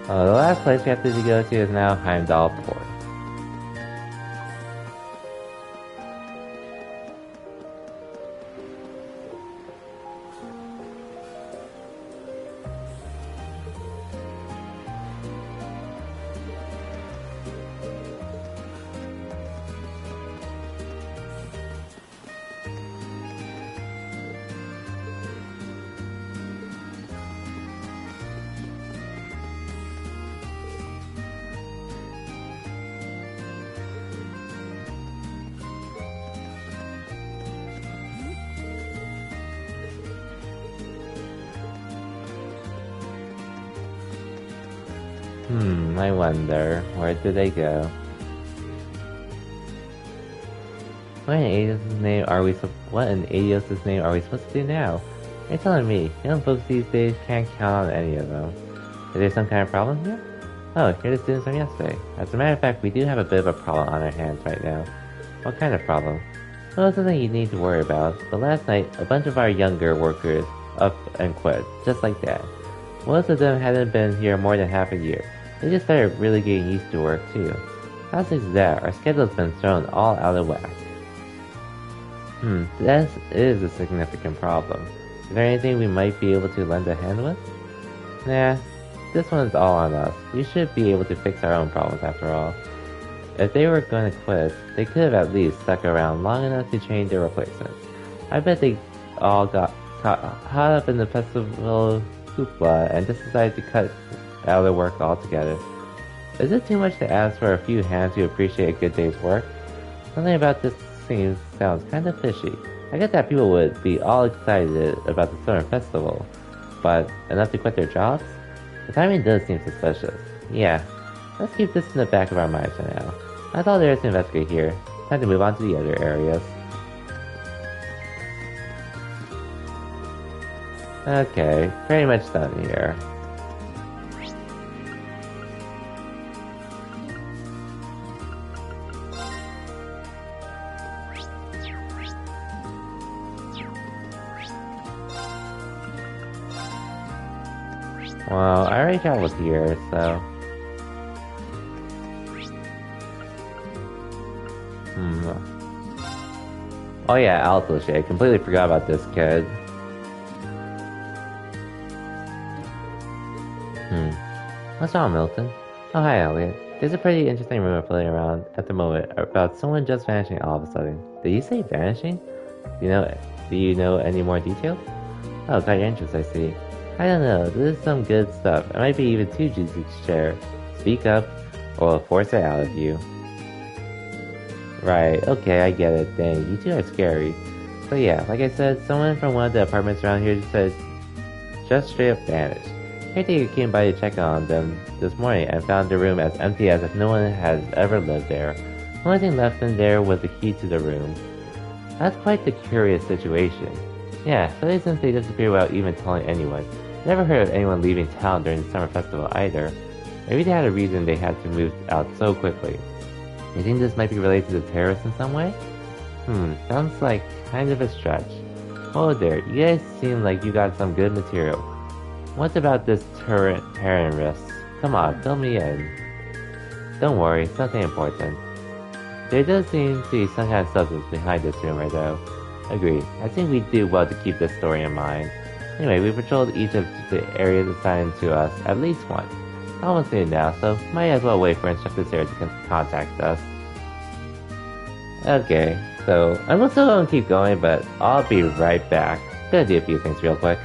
The last place we have to go to is now Heimdall Port. I wonder, where did they go? What in Adios' name are we supposed to do now? You're telling me, young folks these days can't count on any of them. Is there some kind of problem here? Oh, here are the students from yesterday. As a matter of fact, we do have a bit of a problem on our hands right now. What kind of problem? Well, something you need to worry about, but last night, a bunch of our younger workers up and quit, just like that. Most of them hadn't been here more than half a year. They just started really getting used to work, too. Not just that, our schedule's been thrown all out of whack. That is a significant problem. Is there anything we might be able to lend a hand with? Nah, this one's all on us. We should be able to fix our own problems after all. If they were going to quit, they could have at least stuck around long enough to train their replacements. I bet they all got caught up in the festival hoopla and just decided to cut out of their work altogether. Is it too much to ask for a few hands who appreciate a good day's work? Something about this sounds kind of fishy. I get that people would be all excited about the summer festival, but enough to quit their jobs? The timing does seem suspicious. Yeah, let's keep this in the back of our minds for now. That's all there is to investigate here. Time to move on to the other areas. Okay, pretty much done here. Well, I already traveled here, so... Oh yeah, Alto Shade. Completely forgot about this kid. What's wrong, Milton? Oh, hi, Elliot. There's a pretty interesting rumor floating around at the moment about someone just vanishing all of a sudden. Did you say vanishing? Do you know any more details? Oh, got your interest, I see. I don't know, this is some good stuff. It might be even too juicy to share. Speak up, or I'll force it out of you. Right, okay, I get it. Dang, you two are scary. So yeah, like I said, someone from one of the apartments around here just straight up vanished. Caretaker came by to check on them this morning and found the room as empty as if no one had ever lived there. The only thing left in there was the key to the room. That's quite the curious situation. Yeah, especially since they disappeared without even telling anyone. Never heard of anyone leaving town during the summer festival either. Maybe they had a reason they had to move out so quickly. You think this might be related to the terrorists in some way? Sounds like kind of a stretch. Oh there, you guys seem like you got some good material. What about this terrorist? Come on, fill me in. Don't worry, it's nothing important. There does seem to be some kind of substance behind this rumor though. Agreed. I think we do well to keep this story in mind. Anyway, we patrolled each of the areas assigned to us at least once. Almost noon now, so might as well wait for Instructor Sarah to contact us. Okay, so I'm still gonna keep going, but I'll be right back. Gonna do a few things real quick.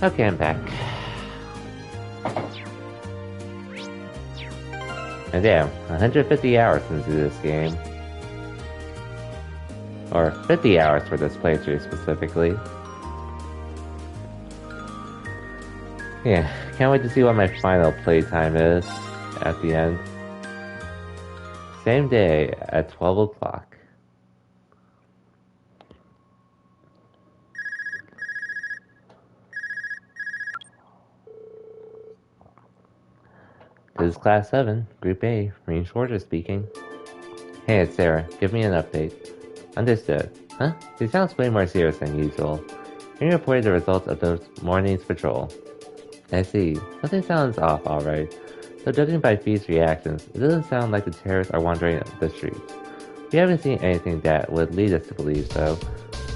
Okay, I'm back. And damn, 150 hours into this game. Or 50 hours for this playthrough specifically. Yeah, can't wait to see what my final playtime is at the end. Same day at 12 o'clock. This is Class 7, Group A, Marine Shorter speaking. Hey, it's Sarah. Give me an update. Understood. Huh? She sounds way more serious than usual. He reported the results of this morning's patrol. I see. Something sounds off, alright. So judging by Fee's reactions, it doesn't sound like the terrorists are wandering the streets. We haven't seen anything that would lead us to believe so.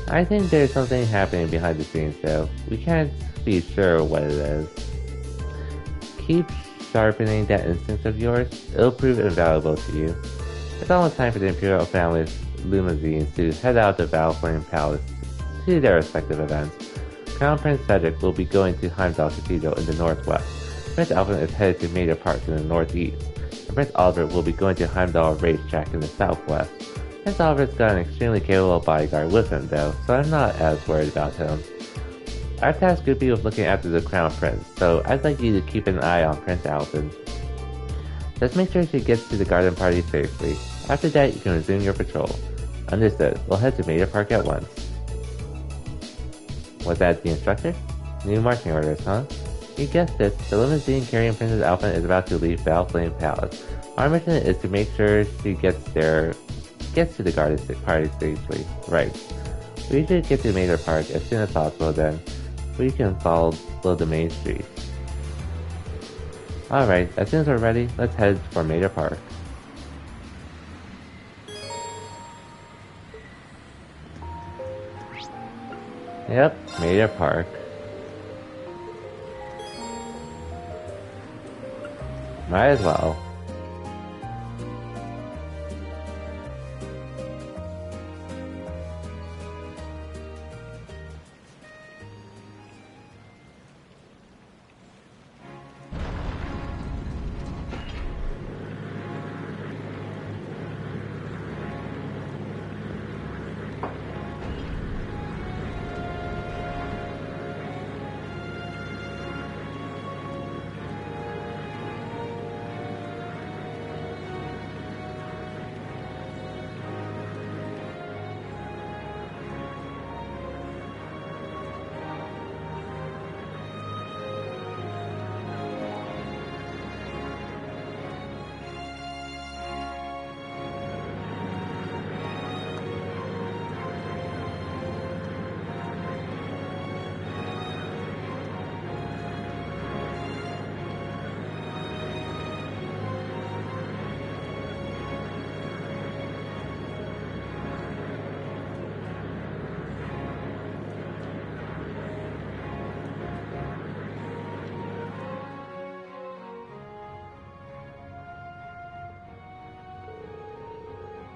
I think there's something happening behind the scenes though. We can't be sure what it is. Keep sharpening that instinct of yours. It'll prove invaluable to you. It's almost time for the Imperial family's limousines to head out to Valflame Palace to their respective events. Crown Prince Cedric will be going to Heimdall Cathedral in the northwest. Prince Alvin is headed to Maida Park in the northeast. And Prince Albert will be going to Heimdall Racetrack in the southwest. Prince Albert's got an extremely capable bodyguard with him though, so I'm not as worried about him. Our task would be with looking after the Crown Prince, so I'd like you to keep an eye on Prince Alvin. Just make sure she gets to the garden party safely. After that, you can resume your patrol. Understood. We'll head to Maida Park at once. Was that the instructor? New marching orders, huh? You guessed it. The limousine carrying Princess Alpha is about to leave Valflame Palace. Our mission is to make sure she gets to the garden party safely. Right. We should get to Maida Park as soon as possible then. We can follow the main street. Alright, as soon as we're ready, let's head for Maida Park. Yep, Maida Park. Might as well.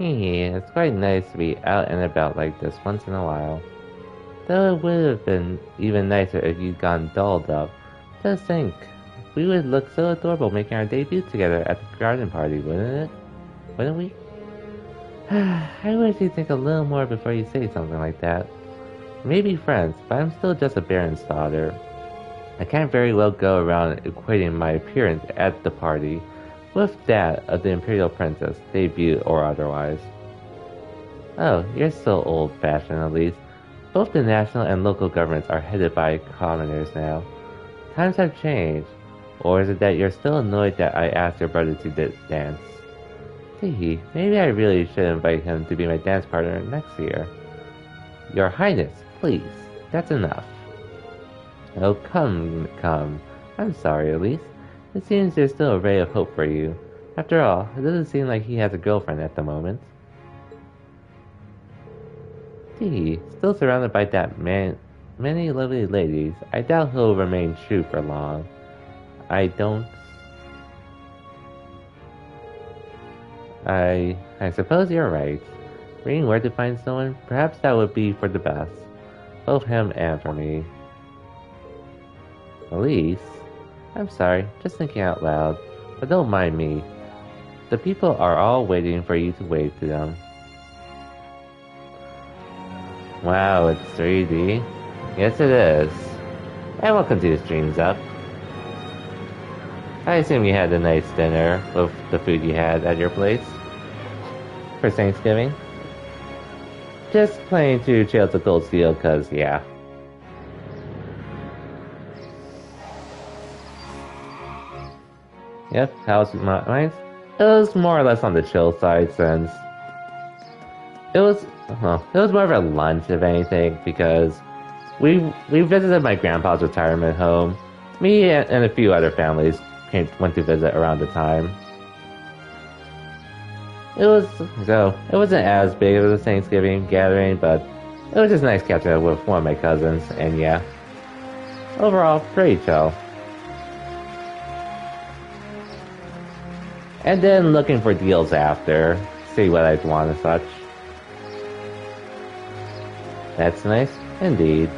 It's quite nice to be out and about like this once in a while. Though it would have been even nicer if you'd gone dolled up. Just think, we would look so adorable making our debut together at the garden party, wouldn't it? Wouldn't we? I wish you'd think a little more before you say something like that. Maybe friends, but I'm still just a baron's daughter. I can't very well go around equating my appearance at the party with that of the Imperial Princess, debut or otherwise. Oh, you're still old-fashioned at least. Both the national and local governments are headed by commoners now. Times have changed. Or is it that you're still annoyed that I asked your brother to dance? Tee, maybe I really should invite him to be my dance partner next year. Your Highness, please. That's enough. Oh, come. I'm sorry, Elise. It seems there's still a ray of hope for you. After all, it doesn't seem like he has a girlfriend at the moment. Tee, still surrounded by that many lovely ladies, I doubt he'll remain true for long. I suppose you're right. Reading where to find someone, perhaps that would be for the best. Both him and for me. Elise? I'm sorry, just thinking out loud. But don't mind me. The people are all waiting for you to wave to them. Wow, it's 3D. Yes, it is. And welcome to the Streams Up. I assume you had a nice dinner with the food you had at your place for Thanksgiving. Just playing through Trails of Cold Steel, cause yeah. Yep, how's mine? It was more or less on the chill side since it was more of a lunch if anything, because we visited my grandpa's retirement home. Me and a few other families went to visit around the time. It wasn't as big of a Thanksgiving gathering, but it was just nice catching up with one of my cousins, and yeah. Overall, pretty chill. And then looking for deals after, see what I'd want and such. That's nice, indeed.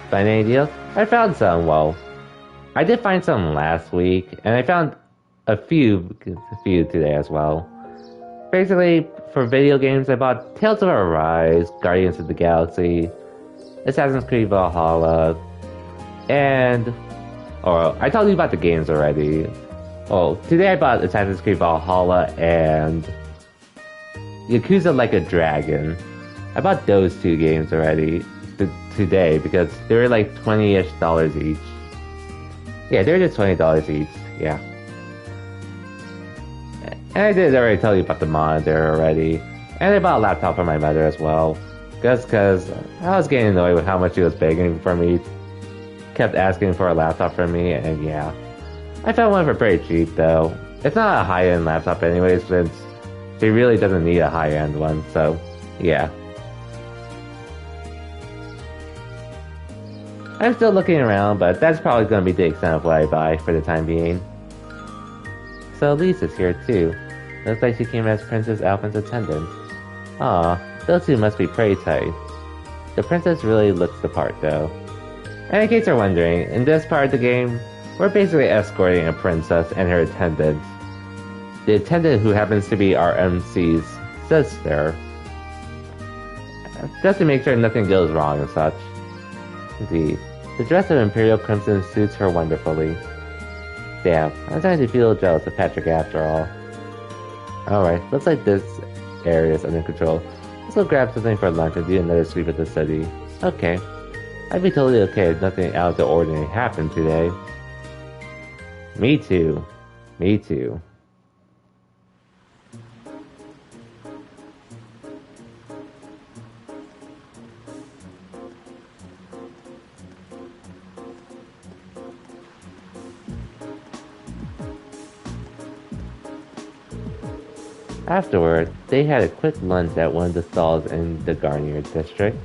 Find any deals? I found some, well, I did find some last week, and I found a few today as well. Basically, for video games, I bought Tales of Arise, Guardians of the Galaxy, Assassin's Creed Valhalla, and... I told you about the games already. Oh, today I bought Assassin's Creed Valhalla and Yakuza Like a Dragon. I bought those two games already today because they were like $20-ish each. Yeah, they were just $20 each, yeah. And I did already tell you about the monitor already. And I bought a laptop for my mother as well. Just because I was getting annoyed with how much she was begging for me. Kept asking for a laptop from me, and yeah. I found one for pretty cheap though. It's not a high-end laptop anyways, since she really doesn't need a high-end one, so yeah. I'm still looking around, but that's probably going to be the extent of what I buy for the time being. So Elise is here too. Looks like she came as Princess Alphen's attendant. Aw, those two must be pretty tight. The princess really looks the part though. And in case you're wondering, in this part of the game, we're basically escorting a princess and her attendant. The attendant who happens to be our MC's sister. Just to make sure nothing goes wrong and such. Indeed, the dress of Imperial Crimson suits her wonderfully. Damn, I'm starting to feel jealous of Patrick after all. Alright, looks like this area is under control. Let's go grab something for lunch and do another sweep of the city. Okay. I'd be totally okay if nothing out of the ordinary happened today. Me too. Me too. Afterward, they had a quick lunch at one of the stalls in the Garnier district.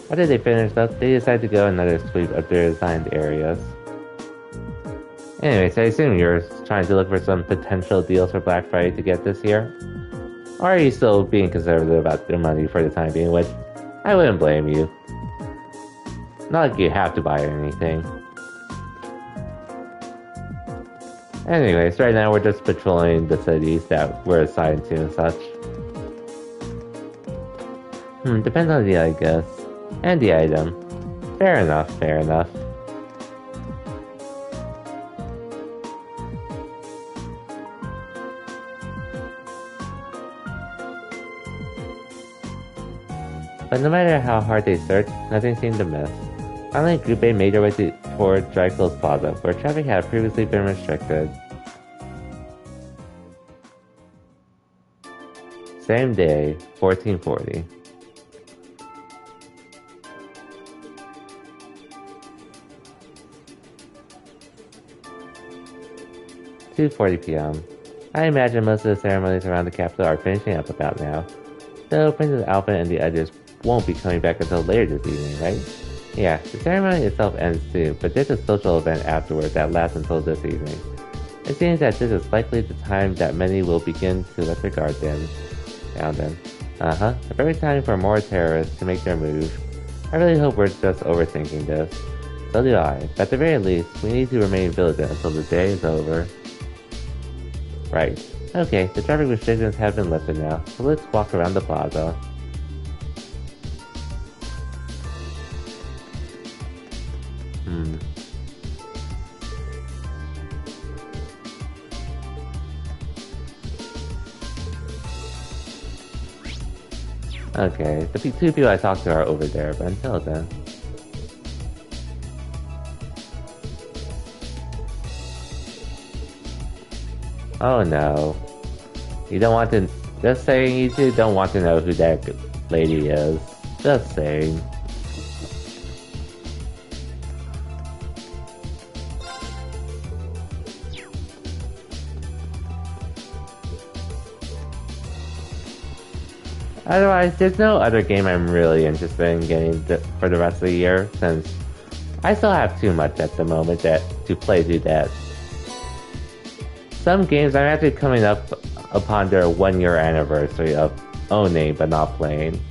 After they finished up, they decided to go another sweep of their assigned areas. Anyways, I assume you're trying to look for some potential deals for Black Friday to get this year? Or are you still being conservative about your money for the time being, which I wouldn't blame you. Not like you have to buy anything. Anyways, right now we're just patrolling the cities that we're assigned to and such. Depends on the I guess. And the item. Fair enough, fair enough. But no matter how hard they searched, nothing seemed to miss. Finally, Group A made their way toward Dry Clothes Plaza, where traffic had previously been restricted. Same day, 1440. (2:40 p.m.) I imagine most of the ceremonies around the capital are finishing up about now. So Princess Alphen and the others won't be coming back until later this evening, right? Yeah, the ceremony itself ends soon, but there's a social event afterwards that lasts until this evening. It seems that this is likely the time that many will begin to let their guard down. The perfect time for more terrorists to make their move. I really hope we're just overthinking this. So do I. But at the very least, we need to remain vigilant until the day is over. Right. Okay, the traffic restrictions have been lifted now, so let's walk around the plaza. Okay, the two people I talked to are over there, but until then... Oh no. You don't want to... Just saying, you two don't want to know who that lady is. Just saying. Otherwise, there's no other game I'm really interested in getting for the rest of the year, since I still have too much at the moment to play through that. Some games I'm actually coming up upon their 1-year anniversary of owning but not playing.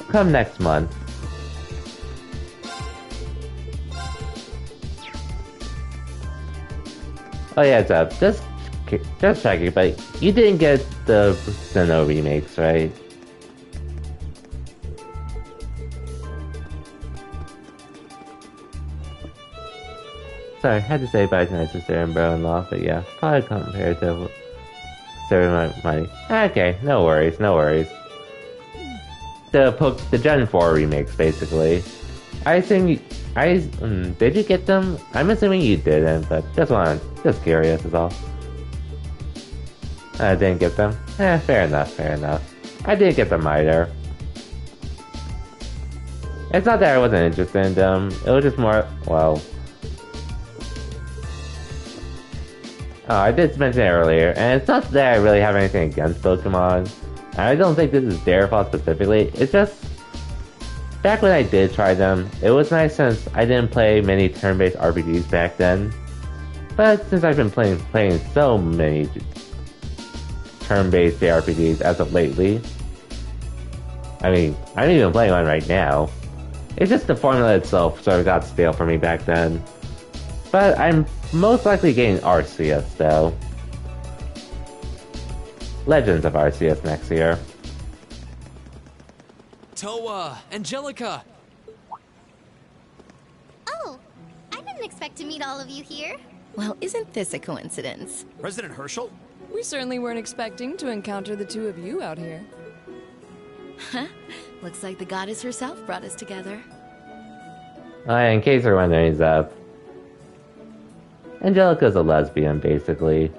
Come next month. Oh yeah, it's up. Just checking, but you didn't get the Sinnoh remakes, right? Sorry, I had to say bye to my sister and brother-in-law, but yeah, probably compared to saving my money. Okay, no worries, no worries. The Gen 4 remakes, basically. I assume did you get them? I'm assuming you didn't, but just curious is all. I didn't get them? Fair enough, fair enough. I didn't get them either. It's not that I wasn't interested in them, it was just more, well... I did mention it earlier, and it's not that I really have anything against Pokemon. I don't think this is their fault specifically, it's just... Back when I did try them, it was nice since I didn't play many turn-based RPGs back then. But since I've been playing so many turn-based JRPGs as of lately. I mean, I'm even playing one right now. It's just the formula itself sort of got stale for me back then. But I'm most likely getting Arceus though. Legends of Arceus next year. Towa! Angelica! Oh, I didn't expect to meet all of you here. Well, isn't this a coincidence? President Herschel? We certainly weren't expecting to encounter the two of you out here. Huh? Looks like the goddess herself brought us together. In case you're wondering, Angelica's a lesbian, basically.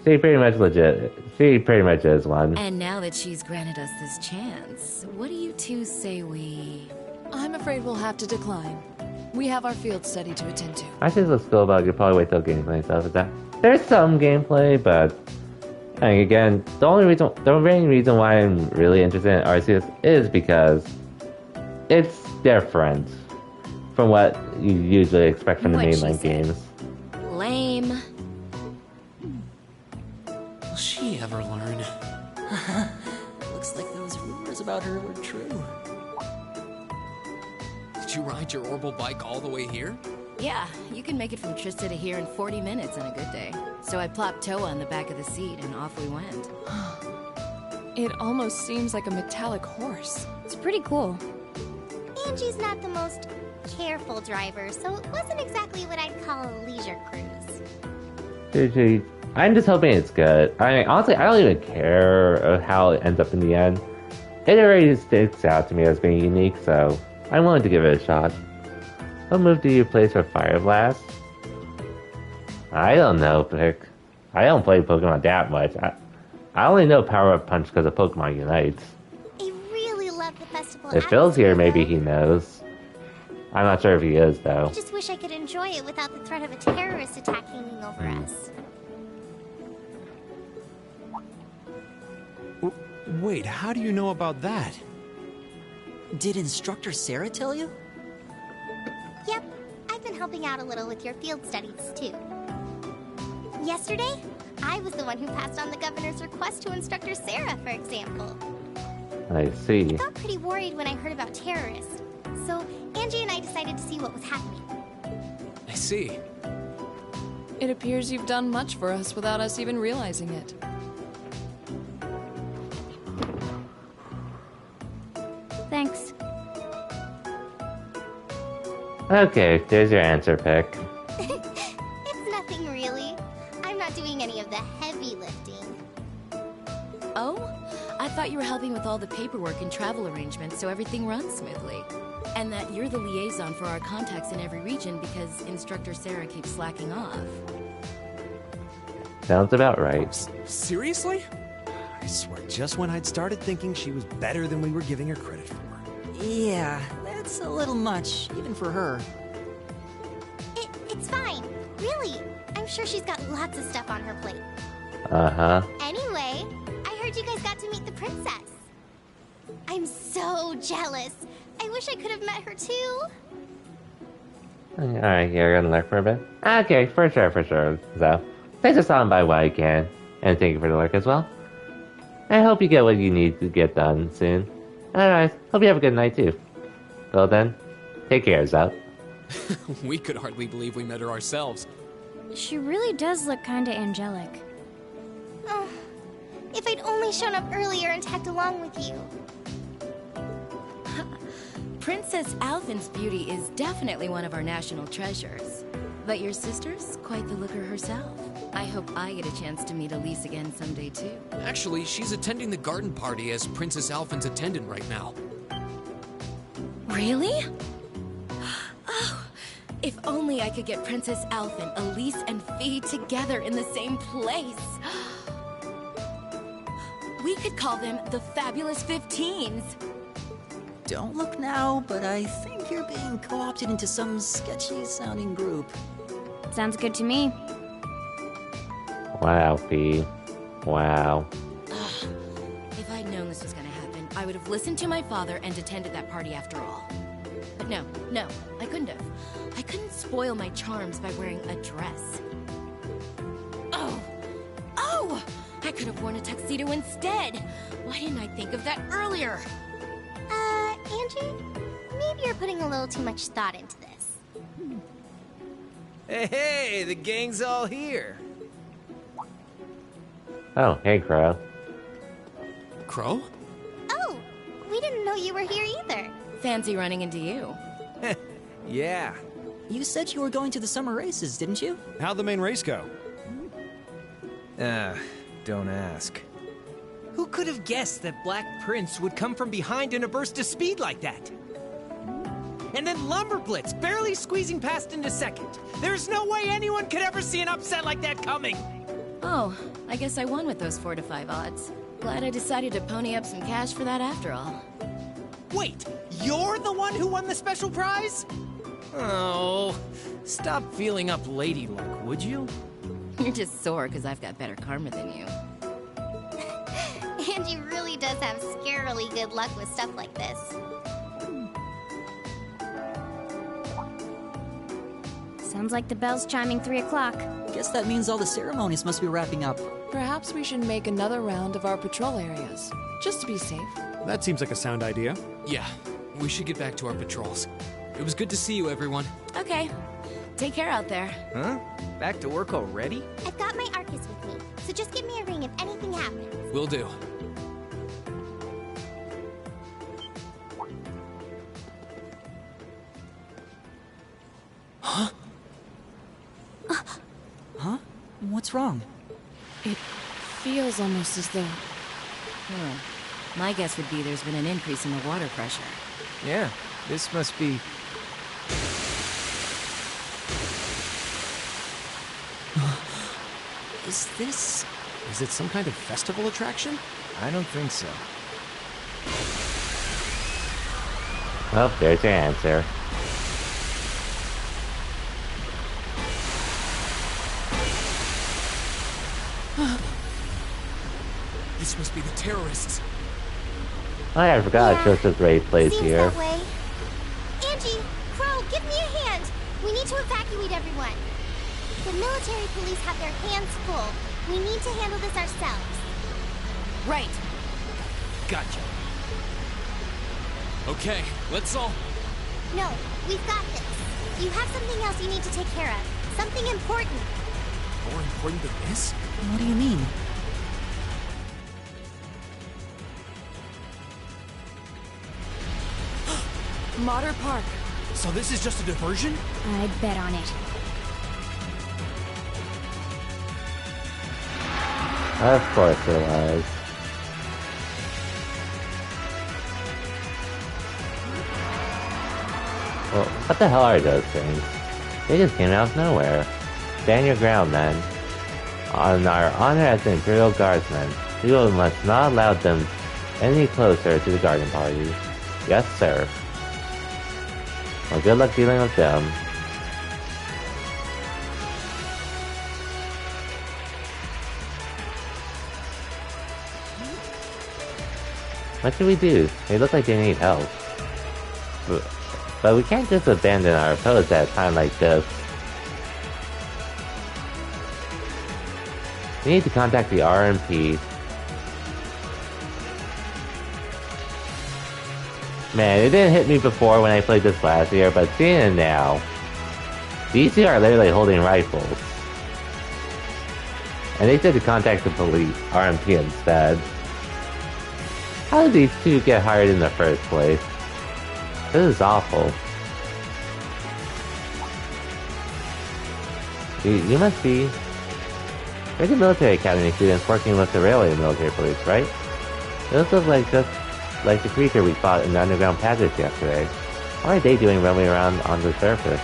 She pretty much is one. And now that she's granted us this chance, what do you two say we... I'm afraid we'll have to decline. We have our field study to attend to. I think what's cool about it, you could probably wait till gameplay and stuff is that there's some gameplay, but again, the main reason why I'm really interested in Arceus is because it's different from what you usually expect from the mainline games. Lame. Will she ever learn? Looks like those rumors about her were true. Did you ride your orbital bike all the way here? Yeah, you can make it from Trista to here in 40 minutes on a good day. So I plopped Towa on the back of the seat and off we went. It almost seems like a metallic horse. It's pretty cool. Angie's not the most careful driver, so it wasn't exactly what I'd call a leisure cruise. I'm just hoping it's good. I mean, honestly, I don't even care how it ends up in the end. It already sticks out to me as being unique, so I'm willing to give it a shot. What move do you place for Fire Blast? I don't know, Pick. I don't play Pokemon that much. I only know Power Up Punch because of Pokemon Unites. I really love the festival. If Phil's here, maybe he knows. I'm not sure if he is, though. I just wish I could enjoy it without the threat of a terrorist attack hanging over us. Wait, how do you know about that? Did Instructor Sarah tell you? Yep, I've been helping out a little with your field studies, too. Yesterday, I was the one who passed on the governor's request to Instructor Sarah, for example. I see. I got pretty worried when I heard about terrorists, so Angie and I decided to see what was happening. I see. It appears you've done much for us without us even realizing it. Thanks. Okay, there's your answer, Pick. It's nothing really. I'm not doing any of the heavy lifting. Oh? I thought you were helping with all the paperwork and travel arrangements so everything runs smoothly. And that you're the liaison for our contacts in every region because Instructor Sarah keeps slacking off. Sounds about right. Seriously? I swear, just when I'd started thinking she was better than we were giving her credit for. Yeah, that's a little much, even for her. It's fine. Really. I'm sure she's got lots of stuff on her plate. Uh-huh. Anyway, I heard you guys got to meet the princess. I'm so jealous. I wish I could have met her too. Alright, you're gonna lurk for a bit? Okay, for sure. So, take us on by what you can. And thank you for the lurk as well. I hope you get what you need to get done soon. Alright, hope you have a good night too. Well then, take care, Zout. We could hardly believe we met her ourselves. She really does look kinda angelic. Oh, if I'd only shown up earlier and tagged along with you. Princess Alphen's beauty is definitely one of our national treasures. But your sister's quite the looker herself. I hope I get a chance to meet Elise again someday too. Actually, she's attending the garden party as Princess Alphen's attendant right now. Really? Oh, if only I could get Princess Alphen, Elise, and Fee together in the same place. We could call them the Fabulous 15s. Don't look now, but I think you're being co-opted into some sketchy-sounding group. Sounds good to me. Wow, Fee. Wow. If I'd known this was gonna happen, I would have listened to my father and attended that party after all. But no, I couldn't have. I couldn't spoil my charms by wearing a dress. Oh! I could have worn a tuxedo instead! Why didn't I think of that earlier? Angie, maybe you're putting a little too much thought into this. Hey, the gang's all here. Oh, hey, Crow. Crow? Oh, we didn't know you were here either. Fancy running into you. Yeah. You said you were going to the summer races, didn't you? How'd the main race go? Don't ask. Who could have guessed that Black Prince would come from behind in a burst of speed like that? And then Lumberblitz barely squeezing past into second. There's no way anyone could ever see an upset like that coming. Oh, I guess I won with those 4 to 5 odds. Glad I decided to pony up some cash for that after all. Wait, you're the one who won the special prize? Oh, stop feeling up lady luck, would you? You're just sore because I've got better karma than you. Angie really does have scarily good luck with stuff like this. Sounds like the bell's chiming 3 o'clock. Guess that means all the ceremonies must be wrapping up. Perhaps we should make another round of our patrol areas, just to be safe. That seems like a sound idea. Yeah, we should get back to our patrols. It was good to see you, everyone. Okay. Take care out there. Huh? Back to work already? I've got my Arcus with me, so just give me a ring if anything happens. Will do. Huh? Huh? What's wrong? It feels almost as though... My guess would be there's been an increase in the water pressure. Yeah, this must be... Is this... Is it some kind of festival attraction? I don't think so. Well, there's your answer. This must be the terrorists. Oh, yeah, I forgot Joseph's raid place Seems here. that way. Angie, Crow, give me a hand. We need to evacuate everyone. The military police have their hands full. We need to handle this ourselves. Right. Gotcha. Okay, let's all... No, we've got this. You have something else you need to take care of. Something important. More important than this? What do you mean? Mater Park. So this is just a diversion? I'd bet on it. Of course it was. Well, what the hell are those things? They just came out of nowhere. Stand your ground, men. On our honor as the Imperial Guardsmen, we must not allow them any closer to the garden party. Yes, sir. Well, good luck dealing with them. What should we do? They look like they need help. But we can't just abandon our foes at a time like this. We need to contact the RMP. Man, it didn't hit me before when I played this last year, but seeing it now. These two are literally holding rifles. And they said to contact the police, RMP instead. How did these two get hired in the first place? This is awful. You must be... You're the military academy students working with the railway military police, right? Those look like just like the creature we fought in the underground passage yesterday. What are they doing roaming around on the surface?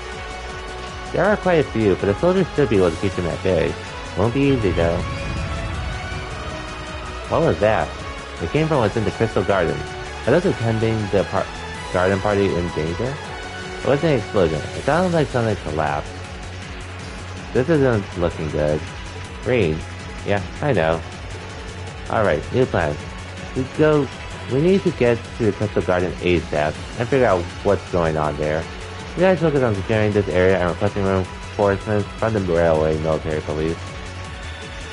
There are quite a few, but the soldiers should be able to keep them at bay. Won't be easy though. What was that? It came from within the Crystal Garden. Are those attending the garden party in danger? It wasn't an explosion. It sounded like something collapsed. This isn't looking good. Green. Yeah, I know. Alright, new plan. We need to get to the Crystal Garden ASAP and figure out what's going on there. You guys focus on securing this area and requesting reinforcements from the railway military police.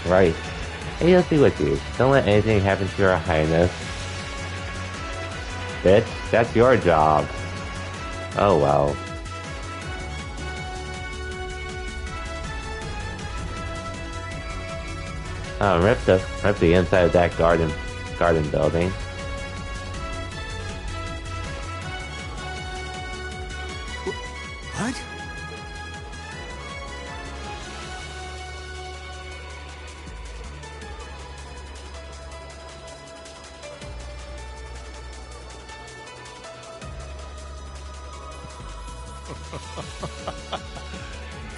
Right. Hey, let's be with you. Don't let anything happen to your highness. Bitch, that's your job. Oh well. Rip the inside of that garden building. What?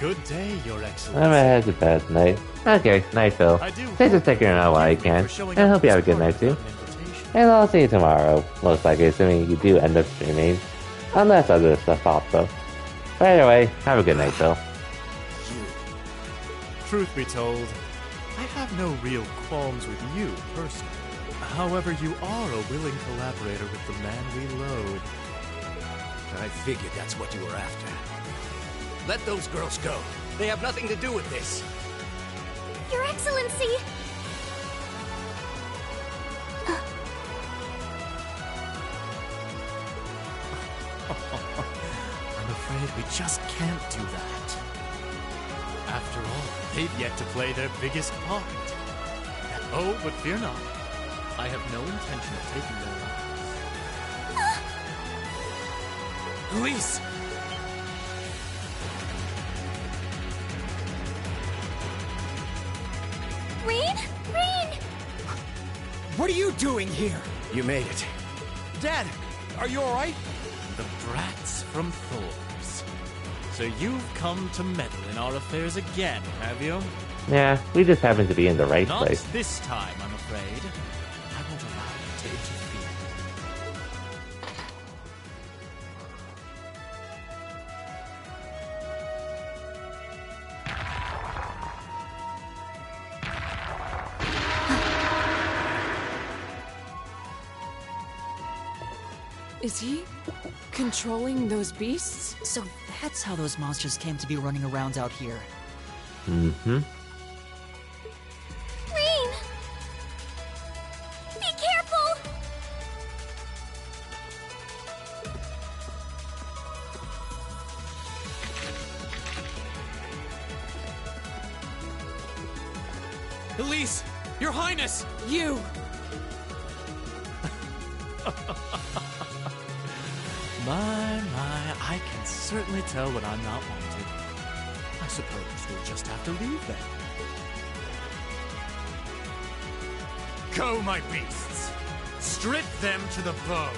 Good day, Your Excellency. I'm gonna head to bed tonight. Okay, night, Phil. Thanks for sticking around while I can, and I hope you have a good night too. And I'll see you tomorrow, most likely, assuming you do end up streaming. Unless other stuff pops up. But anyway, have a good night, Phil. Truth be told, I have no real qualms with you, personally. However, you are a willing collaborator with the man we load. I figured that's what you were after. Let those girls go. They have nothing to do with this. Your Excellency! I'm afraid we just can't do that. After all, they've yet to play their biggest part. Oh, but fear not. I have no intention of taking their lives. Police! Rain? Rain! What are you doing here? You made it. Dad, are you alright? The brats from Thor's. So you've come to meddle in our affairs again, have you? Yeah, we just happen to be in the right Not place. this time, I'm afraid. I won't allow you to interfere. Is he controlling those beasts? So that's how those monsters came to be running around out here. Mm-hmm. Rean! Be careful! Elise! Your Highness! You! My, I can certainly tell when I'm not wanted. I suppose we'll just have to leave then. Go, my beasts! Strip them to the bone!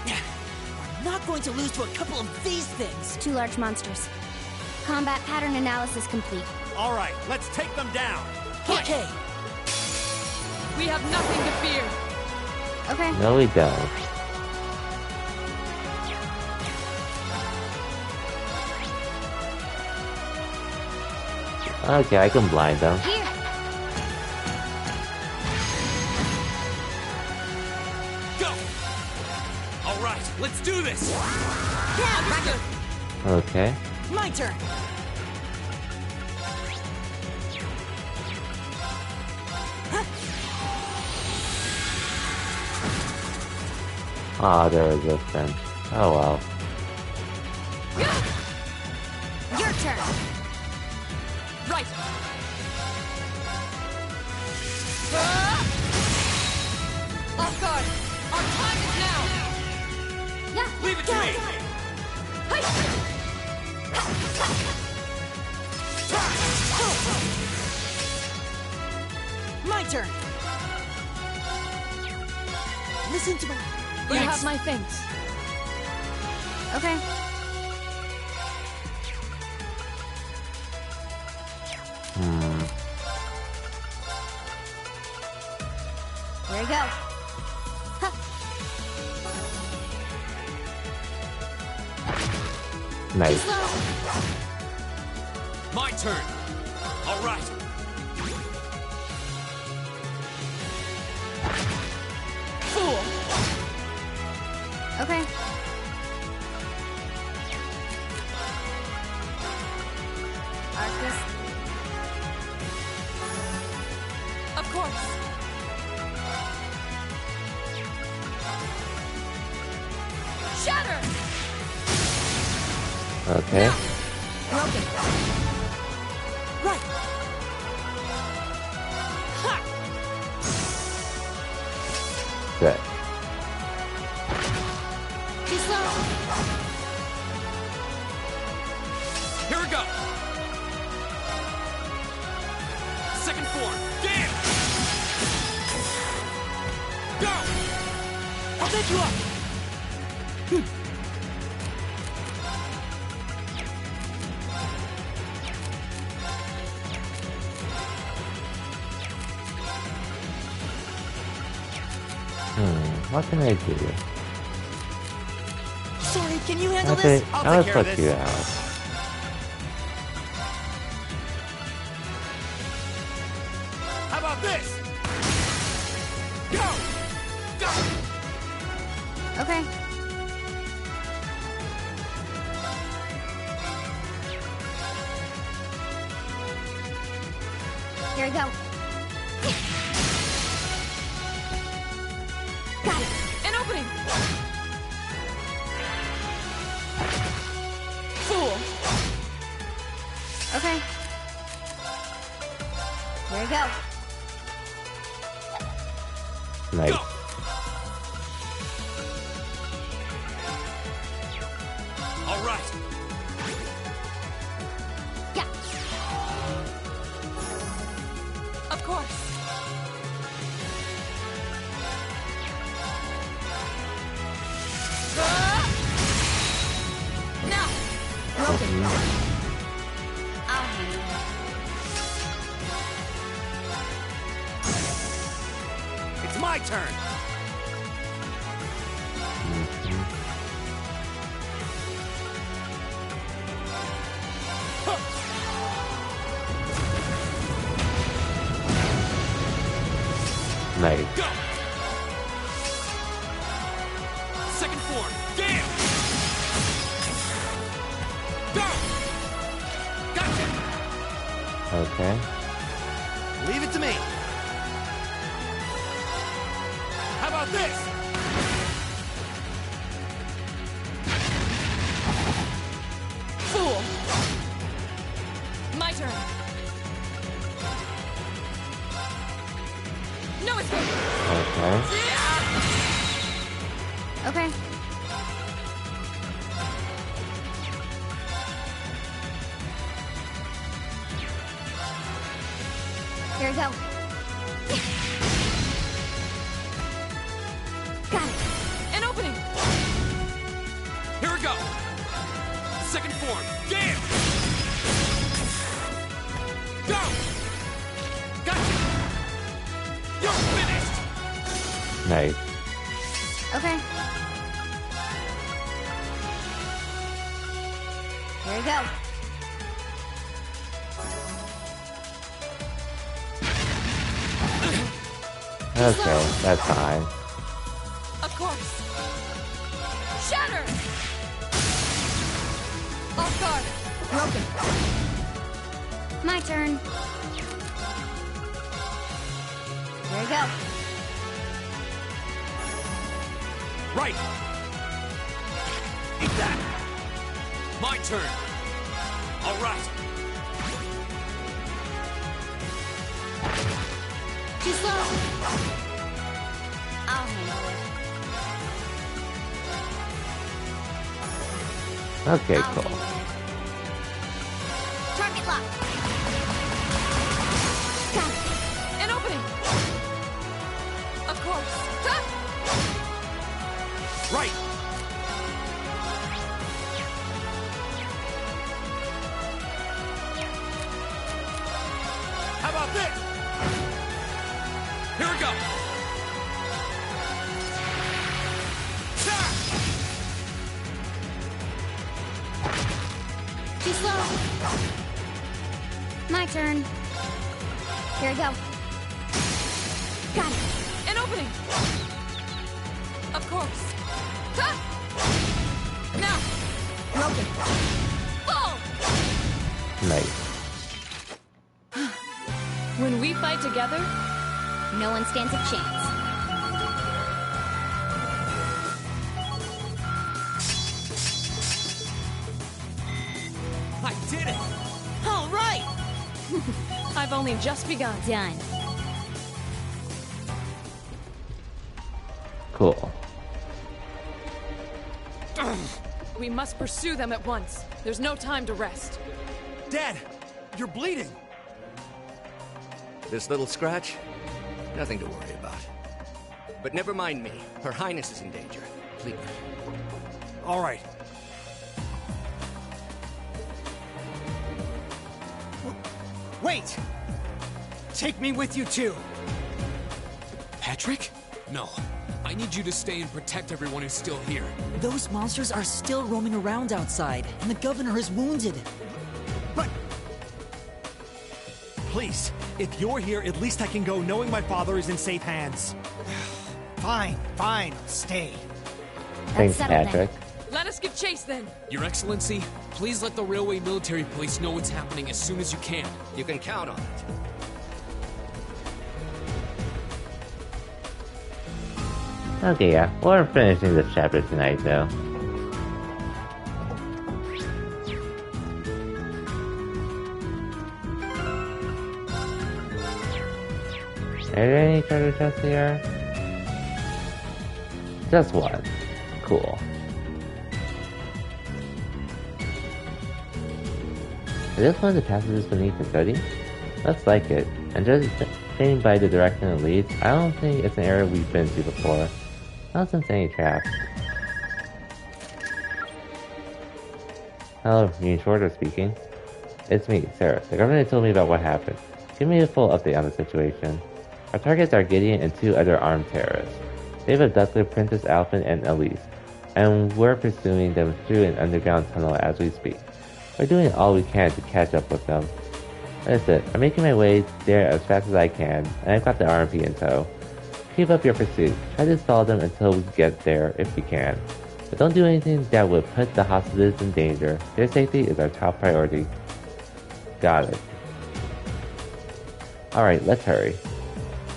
We're not going to lose to a couple of these things! 2 large monsters. Combat pattern analysis complete. All right, let's take them down. Okay. We have nothing to fear. Okay. No, we don't. Okay, I can blind them. Here. Go! Alright, let's do this! Yeah, Okay. my turn. Ah, they're resistant. Oh well. Your turn. Right. Off guard. Our time is now. Yeah. Leave it to me! My turn. Listen to my... You have my thanks. Okay. There you go. Huh. Nice. My turn! Alright! Fool! Okay. Arcus. Of course. Shatter! Okay. Broken. Right. Good. Too slow. Here we go! Second form, damn! Go! I'll take you up. What can I do? Sorry, can you handle Okay, this? I'll put you out. How about this? Go! Go! Okay. Here we go. Got it. An opening. Fool. Okay. Here we go. Nice. Go! Alright! Yeah. Of course. Now. Broken. I'll handle it. It's my turn. Nice. Go! Second form, damn! Okay. Leave it to me. How about this? Fool! My turn. No escape! Okay. Okay. Here we go. Got it. An opening! Here we go! Second form, game! Go! Gotcha! You're finished! Nice. Okay. Here we go. Okay, that's fine. Of course. Shatter! Off guard. Broken. My turn. Here we go. Right! Eat that! My turn! All right! Too slow. I'll handle it. Okay, cool. Target lock. Got it. An opening! Of course. Huh? Right! How about this? Here we go! Too slow. My turn. Here we go. Got it. An opening! Of course. Huh? Now! Broken. Fall! Nice. When we fight together, no one stands a chance. I did it! All right! I've only just begun. Done. Cool. We must pursue them at once. There's no time to rest. Dad, you're bleeding. This little scratch? Nothing to worry about. But never mind me. Her Highness is in danger. Leave her. All right. Wait! Take me with you too. Patrick? No. I need you to stay and protect everyone who's still here. Those monsters are still roaming around outside, and the governor is wounded. But... Please, if you're here, at least I can go knowing my father is in safe hands. Fine, I'll stay. Thanks, Patrick. Let us give chase then. Your Excellency, please let the Railway Military Police know what's happening as soon as you can. You can count on it. Okay, yeah. We're finishing this chapter tonight, though. Are there any treasure chests here? Just one. Cool. Is this one of the passages beneath the study? Looks like it. And judging by the direction it leads, I don't think it's an area we've been to before. Not since any traps. Hello, Union Shorter speaking. It's me, Sarah. The government told me about what happened. Give me a full update on the situation. Our targets are Gideon and 2 other armed terrorists. They've abducted Princess Alphen and Elise, and we're pursuing them through an underground tunnel as we speak. We're doing all we can to catch up with them. Listen, I'm making my way there as fast as I can, and I've got the RMP in tow. Keep up your pursuit. Try to stall them until we get there if we can. But don't do anything that would put the hostages in danger. Their safety is our top priority. Got it. Alright, let's hurry.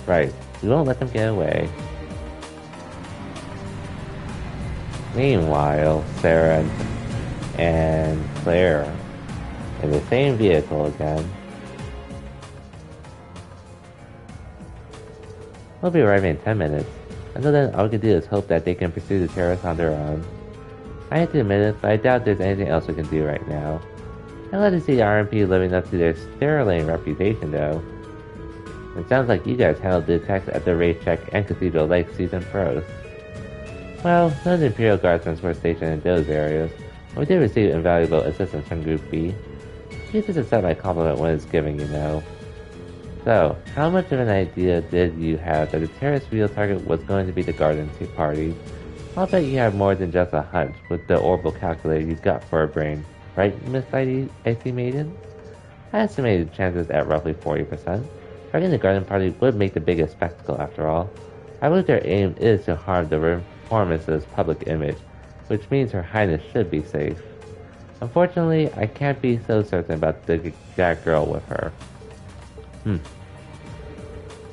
Right, we won't let them get away. Meanwhile, Sarah and Claire in the same vehicle again. We'll be arriving in 10 minutes. Until then, all we can do is hope that they can pursue the terrorists on their own. I hate to admit it, but I doubt there's anything else we can do right now. I'd love to see RMP living up to their sterling reputation, though. It sounds like you guys handled the attacks at the racetrack and Cathedral like seasoned pros. Well, none of the Imperial Guardsmen were stationed in those areas, but we did receive invaluable assistance from Group B. You just accept my compliment when it's given, you know. So, how much of an idea did you have that the terrorist real target was going to be the Garden Party? I'll bet you have more than just a hunch with the orbital calculator you got for a brain, right, Miss Icy Maiden? I estimated the chances at roughly 40%. Targeting the Garden Party would make the biggest spectacle after all. I believe their aim is to harm the Reformist's public image, which means Her Highness should be safe. Unfortunately, I can't be so certain about that girl with her.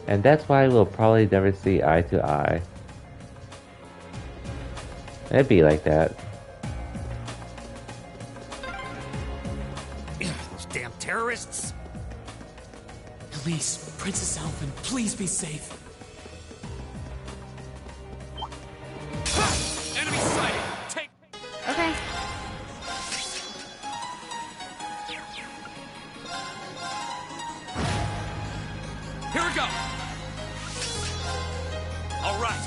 And that's why we'll probably never see eye to eye. It'd be like that. Those damn terrorists! Elise, Princess Alvin, please be safe. Enemy sighted! Take... Okay. Here we go! All right.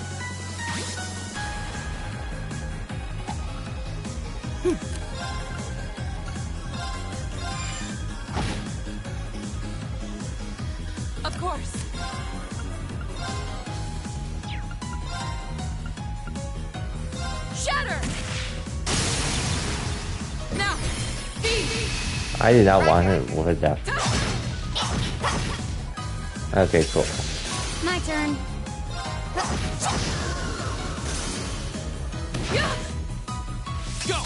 Of course. Shatter! Now, I did not want him with a death. Okay, cool. My turn. Go!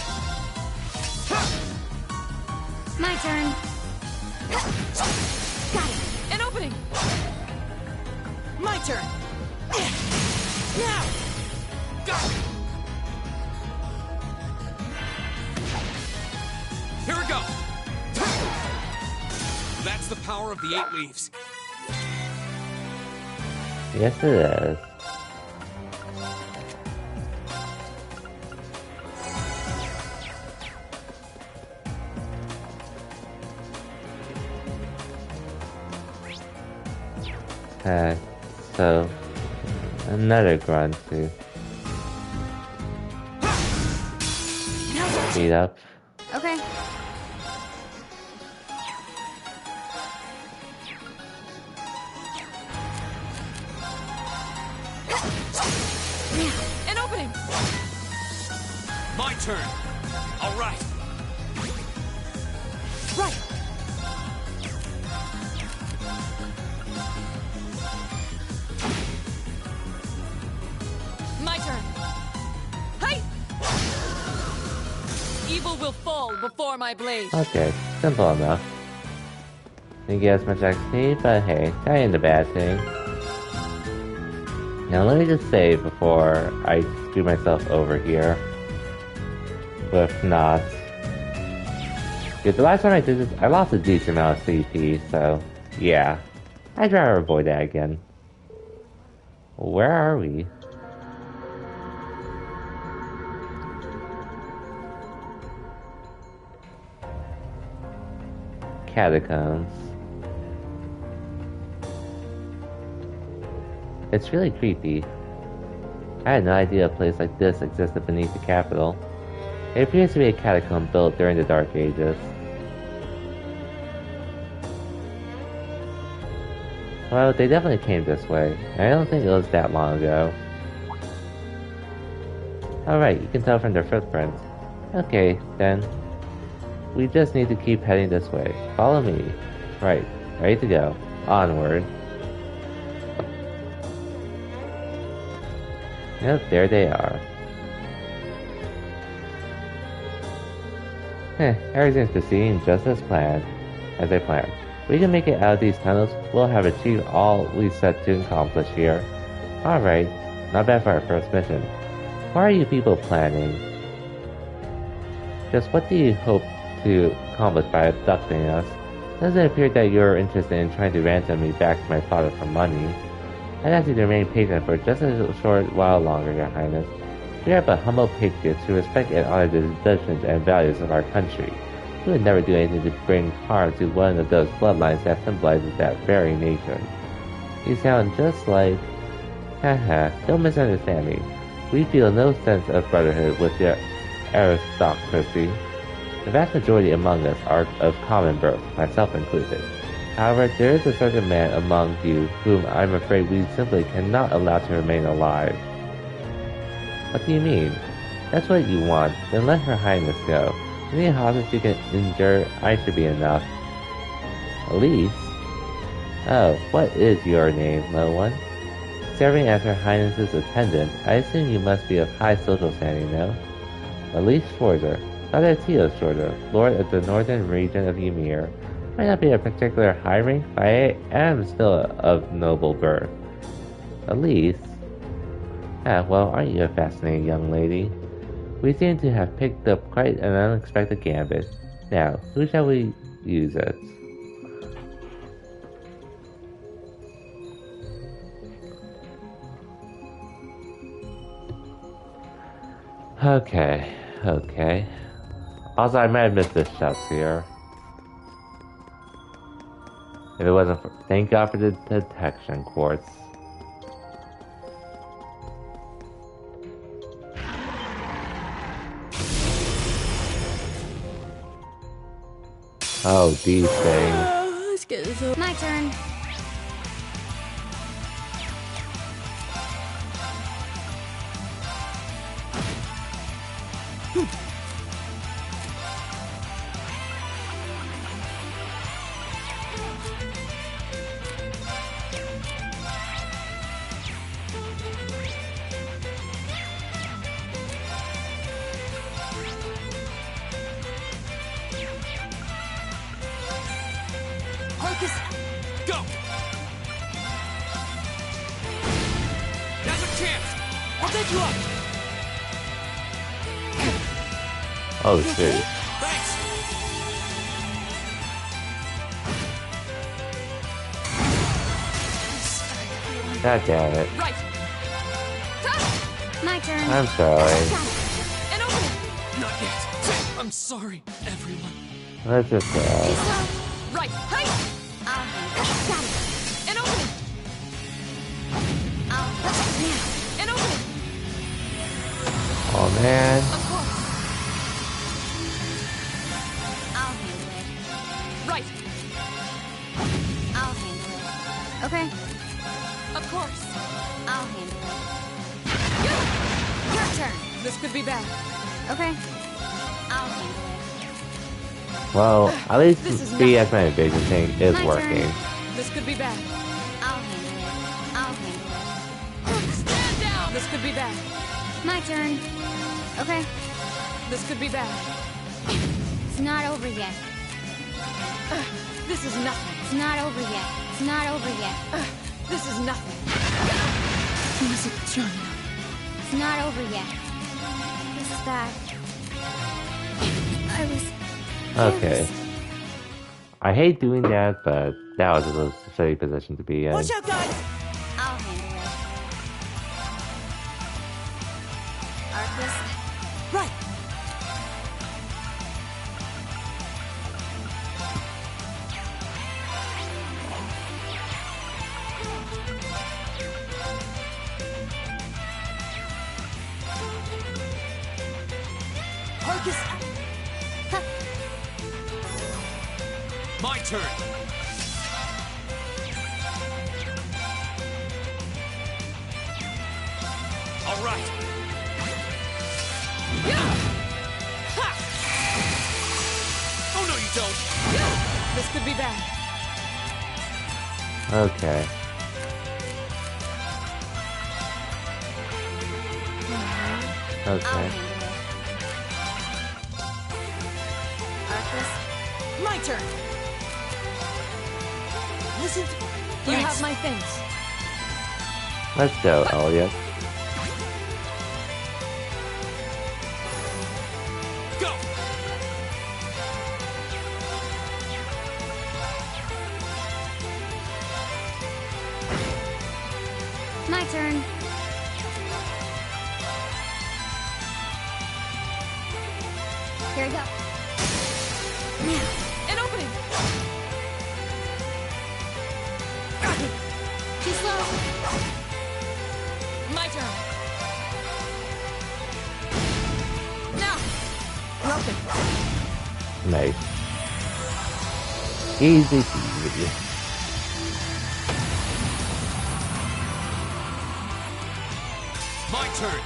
My turn. got it. An opening. My turn. Now. Go! Here we go. That's the power of the 8 leaves. Yes, it is. So another grunt to speed up. Okay. An opening. My turn. All right. Right. My turn. Hey! Evil will fall before my blade. Okay, simple enough. Didn't get as much XP, but hey, that ain't a bad thing. Now let me just save before I screw myself over here. But if not... Yeah, the last time I did this, I lost a decent amount of CP, so yeah. I'd rather avoid that again. Where are we? Catacombs. It's really creepy. I had no idea a place like this existed beneath the capital. It appears to be a catacomb built during the Dark Ages. Well, they definitely came this way, and I don't think it was that long ago. Alright, you can tell from their footprints. Okay, then. We just need to keep heading this way. Follow me. Right, ready to go. Onward. Yep, there they are. Everything's proceeding just as planned. As I planned. we can make it out of these tunnels, we'll have achieved all we set to accomplish here. Alright, not bad for our first mission. What are you people planning? Just what do you hope to accomplish by abducting us? Doesn't it appear that you're interested in trying to ransom me back to my father for money? I'd ask you to remain patient for just a short while longer, Your Highness. We are but humble patriots who respect and honor the traditions and values of our country. We would never do anything to bring harm to one of those bloodlines that symbolizes that very nation. You sound just like... Haha, don't misunderstand me. We feel no sense of brotherhood with the aristocracy. The vast majority among us are of common birth, myself included. However, there is a certain man among you whom I'm afraid we simply cannot allow to remain alive. What do you mean? That's what you want, then let Her Highness go. Any hostage you can endure, I should be enough. Elise? Oh, what is your name, little one? Serving as Her Highness's attendant, I assume you must be of high social standing, no? Elise Schwarzer, daughter of Tio Schwarzer, Lord of the northern region of Ymir. Might not be a particular high rank, but I am still of noble birth. Elise? Ah, well, aren't you a fascinating young lady? We seem to have picked up quite an unexpected gambit. Now, who shall we use it? Okay. Also, I might have missed this shots here. If it wasn't for... Thank God for the detection quartz. Oh, these things. Let's get this over. My turn. Go! Now's a chance! I'll take you up! Oh shit. Thanks! God damn it. Right! My turn. I'm sorry. And open! Not yet. I'm sorry, everyone. Let's just go. Right! Right! And open! And open! Oh man. Of course! I'll handle it. Right! I'll handle it. Okay. Of course! I'll handle it. Your turn. This could be bad. Okay. I'll handle it. Well, at least This is the not- X-Men Invasion thing is My working. turn. This could be bad. I'll handle it. I'll handle Stand down! This could be bad. it. My turn. Okay. This could be bad. It's not over yet. This is nothing. It's not over yet. It's not over yet. This is nothing. Is it turning? It's not over yet. This is bad. I was... Okay. I hate doing that, but that was a shitty position to be in. Watch out, guys! I'll handle it. Arcus? Right! Arcus! My turn! All right! Ha! Oh no, you don't! This could be bad. Okay. I'll Okay. handle it. Arcus? My turn! wasn't... You have my things. Let's go, Elliot. Go! My turn. Here we go. Now. An opening! Too slow. My turn. Now! Nothing. Nice. Easy peasy. My turn!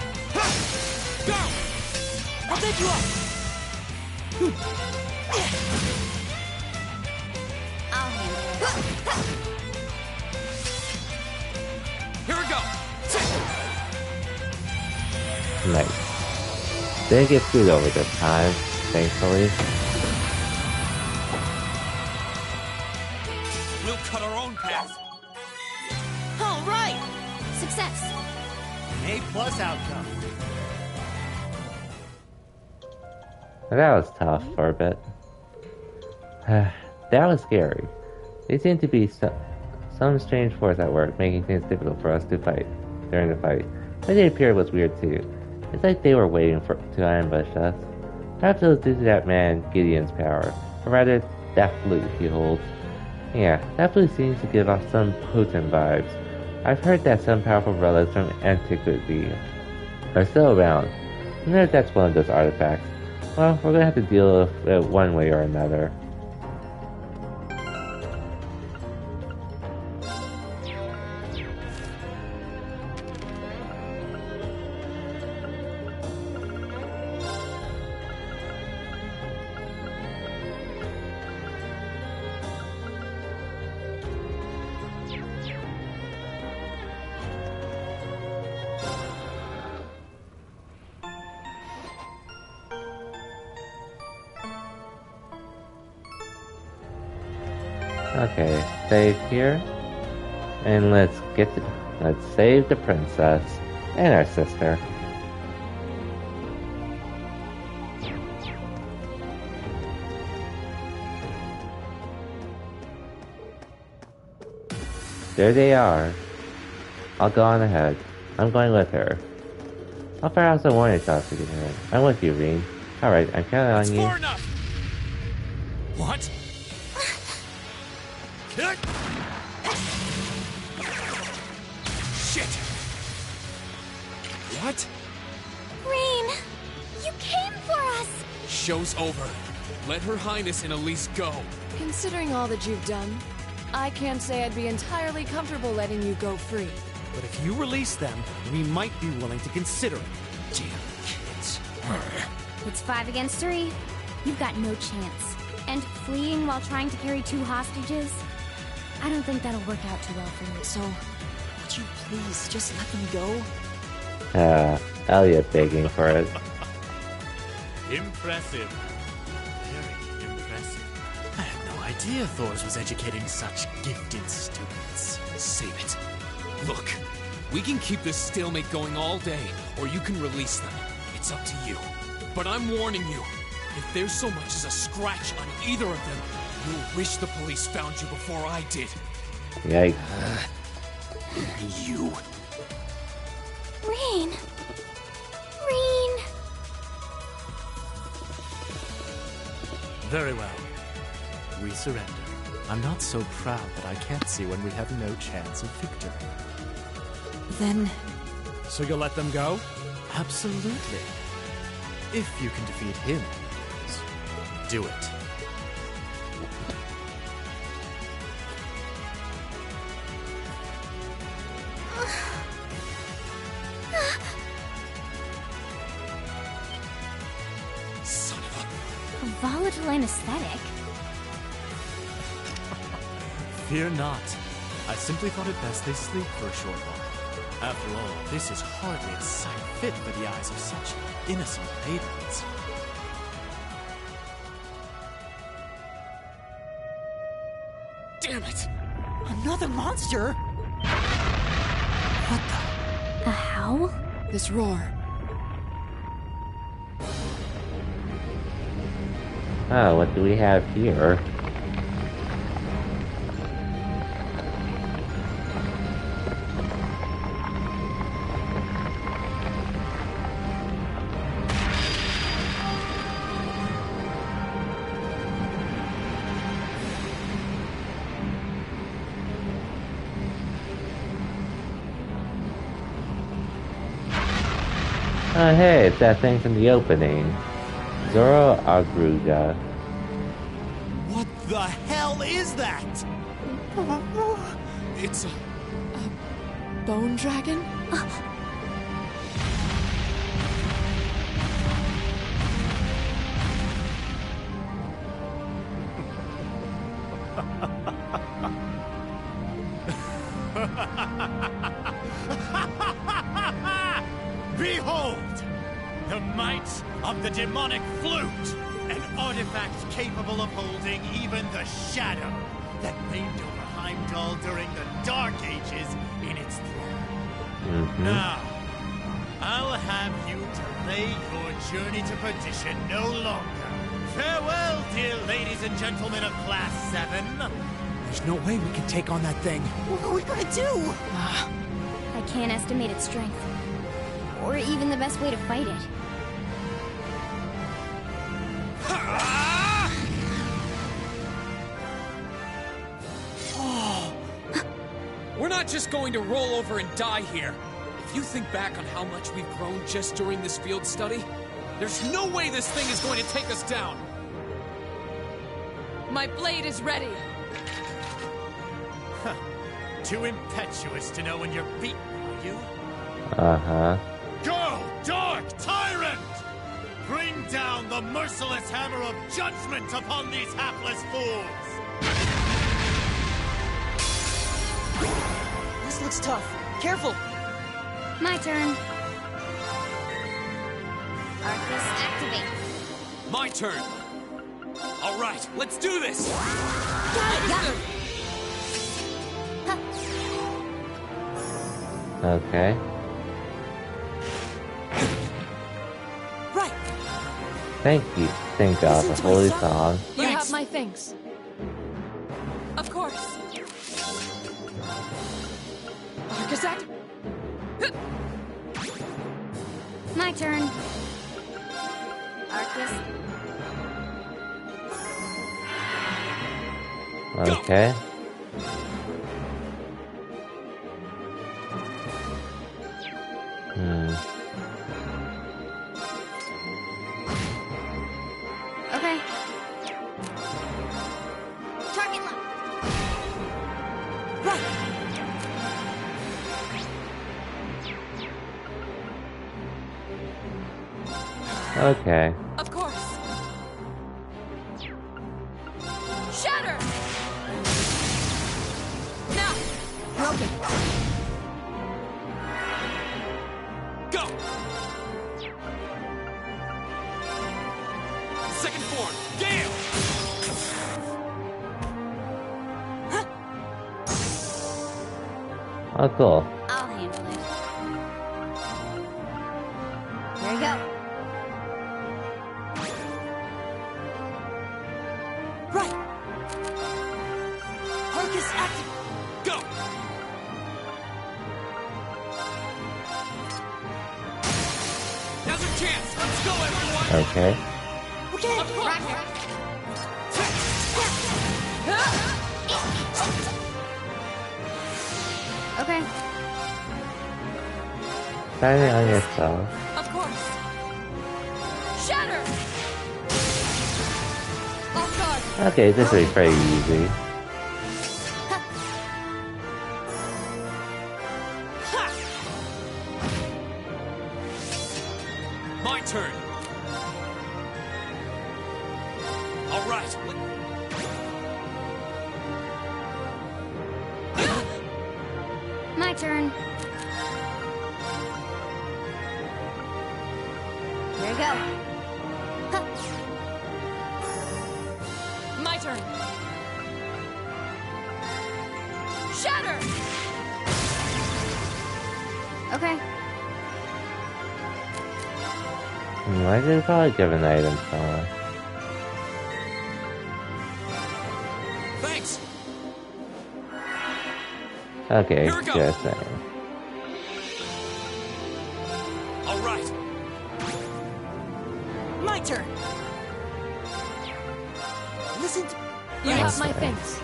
Go! I'll take you up! I'll handle it. Here we go! Nice. Didn't get screwed over this time, thankfully. We'll cut our own path. All right! Success. A+ outcome. That was tough for a bit. That was scary. There seemed to be some strange force at work, making things difficult for us to fight during the fight. But they appeared was weird too. It's like they were waiting to ambush us. Perhaps it was due to that man Gideon's power, or rather, that flute he holds. Yeah, that flute seems to give off some potent vibes. I've heard that some powerful relics from antiquity are still around. I wonder if that's one of those artifacts. Well, we're gonna have to deal with it one way or another. Okay, save here. And let's save the princess and our sister. There they are. I'll go on ahead. I'm going with her. I'll fire out some warning shots to get her. I'm with you, Rean. Alright, I'm counting on you. Far enough. What? Shit! What? Rean, you came for us! Show's over. Let Her Highness and Elise go. Considering all that you've done, I can't say I'd be entirely comfortable letting you go free. But if you release them, we might be willing to consider it. Damn kids. It's 5 against 3. You've got no chance. And fleeing while trying to carry 2 hostages? I don't think that'll work out too well for you. So, would you please just let them go? Elliot begging for it. Impressive. Very impressive. I had no idea Thors was educating such gifted students. Save it. Look, we can keep this stalemate going all day, or you can release them. It's up to you. But I'm warning you, if there's so much as a scratch on either of them, you'll wish the police found you before I did. Yikes. You. Rean. Rean. Very well. We surrender. I'm not so proud that I can't see when we have no chance of victory. Then... So you'll let them go? Absolutely. If you can defeat him, do it. Son of A volatile anesthetic? Fear not. I simply thought it best they sleep for a short while. After all, this is hardly a sight fit for the eyes of such innocent maidens. Damn it! Another monster? What the? A howl? This roar. Oh, what do we have here? Oh, hey, it's that thing from the opening. Zoro Agruga. What the hell is that? It's a bone dragon? Behold! The might of the demonic flute! An artifact capable of holding even the shadow that reigned over Heimdall during the Dark Ages in its throne. Now, I'll have you delay your journey to perdition no longer. Farewell, dear ladies and gentlemen of Class 7. There's no way we can take on that thing. What are we gonna do? I can't estimate its strength. Or even the best way to fight it. We're not just going to roll over and die here. If you think back on how much we've grown just during this field study, there's no way this thing is going to take us down. My blade is ready. Too impetuous to know when you're beaten, are you? Uh-huh. Go, Dark Tyrant! Bring down the merciless hammer of judgment upon these hapless fools! This looks tough. Careful! My turn. Arcus, activate. My turn. All right, let's do this. Okay. Right. Thank you. Thank God for Holy Song. You have my thanks. Of course. Arcus act. My turn. Arcus. Okay. Okay. Target lock. Right. Okay. Of course. Shatter. Now. Broken. Go. Second form. Gale. Oh, cool. I'll handle it. Here we go. Right. Arcus active. Go. Now's our chance. Let's go, everyone. Okay. Okay. Roger. Okay. Shining on yourself. Of course. Shatter. Off guard. Okay, this is pretty easy. My turn. All right. My turn. Here we go. My turn. Okay. I could probably give an item song. Thanks. Okay, Here we go. just saying. All right. My turn. Listen to... You have my things.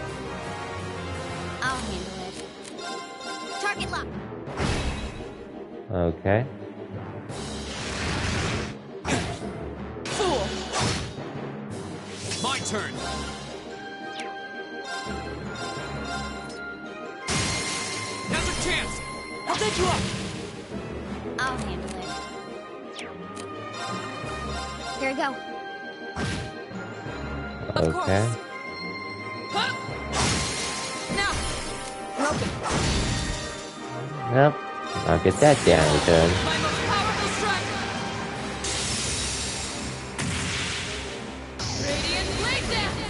I'll handle it. Target lock. Okay. Fool. My turn. Now's a chance. I'll take you up. I'll handle it. Here we go. Okay. Now. Broken. Yep. I'll get that damage done. My most powerful strike. Radiant blade dance.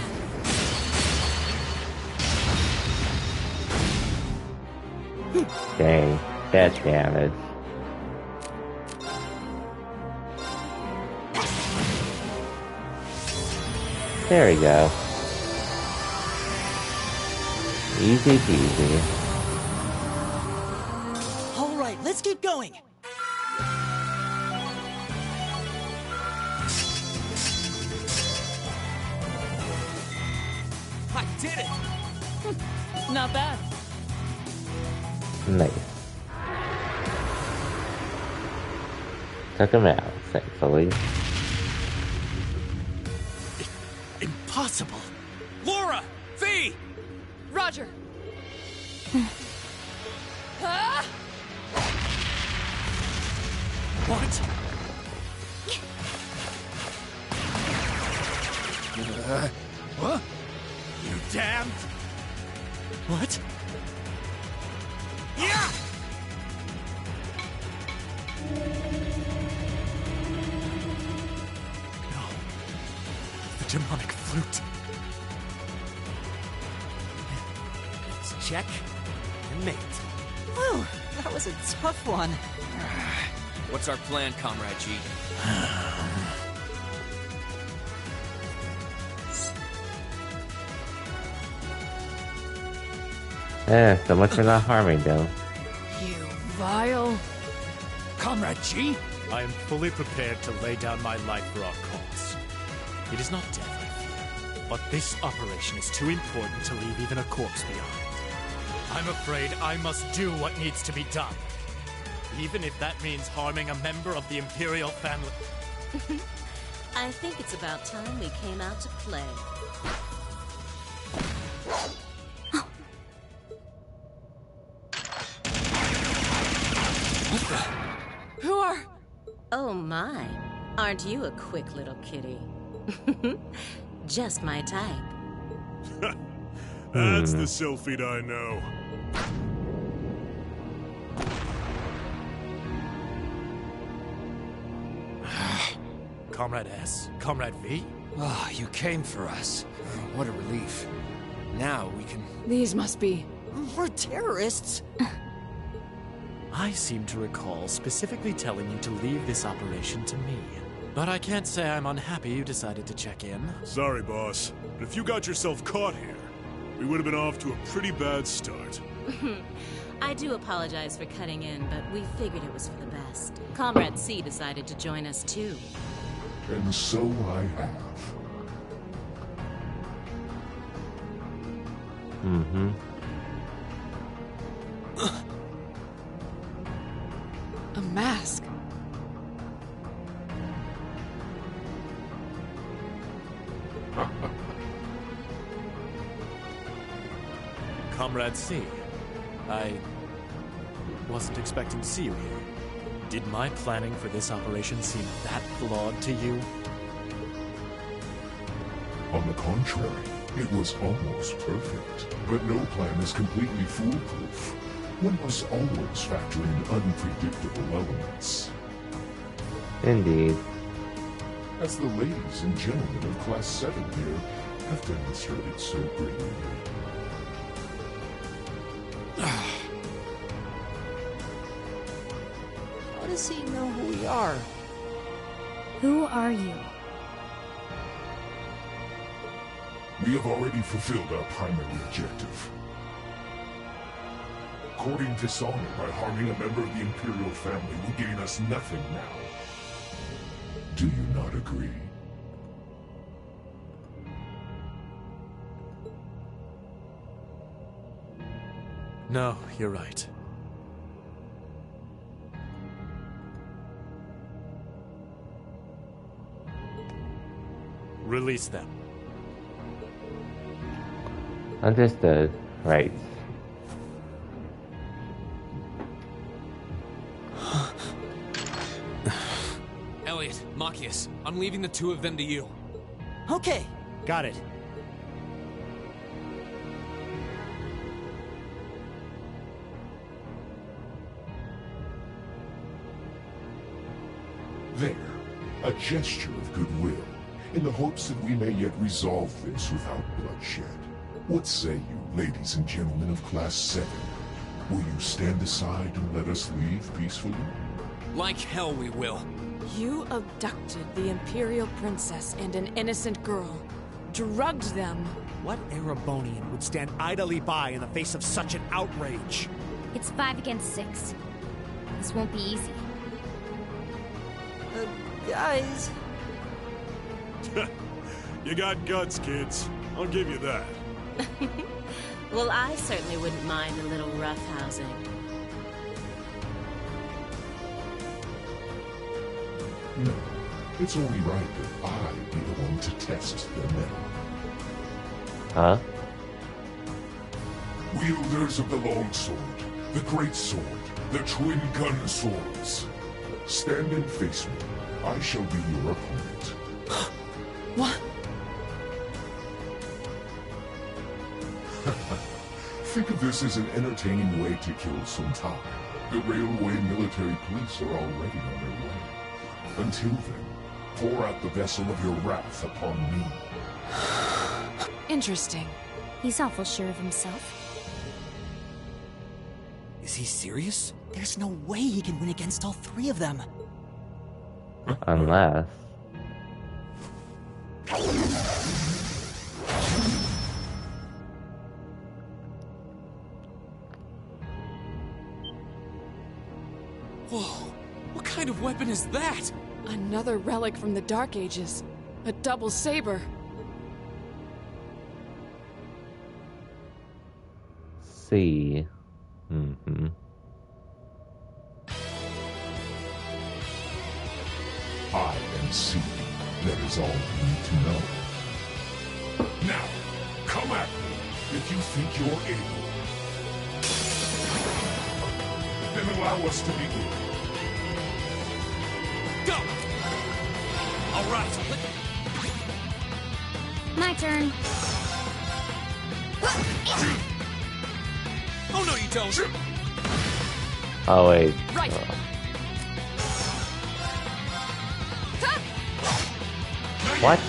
Dang, that damage. There we go. Easy peasy. All right, let's keep going. I did it. Not bad. Nice. Took him out, thankfully. Impossible. Laura! V! Roger. Ah! What? What? You damned! What? Yeah! No. The demonic flute. Let's check and mate. Whew, that was a tough one. What's our plan, Comrade G? So much for not harming them. You vile. Comrade G? I am fully prepared to lay down my life for our cause. It is not death I fear, but this operation is too important to leave even a corpse behind. I'm afraid I must do what needs to be done. Even if that means harming a member of the Imperial family. I think it's about time we came out to play. Who are... Oh my, aren't you a quick little kitty? Just my type. That's the Sylphid I know. Comrade S, Comrade V? Oh, you came for us. What a relief. Now we can... These must be... We're terrorists. I seem to recall specifically telling you to leave this operation to me. But I can't say I'm unhappy you decided to check in. Sorry, boss. But if you got yourself caught here, we would have been off to a pretty bad start. I do apologize for cutting in, but we figured it was for the best. Comrade C decided to join us too. And so I have. Mm-hmm. A mask. Comrade C, I wasn't expecting to see you here. Did my planning for this operation seem that flawed to you? On the contrary, it was almost perfect. But no plan is completely foolproof. One must always factor in unpredictable elements. Indeed. As the ladies and gentlemen of Class 7 here have demonstrated so brilliantly. are. Who are you? We have already fulfilled our primary objective. Courting dishonor by harming a member of the Imperial family will gain us nothing now. Do you not agree? No, you're right. Release them. Understood. Right. Elliot, Machias, I'm leaving the two of them to you. Okay. Got it. There, a gesture of goodwill, in the hopes that we may yet resolve this without bloodshed. What say you, ladies and gentlemen of Class 7? Will you stand aside and let us leave peacefully? Like hell we will. You abducted the Imperial Princess and an innocent girl. Drugged them. What Erebonian would stand idly by in the face of such an outrage? It's 5 against 6. This won't be easy. Guys. You got guts, kids. I'll give you that. Well, I certainly wouldn't mind a little roughhousing. No, it's only right that I be the one to test their mettle. Huh? Wielders of the longsword, the great sword, the twin gun swords. Stand and face me. I shall be your opponent. What? Think of this as an entertaining way to kill some time. The railway military police are already on their way. Until then, pour out the vessel of your wrath upon me. Interesting. He's awful sure of himself. Is he serious? There's no way he can win against all three of them. Unless... Whoa, what kind of weapon is that? Another relic from the Dark Ages. A double saber. See. Mm-hmm. I am C. That is all you need to know. Now, come at me if you think you're able. Then allow us to begin. Go! All right. My turn. Oh no, you don't. Oh wait. Right. What?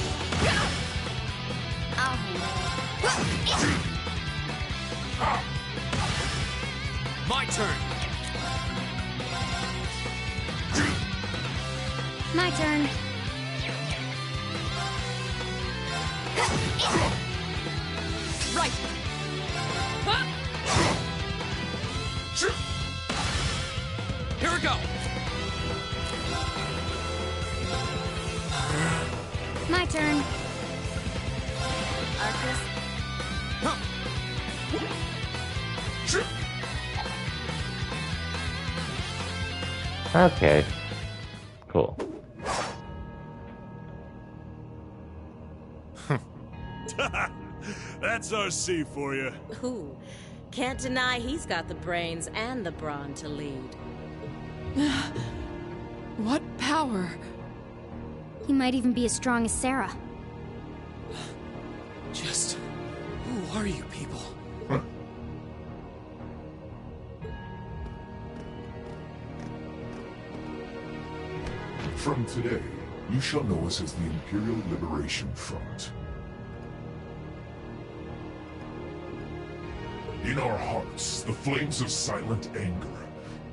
My turn. My turn. Right. Here we go. My turn. Arcus. Okay. Cool. That's our C for you. Ooh, can't deny he's got the brains and the brawn to lead. What power? He might even be as strong as Sarah. Just... who are you people? From today, you shall know us as the Imperial Liberation Front. In our hearts, the flames of silent anger,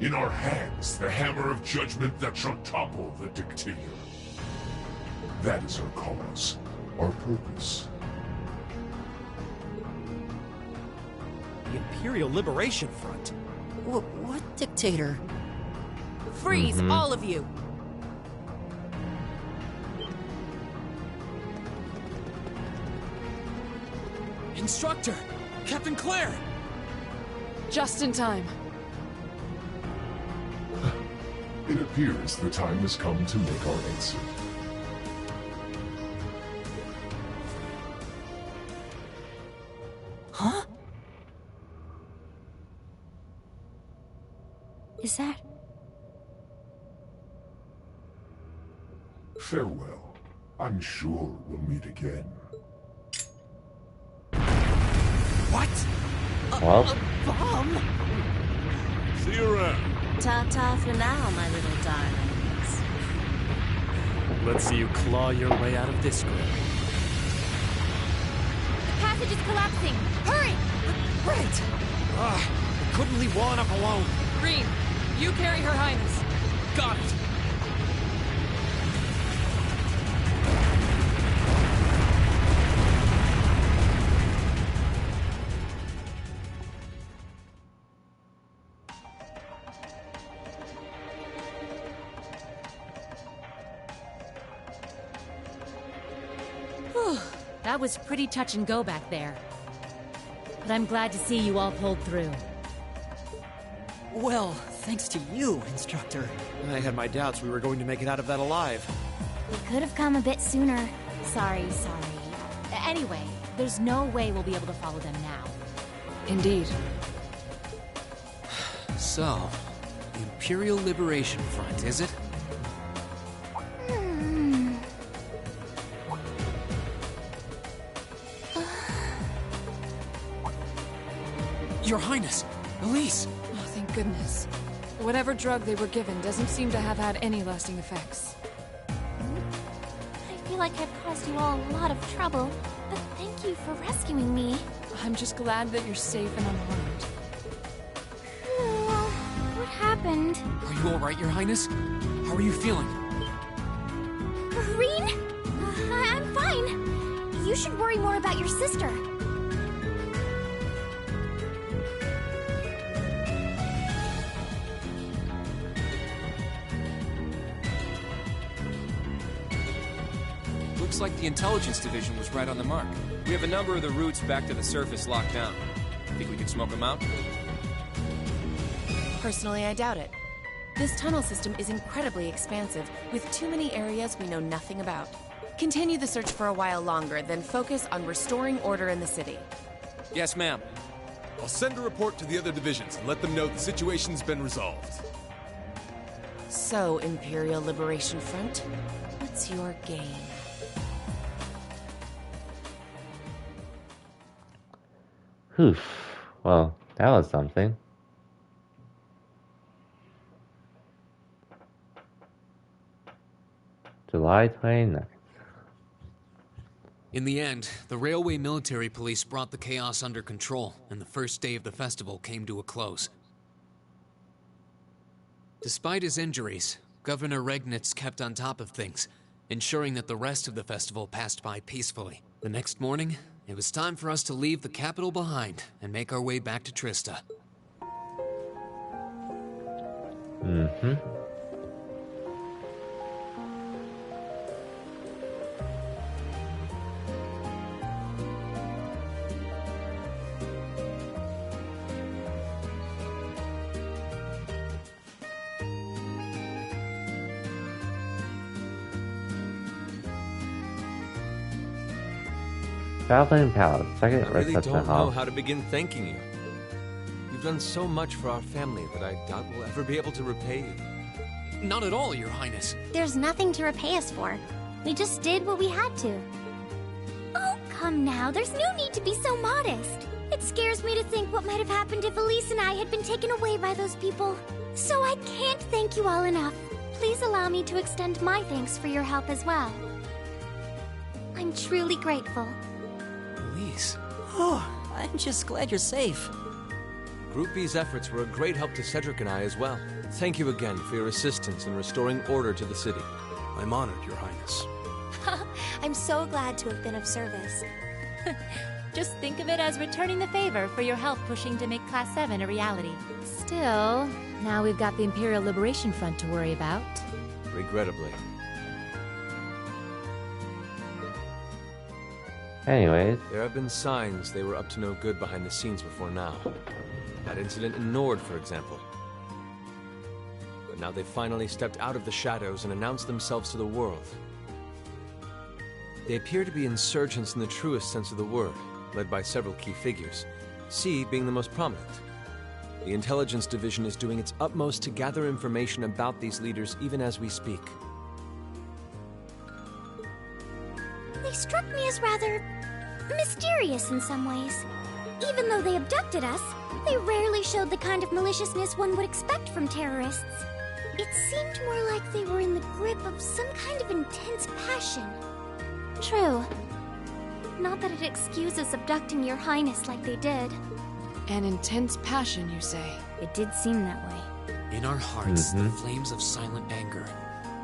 In our hands, the hammer of judgment that shall topple the dictator. That is our cause, our purpose. The Imperial Liberation Front? What dictator? Freeze, all of you! Instructor! Captain Claire! Just in time. It appears the time has come to make our exit. Huh? Is that... Farewell. I'm sure we'll meet again. What? Well. A bomb? See you around. Ta-ta for now, my little darlings. Let's see you claw your way out of this grip. The passage is collapsing. Hurry! Right! I couldn't leave Wallin up alone. Rean, you carry Her Highness. Got it! That was pretty touch and go back there. But I'm glad to see you all pulled through. Well, thanks to you, Instructor. I had my doubts we were going to make it out of that alive. We could have come a bit sooner. Sorry. Anyway, there's no way we'll be able to follow them now. Indeed. So, the Imperial Liberation Front, is it? Your Highness! Elise! Oh, thank goodness. Whatever drug they were given doesn't seem to have had any lasting effects. I feel like I've caused you all a lot of trouble, but thank you for rescuing me. I'm just glad that you're safe and unharmed. What happened? Are you alright, Your Highness? How are you feeling? Rean? I'm fine. You should worry more about your sister. Looks like the intelligence division was right on the mark. We have a number of the routes back to the surface locked down. Think we could smoke them out? Personally, I doubt it. This tunnel system is incredibly expansive, with too many areas we know nothing about. Continue the search for a while longer, then focus on restoring order in the city. Yes, ma'am. I'll send a report to the other divisions and let them know the situation's been resolved. So, Imperial Liberation Front, what's your game? Oof. Well, that was something. July 29th. In the end, the Railway Military Police brought the chaos under control, and the first day of the festival came to a close. Despite his injuries, Governor Regnitz kept on top of things, ensuring that the rest of the festival passed by peacefully. The next morning, it was time for us to leave the capital behind and make our way back to Trista. Mm-hmm. Southland Palace, second I really reception don't hall. know how to begin thanking you. You've done so much for our family that I doubt we'll ever be able to repay you. Not at all, Your Highness. There's nothing to repay us for. We just did what we had to. Oh, come now. There's no need to be so modest. It scares me to think what might have happened if Elise and I had been taken away by those people. So I can't thank you all enough. Please allow me to extend my thanks for your help as well. I'm truly grateful. Elise. Oh, I'm just glad you're safe. Group B's efforts were a great help to Cedric and I as well. Thank you again for your assistance in restoring order to the city. I'm honored, Your Highness. I'm so glad to have been of service. Just think of it as returning the favor for your help pushing to make Class 7 a reality. Still, now we've got the Imperial Liberation Front to worry about. Regrettably. Anyways. There have been signs they were up to no good behind the scenes before now. That incident in Nord, for example. But now they've finally stepped out of the shadows and announced themselves to the world. They appear to be insurgents in the truest sense of the word, led by several key figures, C being the most prominent. The Intelligence Division is doing its utmost to gather information about these leaders even as we speak. They struck me as rather mysterious in some ways. Even though they abducted us, they rarely showed the kind of maliciousness one would expect from terrorists. It seemed more like they were in the grip of some kind of intense passion. True. Not that it excuses abducting Your Highness like they did. An intense passion, you say? It did seem that way. In our hearts, the flames of silent anger.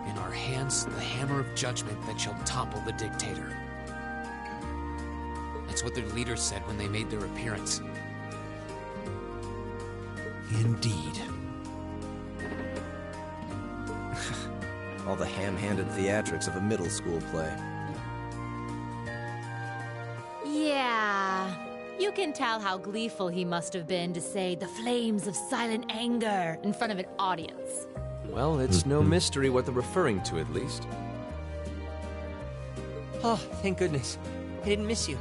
In our hands, the hammer of judgment that shall topple the dictator. That's what their leaders said when they made their appearance. Indeed. All the ham-handed theatrics of a middle school play. Yeah. You can tell how gleeful he must have been to say the flames of silent anger in front of an audience. Well, it's no mystery what they're referring to, at least. Oh, thank goodness. I didn't miss you.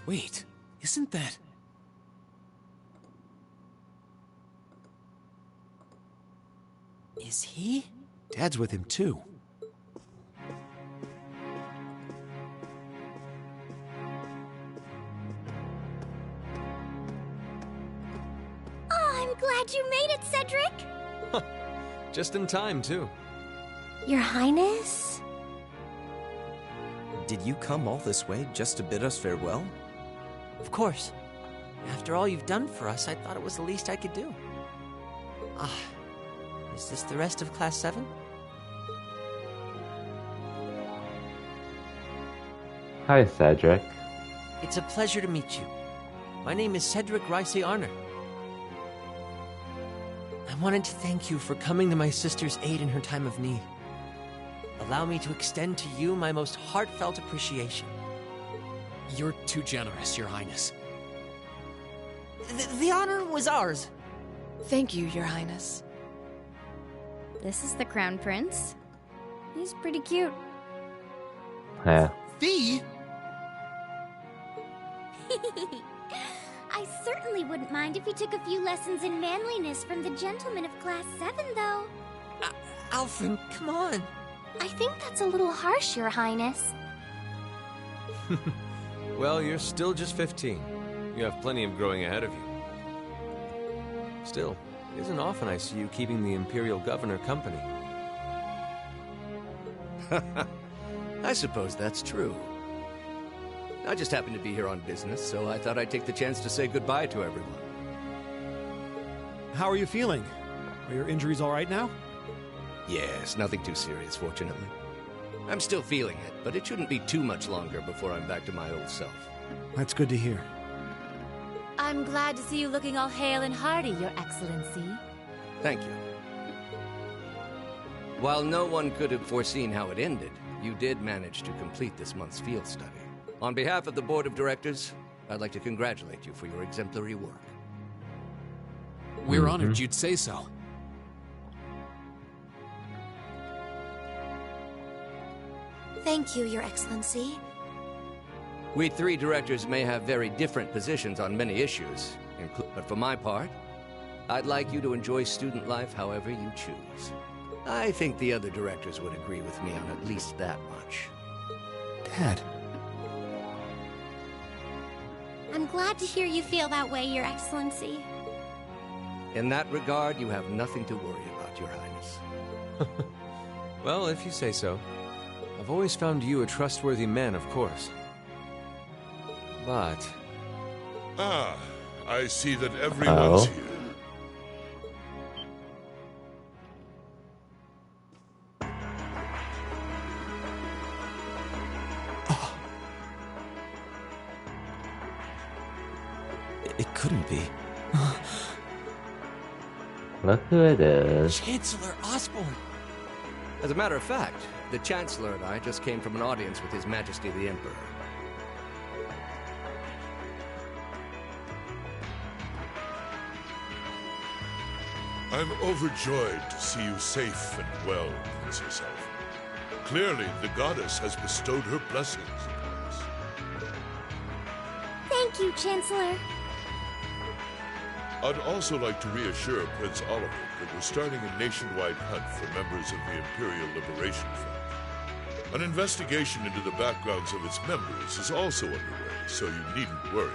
Wait, isn't that... Is he? Dad's with him, too. Oh, I'm glad you made it, Cedric! Just in time, too. Your Highness? Did you come all this way just to bid us farewell? Of course. After all you've done for us, I thought it was the least I could do. Is this the rest of Class 7? Hi, Cedric. It's a pleasure to meet you. My name is Cedric Ricey Arner. I wanted to thank you for coming to my sister's aid in her time of need. Allow me to extend to you my most heartfelt appreciation. You're too generous, Your Highness. The honor was ours. Thank you, Your Highness. This is the Crown Prince. He's pretty cute. Yeah. Fee? I certainly wouldn't mind if you took a few lessons in manliness from the gentlemen of Class 7, though. Alphen, come on. I think that's a little harsh, Your Highness. Well, you're still just 15. You have plenty of growing ahead of you. Still, it isn't often I see you keeping the Imperial Governor company. I suppose that's true. I just happened to be here on business, so I thought I'd take the chance to say goodbye to everyone. How are you feeling? Are your injuries all right now? Yes, nothing too serious, fortunately. I'm still feeling it, but it shouldn't be too much longer before I'm back to my old self. That's good to hear. I'm glad to see you looking all hale and hearty, Your Excellency. Thank you. While no one could have foreseen how it ended, you did manage to complete this month's field study. On behalf of the Board of Directors, I'd like to congratulate you for your exemplary work. We're honored you'd say so. Thank you, Your Excellency. We three directors may have very different positions on many issues, but for my part, I'd like you to enjoy student life however you choose. I think the other directors would agree with me on at least that much. Dad. I'm glad to hear you feel that way, Your Excellency. In that regard, you have nothing to worry about, Your Highness. Well, if you say so. I've always found you a trustworthy man, of course. but... Ah, I see that everyone's here. It couldn't be. Look who it is. Chancellor Osborne! As a matter of fact, the Chancellor and I just came from an audience with His Majesty the Emperor. I'm overjoyed to see you safe and well, Princess Elf. Clearly, the goddess has bestowed her blessings upon us. Thank you, Chancellor. I'd also like to reassure Prince Oliver that we're starting a nationwide hunt for members of the Imperial Liberation Front. An investigation into the backgrounds of its members is also underway, so you needn't worry.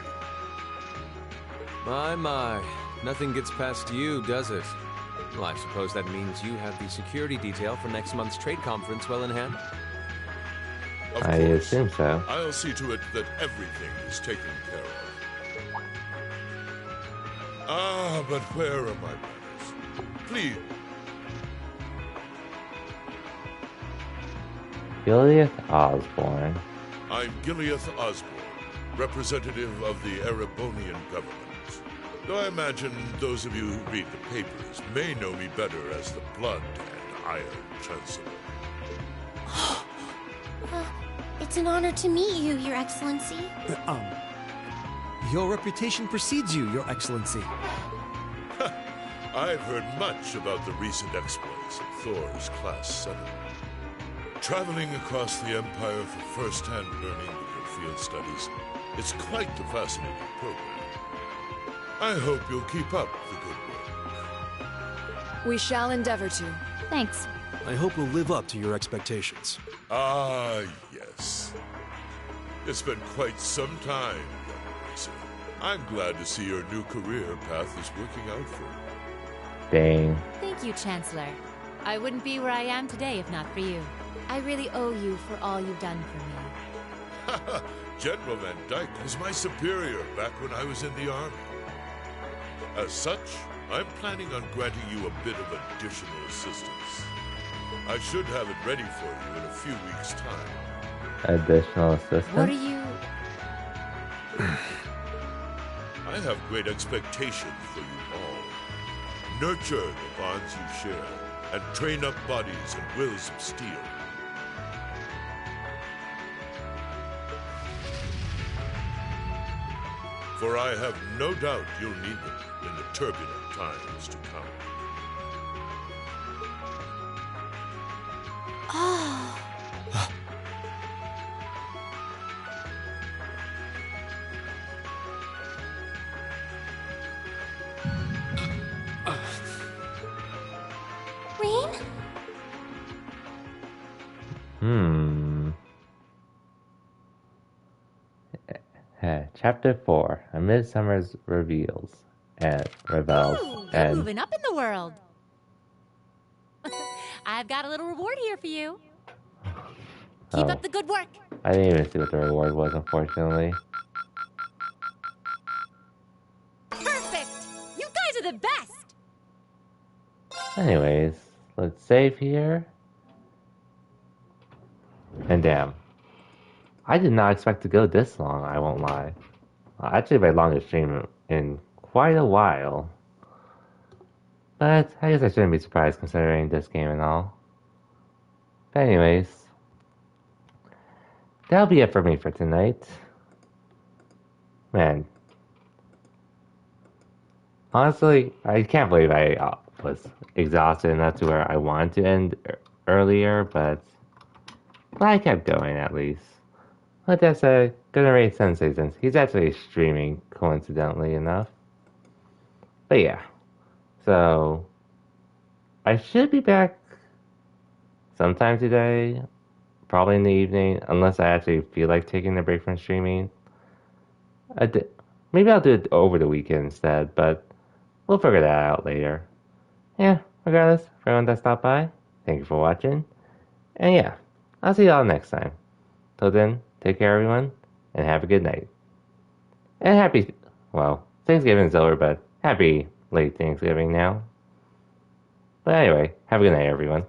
My. Nothing gets past you, does it? Well, I suppose that means you have the security detail for next month's trade conference well in hand? I assume so. I'll see to it that everything is taken care of. Ah, but where are my manners? Please. Gileath Osborne. I'm Gileath Osborne, representative of the Erebonian government. Though I imagine those of you who read the papers may know me better as the Blood and Iron Chancellor. It's an honor to meet you, Your Excellency. Your reputation precedes you, Your Excellency. I've heard much about the recent exploits of Thor's Class 7. Traveling across the Empire for first-hand learning with your field studies, it's quite the fascinating program. I hope you'll keep up the good work. We shall endeavor to. Thanks. I hope we'll live up to your expectations. Ah, yes. It's been quite some time, young racer. I'm glad to see your new career path is working out for you. Dang. Thank you, Chancellor. I wouldn't be where I am today if not for you. I really owe you for all you've done for me. General Van Dyke was my superior back when I was in the Army. As such, I'm planning on granting you a bit of additional assistance. I should have it ready for you in a few weeks' time. Additional assistance? What are you... I have great expectations for you all. Nurture the bonds you share, and train up bodies and wills of steel. For I have no doubt you'll need them in the turbulent times to come. Oh. Rain? Chapter 4, A Midsummer's Reveals and Revels. You're And moving up in the world. I've got a little reward here for you. Keep up the good work. I didn't even see what the reward was, unfortunately. Perfect. You guys are the best. Anyways, let's save here. And damn. I did not expect to go this long, I won't lie. Actually, my longest stream in quite a while. But I guess I shouldn't be surprised considering this game and all. But anyways, that'll be it for me for tonight. Man. Honestly, I can't believe I was exhausted enough to where I wanted to end earlier, but I kept going at least. But that's gonna rate Sensei since he's actually streaming, coincidentally enough. But yeah. So I should be back sometime today. Probably in the evening, unless I actually feel like taking a break from streaming. Maybe I'll do it over the weekend instead, but we'll figure that out later. Yeah, regardless, for everyone that stopped by, thank you for watching. And yeah, I'll see y'all next time. Till then, take care everyone, and have a good night. And happy, well, Thanksgiving's over, but happy late Thanksgiving now. But anyway, have a good night, everyone.